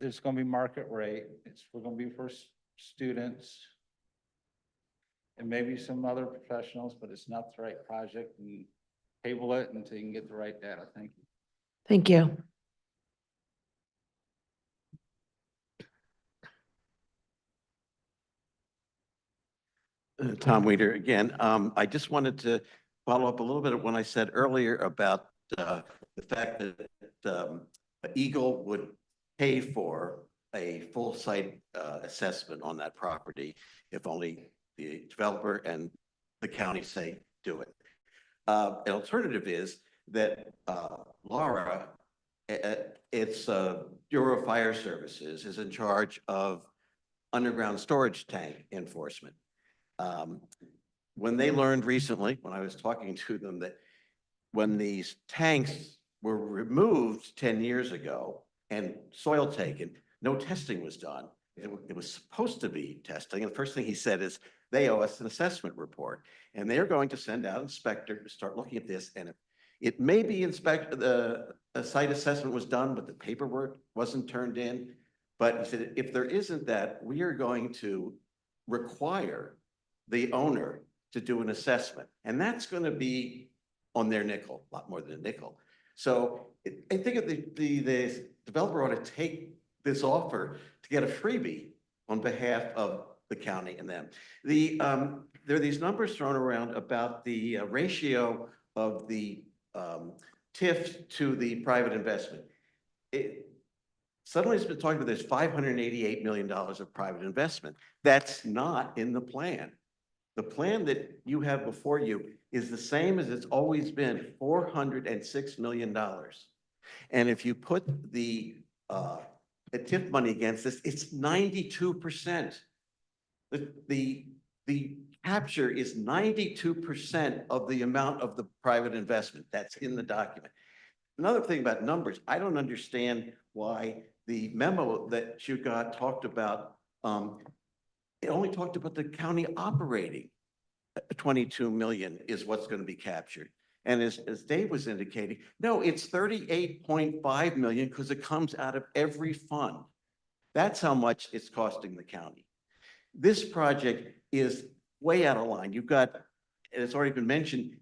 there's going to be market rate. We're going to be for students and maybe some other professionals, but it's not the right project, and table it until you can get the right data. Thank you. Thank you. Tom Weider again. I just wanted to follow up a little bit of what I said earlier about the fact that Eagle would pay for a full site assessment on that property if only the developer and the county say do it. An alternative is that Laura, it's Bureau of Fire Services, is in charge of underground storage tank enforcement. When they learned recently, when I was talking to them, that when these tanks were removed 10 years ago and soil taken, no testing was done. It was supposed to be testing. And the first thing he said is, they owe us an assessment report. And they're going to send out an inspector to start looking at this. And it may be the site assessment was done, but the paperwork wasn't turned in. But he said, if there isn't that, we are going to require the owner to do an assessment. And that's going to be on their nickel, a lot more than a nickel. So I think the developer ought to take this offer to get a freebie on behalf of the county and them. There are these numbers thrown around about the ratio of the TIF to the private investment. Suddenly it's been talking about there's $588 million of private investment. That's not in the plan. The plan that you have before you is the same as it's always been, $406 million. And if you put the TIF money against this, it's 92%. The capture is 92% of the amount of the private investment that's in the document. Another thing about numbers, I don't understand why the memo that you got talked about, it only talked about the county operating. 22 million is what's going to be captured. And as Dave was indicating, no, it's 38.5 million because it comes out of every fund. That's how much it's costing the county. This project is way out of line. You've got, and it's already been mentioned,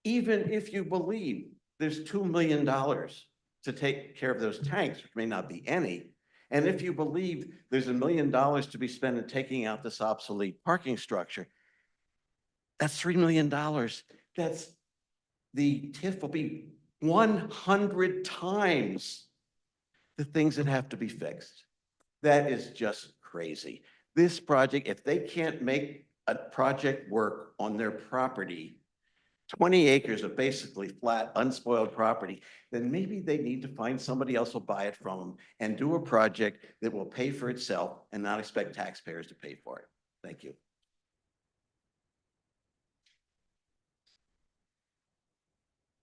even if you believe there's $2 million to take care of those tanks, which may not be any. And if you believe there's $1 million to be spent in taking out this obsolete parking structure, that's $3 million. That's, the TIF will be 100 times the things that have to be fixed. That is just crazy. This project, if they can't make a project work on their property, 20 acres of basically flat, unspoiled property, then maybe they need to find somebody else will buy it from them and do a project that will pay for itself and not expect taxpayers to pay for it. Thank you.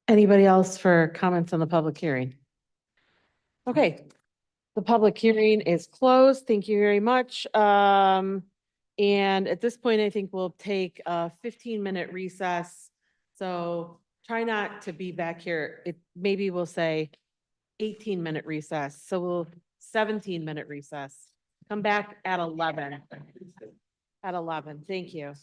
Anybody else for comments on the public hearing? Okay, the public hearing is closed. Thank you very much. And at this point, I think we'll take a 15-minute recess. So try not to be back here. Maybe we'll say 18-minute recess. So we'll 17-minute recess. Come back at 11. At 11. Thank you.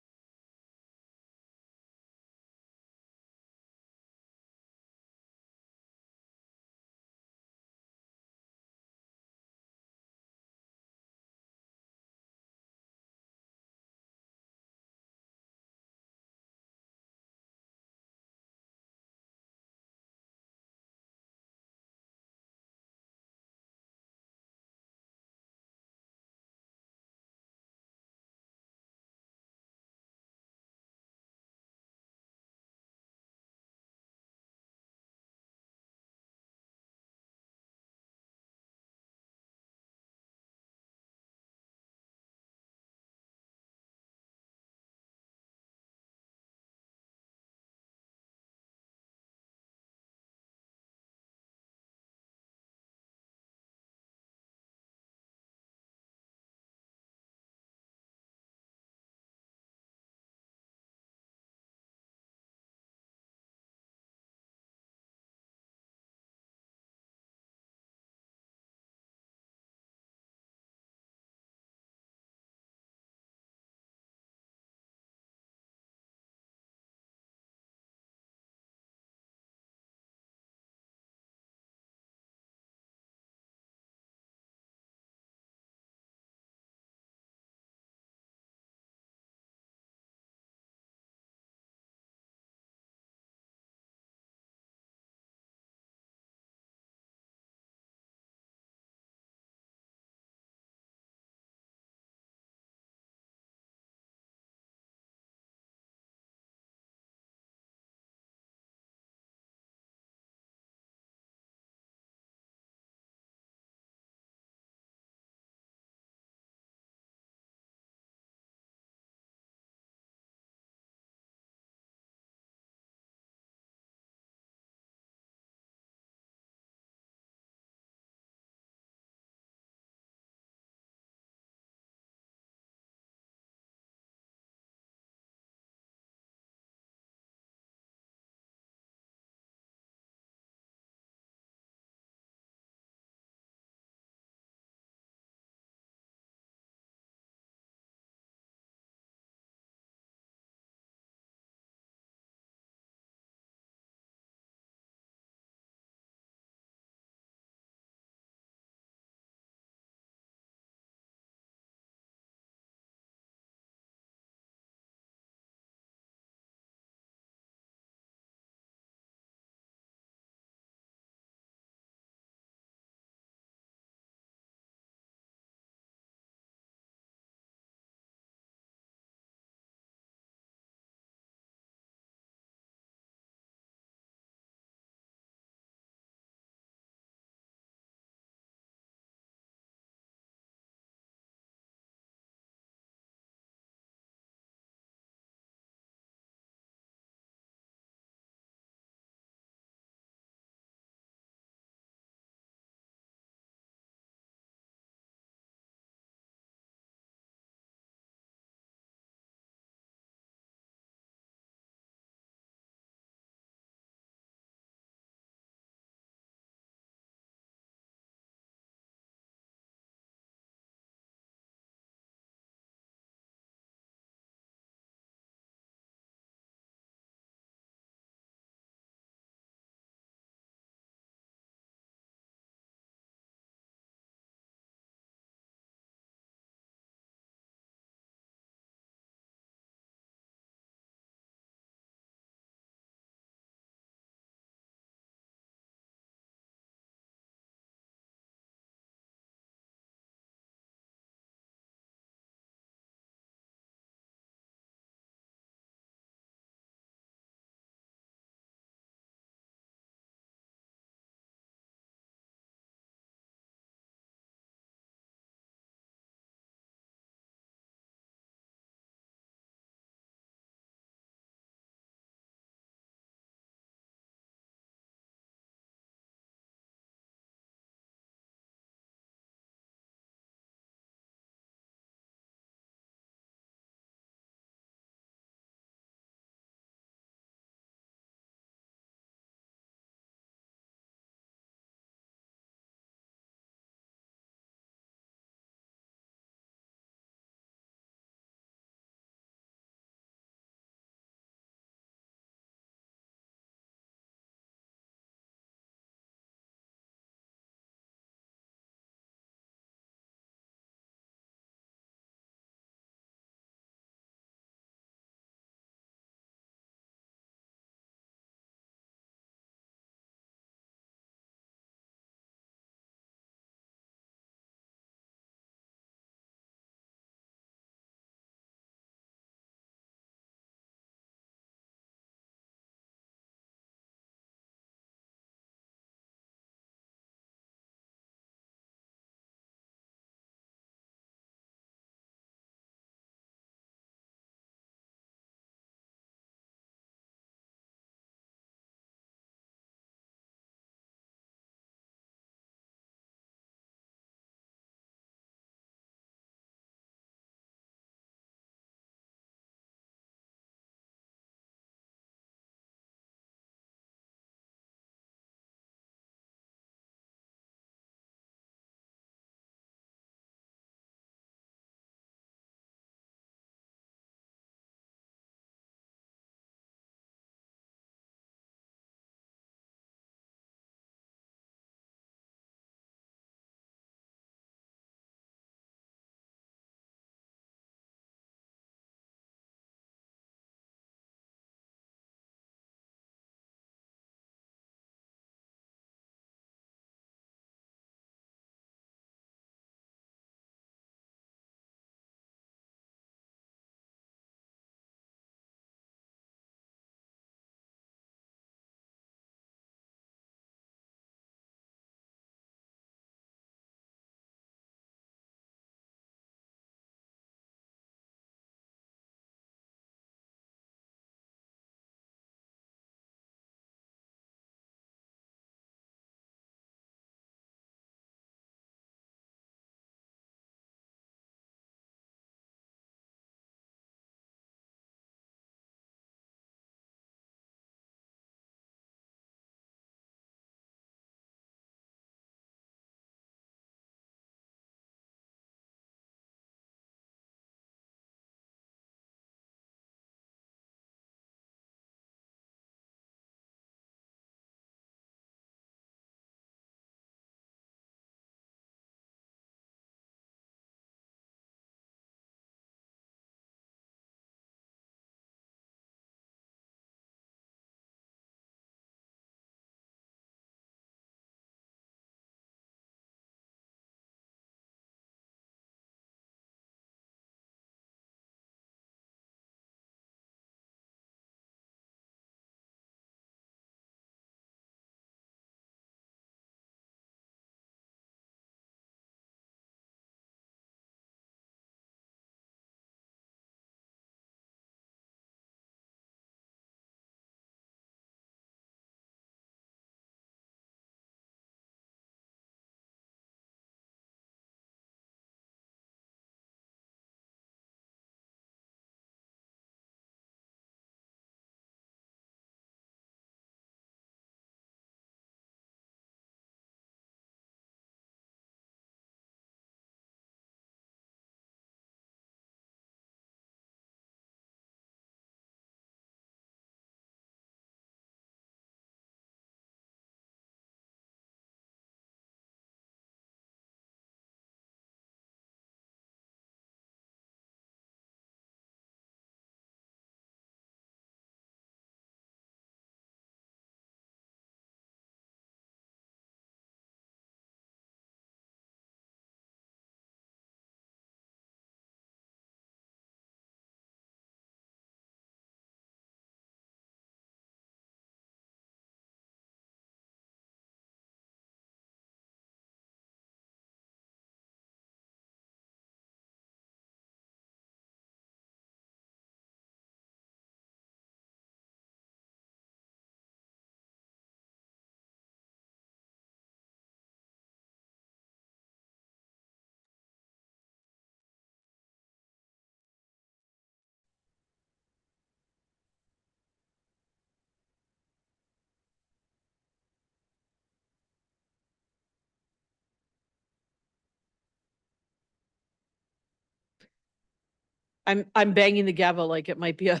I'm banging the gavel like it might be a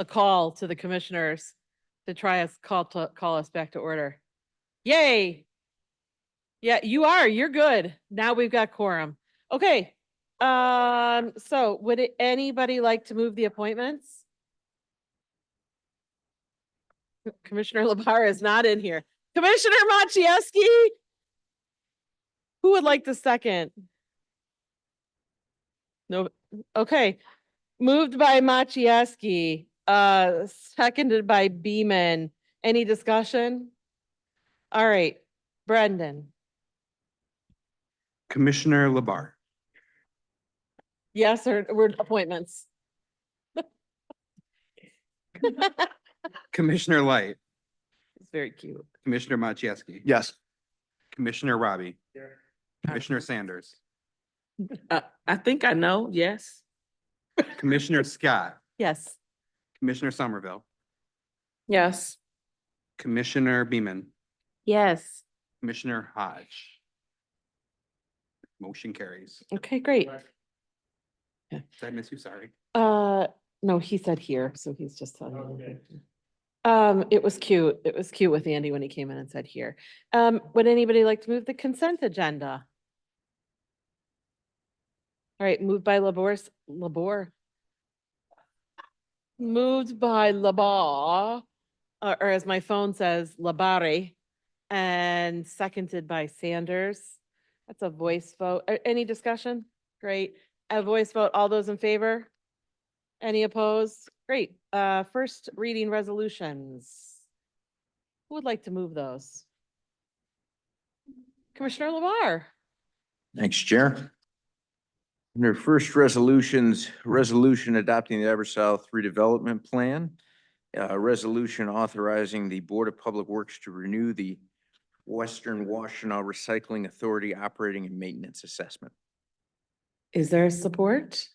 call to the commissioners to call us back to order. Yay. Yeah, you're good. Now we've got quorum. Okay. So would anybody like to move the appointments? Commissioner LeBar is not in here. Commissioner Machieski? Who would like the second? No, okay. Moved by Machieski, seconded by Beeman. Any discussion? All right, Brendan. Commissioner LeBar. Yes, or we're appointments. Commissioner Light. It's very cute. Commissioner Machieski. Yes. Commissioner Robbie. Commissioner Sanders. I think I know, yes. Commissioner Scott. Yes. Commissioner Somerville. Yes. Commissioner Beaman. Yes. Commissioner Hodge. Motion carries. Okay, great. Did I miss you? Sorry. No, he said here, so he's just telling you. It was cute. It was cute with Andy when he came in and said here. Would anybody like to move the consent agenda? All right, moved by Labor. Moved by Labar, or as my phone says, Labari, and seconded by Sanders. That's a voice vote. Any discussion? Great. A voice vote. All those in favor? Any opposed? Great. First reading resolutions. Who would like to move those? Commissioner LeBar. Thanks, Chair. Under first resolutions, resolution adopting the Arbor South redevelopment plan, resolution authorizing the Board of Public Works to renew the Western Washtenaw Recycling Authority operating and maintenance assessment. Is there support?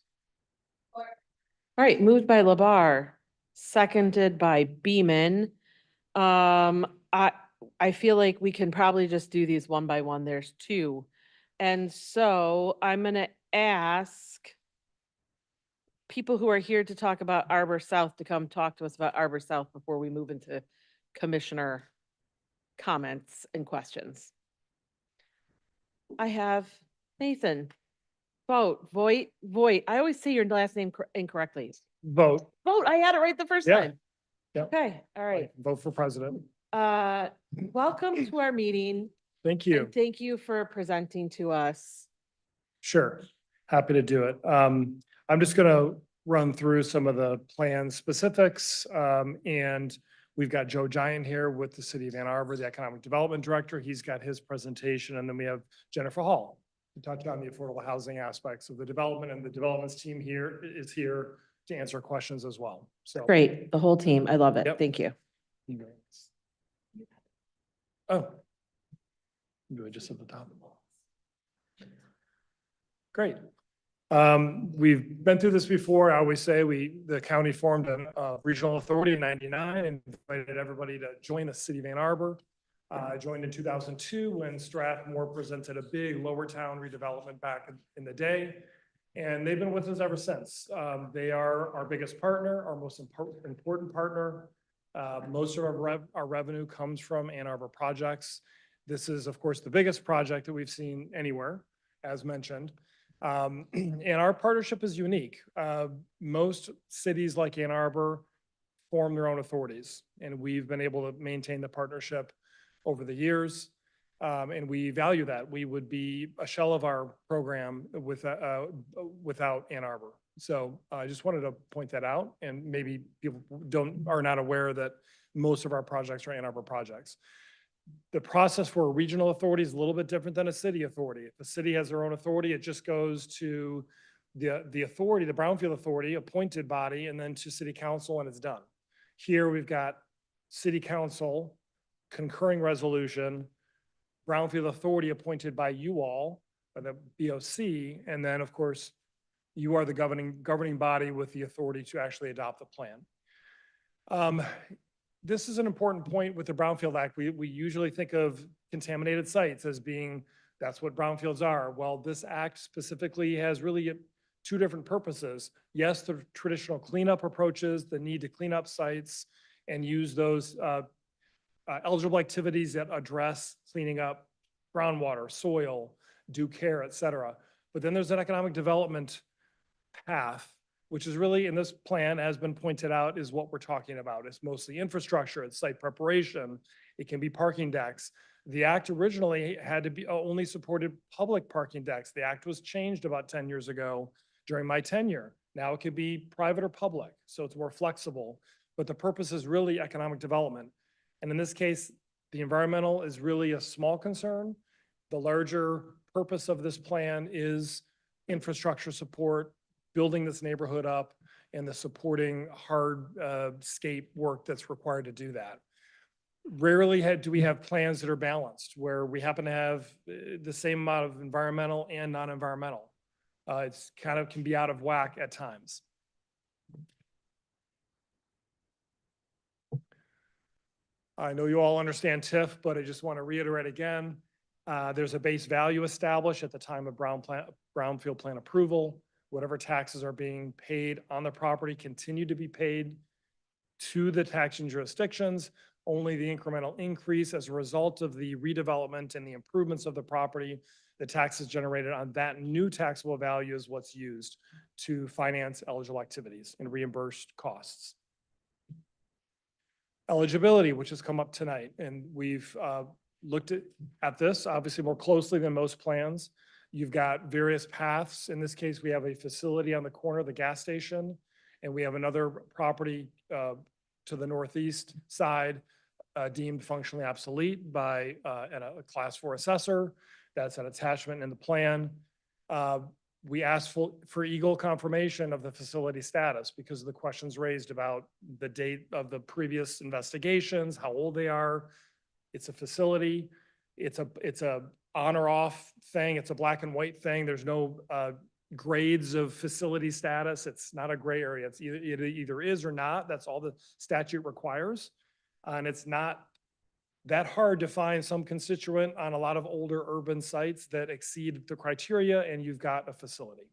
All right, moved by LeBar, seconded by Beeman. I feel like we can probably just do these one by one. There's two. And so I'm gonna ask people who are here to talk about Arbor South to come talk to us about Arbor South before we move into commissioner comments and questions. I have Nathan. Voigt. I always say your last name incorrectly. Vote. I had it right the first Yeah. time. Yep. Okay, all right. Vote for president. Welcome to our meeting. Thank you. And thank you for presenting to us. Sure, happy to do it. I'm just gonna run through some of the plan specifics. And we've got Joe Giant here with the City of Ann Arbor, the Economic Development Director. He's got his presentation, and then we have Jennifer Hall to touch on the affordable housing aspects of the development, and the developments team here is here to answer questions as well. So. Great, the whole team. I love it. Yep. Thank you. Oh. Do it just at the top. Great. We've been through this before. I always say the county formed a regional authority in '99 and invited everybody to join the City of Ann Arbor. I joined in 2002 when Strathmore presented a big lower town redevelopment back in the day. And they've been with us ever since. They are our biggest partner, our most important partner. Most of our revenue comes from Ann Arbor projects. This is, of course, the biggest project that we've seen anywhere, as mentioned. And our partnership is unique. Most cities like Ann Arbor form their own authorities, and we've been able to maintain the partnership over the years. And we value that. We would be a shell of our program without Ann Arbor. So I just wanted to point that out, and maybe people are not aware that most of our projects are Ann Arbor projects. The process for a regional authority is a little bit different than a city authority. If a city has their own authority, it just goes to the authority, the Brownfield Authority, appointed body, and then to city council, and it's done. Here we've got city council, concurring resolution, Brownfield Authority appointed by you all, by the BOC, and then, of course, you are the governing body with the authority to actually adopt the plan. This is an important point with the Brownfield Act. We usually think of contaminated sites as being, that's what brownfields are. Well, this act specifically has really two different purposes. Yes, the traditional cleanup approaches, the need to clean up sites and use those eligible activities that address cleaning up groundwater, soil, due care, et cetera. But then there's an economic development path, which is really in this plan, has been pointed out, is what we're talking about. It's mostly infrastructure, it's site preparation, it can be parking decks. The act originally had to be only supported public parking decks. The act was changed about 10 years ago during my tenure. Now it could be private or public, so it's more flexible. But the purpose is really economic development. And in this case, the environmental is really a small concern. The larger purpose of this plan is infrastructure support, building this neighborhood up, and the supporting hard scape work that's required to do that. Rarely do we have plans that are balanced, where we happen to have the same amount of environmental and non-environmental. It's kind of can be out of whack at times. I know you all understand TIF, but I just want to reiterate again, there's a base value established at the time of Brownfield plan approval. Whatever taxes are being paid on the property continue to be paid to the taxing jurisdictions. Only the incremental increase as a result of the redevelopment and the improvements of the property, the taxes generated on that new taxable value is what's used to finance eligible activities and reimbursed costs. Eligibility, which has come up tonight, and we've looked at this obviously more closely than most plans. You've got various paths. In this case, we have a facility on the corner of the gas station, and we have another property to the northeast side deemed functionally obsolete by a class 4 assessor. That's an attachment in the plan. We asked for Eagle confirmation of the facility status because of the questions raised about the date of the previous investigations, how old they are. It's a facility. It's a on or off thing. It's a black and white thing. There's no grades of facility status. It's not a gray area. It's either is or not. That's all the statute requires. And it's not that hard to find some constituent on a lot of older urban sites that exceed the criteria, and you've got a facility.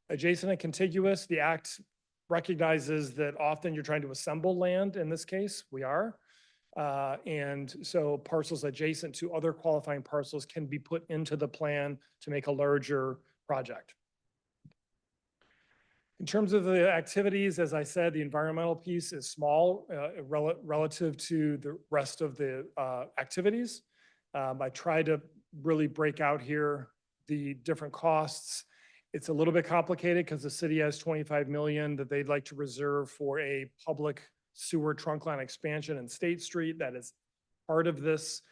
Adjacent and contiguous, the act recognizes that often you're trying to assemble land. In this case, we are. And so parcels adjacent to other qualifying parcels can be put into the plan to make a larger project. In terms of the activities, as I said, the environmental piece is small relative to the rest of the activities. I tried to really break out here the different costs. It's a little bit complicated because the city has 25 million that they'd like to reserve for a public sewer trunk line expansion in State Street. That is part of this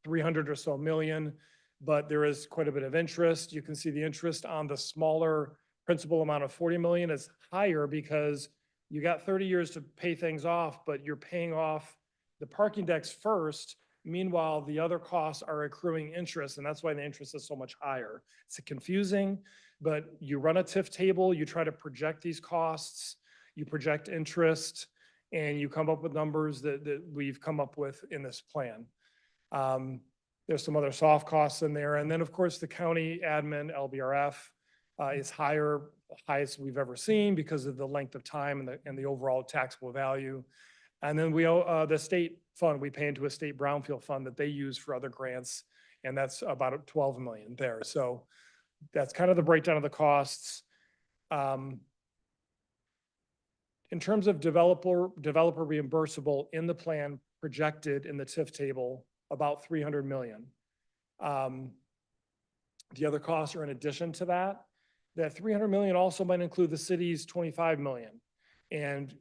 300 or so million, but there is quite a bit of interest. You can see the interest on the smaller principal amount of 40 million is higher because you got 30 years to pay things off, but you're paying off the parking decks first. Meanwhile, the other costs are accruing interest, and that's why the interest is so much higher. It's confusing, but you run a TIF table, you try to project these costs, you project interest, and you come up with numbers that we've come up with in this plan. There's some other soft costs in there. And then, of course, the county admin, LBRF, is highest we've ever seen because of the length of time and the overall taxable value. And then we owe the state fund. We pay into a state Brownfield fund that they use for other grants, and that's about 12 million there. So that's kind of the breakdown of the costs. In terms of developer reimbursable in the plan projected in the TIF table, about 300 million. The other costs are in addition to that. That 300 million also might include the city's 25 million. And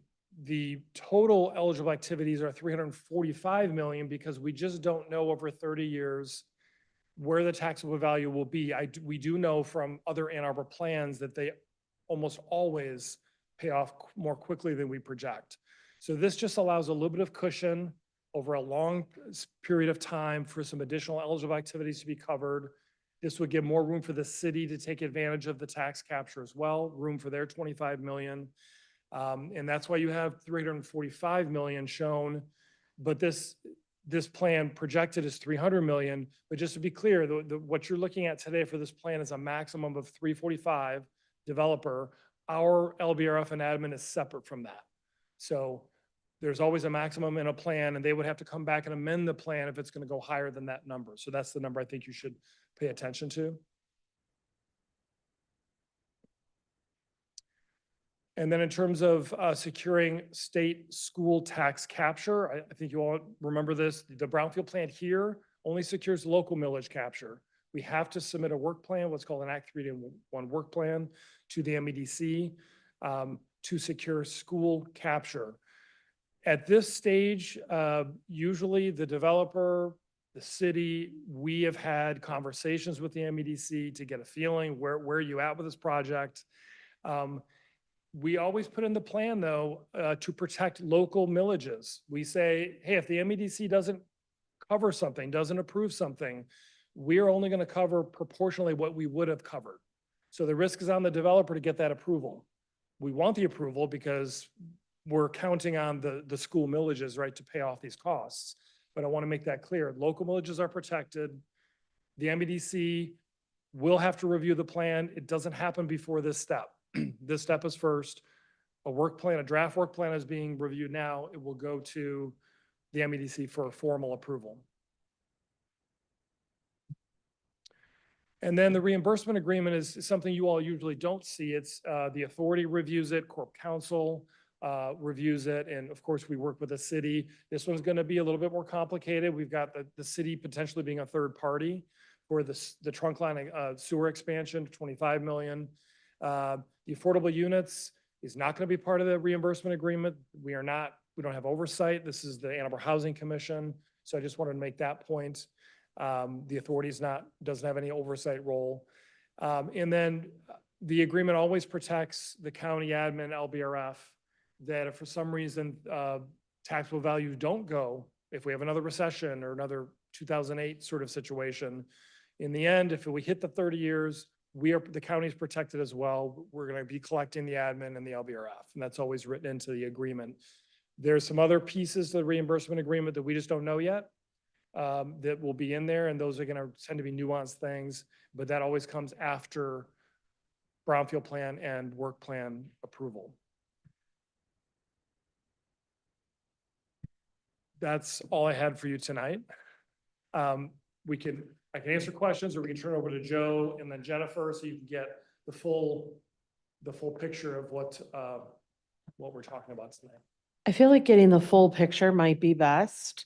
the total eligible activities are 345 million because we just don't know over 30 years where the taxable value will be. We do know from other Ann Arbor plans that they almost always pay off more quickly than we project. So this just allows a little bit of cushion over a long period of time for some additional eligible activities to be covered. This would give more room for the city to take advantage of the tax capture as well, room for their 25 million. And that's why you have 345 million shown. But this this plan projected is 300 million, but just to be clear, what you're looking at today for this plan is a maximum of 345 developer. Our LBRF and admin is separate from that. So there's always a maximum in a plan, and they would have to come back and amend the plan if it's going to go higher than that number. So that's the number I think you should pay attention to. And then in terms of securing state school tax capture, I think you all remember this, the Brownfield plan here only secures local millage capture. We have to submit a work plan, what's called an Act 3-1 work plan, to the MEDC to secure school capture. At this stage, usually the developer, the city, we have had conversations with the MEDC to get a feeling where are you at with this project. We always put in the plan, though, to protect local millages. We say, hey, if the MEDC doesn't cover something, doesn't approve something, we're only going to cover proportionally what we would have covered. So the risk is on the developer to get that approval. We want the approval because we're counting on the school millages, right, to pay off these costs. But I want to make that clear. Local millages are protected. The MEDC will have to review the plan. It doesn't happen before this step. This step is first. A work plan, a draft work plan is being reviewed now. It will go to the MEDC for formal approval. And then the reimbursement agreement is something you all usually don't see. It's the authority reviews it, Corp Council reviews it, and of course we work with the city. This one's going to be a little bit more complicated. We've got the city potentially being a third party for the trunk line sewer expansion, 25 million. The affordable units is not going to be part of the reimbursement agreement. We don't have oversight. This is the Ann Arbor Housing Commission. So I just wanted to make that point. The authority doesn't have any oversight role. And then the agreement always protects the county admin LBRF that if for some reason taxable values don't go, if we have another recession or another 2008 sort of situation, in the end, if we hit the 30 years, the county's protected as well. We're going to be collecting the admin and the LBRF, and that's always written into the agreement. There's some other pieces to the reimbursement agreement that we just don't know yet that will be in there, and those are going to tend to be nuanced things, but that always comes after Brownfield plan and work plan approval. That's all I had for you tonight. I can answer questions, or we can turn over to Joe and then Jennifer, so you can get the full picture of what we're talking about tonight. I feel like getting the full picture might be best,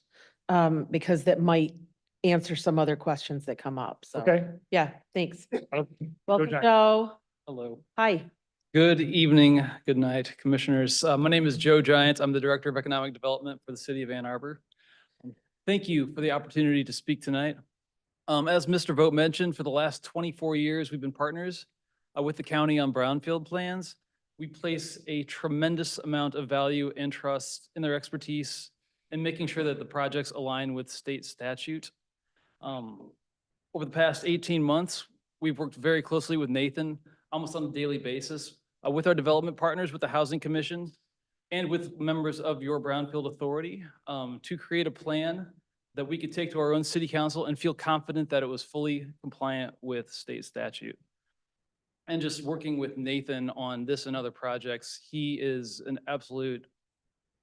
because that might answer some other questions that come up. So, Okay. yeah, thanks. Welcome, Jack. Joe. Hello. Hi. Good evening, good night, commissioners. My name is Joe Giant. I'm the Director of Economic Development for the City of Ann Arbor. Thank you for the opportunity to speak tonight. As Mr. Vogt mentioned, for the last 24 years, we've been partners with the county on brownfield plans. We place a tremendous amount of value and trust in their expertise and making sure that the projects align with state statute. Over the past 18 months, we've worked very closely with Nathan almost on a daily basis with our development partners, with the Housing Commission, and with members of your Brownfield Authority to create a plan that we could take to our own city council and feel confident that it was fully compliant with state statute. And just working with Nathan on this and other projects, he is an absolute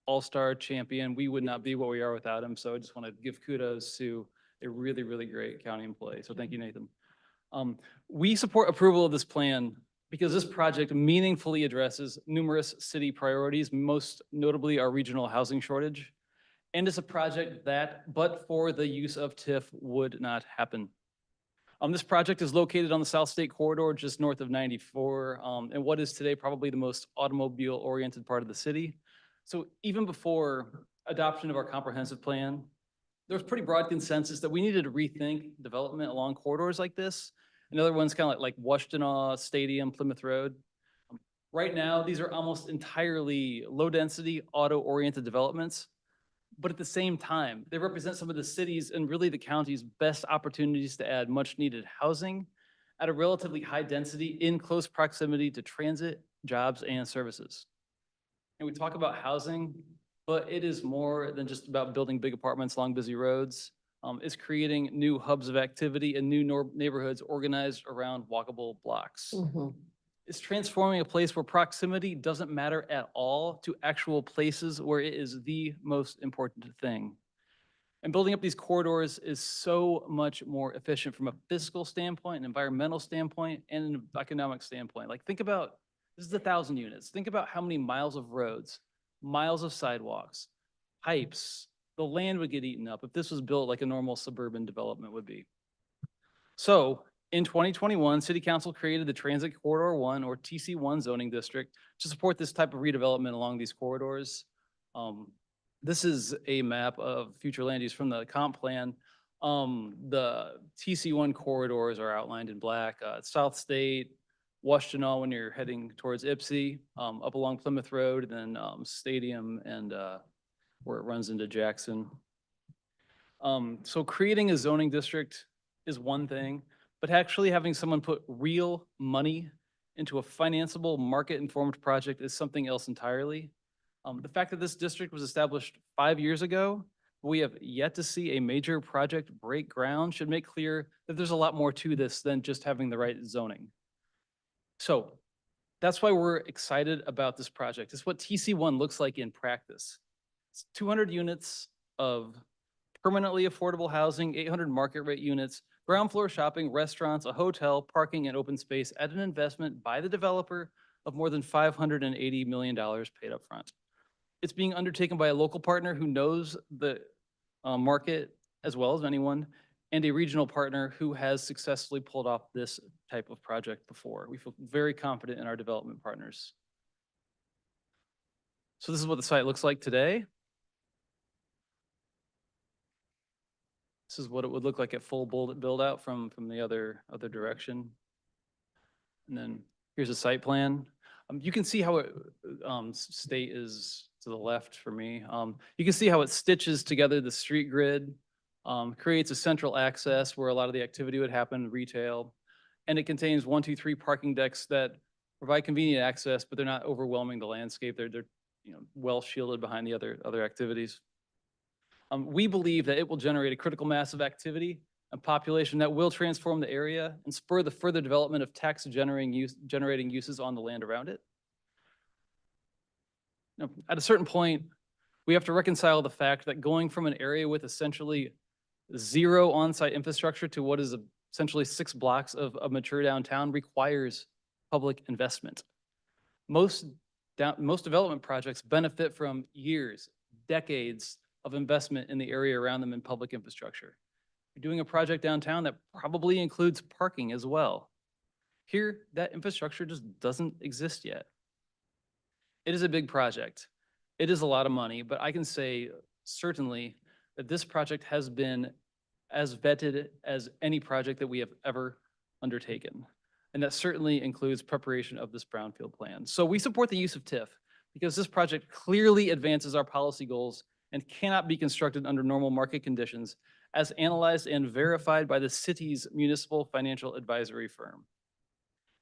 all-star champion. We would not be what we are without him. So I just want to give kudos to a really, really great county employee. So thank you, Nathan. We support approval of this plan because this project meaningfully addresses numerous city priorities, most notably our regional housing shortage. And it's a project that, but for the use of TIF, would not happen. This project is located on the South State Corridor, just north of 94, and what is today probably the most automobile-oriented part of the city. So even before adoption of our comprehensive plan, there was pretty broad consensus that we needed to rethink development along corridors like this. Another one's kind of like Washtenaw Stadium, Plymouth Road. Right now, these are almost entirely low-density, auto-oriented developments. But at the same time, they represent some of the cities and really the county's best opportunities to add much needed housing at a relatively high density in close proximity to transit, jobs, and services. And we talk about housing. but it is more than just about building big apartments along busy roads. It's creating new hubs of activity and new neighborhoods organized around walkable blocks. It's transforming a place where proximity doesn't matter at all to actual places where it is the most important thing. And building up these corridors is so much more efficient from a fiscal standpoint, an environmental standpoint, and an economic standpoint. Like think about, this is 1,000 units. Think about how many miles of roads, miles of sidewalks, pipes, the land would get eaten up if this was built like a normal suburban development would be. So in 2021, City Council created the Transit Corridor 1 or TC1 zoning district to support this type of redevelopment along these corridors. This is a map of future land use from the comp plan. The TC1 corridors are outlined in black. South State, Washtenaw when you're heading towards Ypsi, up along Plymouth Road, then Stadium and where it runs into Jackson. So creating a zoning district is one thing, but actually having someone put real money into a financeable, market-informed project is something else entirely. The fact that this district was established 5 years ago, we have yet to see a major project break ground should make clear that there's a lot more to this than just having the right zoning. So that's why we're excited about this project. It's what TC1 looks like in practice. It's 200 units of permanently affordable housing, 800 market rate units, ground floor shopping, restaurants, a hotel, parking, and open space at an investment by the developer of more than $580 million paid up front. It's being undertaken by a local partner who knows the market as well as anyone, and a regional partner who has successfully pulled off this type of project before. We feel very confident in our development partners. So this is what the site looks like today. This is what it would look like at full build out from the other direction. And then here's a site plan. You can see how it state is to the left for me. You can see how it stitches together the street grid, creates a central access where a lot of the activity would happen, retail, and it contains 1, 2, 3 parking decks that provide convenient access, but they're not overwhelming the landscape. They're well shielded behind the other activities. We believe that it will generate a critical mass of activity and population that will transform the area and spur the further development of tax generating uses on the land around it. Now, at a certain point, we have to reconcile the fact that going from an area with essentially zero on-site infrastructure to what is essentially 6 blocks of a mature downtown requires public investment. Most development projects benefit from years, decades of investment in the area around them in public infrastructure. You're doing a project downtown that probably includes parking as well. Here, that infrastructure just doesn't exist yet. It is a big project. It is a lot of money, but I can say certainly that this project has been as vetted as any project that we have ever undertaken. And that certainly includes preparation of this Brownfield plan. So we support the use of TIF because this project clearly advances our policy goals and cannot be constructed under normal market conditions as analyzed and verified by the city's municipal financial advisory firm.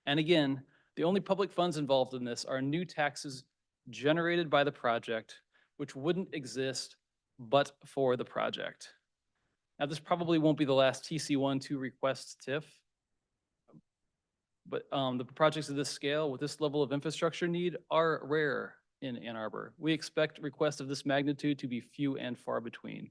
And again, the only public funds involved in this are new taxes generated by the project, which wouldn't exist but for the project. Now, this probably won't be the last TC1 to request TIF, but the projects of this scale with this level of infrastructure need are rare in Ann Arbor. We expect requests of this magnitude to be few and far between.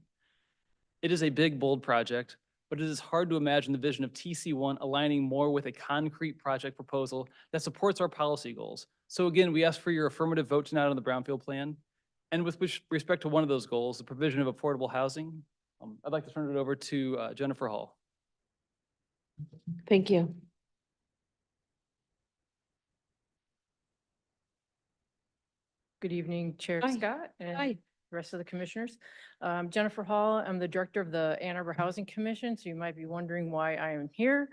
It is a big, bold project, but it is hard to imagine the vision of TC1 aligning more with a concrete project proposal that supports our policy goals. So again, we ask for your affirmative vote tonight on the Brownfield plan. And with respect to one of those goals, the provision of affordable housing, I'd like to turn it over to Jennifer Hall. Thank you. Good evening, Chair Hi. Scott and Hi. the rest of the commissioners. Jennifer Hall, I'm the director of the Ann Arbor Housing Commission, so you might be wondering why I am here.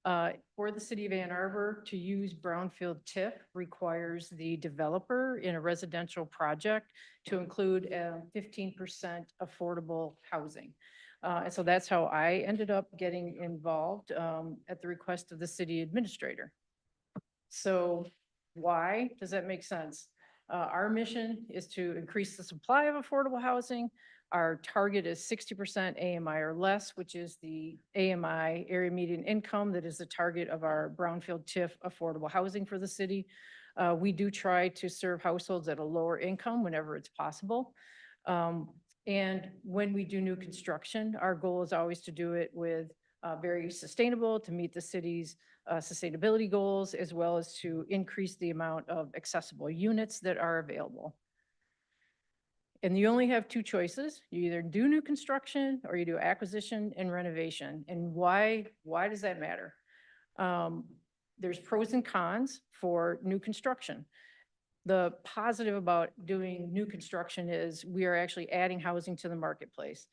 For the city of Ann Arbor, to use Brownfield TIF requires the developer in a residential project to include 15% affordable housing. And so that's how I ended up getting involved at the request of the city administrator. So why does that make sense? Our mission is to increase the supply of affordable housing. Our target is 60% AMI or less, which is the AMI, area median income, that is the target of our Brownfield TIF affordable housing for the city. We do try to serve households at a lower income whenever it's possible. And when we do new construction, our goal is always to do it with very sustainable, to meet the city's sustainability goals, as well as to increase the amount of accessible units that are available. And you only have two choices. You either do new construction or you do acquisition and renovation. And why does that matter? There's pros and cons for new construction. The positive about doing new construction is we are actually adding housing to the marketplace.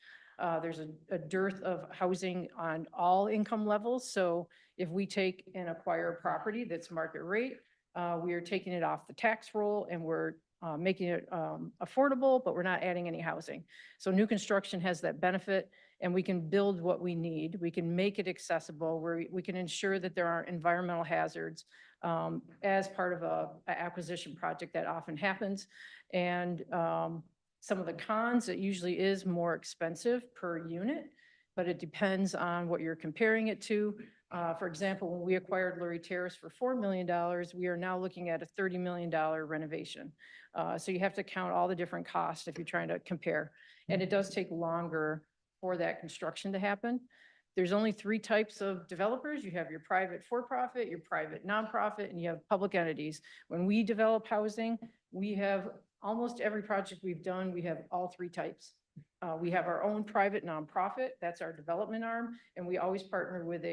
There's a dearth of housing on all income levels. So if we take and acquire a property that's market rate, we are taking it off the tax roll and we're making it affordable, but we're not adding any housing. So new construction has that benefit, and we can build what we need. We can make it accessible, where we can ensure that there aren't environmental hazards as part of a acquisition project that often happens. And some of the cons, it usually is more expensive per unit, but it depends on what you're comparing it to. For example, when we acquired Lurie Terrace for $4 million, we are now looking at a $30 million renovation. So you have to count all the different costs if you're trying to compare. And it does take longer for that construction to happen. There's only three types of developers. You have your private for-profit, your private nonprofit, and you have public entities. When we develop housing, we have almost every project we've done, we have all three types. We have our own private nonprofit, that's our development arm, and we always partner with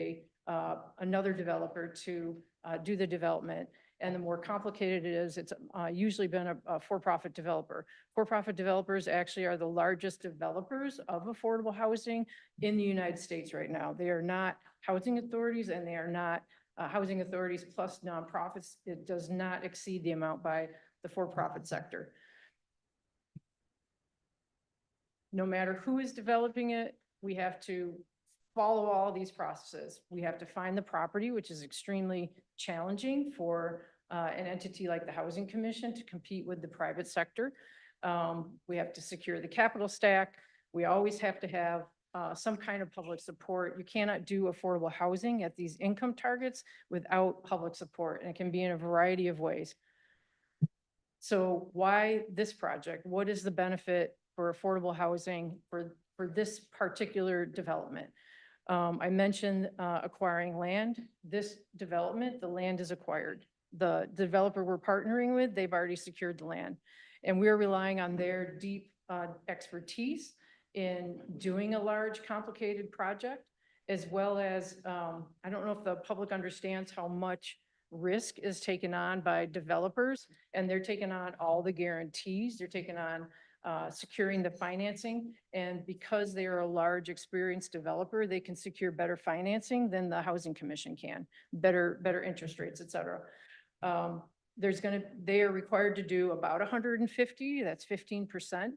another developer to do the development. And the more complicated it is, it's usually been a for-profit developer. For-profit developers actually are the largest developers of affordable housing in the United States right now. They are not housing authorities, and they are not housing authorities plus nonprofits. It does not exceed the amount by the for-profit sector. No matter who is developing it, we have to follow all these processes. We have to find the property, which is extremely challenging for an entity like the Housing Commission to compete with the private sector. We have to secure the capital stack. We always have to have some kind of public support. You cannot do affordable housing at these income targets without public support, and it can be in a variety of ways. So why this project? What is the benefit for affordable housing for this particular development? I mentioned acquiring land. This development, the land is acquired. The developer we're partnering with, they've already secured the land. And we're relying on their deep expertise in doing a large, complicated project, as well as, I don't know if the public understands how much risk is taken on by developers, and they're taking on all the guarantees. They're taking on securing the financing. And because they are a large, experienced developer, they can secure better financing than the Housing Commission can, better interest rates, et cetera. They are required to do about 150, that's 15%.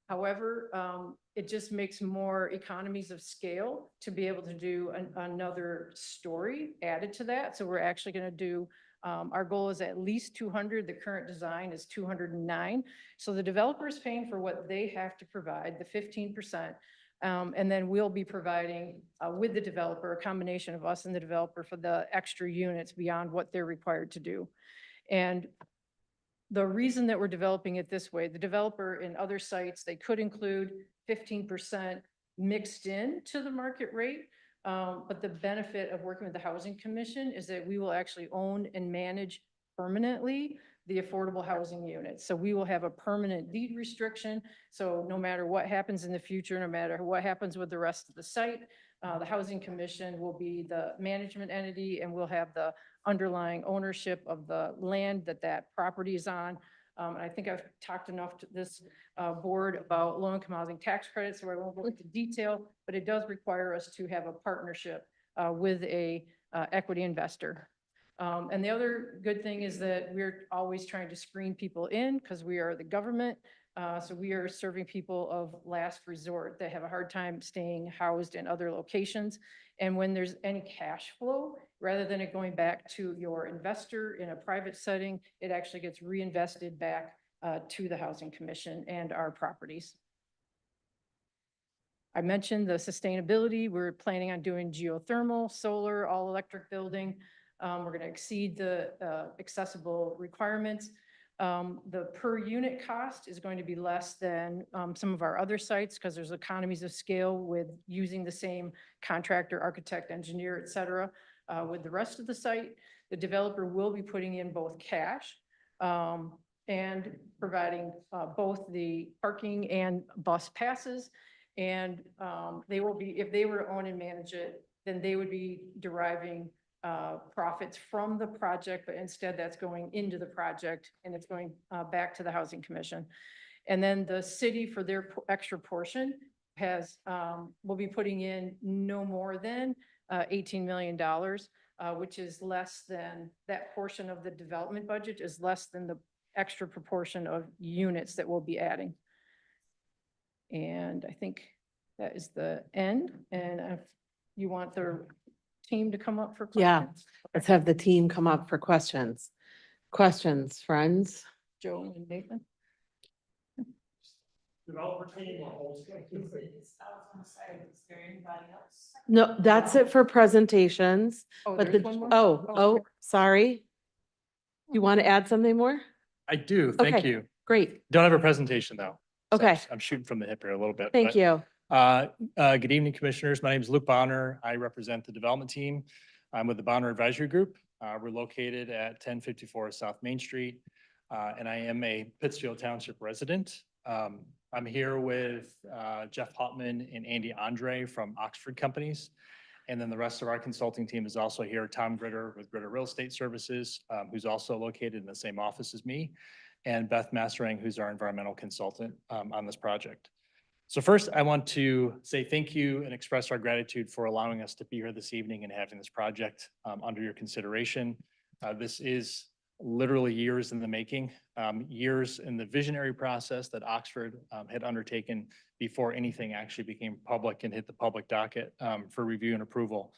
However, it just makes more economies of scale to be able to do another story added to that. So we're actually going to do, our goal is at least 200. The current design is 209. So the developer is paying for what they have to provide, the 15%. And then we'll be providing with the developer, a combination of us and the developer, for the extra units beyond what they're required to do. And the reason that we're developing it this way, the developer in other sites, they could include 15% mixed in to the market rate. But the benefit of working with the Housing Commission is that we will actually own and manage permanently the affordable housing units. So we will have a permanent deed restriction. So no matter what happens in the future, no matter what happens with the rest of the site, the Housing Commission will be the management entity, and we'll have the underlying ownership of the land that property is on. I think I've talked enough to this board about low-income housing tax credits, so I won't go into detail, but it does require us to have a partnership with a equity investor. And the other good thing is that we're always trying to screen people in, because we are the government. So we are serving people of last resort that have a hard time staying housed in other locations. And when there's any cash flow, rather than it going back to your investor in a private setting, it actually gets reinvested back to the Housing Commission and our properties. I mentioned the sustainability. We're planning on doing geothermal, solar, all electric building. We're going to exceed the accessible requirements. The per unit cost is going to be less than some of our other sites because there's economies of scale with using the same contractor, architect, engineer, et cetera. With the rest of the site, the developer will be putting in both cash and providing both the parking and bus passes. And they will be, if they were to own and manage it, then they would be deriving profits from the project, but instead that's going into the project and it's going back to the Housing Commission. And then the city, for their extra portion, has will be putting in no more than $18 million, which is less than, that portion of the development budget is less than the extra proportion of units that we'll be adding. And I think that is the end. And if you want the team to come up for Yeah, questions. let's have the team come up for questions. Questions, friends? Joe and Nathan. Developer team or whole. No, that's it for presentations. Oh, But there's the, one more? oh, sorry. You want to add something more? I do, thank Okay, you. Great. Don't have a presentation though. So Okay. I'm shooting from the hip here a little bit. Thank but, you. Good evening, commissioners. My name is Luke Bonner. I represent the development team. I'm with the Bonner Advisory Group. We're located at 1054 South Main Street, and I am a Pittsfield Township resident. I'm here with Jeff Hopman and Andy Andre from Oxford Companies. And then the rest of our consulting team is also here. Tom Gritter with Gritter Real Estate Services, who's also located in the same office as me, and Beth Mastering, who's our environmental consultant on this project. So first, I want to say thank you and express our gratitude for allowing us to be here this evening and having this project under your consideration. This is literally years in the making, years in the visionary process that Oxford had undertaken before anything actually became public and hit the public docket for review and approval.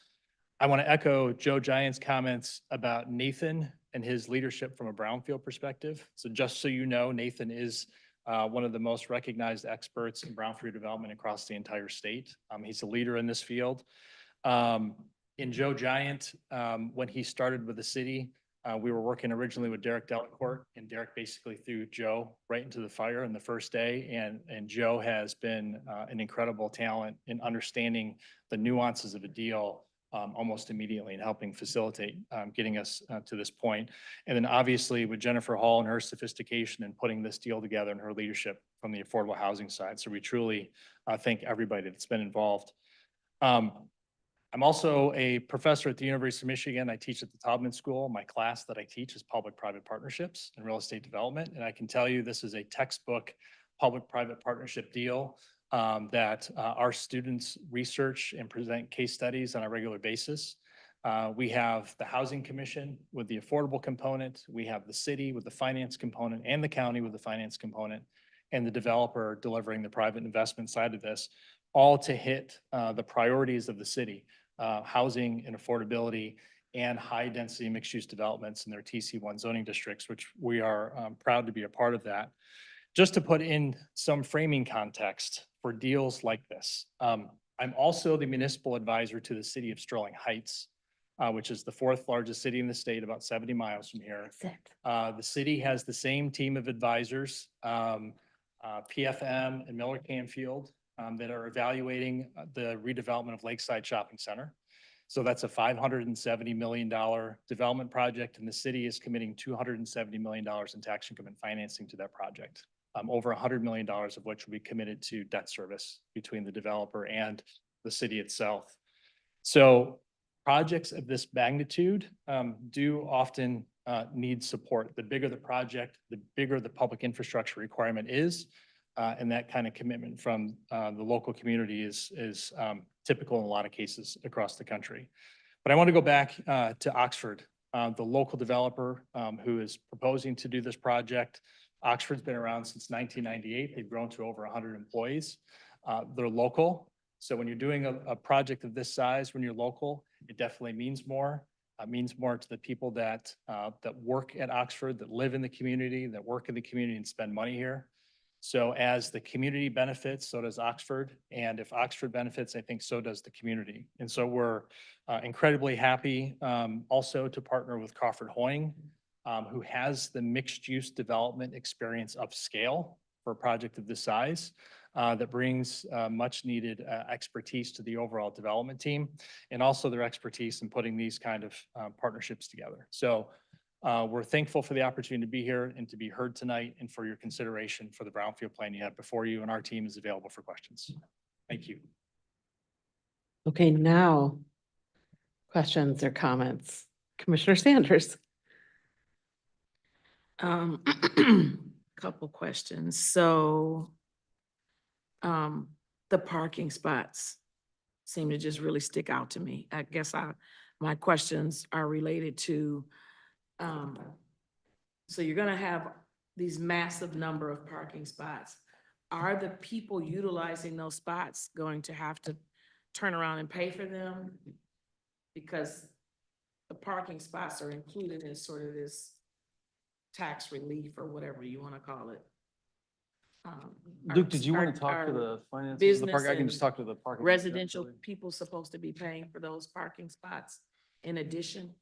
I want to echo Joe Giant's comments about Nathan and his leadership from a Brownfield perspective. So just so you know, Nathan is one of the most recognized experts in brownfield development across the entire state. He's a leader in this field. In Joe Giant, when he started with the city, we were working originally with Derek Delacourt, and Derek basically threw Joe right into the fire in the first day. And Joe has been an incredible talent in understanding the nuances of a deal almost immediately and helping facilitate getting us to this point. And then obviously with Jennifer Hall and her sophistication in putting this deal together and her leadership from the affordable housing side. So we truly thank everybody that's been involved. I'm also a professor at the University of Michigan. I teach at the Taubman School. My class that I teach is public-private partnerships and real estate development. And I can tell you this is a textbook public-private partnership deal that our students research and present case studies on a regular basis. We have the Housing Commission with the affordable component. We have the city with the finance component and the county with the finance component, and the developer delivering the private investment side of this, all to hit the priorities of the city, housing and affordability and high density mixed use developments in their TC1 zoning districts, which we are proud to be a part of that. Just to put in some framing context for deals like this, I'm also the municipal advisor to the city of Sterling Heights, which is the fourth largest city in the state, about 70 miles from here. The city has the same team of advisors, PFM and Miller Canfield, that are evaluating the redevelopment of Lakeside Shopping Center. So that's a $570 million development project, and the city is committing $270 million in tax income and financing to that project. Over $100 million of which will be committed to debt service between the developer and the city itself. So projects of this magnitude do often need support. The bigger the project, the bigger the public infrastructure requirement is, and that kind of commitment from the local community is typical in a lot of cases across the country. But I want to go back to Oxford, the local developer who is proposing to do this project. Oxford's been around since 1998. They've grown to over 100 employees. They're local. So when you're doing a project of this size, when you're local, it definitely means more. means more to the people that work at Oxford, that live in the community, that work in the community and spend money here. So as the community benefits, so does Oxford. And if Oxford benefits, I think so does the community. And so we're incredibly happy also to partner with Crawford Hoying, who has the mixed-use development experience of scale for a project of this size, that brings much-needed expertise to the overall development team, and also their expertise in putting these kind of partnerships together. So we're thankful for the opportunity to be here and to be heard tonight, and for your consideration for the Brownfield plan you have before you, and our team is available for questions. Thank you. Okay, now, questions or comments? Commissioner Sanders. Couple questions. So, the parking spots seem to just really stick out to me. I guess my questions are related to, so you're gonna have these massive number of parking spots. Are the people utilizing those spots going to have to turn around and pay for them? Because the parking spots are included in sort of this tax relief or whatever you want to call it. Luke, did you want to talk to the finances of the park? I can just talk to the parking. Residential people supposed to be paying for those parking spots in addition?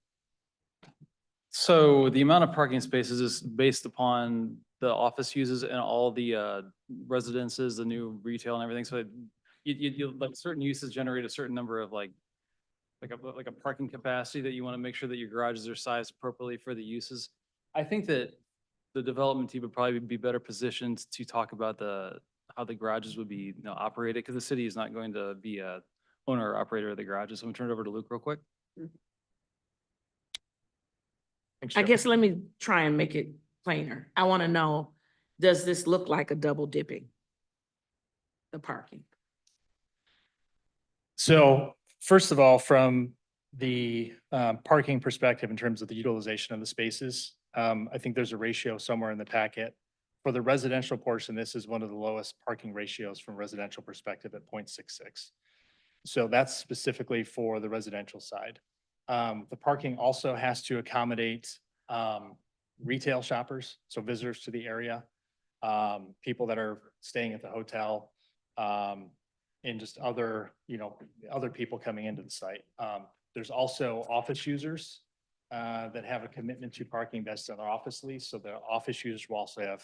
So the amount of parking spaces is based upon the office uses and all the residences, the new retail and everything. So you like certain uses generate a certain number of like a parking capacity that you want to make sure that your garages are sized appropriately for the uses. I think that the development team would probably be better positioned to talk about how the garages would be, operated, because the city is not going to be a owner or operator of the garages. So I'm gonna turn it over to Luke real quick. I guess let me try and make it plainer. I want to know, does this look like a double dipping? The parking? So first of all, from the parking perspective in terms of the utilization of the spaces, I think there's a ratio somewhere in the packet. For the residential portion, this is one of the lowest parking ratios from residential perspective at 0.66. So that's specifically for the residential side. The parking also has to accommodate retail shoppers, so visitors to the area, people that are staying at the hotel, and just other, other people coming into the site. There's also office users that have a commitment to parking based on their office lease. So the office users will also have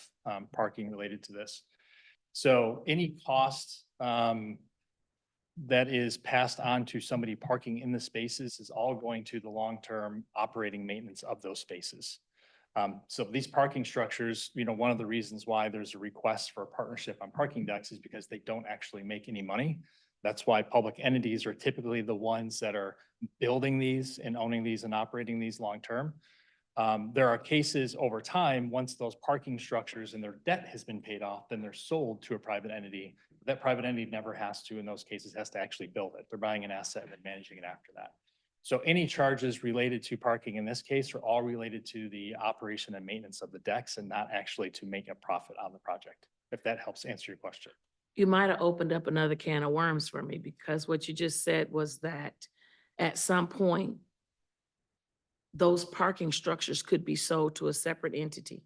parking related to this. So any cost that is passed on to somebody parking in the spaces is all going to the long-term operating maintenance of those spaces. So these parking structures, one of the reasons why there's a request for a partnership on parking decks is because they don't actually make any money. That's why public entities are typically the ones that are building these and owning these and operating these long-term. There are cases over time, once those parking structures and their debt has been paid off, then they're sold to a private entity. That private entity never has to, in those cases, has to actually build it. They're buying an asset and then managing it after that. So any charges related to parking in this case are all related to the operation and maintenance of the decks and not actually to make a profit on the project, if that helps answer your question. You might have opened up another can of worms for me, because what you just said was that at some point, those parking structures could be sold to a separate entity.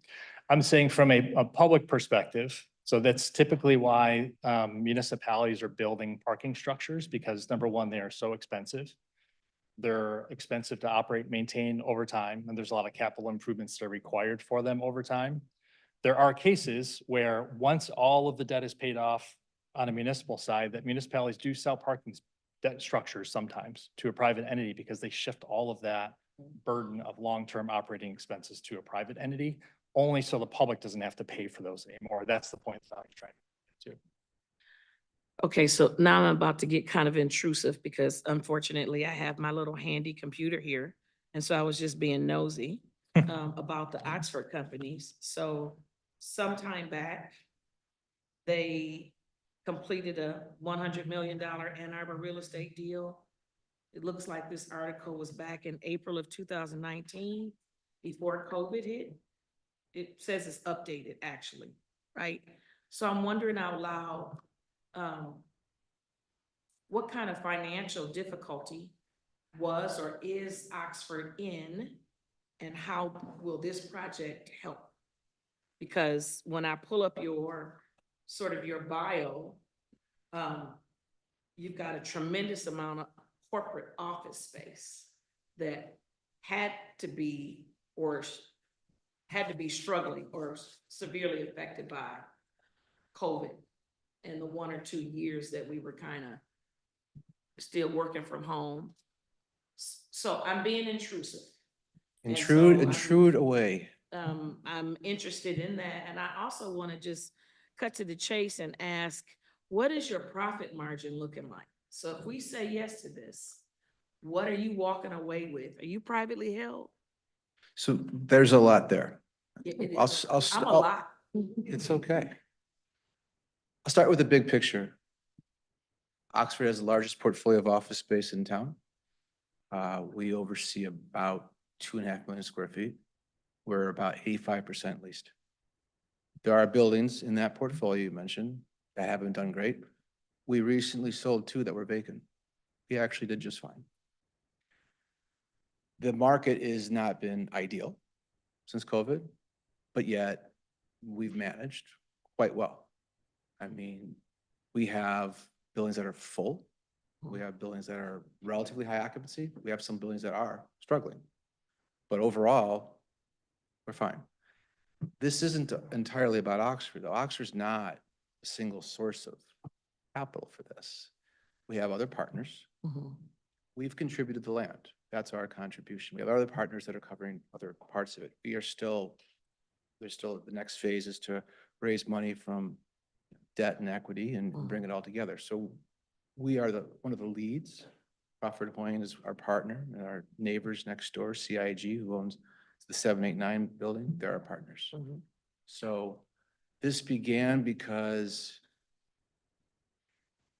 I'm saying from a public perspective, so that's typically why municipalities are building parking structures, because number one, they are so expensive. They're expensive to operate, maintain over time, and there's a lot of capital improvements that are required for them over time. There are cases where once all of the debt is paid off on a municipal side, that municipalities do sell parking debt structures sometimes to a private entity, because they shift all of that burden of long-term operating expenses to a private entity, only so the public doesn't have to pay for those anymore. That's the point that I was trying to get to. Okay, so now I'm about to get kind of intrusive, because unfortunately I have my little handy computer here. And so I was just being nosy about the Oxford companies. So sometime back, they completed a $100 million Ann Arbor real estate deal. It looks like this article was back in April of 2019, before COVID hit. It says it's updated actually, right? So I'm wondering out loud, what kind of financial difficulty was or is Oxford in? And how will this project help? Because when I pull up your, sort of your bio, you've got a tremendous amount of corporate office space that had to be, or had to be struggling or severely affected by COVID and the 1 or 2 years that we were kind of still working from home. So I'm being intrusive. And so Intrude away. I'm interested in that. And I also want to just cut to the chase and ask, what is your profit margin looking like? So if we say yes to this, what are you walking away with? Are you privately held? So there's a lot there. I'm a lot. It's okay. I'll start with the big picture. Oxford has the largest portfolio of office space in town. We oversee about 2.5 million square feet. We're about 85% leased. There are buildings in that portfolio you mentioned that haven't done great. We recently sold 2 that were vacant. We actually did just fine. The market has not been ideal since COVID, but yet we've managed quite well. I mean, we have buildings that are full. We have buildings that are relatively high occupancy. We have some buildings that are struggling. But overall, we're fine. This isn't entirely about Oxford, though. Oxford's not a single source of capital for this. We have other partners. We've contributed the land. That's our contribution. We have other partners that are covering other parts of it. There's still, the next phase is to raise money from debt and equity and bring it all together. So we are one of the leads. Crawford Hoying is our partner, and our neighbors next door, CIG, who owns the 789 building, they're our partners. So this began because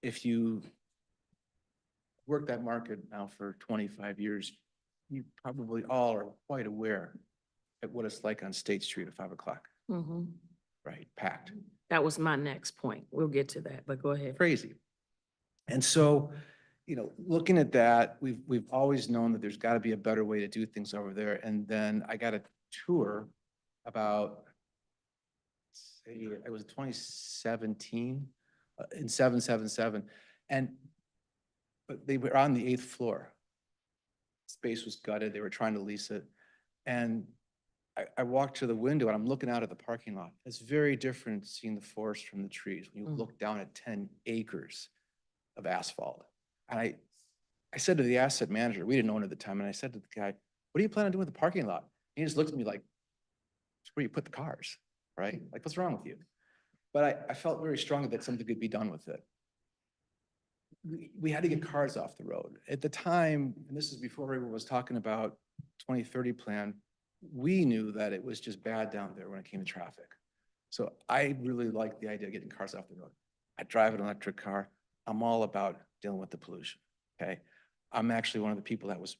if you work that market now for 25 years, you probably all are quite aware of what it's like on State Street at 5 o'clock, right? Packed. That was my next point. We'll get to that, but go ahead. Crazy. And so, looking at that, we've always known that there's got to be a better way to do things over there. And then I got a tour about, say, it was 2017, in 777. But they were on the 8th floor. Space was gutted. They were trying to lease it. And I walked to the window and I'm looking out at the parking lot. It's very different seeing the forest from the trees when you look down at 10 acres of asphalt. And I said to the asset manager, we didn't own it at the time, and I said to the guy, what do you plan on doing with the parking lot? And he just looked at me like, it's where you put the cars, right? Like, what's wrong with you? But I felt very strongly that something could be done with it. We had to get cars off the road. At the time, and this is before everyone was talking about 2030 plan, we knew that it was just bad down there when it came to traffic. So I really liked the idea of getting cars off the road. I drive an electric car. I'm all about dealing with the pollution, okay? I'm actually one of the people that was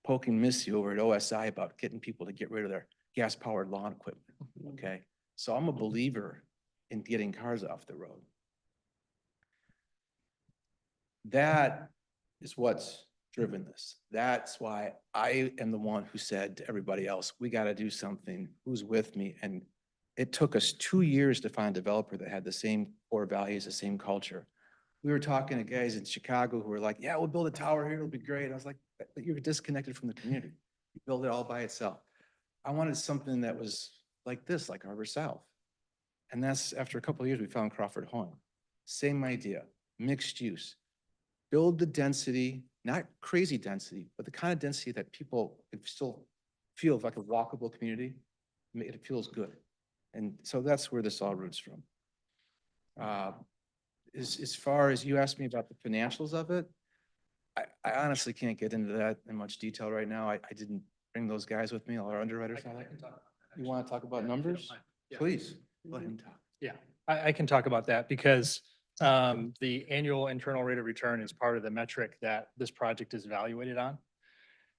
poking Missy over at OSI about getting people to get rid of their gas-powered lawn equipment, okay? So I'm a believer in getting cars off the road. That is what's driven this. That's why I am the one who said to everybody else, we got to do something. Who's with me? And it took us 2 years to find a developer that had the same core values, the same culture. We were talking to guys in Chicago who were like, yeah, we'll build a tower here. It'll be great. I was like, but you're disconnected from the community. You build it all by itself. I wanted something that was like this, like Arbor South. And that's after a couple of years, we found Crawford Hoying. Same idea, mixed use. Build the density, not crazy density, but the kind of density that people could still feel like a walkable community. It feels good. And so that's where this all roots from. As far as you asked me about the financials of it, I honestly can't get into that in much detail right now. I didn't bring those guys with me, all our underwriters. You want to talk about numbers? Please, let him talk. Yeah, I can talk about that because the annual internal rate of return is part of the metric that this project is evaluated on.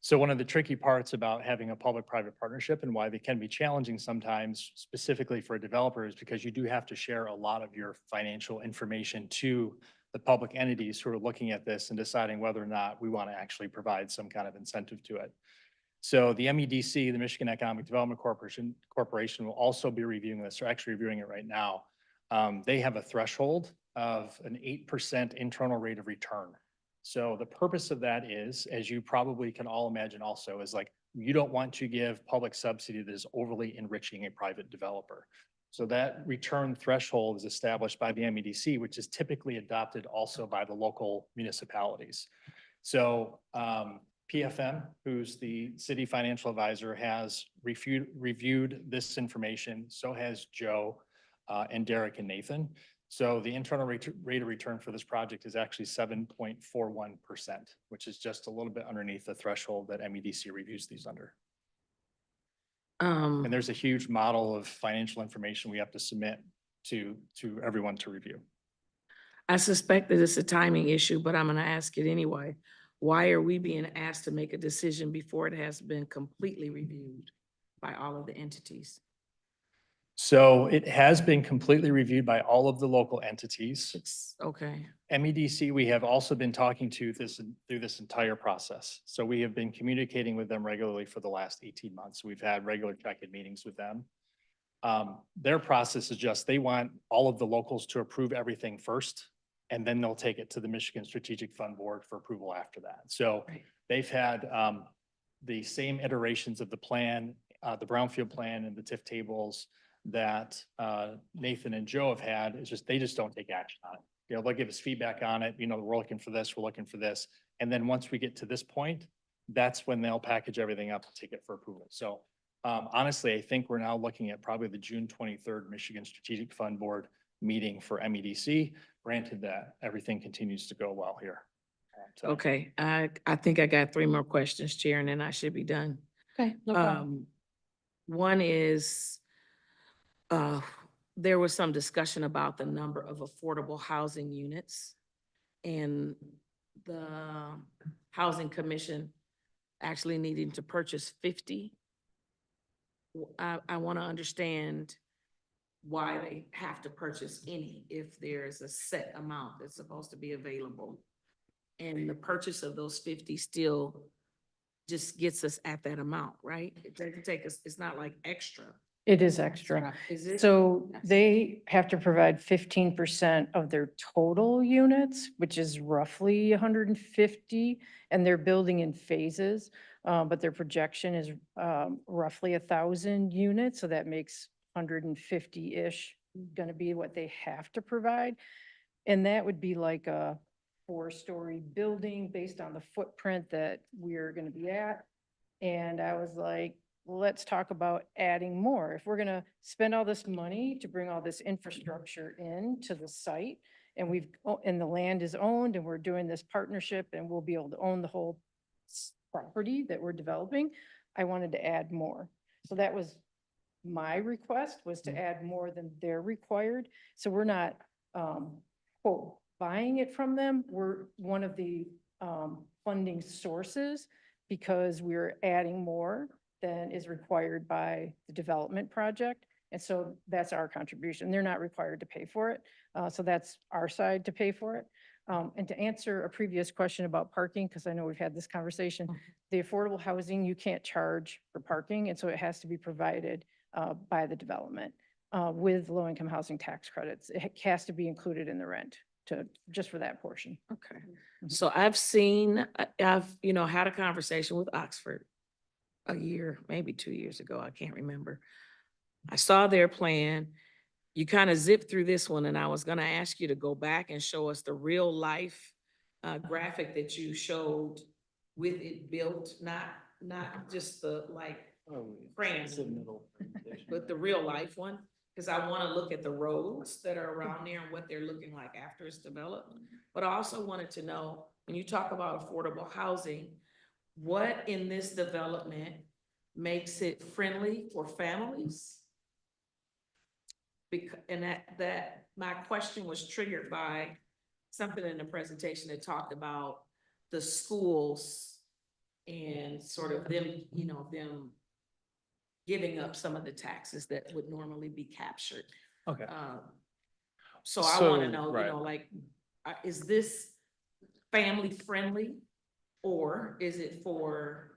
So one of the tricky parts about having a public-private partnership and why they can be challenging sometimes, specifically for a developer, is because you do have to share a lot of your financial information to the public entities who are looking at this and deciding whether or not we want to actually provide some kind of incentive to it. So the MEDC, the Michigan Economic Development Corporation will also be reviewing this. They're actually reviewing it right now. They have a threshold of an 8% internal rate of return. So the purpose of that is, as you probably can all imagine also, is like, you don't want to give public subsidy that is overly enriching a private developer. So that return threshold is established by the MEDC, which is typically adopted also by the local municipalities. So PFM, who's the city financial advisor, has reviewed this information. So has Joe and Derek and Nathan. So the internal rate of return for this project is actually 7.41%, which is just a little bit underneath the threshold that MEDC reviews these under. And there's a huge model of financial information we have to submit to everyone to review. I suspect that it's a timing issue, but I'm gonna ask it anyway. Why are we being asked to make a decision before it has been completely reviewed by all of the entities? So it has been completely reviewed by all of the local entities. Okay. MEDC, we have also been talking to through this entire process. So we have been communicating with them regularly for the last 18 months. We've had regular check-in meetings with them. Their process is just, they want all of the locals to approve everything first, and then they'll take it to the Michigan Strategic Fund Board for approval after that. So they've had the same iterations of the plan, the Brownfield plan and the TIF tables that Nathan and Joe have had. It's just, they just don't take action on it. You know, they'll give us feedback on it. You know, we're looking for this, we're looking for this. And then once we get to this point, that's when they'll package everything up and take it for approval. So honestly, I think we're now looking at probably the June 23rd Michigan Strategic Fund Board meeting for MEDC, granted that everything continues to go well here. Okay, I think I got 3 more questions, Chair, and then I should be done. Okay, no problem. One is, there was some discussion about the number of affordable housing units and the Housing Commission actually needing to purchase 50. I want to understand why they have to purchase any if there's a set amount that's supposed to be available. And the purchase of those 50 still just gets us at that amount, right? It doesn't take us, it's not like extra. It is extra. Is it? So they have to provide 15% of their total units, which is roughly 150, and they're building in phases. But their projection is roughly 1,000 units, so that makes 150-ish going to be what they have to provide. And that would be like a 4-story building based on the footprint that we're going to be at. And I was like, let's talk about adding more. If we're going to spend all this money to bring all this infrastructure in to the site, and and the land is owned, and we're doing this partnership, and we'll be able to own the whole property that we're developing, I wanted to add more. So that was my request, was to add more than they're required. So we're not, quote, buying it from them. We're one of the funding sources because we're adding more than is required by the development project. And so that's our contribution. They're not required to pay for it. So that's our side to pay for it. And to answer a previous question about parking, because I know we've had this conversation, the affordable housing, you can't charge for parking. And so it has to be provided by the development with low-income housing tax credits. It has to be included in the rent just for that portion. Okay. So I've seen, I've, had a conversation with Oxford a year, maybe 2 years ago. I can't remember. I saw their plan. You kind of zipped through this one, and I was going to ask you to go back and show us the real life graphic that you showed with it built, not just the crayons, but the real life one. Because I want to look at the roads that are around there and what they're looking like after it's developed. But I also wanted to know, when you talk about affordable housing, what in this development makes it friendly for families? And that my question was triggered by something in the presentation that talked about the schools and sort of them, them giving up some of the taxes that would normally be captured. Okay. So I want to So, know, right. is this family friendly? Or is it for,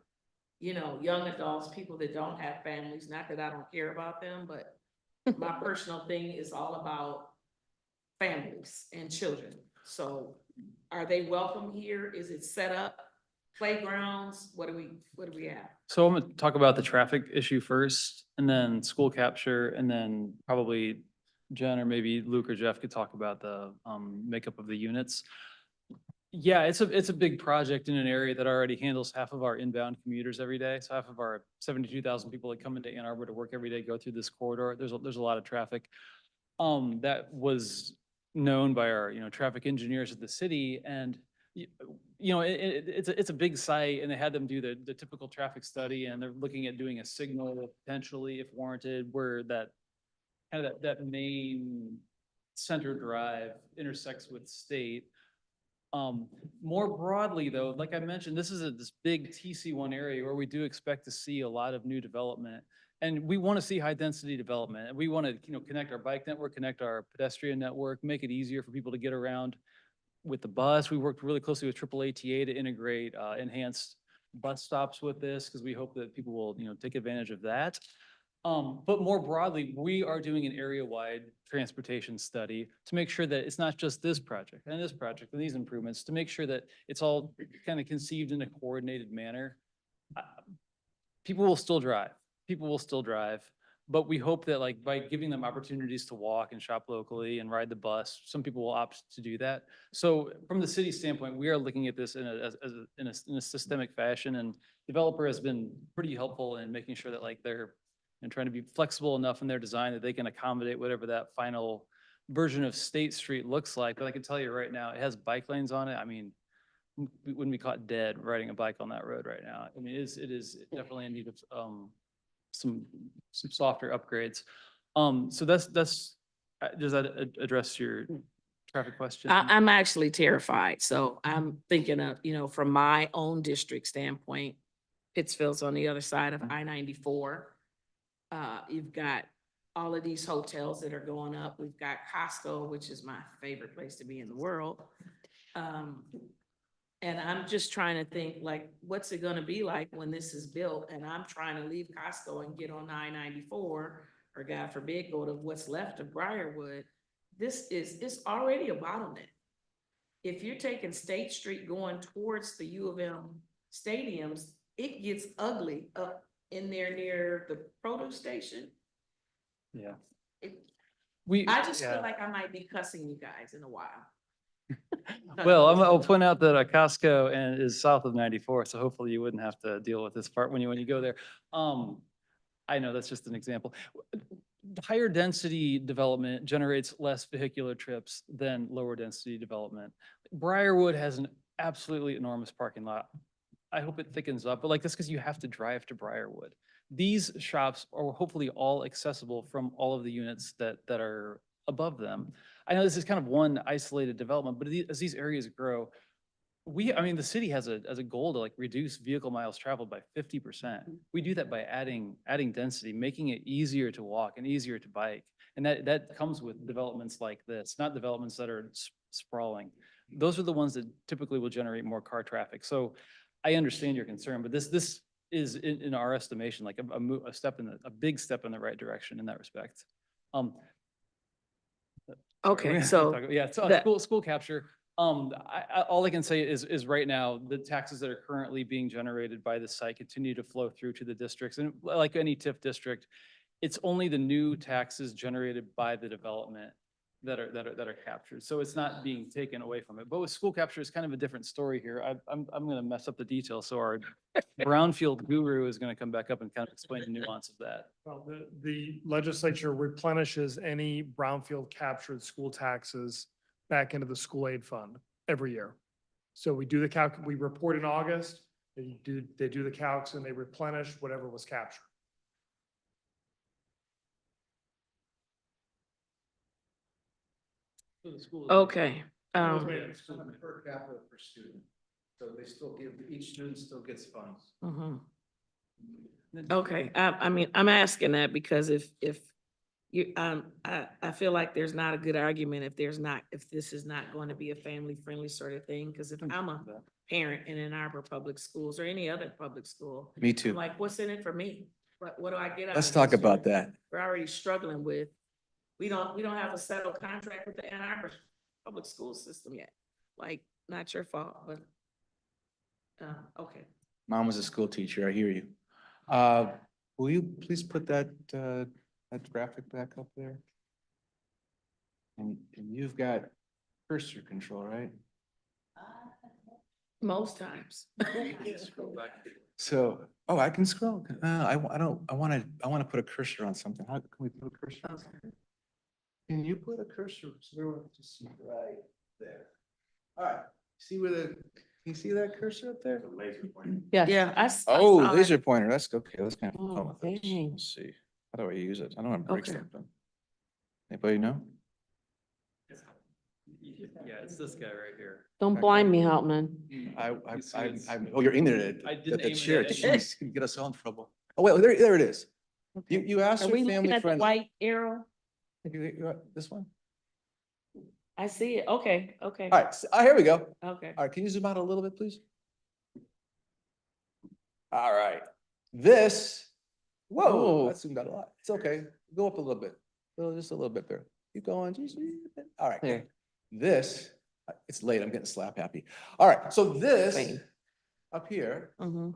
you know, young adults, people that don't have families? Not that I don't care about them, but my personal thing is all about families and children. So are they welcome here? Is it set up? Playgrounds? What do we have? So I'm gonna talk about the traffic issue first, and then school capture, and then probably Jen or maybe Luke or Jeff could talk about the makeup of the units. Yeah, it's a big project in an area that already handles half of our inbound commuters every day. So half of our 72,000 people that come into Ann Arbor to work every day go through this corridor. There's a lot of traffic. That was known by our, traffic engineers at the city, and it's a big site, and they had them do the typical traffic study, and they're looking at doing a signal potentially, if warranted, where that kind of that main center drive intersects with State. More broadly though, like I mentioned, this is this big TC1 area where we do expect to see a lot of new development. And we want to see high density development. And we want to, connect our bike network, connect our pedestrian network, make it easier for people to get around with the bus. We worked really closely with AAATA to integrate enhanced bus stops with this, because we hope that people will, take advantage of that. But more broadly, we are doing an area-wide transportation study to make sure that it's not just this project and these improvements, to make sure that it's all kind of conceived in a coordinated manner. People will still drive. But we hope that, like, by giving them opportunities to walk and shop locally and ride the bus, some people will opt to do that. So from the city standpoint, we are looking at this in a systemic fashion, and developer has been pretty helpful in making sure that, like, they're trying to be flexible enough in their design that they can accommodate whatever that final version of State Street looks like. But I can tell you right now, it has bike lanes on it. I mean, we wouldn't be caught dead riding a bike on that road right now. I mean, it is definitely in need of some softer upgrades. So that's does that address your traffic question? I'm actually terrified. So I'm thinking of, from my own district standpoint, Pittsfield's on the other side of I-94. You've got all of these hotels that are going up. We've got Costco, which is my favorite place to be in the world. And I'm just trying to think, like, what's it gonna be like when this is built? And I'm trying to leave Costco and get on I-94, or God forbid, go to what's left of Briarwood. It's already a bottleneck. If you're taking State Street going towards the U of M stadiums, it gets ugly up in there near the produce station. Yeah. I just feel like I might be cussing you guys in a while. Well, I'll point out that Costco is south of 94, so hopefully you wouldn't have to deal with this part when you go there. I know that's just an example. Higher density development generates less vehicular trips than lower density development. Briarwood has an absolutely enormous parking lot. I hope it thickens up, but like that's because you have to drive to Briarwood. These shops are hopefully all accessible from all of the units that are above them. I know this is kind of one isolated development, but as these areas grow, the city has a goal to, like, reduce vehicle miles traveled by 50%. We do that by adding density, making it easier to walk and easier to bike. And that comes with developments like this, not developments that are sprawling. Those are the ones that typically will generate more car traffic. So I understand your concern, but this is in our estimation, like a big step in the right direction in that respect. Okay, so school capture. All I can say is right now, the taxes that are currently being generated by the site continue to flow through to the districts. And like any TIF district, it's only the new taxes generated by the development that are captured. So it's not being taken away from it. But with school capture, it's kind of a different story here. I'm going to mess up the details. So our Brownfield guru is going to come back up and kind of explain the nuance of that. Well, the legislature replenishes any brownfield captured school taxes back into the school aid fund every year. So we do we report in August, they do the calcs, and they replenish whatever was captured. okay. Per capita per student. So they still each student still gets funds. Okay, I'm asking that because if I feel like there's not a good argument if this is not going to be a family-friendly sort of thing, because if I'm a parent in Ann Arbor Public Schools or any other public school. Me too. I'm like, what's in it for me? What do I get out of Let's this? talk about that. We're already struggling with, we don't have a settled contract with the Ann Arbor public school system yet. Like, not your fault, but, okay. Mom was a school teacher. I hear you. Will you please put that graphic back up there? And you've got cursor control, right? Most times. So, oh, I can scroll. I want to put a cursor on something. How can we put a cursor? on something? Can you put a cursor? So we want to see right there. All right. See where can you see that cursor up there? Yeah. Yeah. Oh, saw laser it. pointer. Let's go. Okay, let's kind of. Oh, let's dang. see. How do I use it? I don't want to break Okay. something. Anybody know? Yeah, it's this guy right here. Don't blind me, Hauptman. Oh, you're in there. I didn't The aim it chair. at Jeez, can get us all in trouble. Oh, wait, there it is. You asked Are for we looking family at the friendly. white arrow? This one? I see it. Okay, okay. All right, here we go. Okay. All right, can you zoom out a little bit, please? All right, this, whoa, that zoomed out a lot. It's okay. Go up a little bit. Just a little bit there. Keep going. Just a little bit. All right. There. This, it's late. I'm getting slap happy. All right, so this Same. up here Mm-hmm.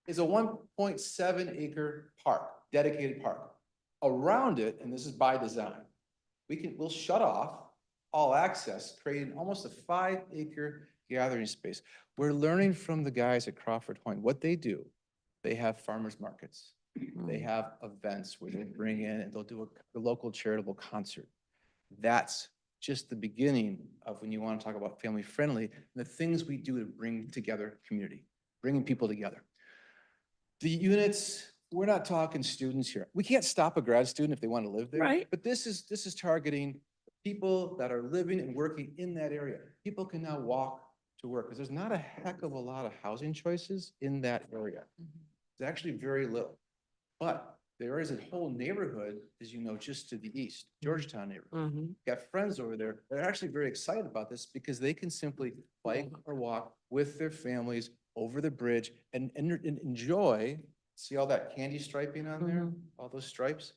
is a 1.7 acre park, dedicated park. Around it, and this is by design, we'll shut off all access, creating almost a 5 acre gathering space. We're learning from the guys at Crawford Point. What they do, they have farmers markets. They have events where they bring in and they'll do a local charitable concert. That's just the beginning of when you want to talk about family friendly and the things we do to bring together community, bringing people together. The units, we're not talking students here. We can't stop a grad student if they want to live there. Right. But this is targeting people that are living and working in that area. People can now walk to work because there's not a heck of a lot of housing choices in that area. There's actually very little. But there is a whole neighborhood, as you know, just to the east, Georgetown neighborhood. Mm-hmm. Got friends over there. They're actually very excited about this because they can simply bike or walk with their families over the bridge and enjoy. See all that candy striping on there? All those stripes?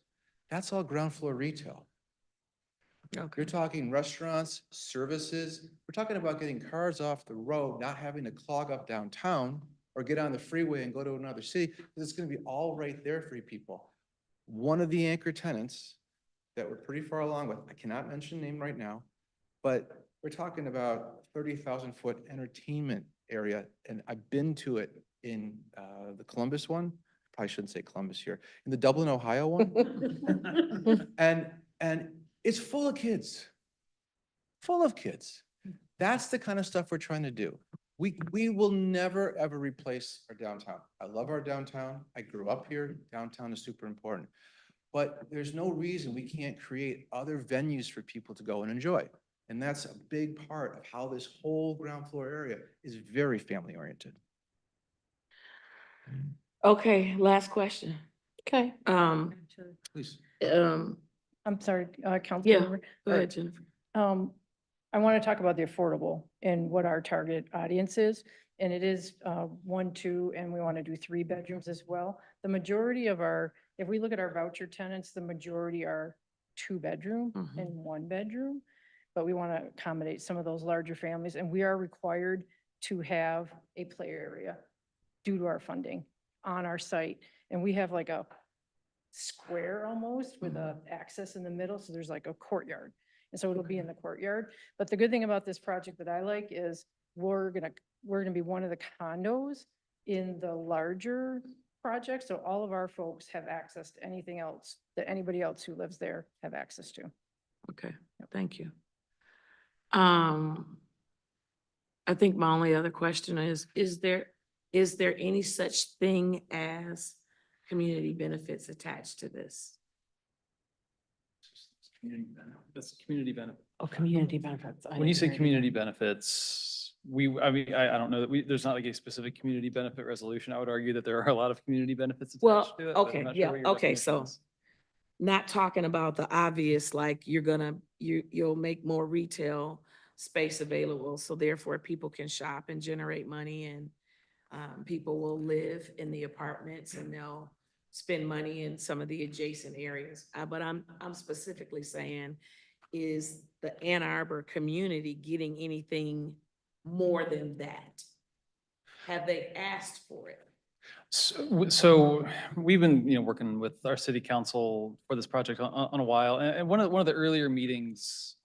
That's all ground floor retail. You're talking restaurants, services. We're talking about getting cars off the road, not having to clog up downtown or get on the freeway and go to another city, because it's gonna be all right there for you people. One of the anchor tenants that we're pretty far along with, I cannot mention name right now, but we're talking about 30,000 foot entertainment area, and I've been to it in the Columbus one. Probably shouldn't say Columbus here, in the Dublin, Ohio one. And it's full of kids, full of kids. That's the kind of stuff we're trying to do. We will never, ever replace our downtown. I love our downtown. I grew up here. Downtown is super important. But there's no reason we can't create other venues for people to go and enjoy. And that's a big part of how this whole ground floor area is very family oriented. Okay, last question. Okay. Please. I'm sorry, Yeah, Councilmember. go ahead, Jennifer. I want to talk about the affordable and what our target audience is. And it is 1, 2, and we want to do 3 bedrooms as well. The majority of if we look at our voucher tenants, the majority are 2 bedroom and 1 bedroom. But we want to accommodate some of those larger families, and we are required to have a play area due to our funding on our site. And we have like a square almost with a access in the middle. So there's like a courtyard. And so it'll be in the courtyard. But the good thing about this project that I like is we're gonna be one of the condos in the larger project. So all of our folks have access to anything else that anybody else who lives there have access to. Okay, thank you. I think my only other question is there any such thing as community benefits attached to this? That's community benefit. Oh, community benefits. When you say community benefits, I don't know that there's not like a specific community benefit resolution. I would argue that there are a lot of community benefits Well, attached to it. but I'm okay, not sure yeah, what your okay, definition so is. not talking about the obvious, like you'll make more retail space available. So therefore people can shop and generate money and people will live in the apartments and they'll spend money in some of the adjacent areas. But I'm specifically saying, is the Ann Arbor community getting anything more than that? Have they asked for it? So we've been, working with our city council for this project on a while. And one of the earlier meetings,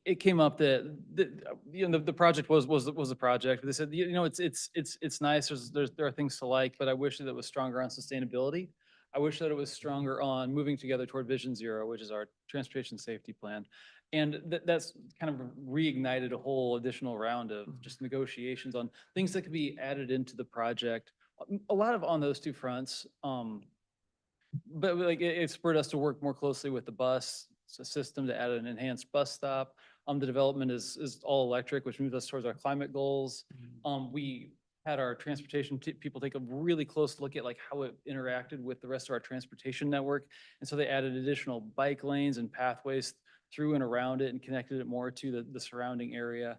it came up that, the project was a project. They said, it's nice. There are things to like, but I wish that it was stronger on sustainability. I wish that it was stronger on moving together toward Vision Zero, which is our transportation safety plan. And that's kind of reignited a whole additional round of just negotiations on things that could be added into the project. A lot of on those two fronts. But like it spurred us to work more closely with the bus system to add an enhanced bus stop. The development is all electric, which moves us towards our climate goals. We had our transportation people take a really close look at like how it interacted with the rest of our transportation network. And so they added additional bike lanes and pathways through and around it and connected it more to the surrounding area.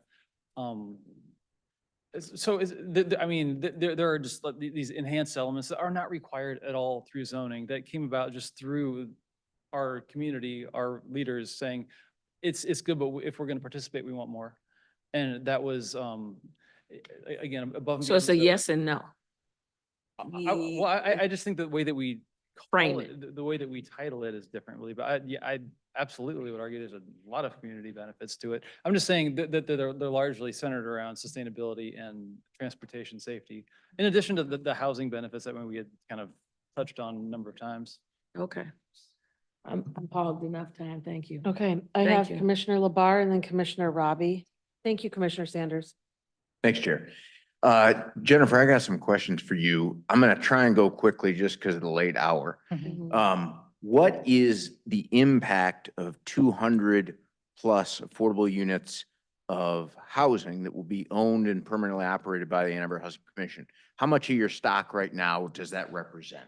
So there are just like these enhanced elements that are not required at all through zoning that came about just through our community, our leaders saying, it's good, but if we're going to participate, we want more. And that was, again, above. So it's a yes and no. I just think the way that we Frame call it, the way that we title it is different, really. But I absolutely would argue there's a lot of community benefits to it. I'm just saying that they're largely centered around sustainability and transportation safety, in addition to the housing benefits that we had kind of touched on a number of times. Okay. I'm paused enough time. Thank you. Okay, I Thank have you. Commissioner Labar and then Commissioner Robbie. Thank you, Commissioner Sanders. Thanks, Chair. Jennifer, I got some questions for you. I'm going to try and go quickly just because of the late hour. What is the impact of 200 plus affordable units of housing that will be owned and permanently operated by the Ann Arbor Housing Commission? How much of your stock right now does that represent?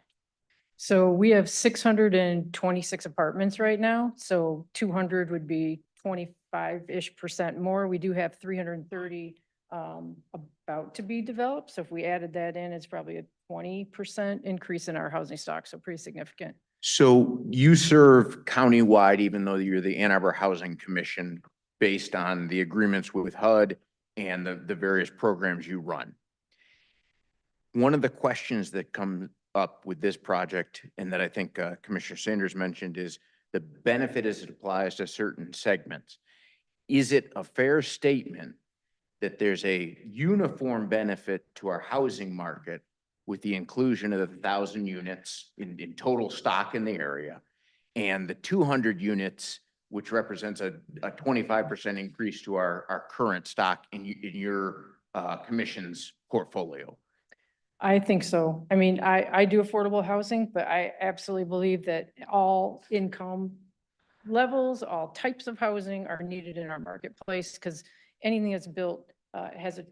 So we have 626 apartments right now. So 200 would be 25-ish% more. We do have 330 about to be developed. So if we added that in, it's probably a 20% increase in our housing stock. So pretty significant. So you serve countywide, even though you're the Ann Arbor Housing Commission, based on the agreements with HUD and the various programs you run. One of the questions that comes up with this project, and that I think Commissioner Sanders mentioned, is the benefit as it applies to certain segments. Is it a fair statement that there's a uniform benefit to our housing market with the inclusion of the 1,000 units in total stock in the area, and the 200 units, which represents a 25% increase to our current stock in your commission's portfolio? I think so. I mean, I do affordable housing, but I absolutely believe that all income levels, all types of housing are needed in our marketplace, because anything that's built has a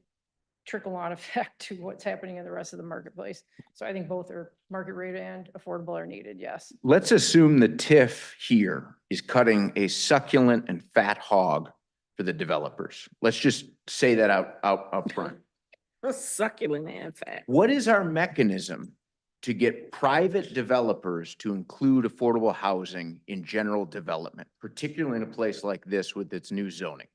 trickle-on effect to what's happening in the rest of the marketplace. So I think both are market rate and affordable are needed, yes. Let's assume the TIF here is cutting a succulent and fat hog for the developers. Let's just say that out front. Succulent and fat. What is our mechanism to get private developers to include affordable housing in general development, particularly in a place like this with its new zoning?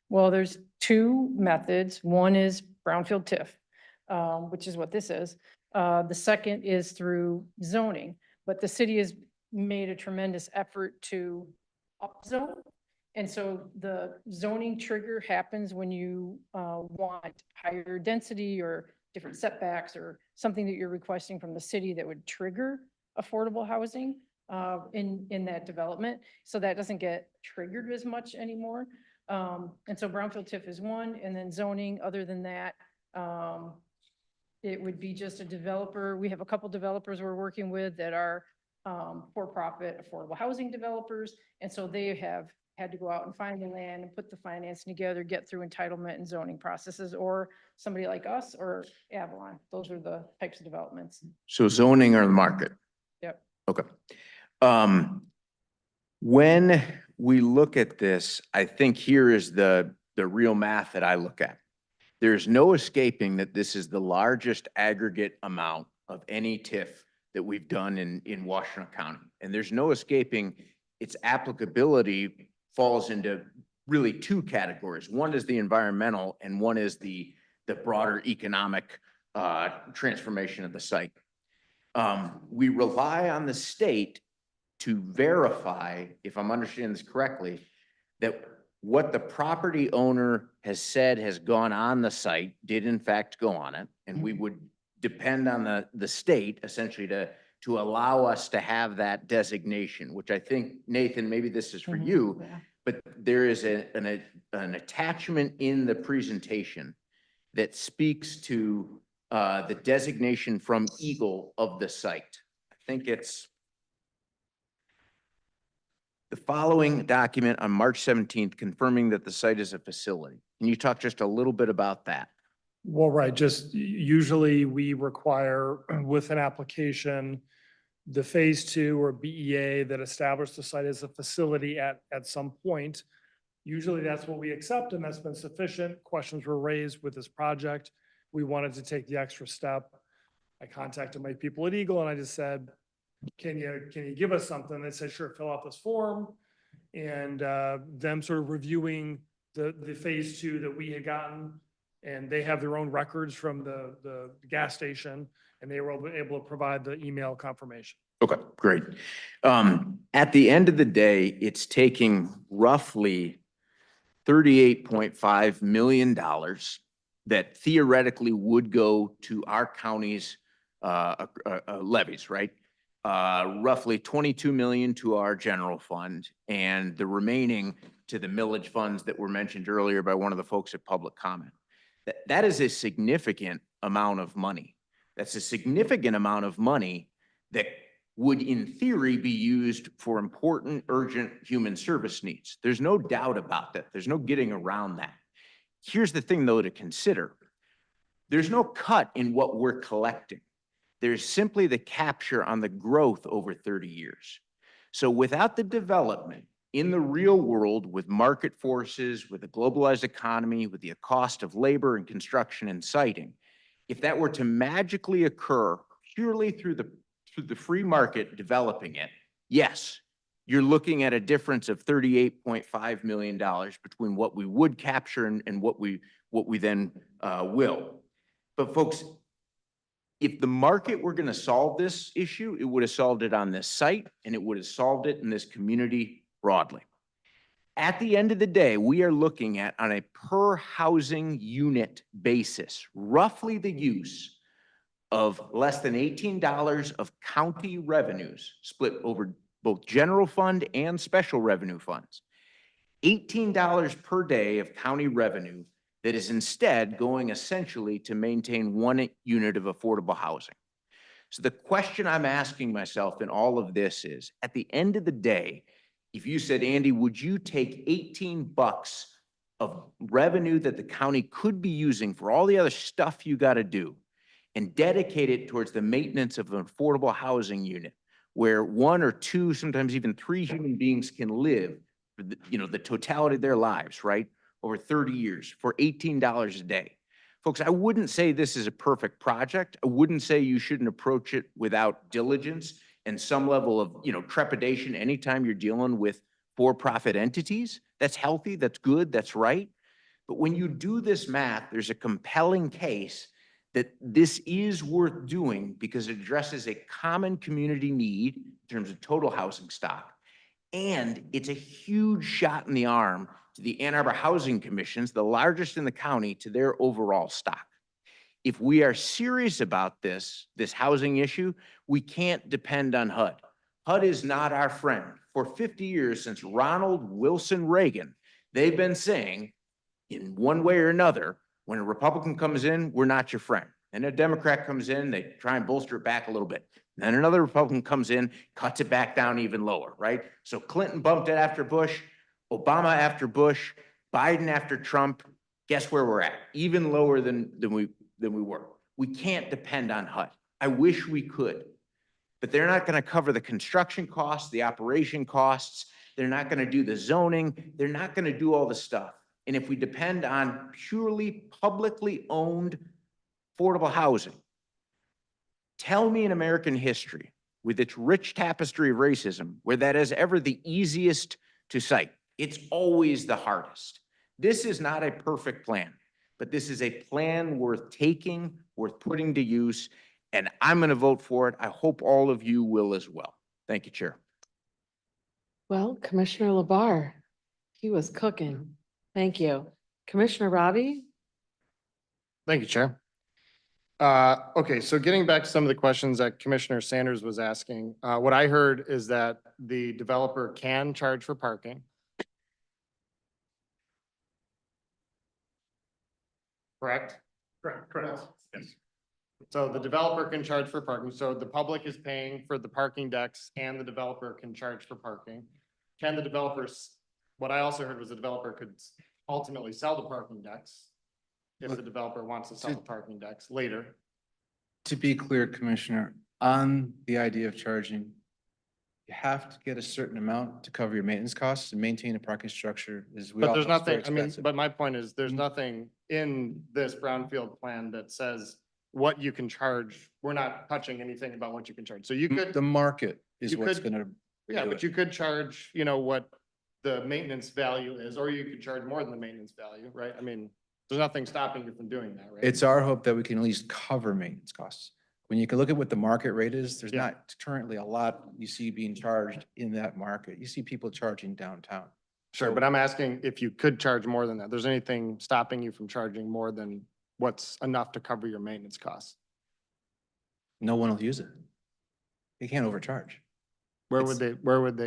Well, there's two methods. One is Brownfield TIF, which is what this is. The second is through zoning, but the city has made a tremendous effort to upzone. And so the zoning trigger happens when you want higher density or different setbacks or something that you're requesting from the city that would trigger affordable housing in that development. So that doesn't get triggered as much anymore. And so Brownfield TIF is one, and then zoning, other than that, it would be just a developer. We have a couple developers we're working with that are for-profit affordable housing developers. And so they have had to go out and find the land and put the financing together, get through entitlement and zoning processes, or somebody like us or Avalon. Those are the types of developments. So zoning or the market? Yep. Okay. When we look at this, I think here is the real math that I look at. There's no escaping that this is the largest aggregate amount of any TIF that we've done in Washtenaw County. And there's no escaping its applicability falls into really two categories. One is the environmental and one is the broader economic transformation of the site. We rely on the state to verify, if I'm understanding this correctly, that what the property owner has said has gone on the site did in fact go on it. And we would depend on the state essentially to allow us to have that designation, which I think, Nathan, maybe this is for you, but there is an attachment in the presentation that speaks to the designation from Eagle of the site. I think it's the following document on March 17th confirming that the site is a facility. Can you talk just a little bit about that? Well, right, just usually we require with an application, the phase 2 or BEA that established the site as a facility at some point. Usually that's what we accept and that's been sufficient. Questions were raised with this project. We wanted to take the extra step. I contacted my people at Eagle and I just said, can you give us something? They said, sure, fill out this form. And them sort of reviewing the phase 2 that we had gotten. And they have their own records from the gas station and they were able to provide the email confirmation. Okay, great. At the end of the day, it's taking roughly $38.5 million that theoretically would go to our county's levies, right? Roughly 22 million to our general fund and the remaining to the millage funds that were mentioned earlier by one of the folks at public comment. That is a significant amount of money. That's a significant amount of money that would in theory be used for important, urgent human service needs. There's no doubt about that. There's no getting around that. Here's the thing though to consider. There's no cut in what we're collecting. There's simply the capture on the growth over 30 years. So without the development in the real world with market forces, with a globalized economy, with the cost of labor and construction and siting, if that were to magically occur purely through the free market developing it, yes, you're looking at a difference of $38.5 million between what we would capture and what we then will. But folks, if the market were going to solve this issue, it would have solved it on this site and it would have solved it in this community broadly. At the end of the day, we are looking at on a per housing unit basis, roughly the use of less than $18 of county revenues split over both general fund and special revenue funds. $18 per day of county revenue that is instead going essentially to maintain 1 unit of affordable housing. So the question I'm asking myself in all of this is, at the end of the day, if you said, Andy, would you take $18 of revenue that the county could be using for all the other stuff you got to do and dedicate it towards the maintenance of an affordable housing unit where 1 or 2, sometimes even 3 human beings can live, the totality of their lives, right? Over 30 years for $18 a day. Folks, I wouldn't say this is a perfect project. I wouldn't say you shouldn't approach it without diligence and some level of, trepidation anytime you're dealing with for-profit entities. That's healthy, that's good, that's right. But when you do this math, there's a compelling case that this is worth doing because it addresses a common community need in terms of total housing stock. And it's a huge shot in the arm to the Ann Arbor Housing Commissions, the largest in the county, to their overall stock. If we are serious about this housing issue, we can't depend on HUD. HUD is not our friend. For 50 years, since Ronald Wilson Reagan, they've been saying in one way or another, when a Republican comes in, we're not your friend. And a Democrat comes in, they try and bolster it back a little bit. Then another Republican comes in, cuts it back down even lower, right? So Clinton bumped it after Bush, Obama after Bush, Biden after Trump. Guess where we're at? Even lower than we were. We can't depend on HUD. I wish we could. but they're not going to cover the construction costs, the operation costs. They're not going to do the zoning. They're not going to do all the stuff. And if we depend on purely publicly owned affordable housing, tell me in American history, with its rich tapestry of racism, where that is ever the easiest to cite. It's always the hardest. This is not a perfect plan, but this is a plan worth taking, worth putting to use, and I'm going to vote for it. I hope all of you will as well. Thank you, Chair. Well, Commissioner LeBar, he was cooking. Thank you. Commissioner Robbie? Thank you, Chair. Okay, so getting back to some of the questions that Commissioner Sanders was asking, what I heard is that the developer can charge for parking. Correct? Correct. Yes. So the developer can charge for parking. So the public is paying for the parking decks and the developer can charge for parking. Can the developers, what I also heard was the developer could ultimately sell the parking decks if the developer wants to sell the parking decks later. To be clear, Commissioner, on the idea of charging, you have to get a certain amount to cover your maintenance costs and maintain a parking structure is. But there's nothing, I mean, but my point is, there's nothing in this brownfield plan that says what you can charge. We're not touching anything about what you can charge. So you could. The market is you what's could- gonna. Yeah, do but it. you could charge, you know, what the maintenance value is, or you could charge more than the maintenance value, right? I mean, there's nothing stopping you from doing that, right? It's our hope that we can at least cover maintenance costs. When you can look at what the market rate is, there's Yeah. not currently a lot you see being charged in that market. You see people charging downtown. Sure, but I'm asking if you could charge more than that. There's anything stopping you from charging more than what's enough to cover your maintenance costs? No one will use it. They can't overcharge. Where would they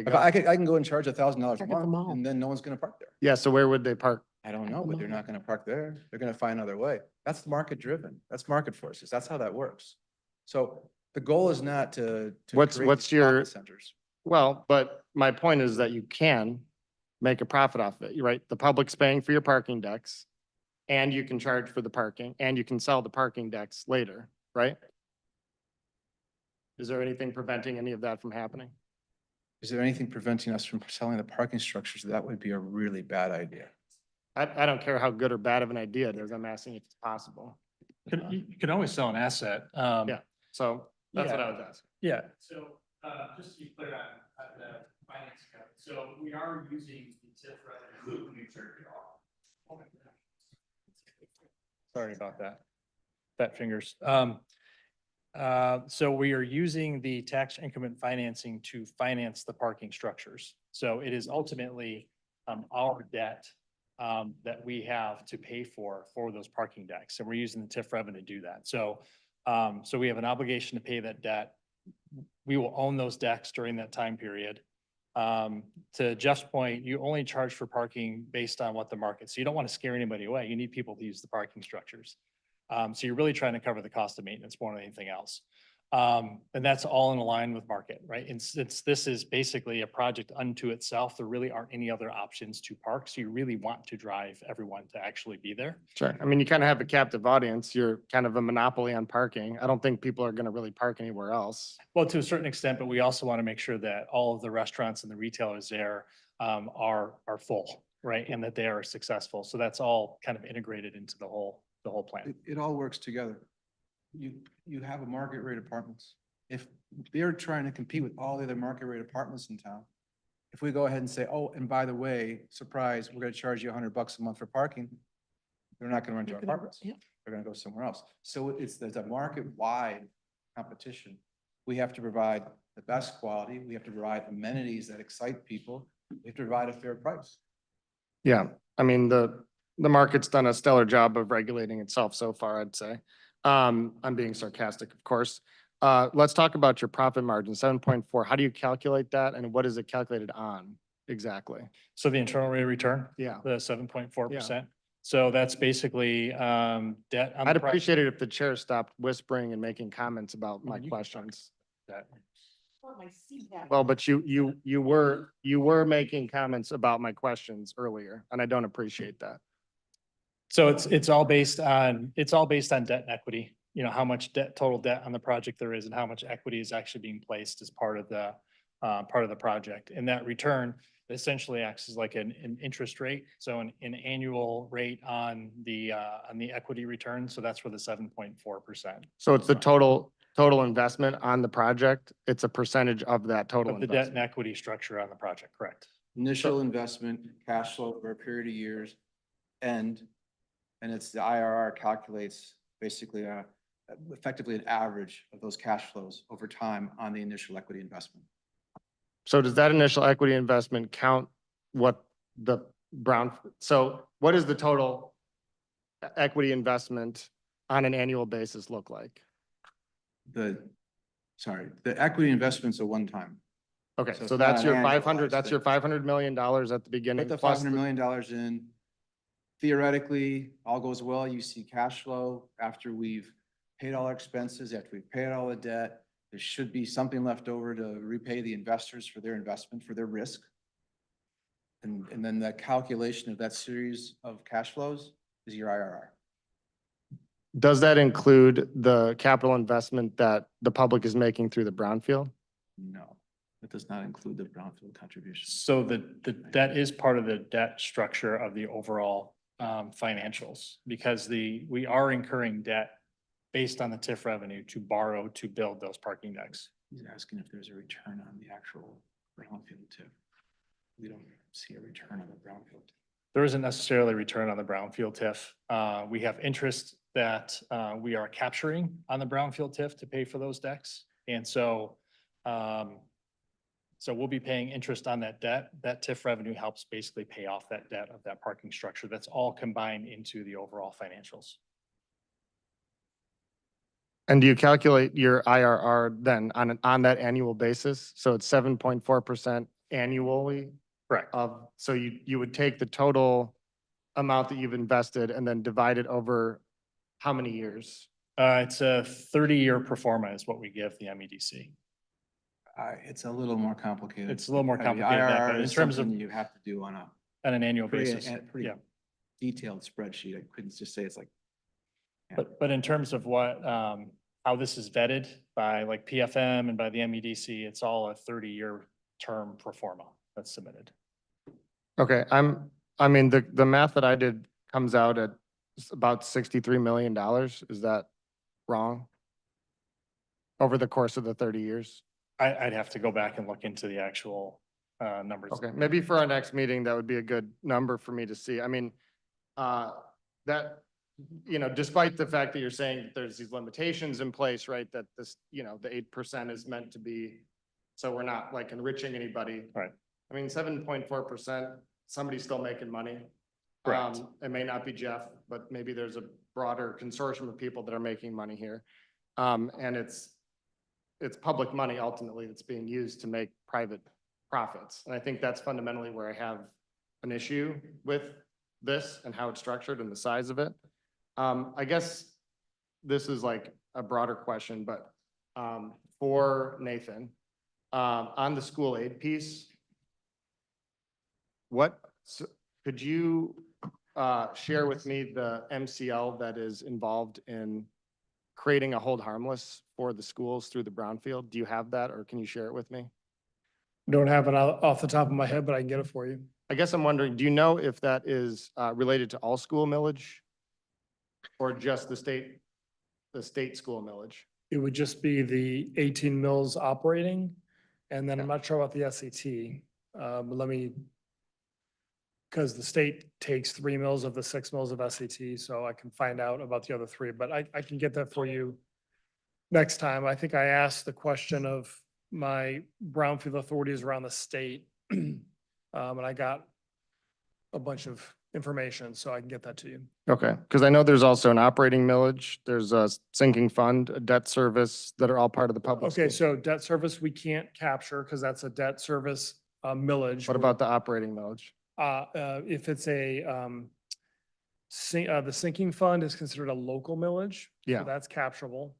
If go? I can go and charge $1,000 a Park at the month mall. and then no one's gonna park there. Yeah, so where would they park? I don't know, the but they're mall. not gonna park there. They're gonna find another way. That's market driven. That's market forces. That's how that works. So the goal is not to. What's create these your- profit centers. Well, but my point is that you can make a profit off of it, right? The public's paying for your parking decks and you can charge for the parking and you can sell the parking decks later, right? Is there anything preventing any of that from happening? Is there anything preventing us from selling the parking structures? That would be a really bad idea. I don't care how good or bad of an idea it is. I'm asking if it's possible. You can always sell an asset. Yeah, so that's what I was asking. Yeah. So, just to be clear on the finance, so we are using the TIF revenue when we turn it off. Sorry about that. Fat fingers. So we are using the tax increment financing to finance the parking structures. So it is ultimately our debt that we have to pay for those parking decks. And we're using the TIF revenue to do that. So we have an obligation to pay that debt. We will own those decks during that time period. To Jeff's point, you only charge for parking based on what the market. So you don't want to scare anybody away. You need people to use the parking structures. So you're really trying to cover the cost of maintenance more than anything else. And that's all in line with market, right? And since this is basically a project unto itself, there really aren't any other options to park. So you really want to drive everyone to actually be there. Sure. I mean, you kind of have a captive audience. You're kind of a monopoly on parking. I don't think people are going to really park anywhere else. Well, to a certain extent, but we also want to make sure that all of the restaurants and the retailers there are full, right? And that they are successful. So that's all kind of integrated into the whole plan. It all works together. You have a market rate apartments. If they're trying to compete with all the other market rate apartments in town, if we go ahead and say, oh, and by the way, surprise, we're gonna charge you $100 a month for parking, they're not gonna rent our apartments. yeah. They're gonna go somewhere else. So there's a market-wide competition. We have to provide the best quality. We have to provide amenities that excite people. We have to provide a fair price. Yeah, I mean, the market's done a stellar job of regulating itself so far, I'd say. I'm being sarcastic, of course. Let's talk about your profit margin, 7.4. How do you calculate that and what is it calculated on exactly? So the internal rate of return? Yeah. The 7.4%. So that's basically debt. on I'd the pro- appreciate it if the chair stopped whispering and making comments about my questions. that. Well, but you were making comments about my questions earlier, and I don't appreciate that. So it's all based on debt and equity. you know, how much debt, total debt on the project there is and how much equity is actually being placed as part of the project. And that return essentially acts as like an interest rate. So an annual rate on the equity return. So that's where the 7.4%. So it's the total investment on the project. It's a percentage of that total Of the debt and investment. equity structure on the project, correct? Initial investment, cash flow over a period of years, and it's the IRR calculates basically effectively an average of those cash flows over time on the initial equity investment. So does that initial equity investment count what the so what is the total equity investment on an annual basis look like? The equity investment's a one-time. Okay, So so it's that's not your an 500, annualized that's your thing. $500 million at the beginning. Put the plus $500 million in. Theoretically, all goes well, you see cash flow after we've paid all our expenses, after we've paid all the debt. There should be something left over to repay the investors for their investment, for their risk. And then the calculation of that series of cash flows is your IRR. Does that include the capital investment that the public is making through the brownfield? No, that does not include the brownfield contribution. So the debt is part of the debt structure of the overall financials because we are incurring debt based on the TIF revenue to borrow to build those parking decks. He's asking if there's a return on the actual brownfield too. We don't see a return on the brownfield. There isn't necessarily a return on the brownfield TIF. We have interest that we are capturing on the brownfield TIF to pay for those decks. And so we'll be paying interest on that debt. That TIF revenue helps basically pay off that debt of that parking structure. That's all combined into the overall financials. And do you calculate your IRR then on that annual basis? So it's 7.4% annually? Correct. So you would take the total amount that you've invested and then divide it over how many years? It's a 30-year pro forma is what we give the MEDC. It's a little more complicated. It's a little more The complicated than that, IRR but in is terms of something you have to do on an annual pretty basis. Yeah. detailed spreadsheet. I couldn't just say it's like. But in terms of what, how this is vetted by like PFM and by the MEDC, it's all a 30-year term pro forma that's submitted. Okay, I mean, the math that I did comes out at about $63 million. Is that wrong? Over the course of the 30 years? I'd have to go back and look into the actual numbers. Okay, maybe for our next meeting, that would be a good number for me to see. I mean, that, you know, despite the fact that you're saying that there's these limitations in place, right? That this, you know, the 8% is meant to be, so we're not like enriching anybody. Right. I mean, 7.4%, somebody's still making money. Correct. It may not be Jeff, but maybe there's a broader consortium of people that are making money here. And it's public money ultimately that's being used to make private profits. And I think that's fundamentally where I have an issue with this and how it's structured and the size of it. I guess this is like a broader question, but for Nathan, on the school aid piece, could you share with me the MCL that is involved in creating a hold harmless for the schools through the brownfield? Do you have that, or can you share it with me? Don't have it off the top of my head, but I can get it for you. I guess I'm wondering, do you know if that is related to all school millage or just the state school millage? It would just be the 18 mills operating, and then I'm not sure about the SAT. But let me, because the state takes 3 mills of the 6 mills of SAT, so I can find out about the other 3, but I can get that for you next time. I think I asked the question of my brownfield authorities around the state, and I got a bunch of information, so I can get that to you. Okay, because I know there's also an operating millage, there's a sinking fund, a debt service that are all part of the public. Okay, school. so debt service we can't capture because that's a debt service millage. What about the operating millage? If it's the sinking fund is considered a local millage. Yeah. So that's capturable.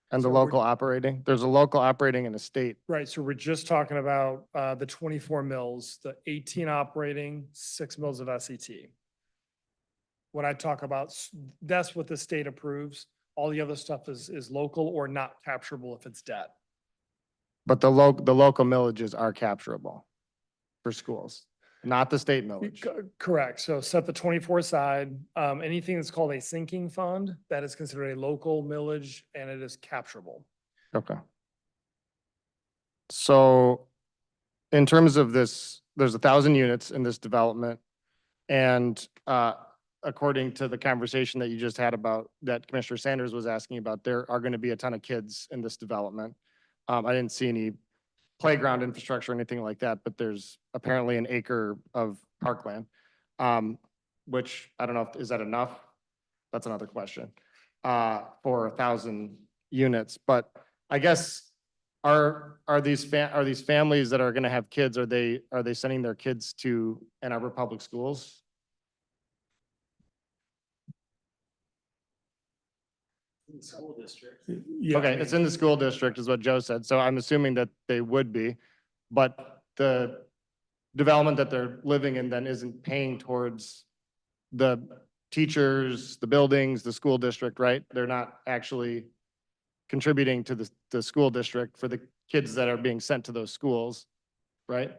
And the So we're- local operating? There's a local operating and a state. Right, so we're just talking about the 24 mills, the 18 operating, 6 mills of SET. When I talk about, that's what the state approves. All the other stuff is local or not capturable if it's debt. But the local millages are capturable for schools, not the state millage. Correct. So set the 24 aside. Anything that's called a sinking fund, that is considered a local millage and it is capturable. Okay. So in terms of this, there's 1,000 units in this development. And according to the conversation that you just had about, that Commissioner Sanders was asking about, there are going to be a ton of kids in this development. I didn't see any playground infrastructure or anything like that, but there's apparently an acre of parkland, which I don't know, is that enough? That's another question, for 1,000 units. But I guess, are these families that are gonna have kids, are they sending their kids to Ann Arbor Public Schools? School district. Okay, it's in the school district is what Joe said, so I'm assuming that they would be, but the development that they're living in then isn't paying towards the teachers, the buildings, the school district, right? They're not actually contributing to the school district for the kids that are being sent to those schools, right?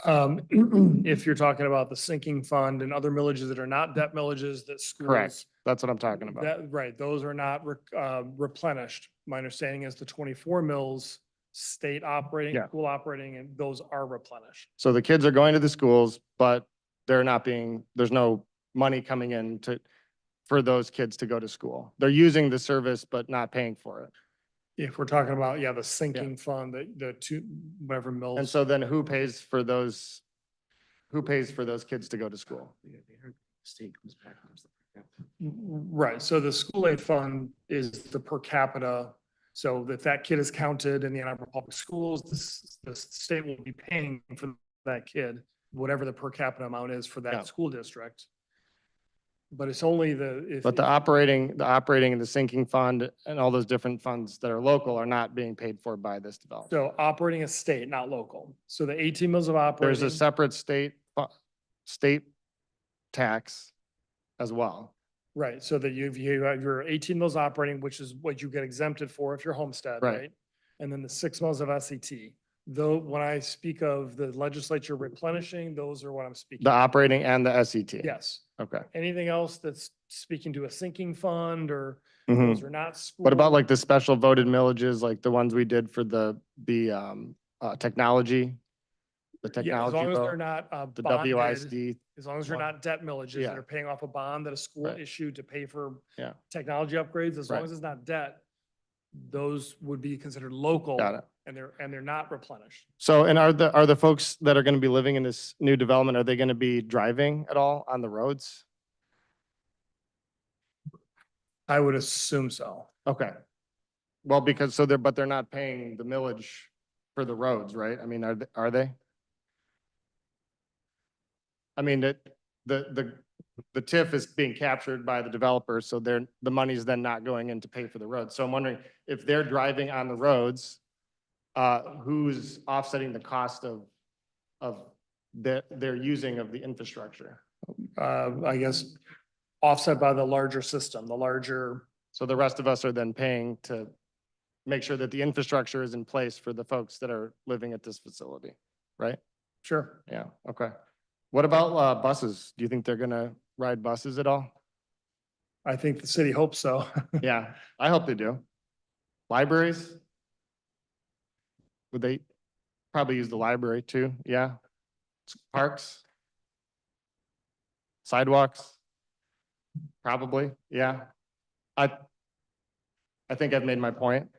If you're talking about the sinking fund and other millages that are not debt millages that schools. Correct, that's what I'm talking about. That, right, those are not replenished. My understanding is the 24 mills, state operating, Yeah. school operating, and those are replenished. So the kids are going to the schools, but they're not being, there's no money coming in for those kids to go to school. They're using the service, but not paying for it. If we're talking about, the sinking fund, the two, whatever mills. And so then who pays for those kids to go to school? State comes back. Right, so the school aid fund is the per capita. So if that kid is counted in the Ann Arbor Public Schools, the state will be paying for that kid, whatever the per capita amount is for Yeah. that school district. But it's only But the operating and the sinking fund and all those different funds that are local are not being paid for by this development. So operating is state, not local. So the 18 mills of operating. There's a separate state tax as well. Right, so that you have your 18 mills operating, which is what you get exempted for if you're homestead, Right. right? And then the 6 mills of SET. Though, when I speak of the legislature replenishing, those are what I'm speaking. The of. operating and the SET. Yes. Okay. Anything else that's speaking to a sinking fund or Mhm. those are not. What about school- like the special voted millages, like the ones we did for the technology? The Yeah, as technology long as they're vote, not the bonded, WISD, as long as they're not debt millages Yeah. that are paying off a bond that a school Right. issued to pay for Yeah. technology upgrades, as long Right. as it's not debt, those would be considered local. Got it. And they're not replenished. So, and are the folks that are going to be living in this new development, are they going to be driving at all on the roads? I would assume so. Okay. Well, because but they're not paying the millage for the roads, right? I mean, are they? I mean, the TIF is being captured by the developer, so the money's then not going in to pay for the roads. So I'm wondering if they're driving on the roads, who's offsetting the cost of their using of the infrastructure? I guess offset by the larger system, the larger. So the rest of us are then paying to make sure that the infrastructure is in place for the folks that are living at this facility, right? Sure. Yeah, okay. What about buses? Do you think they're gonna ride buses at all? I think the city hopes so. Yeah, I hope they do. Libraries? Would they probably use the library too? Yeah. Parks? Sidewalks? Probably, yeah. I think I've made my point.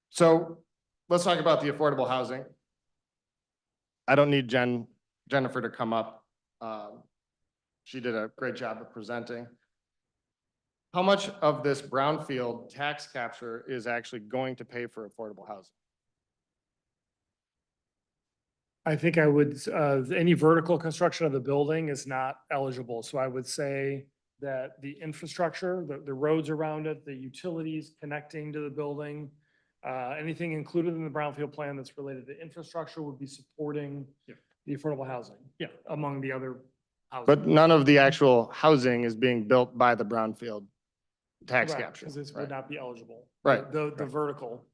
So let's talk about the affordable housing. I don't need Jennifer to come up. She did a great job of presenting. How much of this brownfield tax capture is actually going to pay for affordable housing? I think I would, any vertical construction of the building is not eligible. So I would say that the infrastructure, the roads around it, the utilities connecting to the building, anything included in the brownfield plan that's related to infrastructure would be supporting the affordable housing. Yeah. Among the other But none of the actual housing is being built by the Brownfield tax capture. Because this right? would not be eligible. Right, The right. vertical.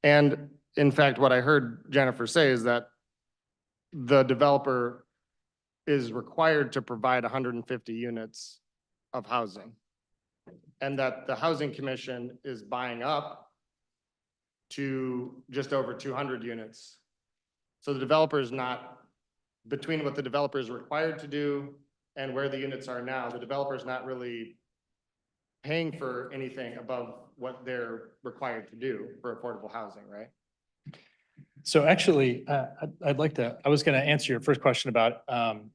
And in fact, what I heard Jennifer say is that the developer is required to provide 150 units of housing. And that the Housing Commission is buying up to just over 200 units. So the developer is not, between what the developer is required to do and where the units are now, the developer is not really paying for anything above what they're required to do for affordable housing, right? So actually, I'd like to, I was going to answer your first question about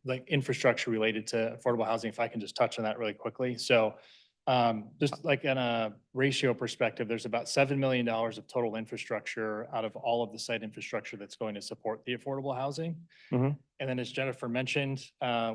like infrastructure related to affordable housing, if I can just touch on that really quickly. So just like in a ratio perspective, there's about $7 million of total infrastructure out of all of the site infrastructure that's going to support the affordable housing. Mhm. And then as Jennifer mentioned,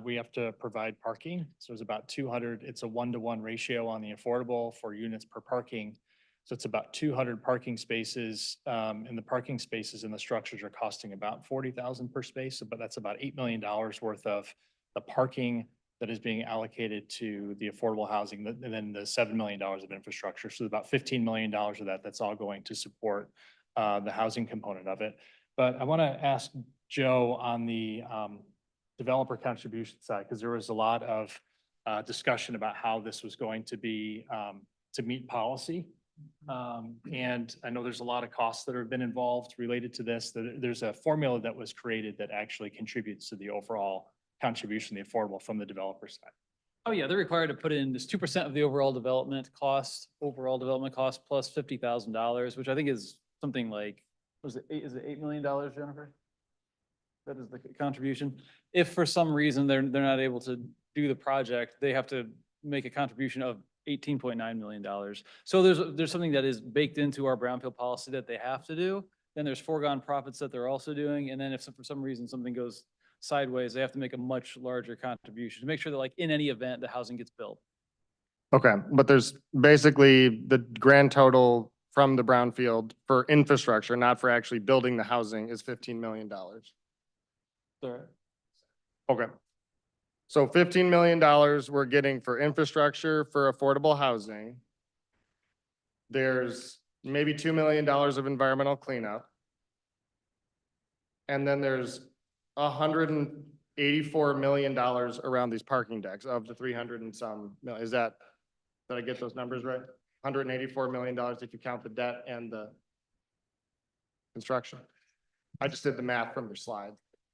we have to provide parking. So it's about 200, it's a 1-to-1 ratio on the affordable for units per parking. So it's about 200 parking spaces, and the parking spaces and the structures are costing about 40,000 per space, but that's about $8 million worth of the parking that is being allocated to the affordable housing, and then the $7 million of infrastructure. So about $15 million of that, that's all going to support the housing component of it. But I want to ask Joe on the developer contribution side, because there was a lot of discussion about how this was going to be to meet policy. And I know there's a lot of costs that have been involved related to this. There's a formula that was created that actually contributes to the overall contribution, the affordable from the developer side. Oh, yeah, they're required to put in this 2% of the overall development cost plus $50,000, which I think is something like, was it $8 million, Jennifer? That is the contribution. If for some reason they're not able to do the project, they have to make a contribution of $18.9 million. So there's something that is baked into our Brownfield policy that they have to do. Then there's foregone profits that they're also doing. And then if for some reason something goes sideways, they have to make a much larger contribution to make sure that like in any event, the housing gets built. Okay, but there's basically the grand total from the Brownfield for infrastructure, not for actually building the housing, is $15 million. Sorry. Okay. So $15 million we're getting for infrastructure for affordable housing. There's maybe $2 million of environmental cleanup. And then there's $184 million around these parking decks of the 300 and some million. Did I get those numbers right? $184 million if you count the debt and the construction. I just did the math from your slide.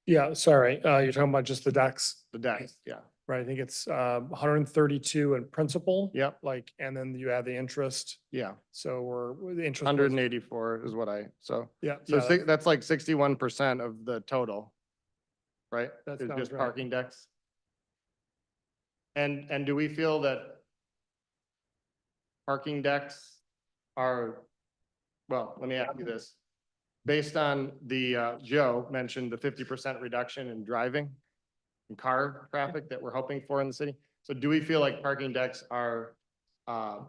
Yeah, sorry, you're talking about just the decks. The decks, yeah. Right, I think it's 132 in principal. Yep. Like, and then you add the interest. Yeah. So the interest. 184 is what so. Yeah. So yeah, that's like 61% of the total, right? That Is sounds just right. parking decks. And do we feel that parking decks are, well, let me ask you this. Based on the, Joe mentioned the 50% reduction in driving and car traffic that we're hoping for in the city. So do we feel like parking decks are a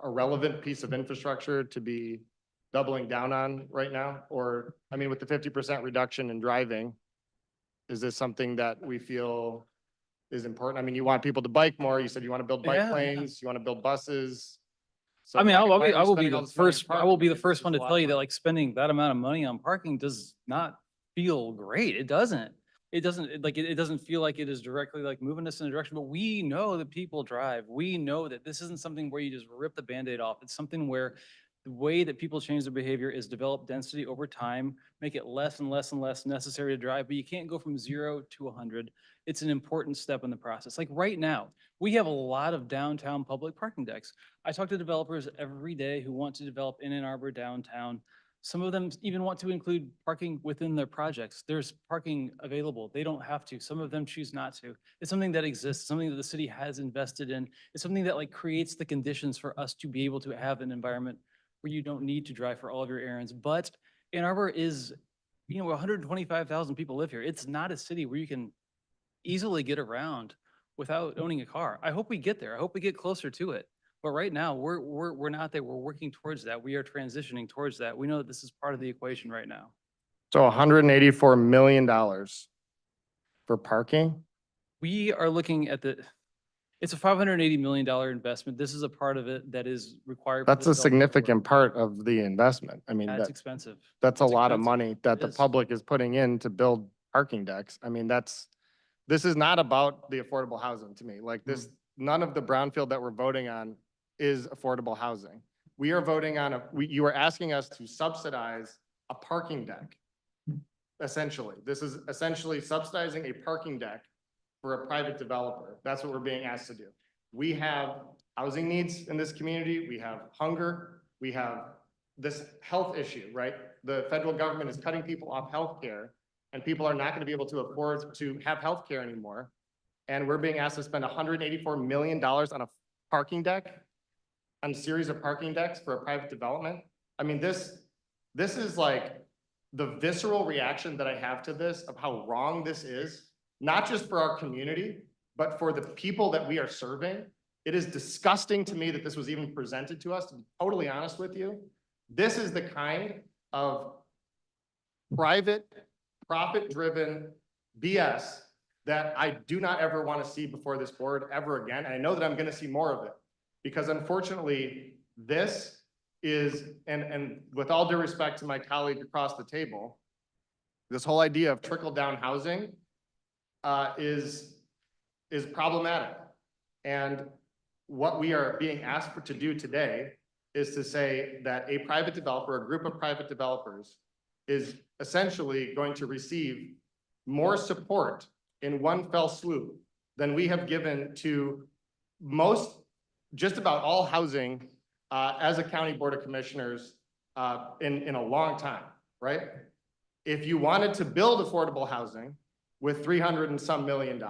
relevant piece of infrastructure to be doubling down on right now? Or, I mean, with the 50% reduction in driving, is this something that we feel is important? I mean, you want people to bike more. You said you want to build bike Yeah. lanes, you want to build buses. So I mean, why I are we will be spending all the this money on first, I parking will be the if this first is one a to lot tell you more? that like spending that amount of money on parking does not feel great. It doesn't. It doesn't feel like it is directly like moving us in a direction, but we know that people drive. We know that this isn't something where you just rip the Band-Aid off. It's something where the way that people change their behavior is develop density over time, make it less and less and less necessary to drive, but you can't go from 0 to 100. It's an important step in the process. Like right now, we have a lot of downtown public parking decks. I talk to developers every day who want to develop in Ann Arbor downtown. Some of them even want to include parking within their projects. There's parking available. They don't have to. Some of them choose not to. It's something that exists, something that the city has invested in. It's something that like creates the conditions for us to be able to have an environment where you don't need to drive for all of your errands. But Ann Arbor is, 125,000 people live here. It's not a city where you can easily get around without owning a car. I hope we get there. I hope we get closer to it. But right now, we're not there. We're working towards that. We are transitioning towards that. We know that this is part of the equation right now. So $184 million for parking? We are looking at it's a $580 million investment. This is a part of it that is required. for That's the a developer to work. significant part of the investment. I mean, That's that, expensive. that's a It's lot of expensive. money that It the is. public is putting in to build parking decks. I mean, this is not about the affordable housing to me. Like this, none of the brownfield that we're voting on is affordable housing. We are voting on you are asking us to subsidize a parking deck. Essentially, this is essentially subsidizing a parking deck for a private developer. That's what we're being asked to do. We have housing needs in this community. We have hunger. We have this health issue, right? The federal government is cutting people off healthcare, and people are not going to be able to afford to have healthcare anymore. And we're being asked to spend $184 million on a parking deck, on a series of parking decks for a private development. I mean, this is like the visceral reaction that I have to this of how wrong this is, not just for our community, but for the people that we are serving. It is disgusting to me that this was even presented to us, to be totally honest with you. This is the kind of private, profit-driven BS that I do not ever want to see before this board ever again. And I know that I'm going to see more of it, because unfortunately, this is, and with all due respect to my colleague across the table, this whole idea of trickle-down housing is problematic. And what we are being asked to do today is to say that a private developer, a group of private developers, is essentially going to receive more support in one fell swoop than we have given to just about all housing as a county board of commissioners in a long time, right? If you wanted to build affordable housing with $300 and some million,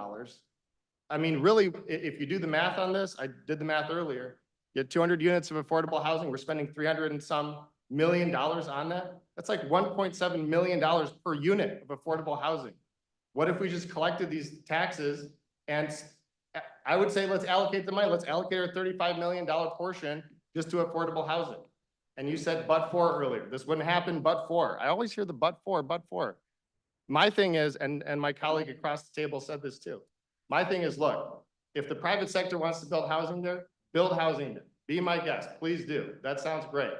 I mean, really, if you do the math on this, I did the math earlier, you had 200 units of affordable housing, we're spending $300 and some million on that. That's like $1.7 million per unit of affordable housing. What if we just collected these taxes and I would say, let's allocate the money, let's allocate our $35 million portion just to affordable housing. And you said but for earlier, this wouldn't happen but for. I always hear the but for. My thing is, and my colleague across the table said this too. My thing is, look, if the private sector wants to build housing there, build housing there. Be my guest, please do. That sounds great.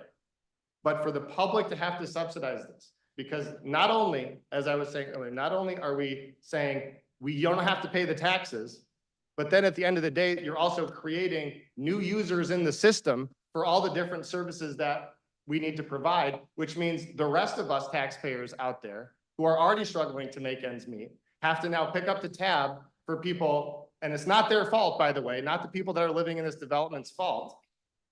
But for the public to have to subsidize this, because not only, as I was saying earlier, not only are we saying we don't have to pay the taxes, but then at the end of the day, you're also creating new users in the system for all the different services that we need to provide, which means the rest of us taxpayers out there who are already struggling to make ends meet have to now pick up the tab for people, and it's not their fault, by the way, not the people that are living in this development's fault.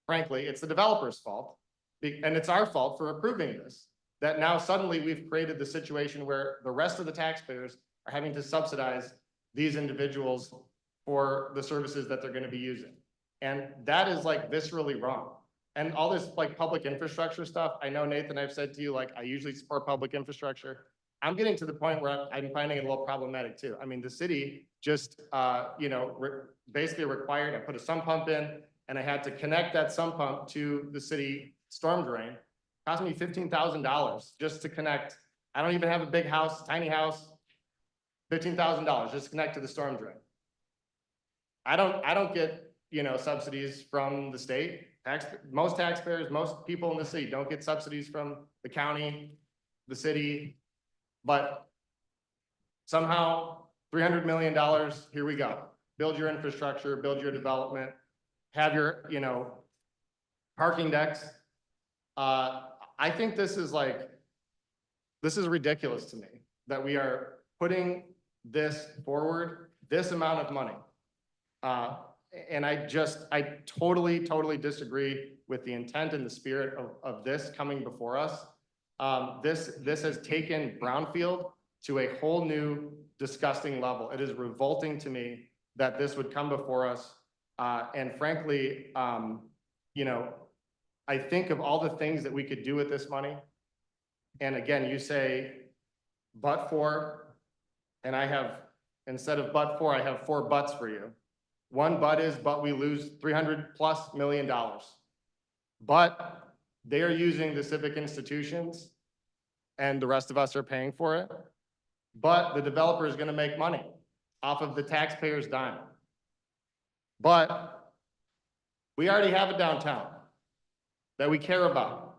Frankly, it's the developer's fault. And it's our fault for approving this, that now suddenly we've created the situation where the rest of the taxpayers are having to subsidize these individuals for the services that they're going to be using. And that is like viscerally wrong. And all this like public infrastructure stuff, I know, Nathan, I've said to you, like, I usually support public infrastructure. I'm getting to the point where I'm finding it a little problematic too. I mean, the city just, basically required, I put a sump pump in and I had to connect that sump pump to the city storm drain. It cost me $15,000 just to connect. I don't even have a big house, tiny house, $15,000 just to connect to the storm drain. I don't get, subsidies from the state. Most taxpayers, most people in the city don't get subsidies from the county, the city, but somehow $300 million, here we go. Build your infrastructure, build your development, have your, parking decks. I think this is ridiculous to me that we are putting this forward, this amount of money. And I totally disagree with the intent and the spirit of this coming before us. This has taken Brownfield to a whole new disgusting level. It is revolting to me that this would come before us. And frankly, I think of all the things that we could do with this money. And again, you say, but for, and I have, instead of but for, I have 4 buts for you. One but is, but we lose $300+ million. But they are using the civic institutions and the rest of us are paying for it. But the developer is going to make money. off of the taxpayer's dime. But we already have a downtown that we care about.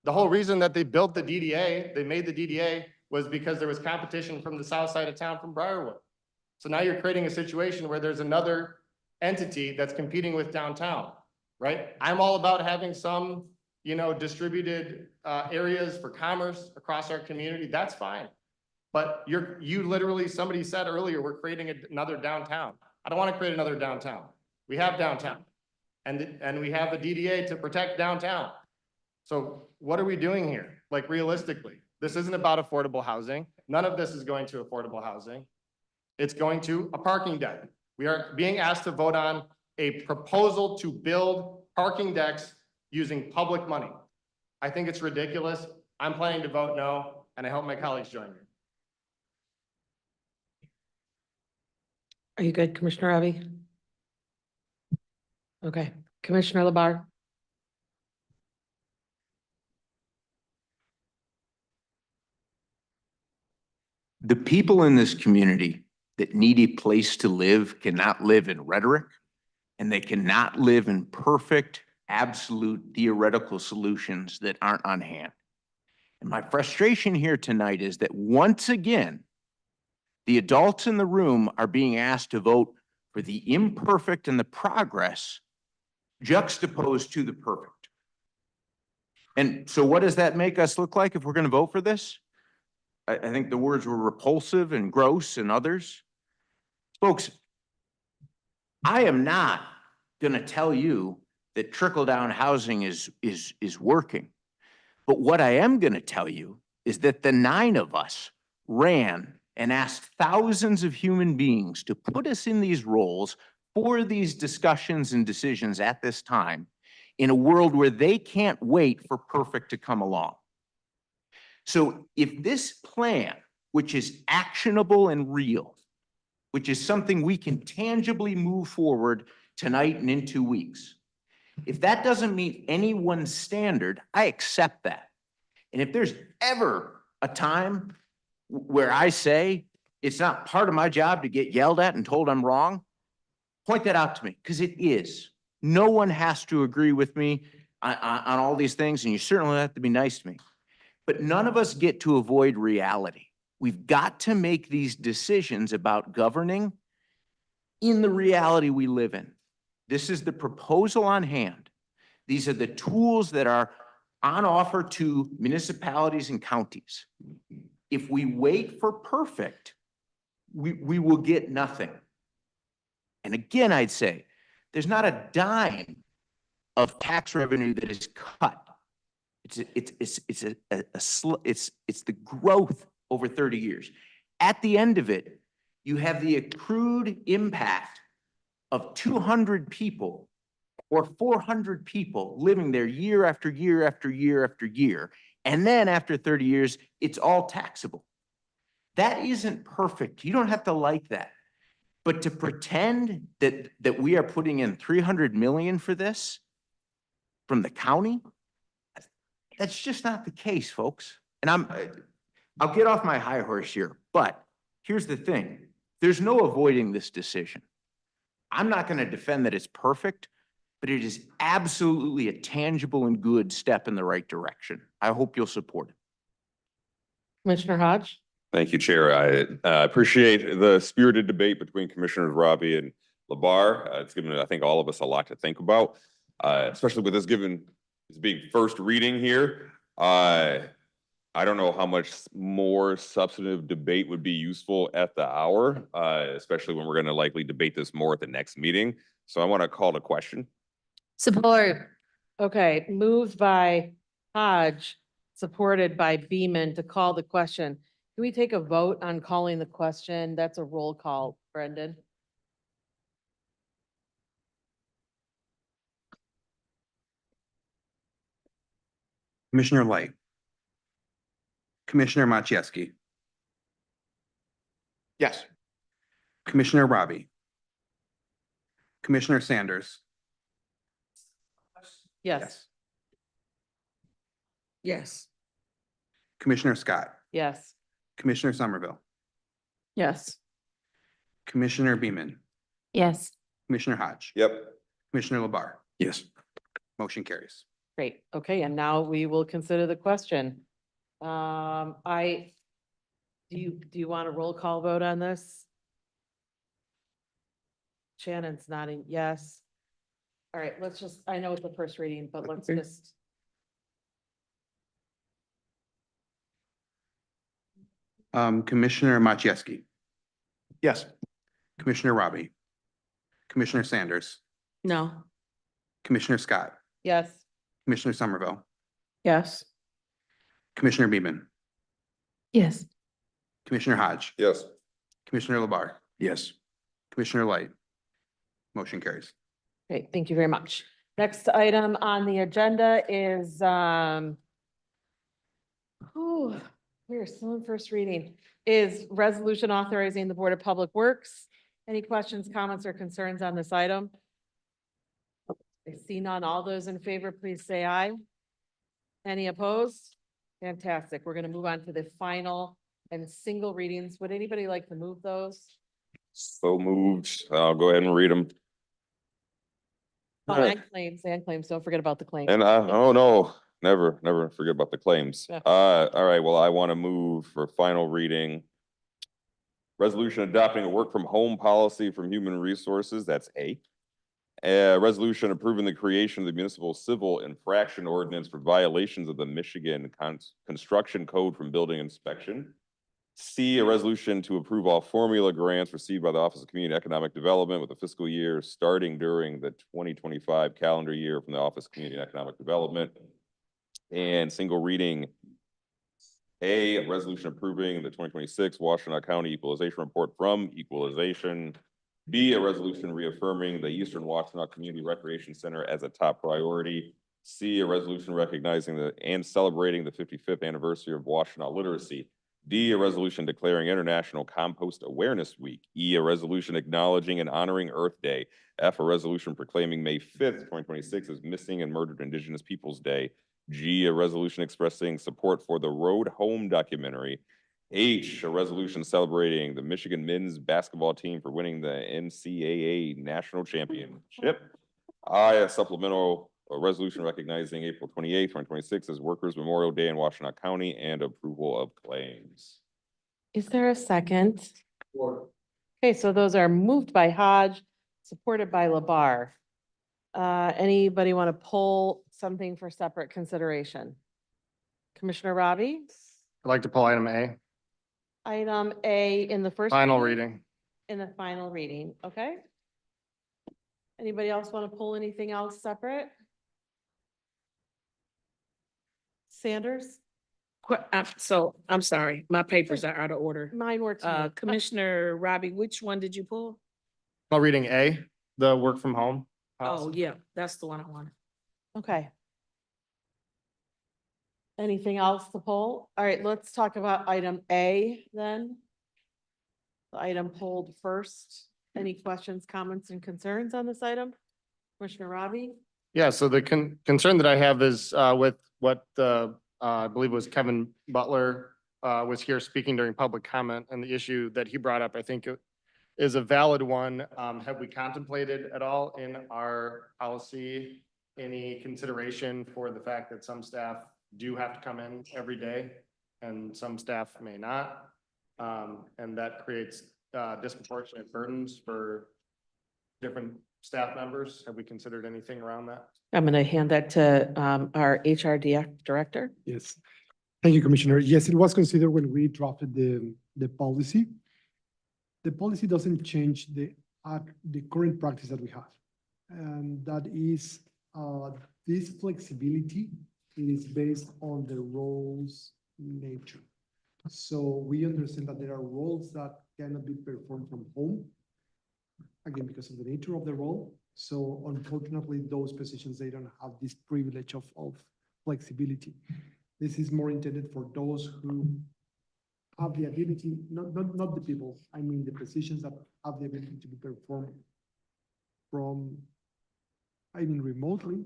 The whole reason that they built the DDA, they made the DDA, was because there was competition from the south side of town from Briarwood. So now you're creating a situation where there's another entity that's competing with downtown, right? I'm all about having some, you know, distributed areas for commerce across our community. That's fine. But you literally, somebody said earlier, we're creating another downtown. I don't want to create another downtown. We have downtown. And we have a DDA to protect downtown. So what are we doing here? Like realistically, this isn't about affordable housing. None of this is going to affordable housing. It's going to a parking deck. We are being asked to vote on a proposal to build parking decks using public money. I think it's ridiculous. I'm planning to vote no, and I hope my colleagues join me. Are you good, Commissioner Ravi? Okay, Commissioner LeBar? The people in this community that need a place to live cannot live in rhetoric, and they cannot live in perfect, absolute theoretical solutions that aren't on hand. And my frustration here tonight is that once again, the adults in the room are being asked to vote for the imperfect and the progress juxtaposed to the perfect. And so what does that make us look like if we're going to vote for this? I think the words were repulsive and gross and others. Folks, I am not going to tell you that trickle-down housing is working. But what I am going to tell you is that the 9 of us ran and asked thousands of human beings to put us in these roles for these discussions and decisions at this time in a world where they can't wait for perfect to come along. So if this plan, which is actionable and real, which is something we can tangibly move forward tonight and in 2 weeks, if that doesn't meet anyone's standard, I accept that. And if there's ever a time where I say it's not part of my job to get yelled at and told I'm wrong, point that out to me, because it is. No one has to agree with me on all these things, and you certainly have to be nice to me. But none of us get to avoid reality. We've got to make these decisions about governing in the reality we live in. This is the proposal on hand. These are the tools that are on offer to municipalities and counties. If we wait for perfect, we will get nothing. And again, I'd say, there's not a dime of tax revenue that is cut. It's the growth over 30 years. At the end of it, you have the accrued impact of 200 people or 400 people living there year after year after year after year. And then after 30 years, it's all taxable. That isn't perfect. You don't have to like that. But to pretend that we are putting in 300 million for this from the county, that's just not the case, folks. And I'll get off my high horse here, but here's the thing. There's no avoiding this decision. I'm not going to defend that it's perfect, but it is absolutely a tangible and good step in the right direction. I hope you'll support it. Commissioner Hodge? Thank you, Chair. I appreciate the spirited debate between Commissioners Ravi and LeBar. It's given, I think, all of us a lot to think about, especially with this being first reading here. I don't know how much more substantive debate would be useful at the hour, especially when we're going to likely debate this more at the next meeting. So I want to call the question. Support. Okay, moved by Hodge, supported by Beeman to call the question. Can we take a vote on calling the question? That's a roll call, Brendan. Commissioner Light. Commissioner Machewski. Yes. Commissioner Ravi. Commissioner Sanders. Yes. Yes. Commissioner Scott. Yes. Commissioner Somerville. Yes. Commissioner Beaman, Yes. Commissioner Hodge. Yep. Commissioner Labar. Yes. Motion carries. Great. Okay, and now we will consider the question. Do you want a roll call vote on this? Shannon's nodding yes. All right, let's just, I know it's the first reading, but let's Okay. just. Commissioner Machewski, Yes. Commissioner Robbie, Commissioner Sanders, No. Commissioner Scott, Yes. Commissioner Somerville, Yes. Commissioner Beaman, Yes. Commissioner Hodge, Yes. Commissioner Labar, Yes. Commissioner Light. Motion carries. Great, thank you very much. Next item on the agenda is, we're still in first reading, is resolution authorizing the Board of Public Works. Any questions, comments, or concerns on this item? I see none. All those in favor, please say aye. Any opposed? Fantastic. We're gonna move on to the final and single readings. Would anybody like to move those? So moved. I'll go ahead and read them. Oh, and claims. Don't forget about the claims. And oh no, never forget about the claims. Yeah. All right, well, I want to move for final reading. Resolution adopting a work from home policy from Human Resources, that's A. Resolution approving the creation of the municipal civil infraction ordinance for violations of the Michigan Construction Code from building inspection. C, a resolution to approve all formula grants received by the Office of Community and Economic Development with the fiscal year starting during the 2025 calendar year from the Office of Community and Economic Development. And single reading, A, a resolution approving the 2026 Washtenaw County Equalization Report from Equalization. B, a resolution reaffirming the Eastern Washtenaw Community Recreation Center as a top priority. C, a resolution recognizing and celebrating the 55th anniversary of Washtenaw literacy. D, a resolution declaring International Compost Awareness Week. E, a resolution acknowledging and honoring Earth Day. F, a resolution proclaiming May 5th, 2026 as Missing and Murdered Indigenous Peoples Day. G, a resolution expressing support for the Road Home documentary. H, a resolution celebrating the Michigan men's basketball team for winning the NCAA National Championship. I, a supplemental resolution recognizing April 28th, 2026 as Workers' Memorial Day in Washtenaw County and approval of claims. Is there a second? Okay, so those are moved by Hodge, supported by Labar. Anybody want to pull something for separate consideration? Commissioner Robbie? I'd like to pull item A, Item A in the first. final reading. In the final reading, okay? Anybody else want to pull anything else separate? Sanders? So, I'm sorry, my papers are out of order. Mine were too. Commissioner Robbie, which one did you pull? Final reading A, the work from home. Oh, policy. yeah, that's the one I wanted. Okay. Anything else to pull? All right, let's talk about item A then. The item pulled first. Any questions, comments, and concerns on this item? Commissioner Robbie? Yeah, so the concern that I have is with what I believe was Kevin Butler was here speaking during public comment, and the issue that he brought up, I think is a valid one. Have we contemplated at all in our policy any consideration for the fact that some staff do have to come in every day and some staff may not? And that creates disproportionate burdens for different staff members. Have we considered anything around that? I'm going to hand that to our HR director. Yes. Thank you, Commissioner. Yes, it was considered when we drafted the policy. The policy doesn't change the current practice that we have. And that is this flexibility is based on the roles nature. So we understand that there are roles that cannot be performed from home, again, because of the nature of the role. So unfortunately, those positions, they don't have this privilege of flexibility. This is more intended for those who have the ability, not the people, I mean the positions that have the ability to be performed from, I mean remotely,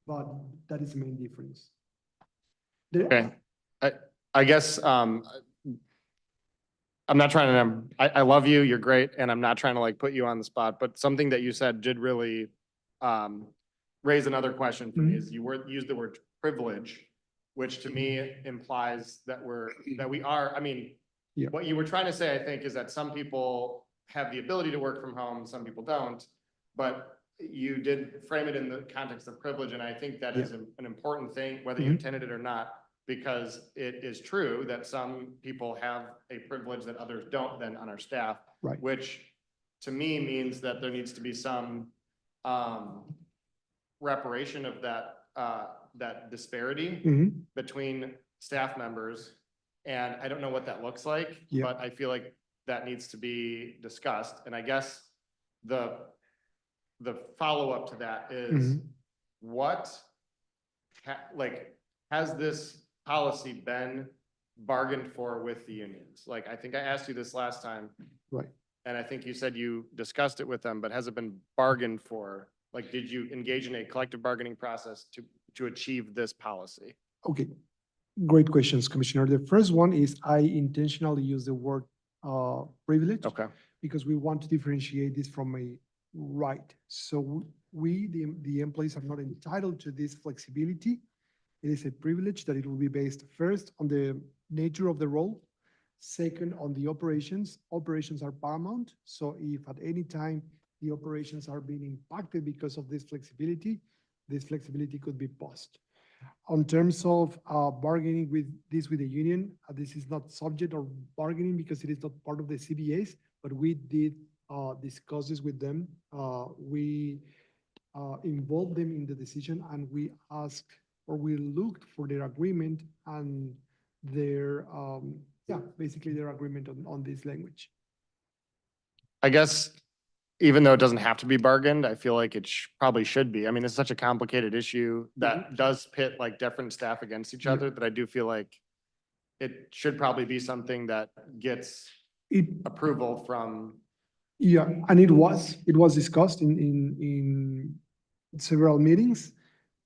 but that is the main difference. Okay, I guess I'm not trying to, I love you, you're great, and I'm not trying to like put you on the spot, but something that you said did really raise another question for me, is you used the word privilege, which to me implies that we are, I mean, Yeah. what you were trying to say, I think, is that some people have the ability to work from home, some people don't, but you did frame it in the context of privilege, and I think that is an important thing, whether you intended it or not, because it is true that some people have a privilege that others don't then on our staff. Right. Which to me means that there needs to be some reparation of that disparity between staff members. And I don't know what that looks like, Yeah. but I feel like that needs to be discussed. And I guess the follow-up to that is has this policy been bargained for with the unions? Like, I think I asked you this last time. Right. And I think you said you discussed it with them, but has it been bargained for? Like, did you engage in a collective bargaining process to achieve this policy? Okay, great questions, Commissioner. The first one is I intentionally use the word privilege. Okay. Because we want to differentiate this from a right. So we, the employees, are not entitled to this flexibility. It is a privilege that it will be based first on the nature of the role, second on the operations. Operations are paramount. So if at any time the operations are being impacted because of this flexibility could be paused. On terms of bargaining with the union, this is not subject or bargaining because it is not part of the CBAs, but we did discuss this with them. We involved them in the decision, and we asked, or we looked for their agreement and their, basically their agreement on this language. I guess, even though it doesn't have to be bargained, I feel like it probably should be. I mean, it's such a complicated issue that does pit like different staff against each other, that I do feel like it should probably be something that gets approval from. Yeah, and it was discussed in several meetings.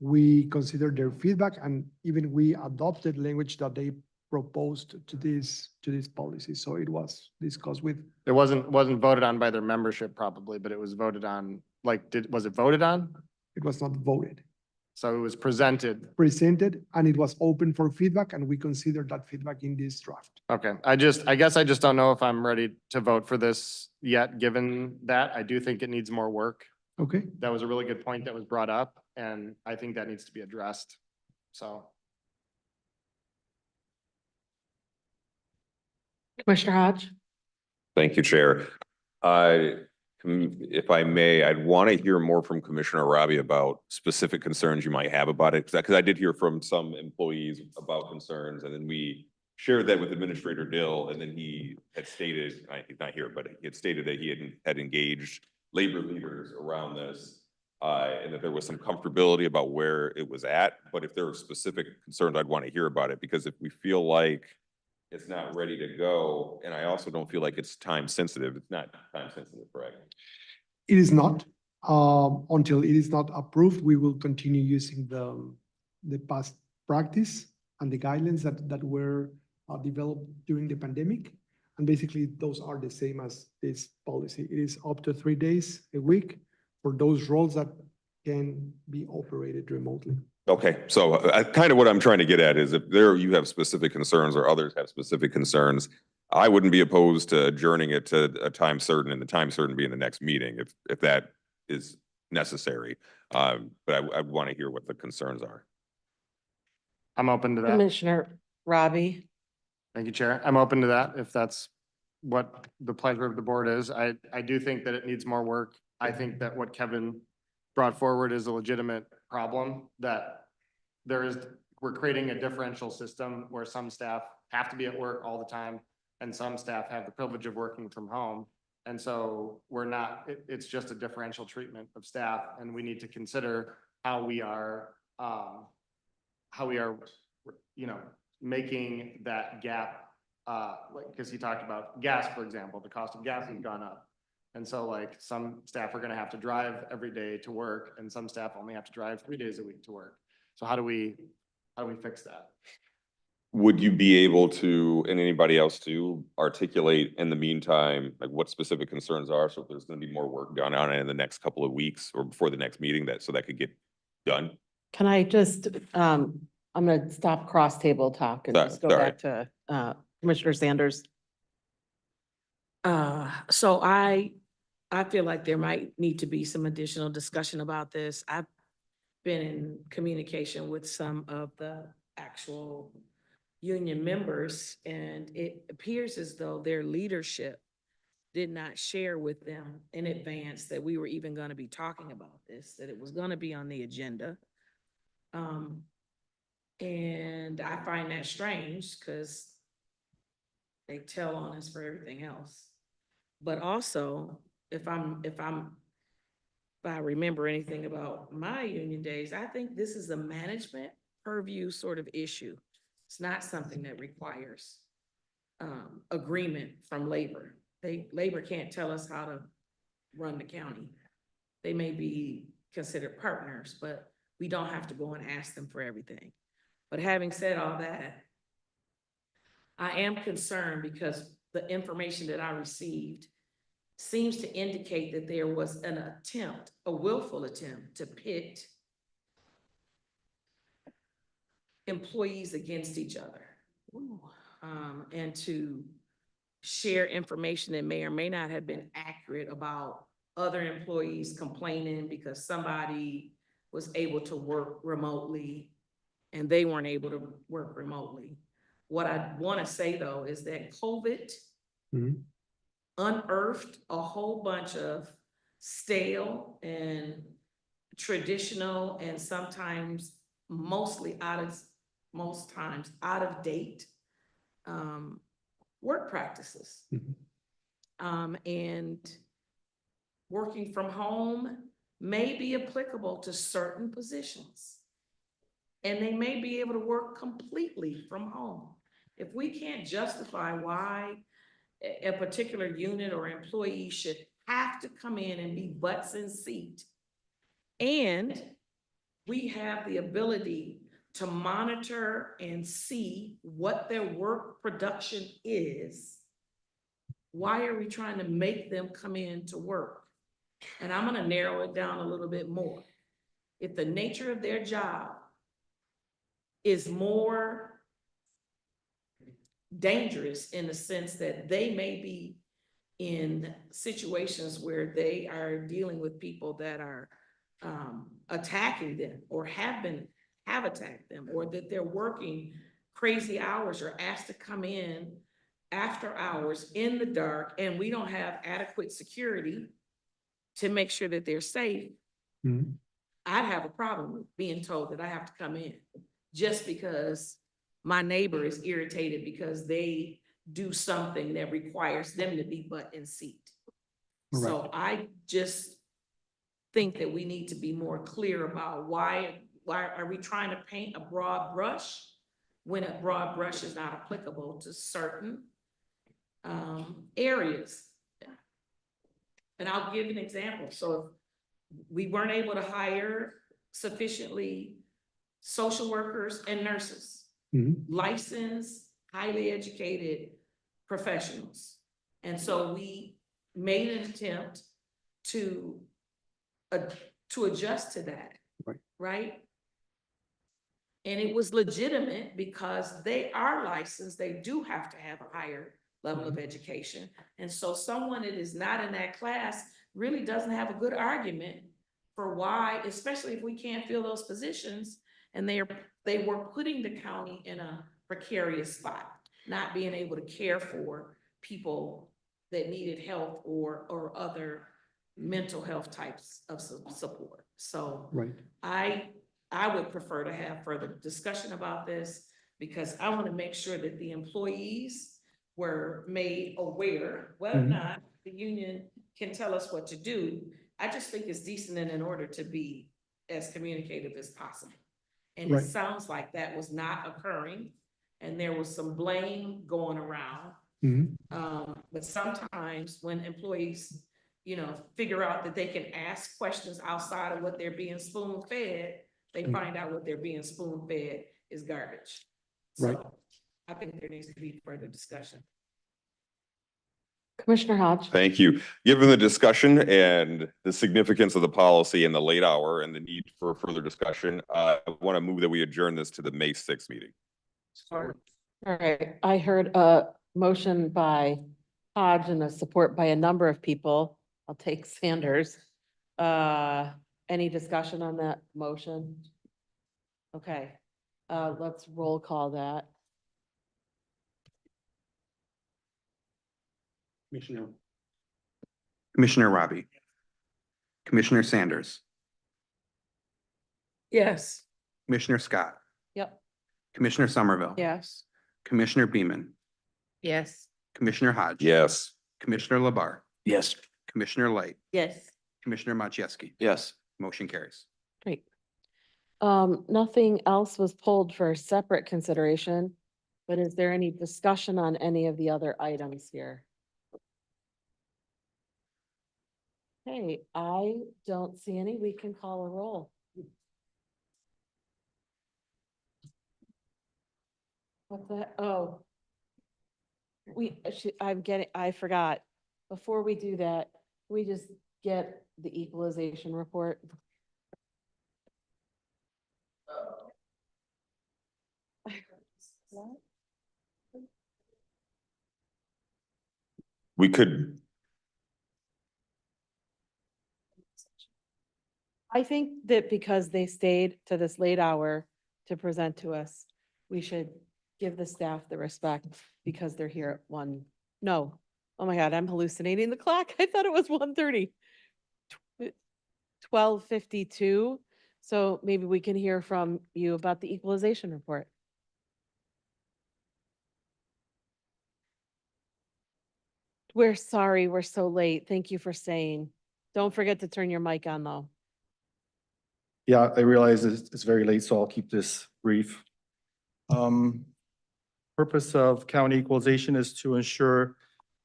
We considered their feedback, and even we adopted language that they proposed to this policy. So it was discussed with. It wasn't voted on by their membership probably, but it was voted on, like, was it voted on? It was not voted. So it was presented. And it was open for feedback, and we considered that feedback in this draft. Okay, I guess I just don't know if I'm ready to vote for this yet, given that I do think it needs more work. Okay. That was a really good point that was brought up, and I think that needs to be addressed. So. Commissioner Hodge? Thank you, Chair. If I may, I'd want to hear more from Commissioner Robbie about specific concerns you might have about it, because I did hear from some employees about concerns, and then we shared that with Administrator Dill, and then he had stated, he's not here, but he had stated that he had engaged labor leaders around this, and that there was some comfortability about where it was at. But if there are specific concerns, I'd want to hear about it, because if we feel like it's not ready to go, and I also don't feel like it's time sensitive. It's not time sensitive, correct? It is not. Until it is not approved, we will continue using the past practice and the guidelines that were developed during the pandemic. And basically, those are the same as this policy. It is up to 3 days a week for those roles that can be operated remotely. Okay, so kind of what I'm trying to get at is if you have specific concerns or others have specific concerns, I wouldn't be opposed to adjourning it to a time certain, and the time certain being the next meeting if that is necessary. But I want to hear what the concerns are. I'm open to that. Commissioner Robbie? Thank you, Chair. I'm open to that if that's what the pleasure of the board is. I do think that it needs more work. I think that what Kevin brought forward is a legitimate problem, that we're creating a differential system where some staff have to be at work all the time and some staff have the privilege of working from home. And so it's just a differential treatment of staff, and we need to consider how we are, making that gap, because he talked about gas, for example, the cost of gas has gone up. And so like some staff are gonna have to drive every day to work, and some staff only have to drive 3 days a week to work. So how do we fix that? would you be able to, and anybody else to articulate in the meantime, like what specific concerns are? So if there's gonna be more work done on it in the next couple of weeks or before the next meeting so that could get done? Can I just, I'm gonna stop cross table talk and just go Sorry. back to, Commissioner Sanders. So I feel like there might need to be some additional discussion about this. I've been in communication with some of the actual union members, and it appears as though their leadership did not share with them in advance that we were even going to be talking about this, that it was going to be on the agenda. And I find that strange because they tell on us for everything else. But also, if I remember anything about my union days, I think this is a management purview sort of issue. It's not something that requires agreement from labor. Labor can't tell us how to run the county. They may be considered partners, but we don't have to go and ask them for everything. But having said all that, I am concerned because the information that I received seems to indicate that there was an attempt, a willful attempt to pit employees against each other. And to share information that may or may not have been accurate about other employees complaining because somebody was able to work remotely and they weren't able to work remotely. What I want to say though is that COVID unearthed a whole bunch of stale and traditional and sometimes most times out of date work practices. And working from home may be applicable to certain positions. And they may be able to work completely from home. If we can't justify why a particular unit or employee should have to come in and be butts in seat, and we have the ability to monitor and see what their work production is, why are we trying to make them come in to work? And I'm gonna narrow it down a little bit more. If the nature of their job is more dangerous in the sense that they may be in situations where they are dealing with people that are attacking them or have attacked them, or that they're working crazy hours or asked to come in after hours in the dark and we don't have adequate security to make sure that they're safe, I'd have a problem with being told that I have to come in just because my neighbor is irritated because they do something that requires them to be butt in seat. So I just think that we need to be more clear about why are we trying to paint a broad brush when a broad brush is not applicable to certain areas. And I'll give an example. So if we weren't able to hire sufficiently social workers and nurses, licensed, highly educated professionals. And so we made an attempt to adjust to that, right? And it was legitimate because they are licensed, they do have to have a higher level of education. And so someone that is not in that class really doesn't have a good argument for why, especially if we can't fill those positions and they were putting the county in a precarious spot, not being able to care for people that needed help or other mental health types of support. So I would prefer to have further discussion about this because I want to make sure that the employees were made aware, whether or not the union can tell us what to do. I just think it's decent and in order to be as communicative as possible. And it sounds like that was not occurring and there was some blame going around. But sometimes when employees, figure out that they can ask questions outside of what they're being spoon-fed, they find out what they're being spoon-fed is garbage. So I think there needs to be further discussion. Commissioner Hodge? Thank you. Given the discussion and the significance of the policy and the late hour and the need for further discussion, I want to move that we adjourn this to the May 6th meeting. All right, I heard a motion by Hodge and a support by a number of people. I'll take Sanders. Any discussion on that motion? Okay, let's roll call that. Commissioner Robbie. Commissioner Sanders. Yes. Commissioner Scott. Yep. Commissioner Somerville. Yes. Commissioner Beaman. Yes. Commissioner Hodge. Yes. Commissioner Labar. Yes. Commissioner Light. Yes. Commissioner Machewski. Yes. Motion carries. Great. Nothing else was pulled for separate consideration, but is there any discussion on any of the other items here? Hey, I don't see any. We can call a roll. What's that? Oh. I forgot. Before we do that, we just get the equalization report. We could, I think that because they stayed to this late hour to present to us, we should give the staff the respect because they're here at 1. No, oh my God, I'm hallucinating the clock. I thought it was 1:30. 12:52. So maybe we can hear from you about the equalization report. We're sorry, we're so late. Thank you for staying. Don't forget to turn your mic on though. Yeah, I realize it's very late, so I'll keep this brief. Purpose of county equalization is to ensure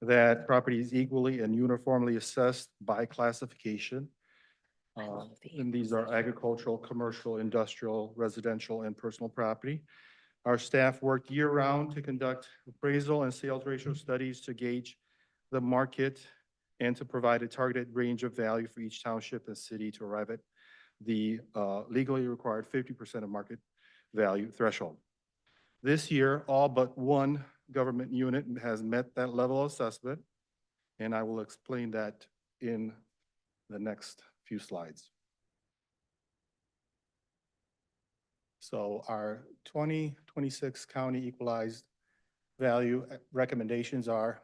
that property is equally and uniformly assessed by classification. And these are agricultural, commercial, industrial, residential, and personal property. Our staff worked year-round to conduct appraisal and sales ratio studies to gauge the market and to provide a targeted range of value for each township and city to arrive at the legally required 50% of market value threshold. This year, all but one government unit has met that level of assessment, and I will explain that in the next few slides. So our 2026 county equalized value recommendations are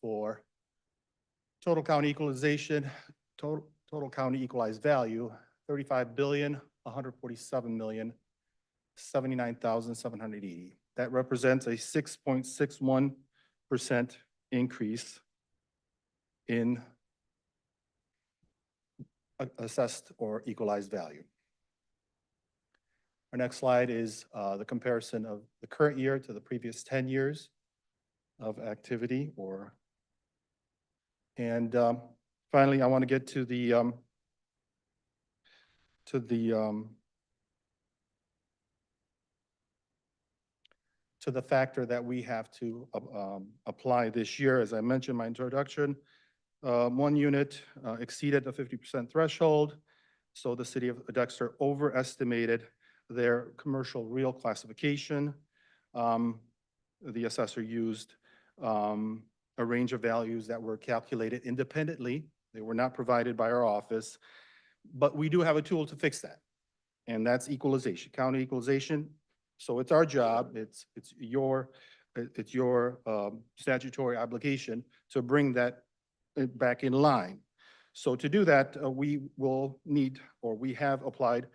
for total county equalization, total county equalized value, 35,147,079,780. That represents a 6.61% increase in assessed or equalized value. Our next slide is the comparison of the current year to the previous 10 years of activity finally, I want to get to the factor that we have to apply this year. As I mentioned in my introduction, one unit exceeded the 50% threshold. So the city of Dexter overestimated their commercial real classification. The assessor used a range of values that were calculated independently. They were not provided by our office, but we do have a tool to fix that. And that's equalization, county equalization. So it's our job, it's your statutory obligation to bring that back in line. So to do that, we will need, or we have applied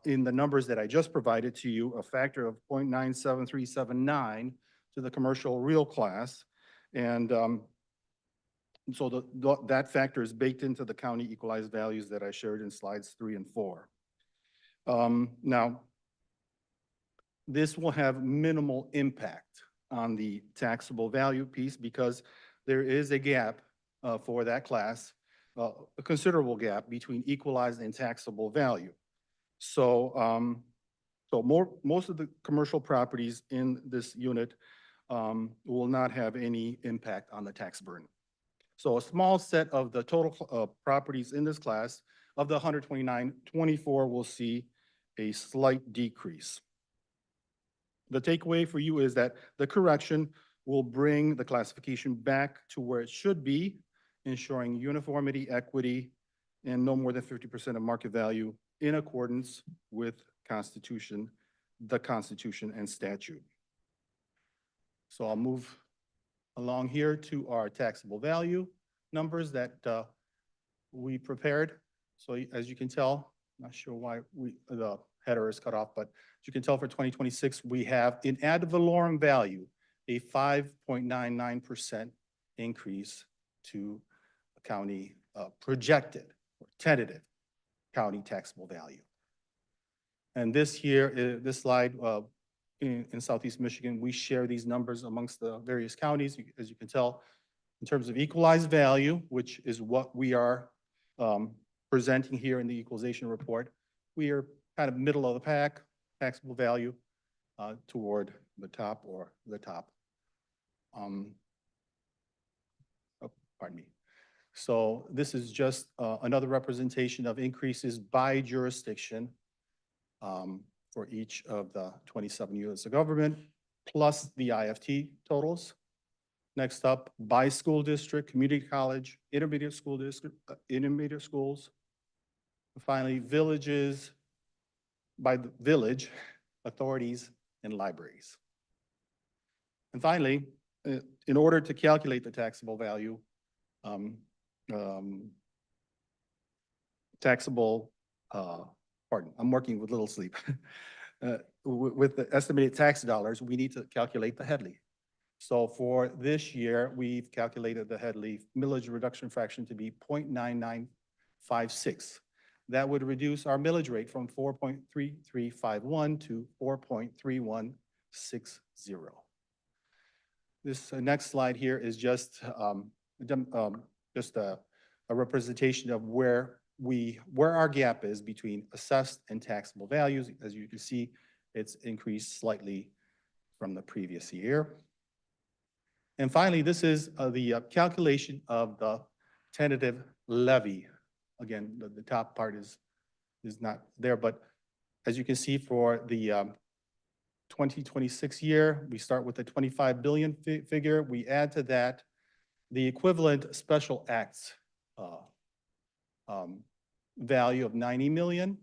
in the numbers that I just provided to you, a factor of 0.97379 to the commercial real class. And so that factor is baked into the county equalized values that I shared in slides 3 and 4. Now, this will have minimal impact on the taxable value piece because there is a gap for that class, a considerable gap between equalized and taxable value. So So most of the commercial properties in this unit will not have any impact on the tax burden. So a small set of the total properties in this class, of the 129, 24 will see a slight decrease. The takeaway for you is that the correction will bring the classification back to where it should be, ensuring uniformity, equity, and no more than 50% of market value in accordance with the Constitution and statute. So I'll move along here to our taxable value numbers that we prepared. So as you can tell, not sure why the header is cut off, but as you can tell for 2026, we have in ad valorem value a 5.99% increase to county projected or tentative county taxable value. And this here, this slide in Southeast Michigan, we share these numbers amongst the various counties. As you can tell, in terms of equalized value, which is what we are presenting here in the equalization report, we are kind of middle of the pack, taxable value toward the top or the top. Pardon me. So this is just another representation of increases by jurisdiction for each of the 27 units of government, plus the IFT totals. Next up, by school district, community college, intermediate school district, intermediate schools. Finally, villages, by the village, authorities, and libraries. And finally, in order to calculate the taxable value, pardon, I'm working with little sleep. With the estimated tax dollars, we need to calculate the Headley. So for this year, we've calculated the Headley millage reduction fraction to be 0.9956. That would reduce our millage rate from 4.3351 to 4.3160. This next slide here is just a representation of where our gap is between assessed and taxable values. As you can see, it's increased slightly from the previous year. And finally, this is the calculation of the tentative levy. Again, the top part is not there, but as you can see for the 2026 year, we start with the 25 billion figure. We add to that the equivalent special acts value of 90 million,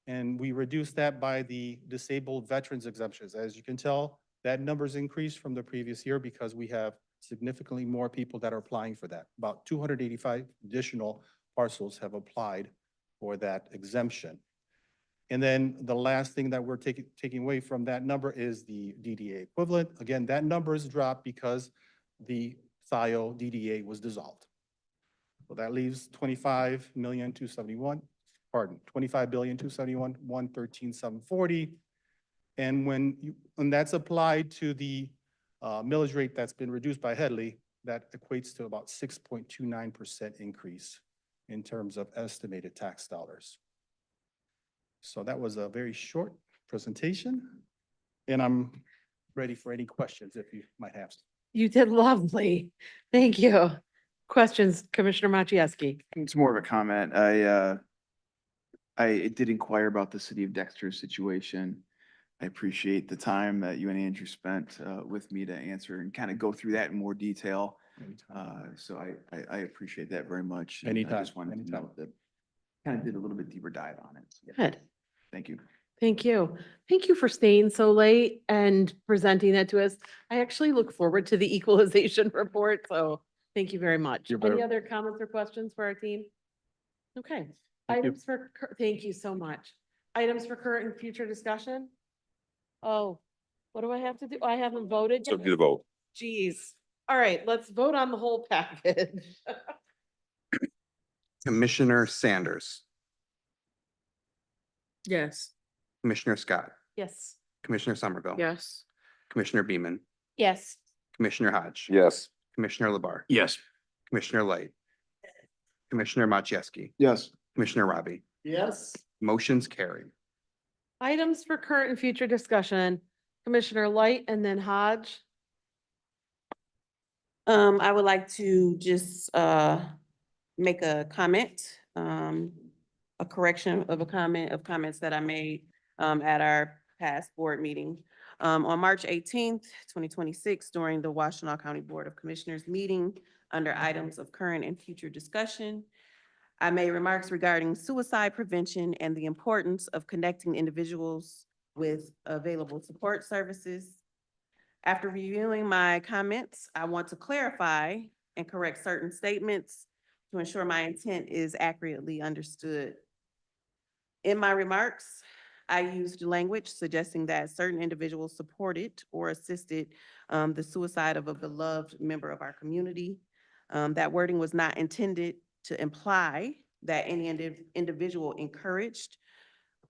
and we reduce that by the disabled veterans exemptions. As you can tell, that number's increased from the previous year because we have significantly more people that are applying for that. About 285 additional parcels have applied for that exemption. And then the last thing that we're taking away from that number is the DDA equivalent. Again, that number is dropped because the THIO DDA was dissolved. So that leaves 25,271,113,740. And when that's applied to the millage rate that's been reduced by Headley, that equates to about 6.29% increase in terms of estimated tax dollars. So that was a very short presentation, and I'm ready for any questions if you might have. You did lovely. Thank you. Questions, Commissioner Machewski? It's more of a comment. I did inquire about the city of Dexter's situation. I appreciate the time that you and Andrew spent with me to answer and kind of go through that in more detail. So I appreciate that very much. And Anytime. I just wanted to note that kind of did a little bit deeper dive on it. Good. Thank you. Thank you. Thank you for staying so late and presenting that to us. I actually look forward to the equalization report, so thank you very much. You're very- Any other comments or questions for our team? Okay. Thank you. Items for, thank you so much. Items for current and future discussion? Oh, what do I have to do? I haven't voted So yet. do the vote. Jeez. All right, let's vote on the whole package. Commissioner Sanders, Yes. Commissioner Scott, Yes. Commissioner Somerville. Yes. Commissioner Beaman, Yes. Commissioner Hodge. Yes. Commissioner Labar. Yes. Commissioner Light. Commissioner Machewski. Yes. Commissioner Robbie. Yes. Motion's carried. Items for current and future discussion, Commissioner Light and then Hodge. I would like to just make a comment, a correction of a comment of comments that I made at our past board meeting. On March 18th, 2026, during the Washtenaw County Board of Commissioners meeting under items of current and future discussion, I made remarks regarding suicide prevention and the importance of connecting individuals with available support services. After reviewing my comments, I want to clarify and correct certain statements to ensure my intent is accurately understood. In my remarks, I used language suggesting that certain individuals supported or assisted the suicide of a beloved member of our community. That wording was not intended to imply that any individual encouraged,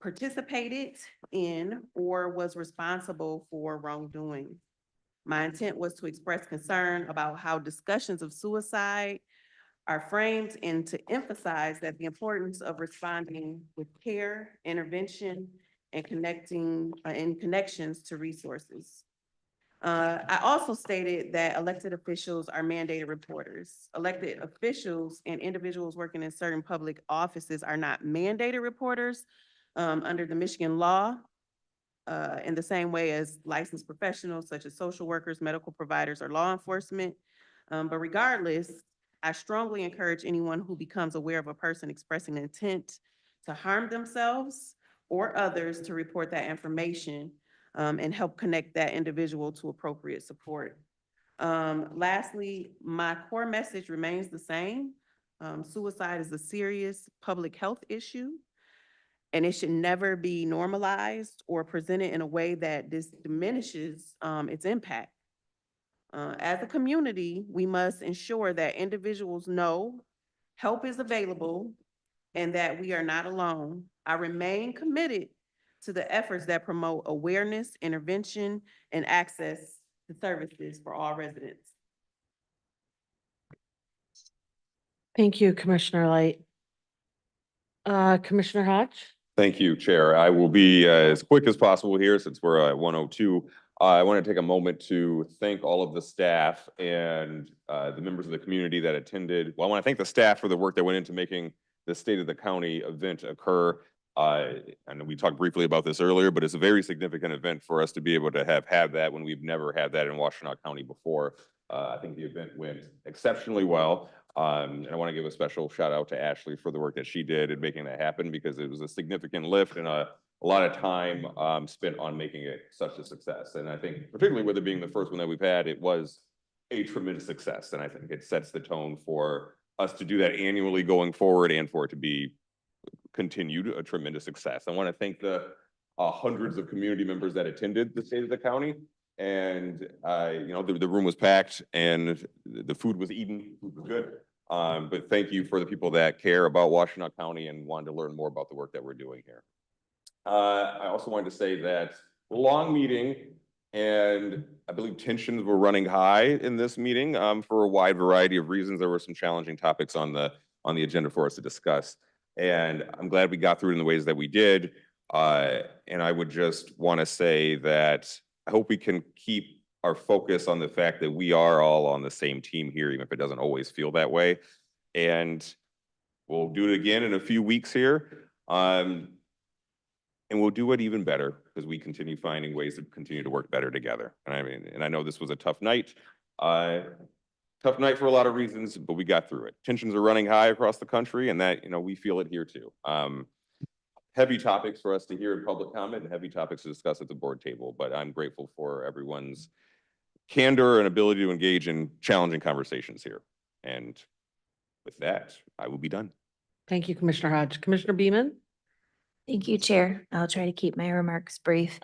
participated in, or was responsible for wrongdoing. My intent was to express concern about how discussions of suicide are framed and to emphasize that the importance of responding with care, intervention, and connections to resources. I also stated that elected officials are mandated reporters. Elected officials and individuals working in certain public offices are not mandated reporters under the Michigan law, in the same way as licensed professionals such as social workers, medical providers, or law enforcement. But regardless, I strongly encourage anyone who becomes aware of a person expressing intent to harm themselves or others to report that information and help connect that individual to appropriate support. Lastly, my core message remains the same. Suicide is a serious public health issue, and it should never be normalized or presented in a way that this diminishes its impact. As a community, we must ensure that individuals know help is available and that we are not alone. I remain committed to the efforts that promote awareness, intervention, and access to services for all residents. Thank you, Commissioner Light. Commissioner Hodge? Thank you, Chair. I will be as quick as possible here since we're at 1:02. I want to take a moment to thank all of the staff and the members of the community that attended. Well, I want to thank the staff for the work that went into making the State of the County event occur. And we talked briefly about this earlier, but it's a very significant event for us to be able to have that when we've never had that in Washtenaw County before. I think the event went exceptionally well. And I want to give a special shout out to Ashley for the work that she did in making that happen, because it was a significant lift and a lot of time spent on making it such a success. And I think particularly with it being the first one that we've had, it was a tremendous success. And I think it sets the tone for us to do that annually going forward and for it to be continued a tremendous success. I want to thank the hundreds of community members that attended the State of the County. And the room was packed and the food was eaten, food was good. But thank you for the people that care about Washtenaw County and wanted to learn more about the work that we're doing here. I also wanted to say that long meeting, and I believe tensions were running high in this meeting for a wide variety of reasons. There were some challenging topics on the agenda for us to discuss. And I'm glad we got through it in the ways that we did. And I would just want to say that I hope we can keep our focus on the fact that we are all on the same team here, even if it doesn't always feel that way. And we'll do it again in a few weeks here. And we'll do it even better because we continue finding ways to continue to work better together. And I know this was a tough night. Tough night for a lot of reasons, but we got through it. Tensions are running high across the country, and that, we feel it here too. Heavy topics for us to hear in public comment and heavy topics to discuss at the board table, but I'm grateful for everyone's candor and ability to engage in challenging conversations here. And with that, I will be done. Thank you, Commissioner Hodge. Commissioner Beaman? Thank you, Chair. I'll try to keep my remarks brief.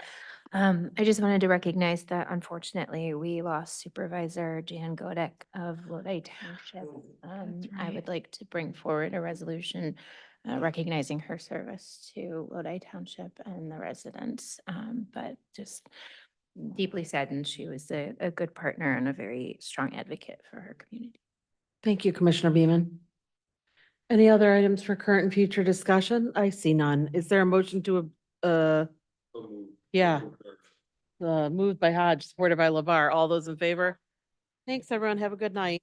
I just wanted to recognize that unfortunately we lost Supervisor Jan Godek of Lodi Township. I would like to bring forward a resolution recognizing her service to Lodi Township and the residents, but just deeply saddened. She was a good partner and a very strong advocate for her community. Thank you, Commissioner Beaman. Any other items for current and future discussion? I see none. Is there a motion to Yeah. Moved by Hodge, supported by LeVar. All those in favor? Thanks, everyone. Have a good night.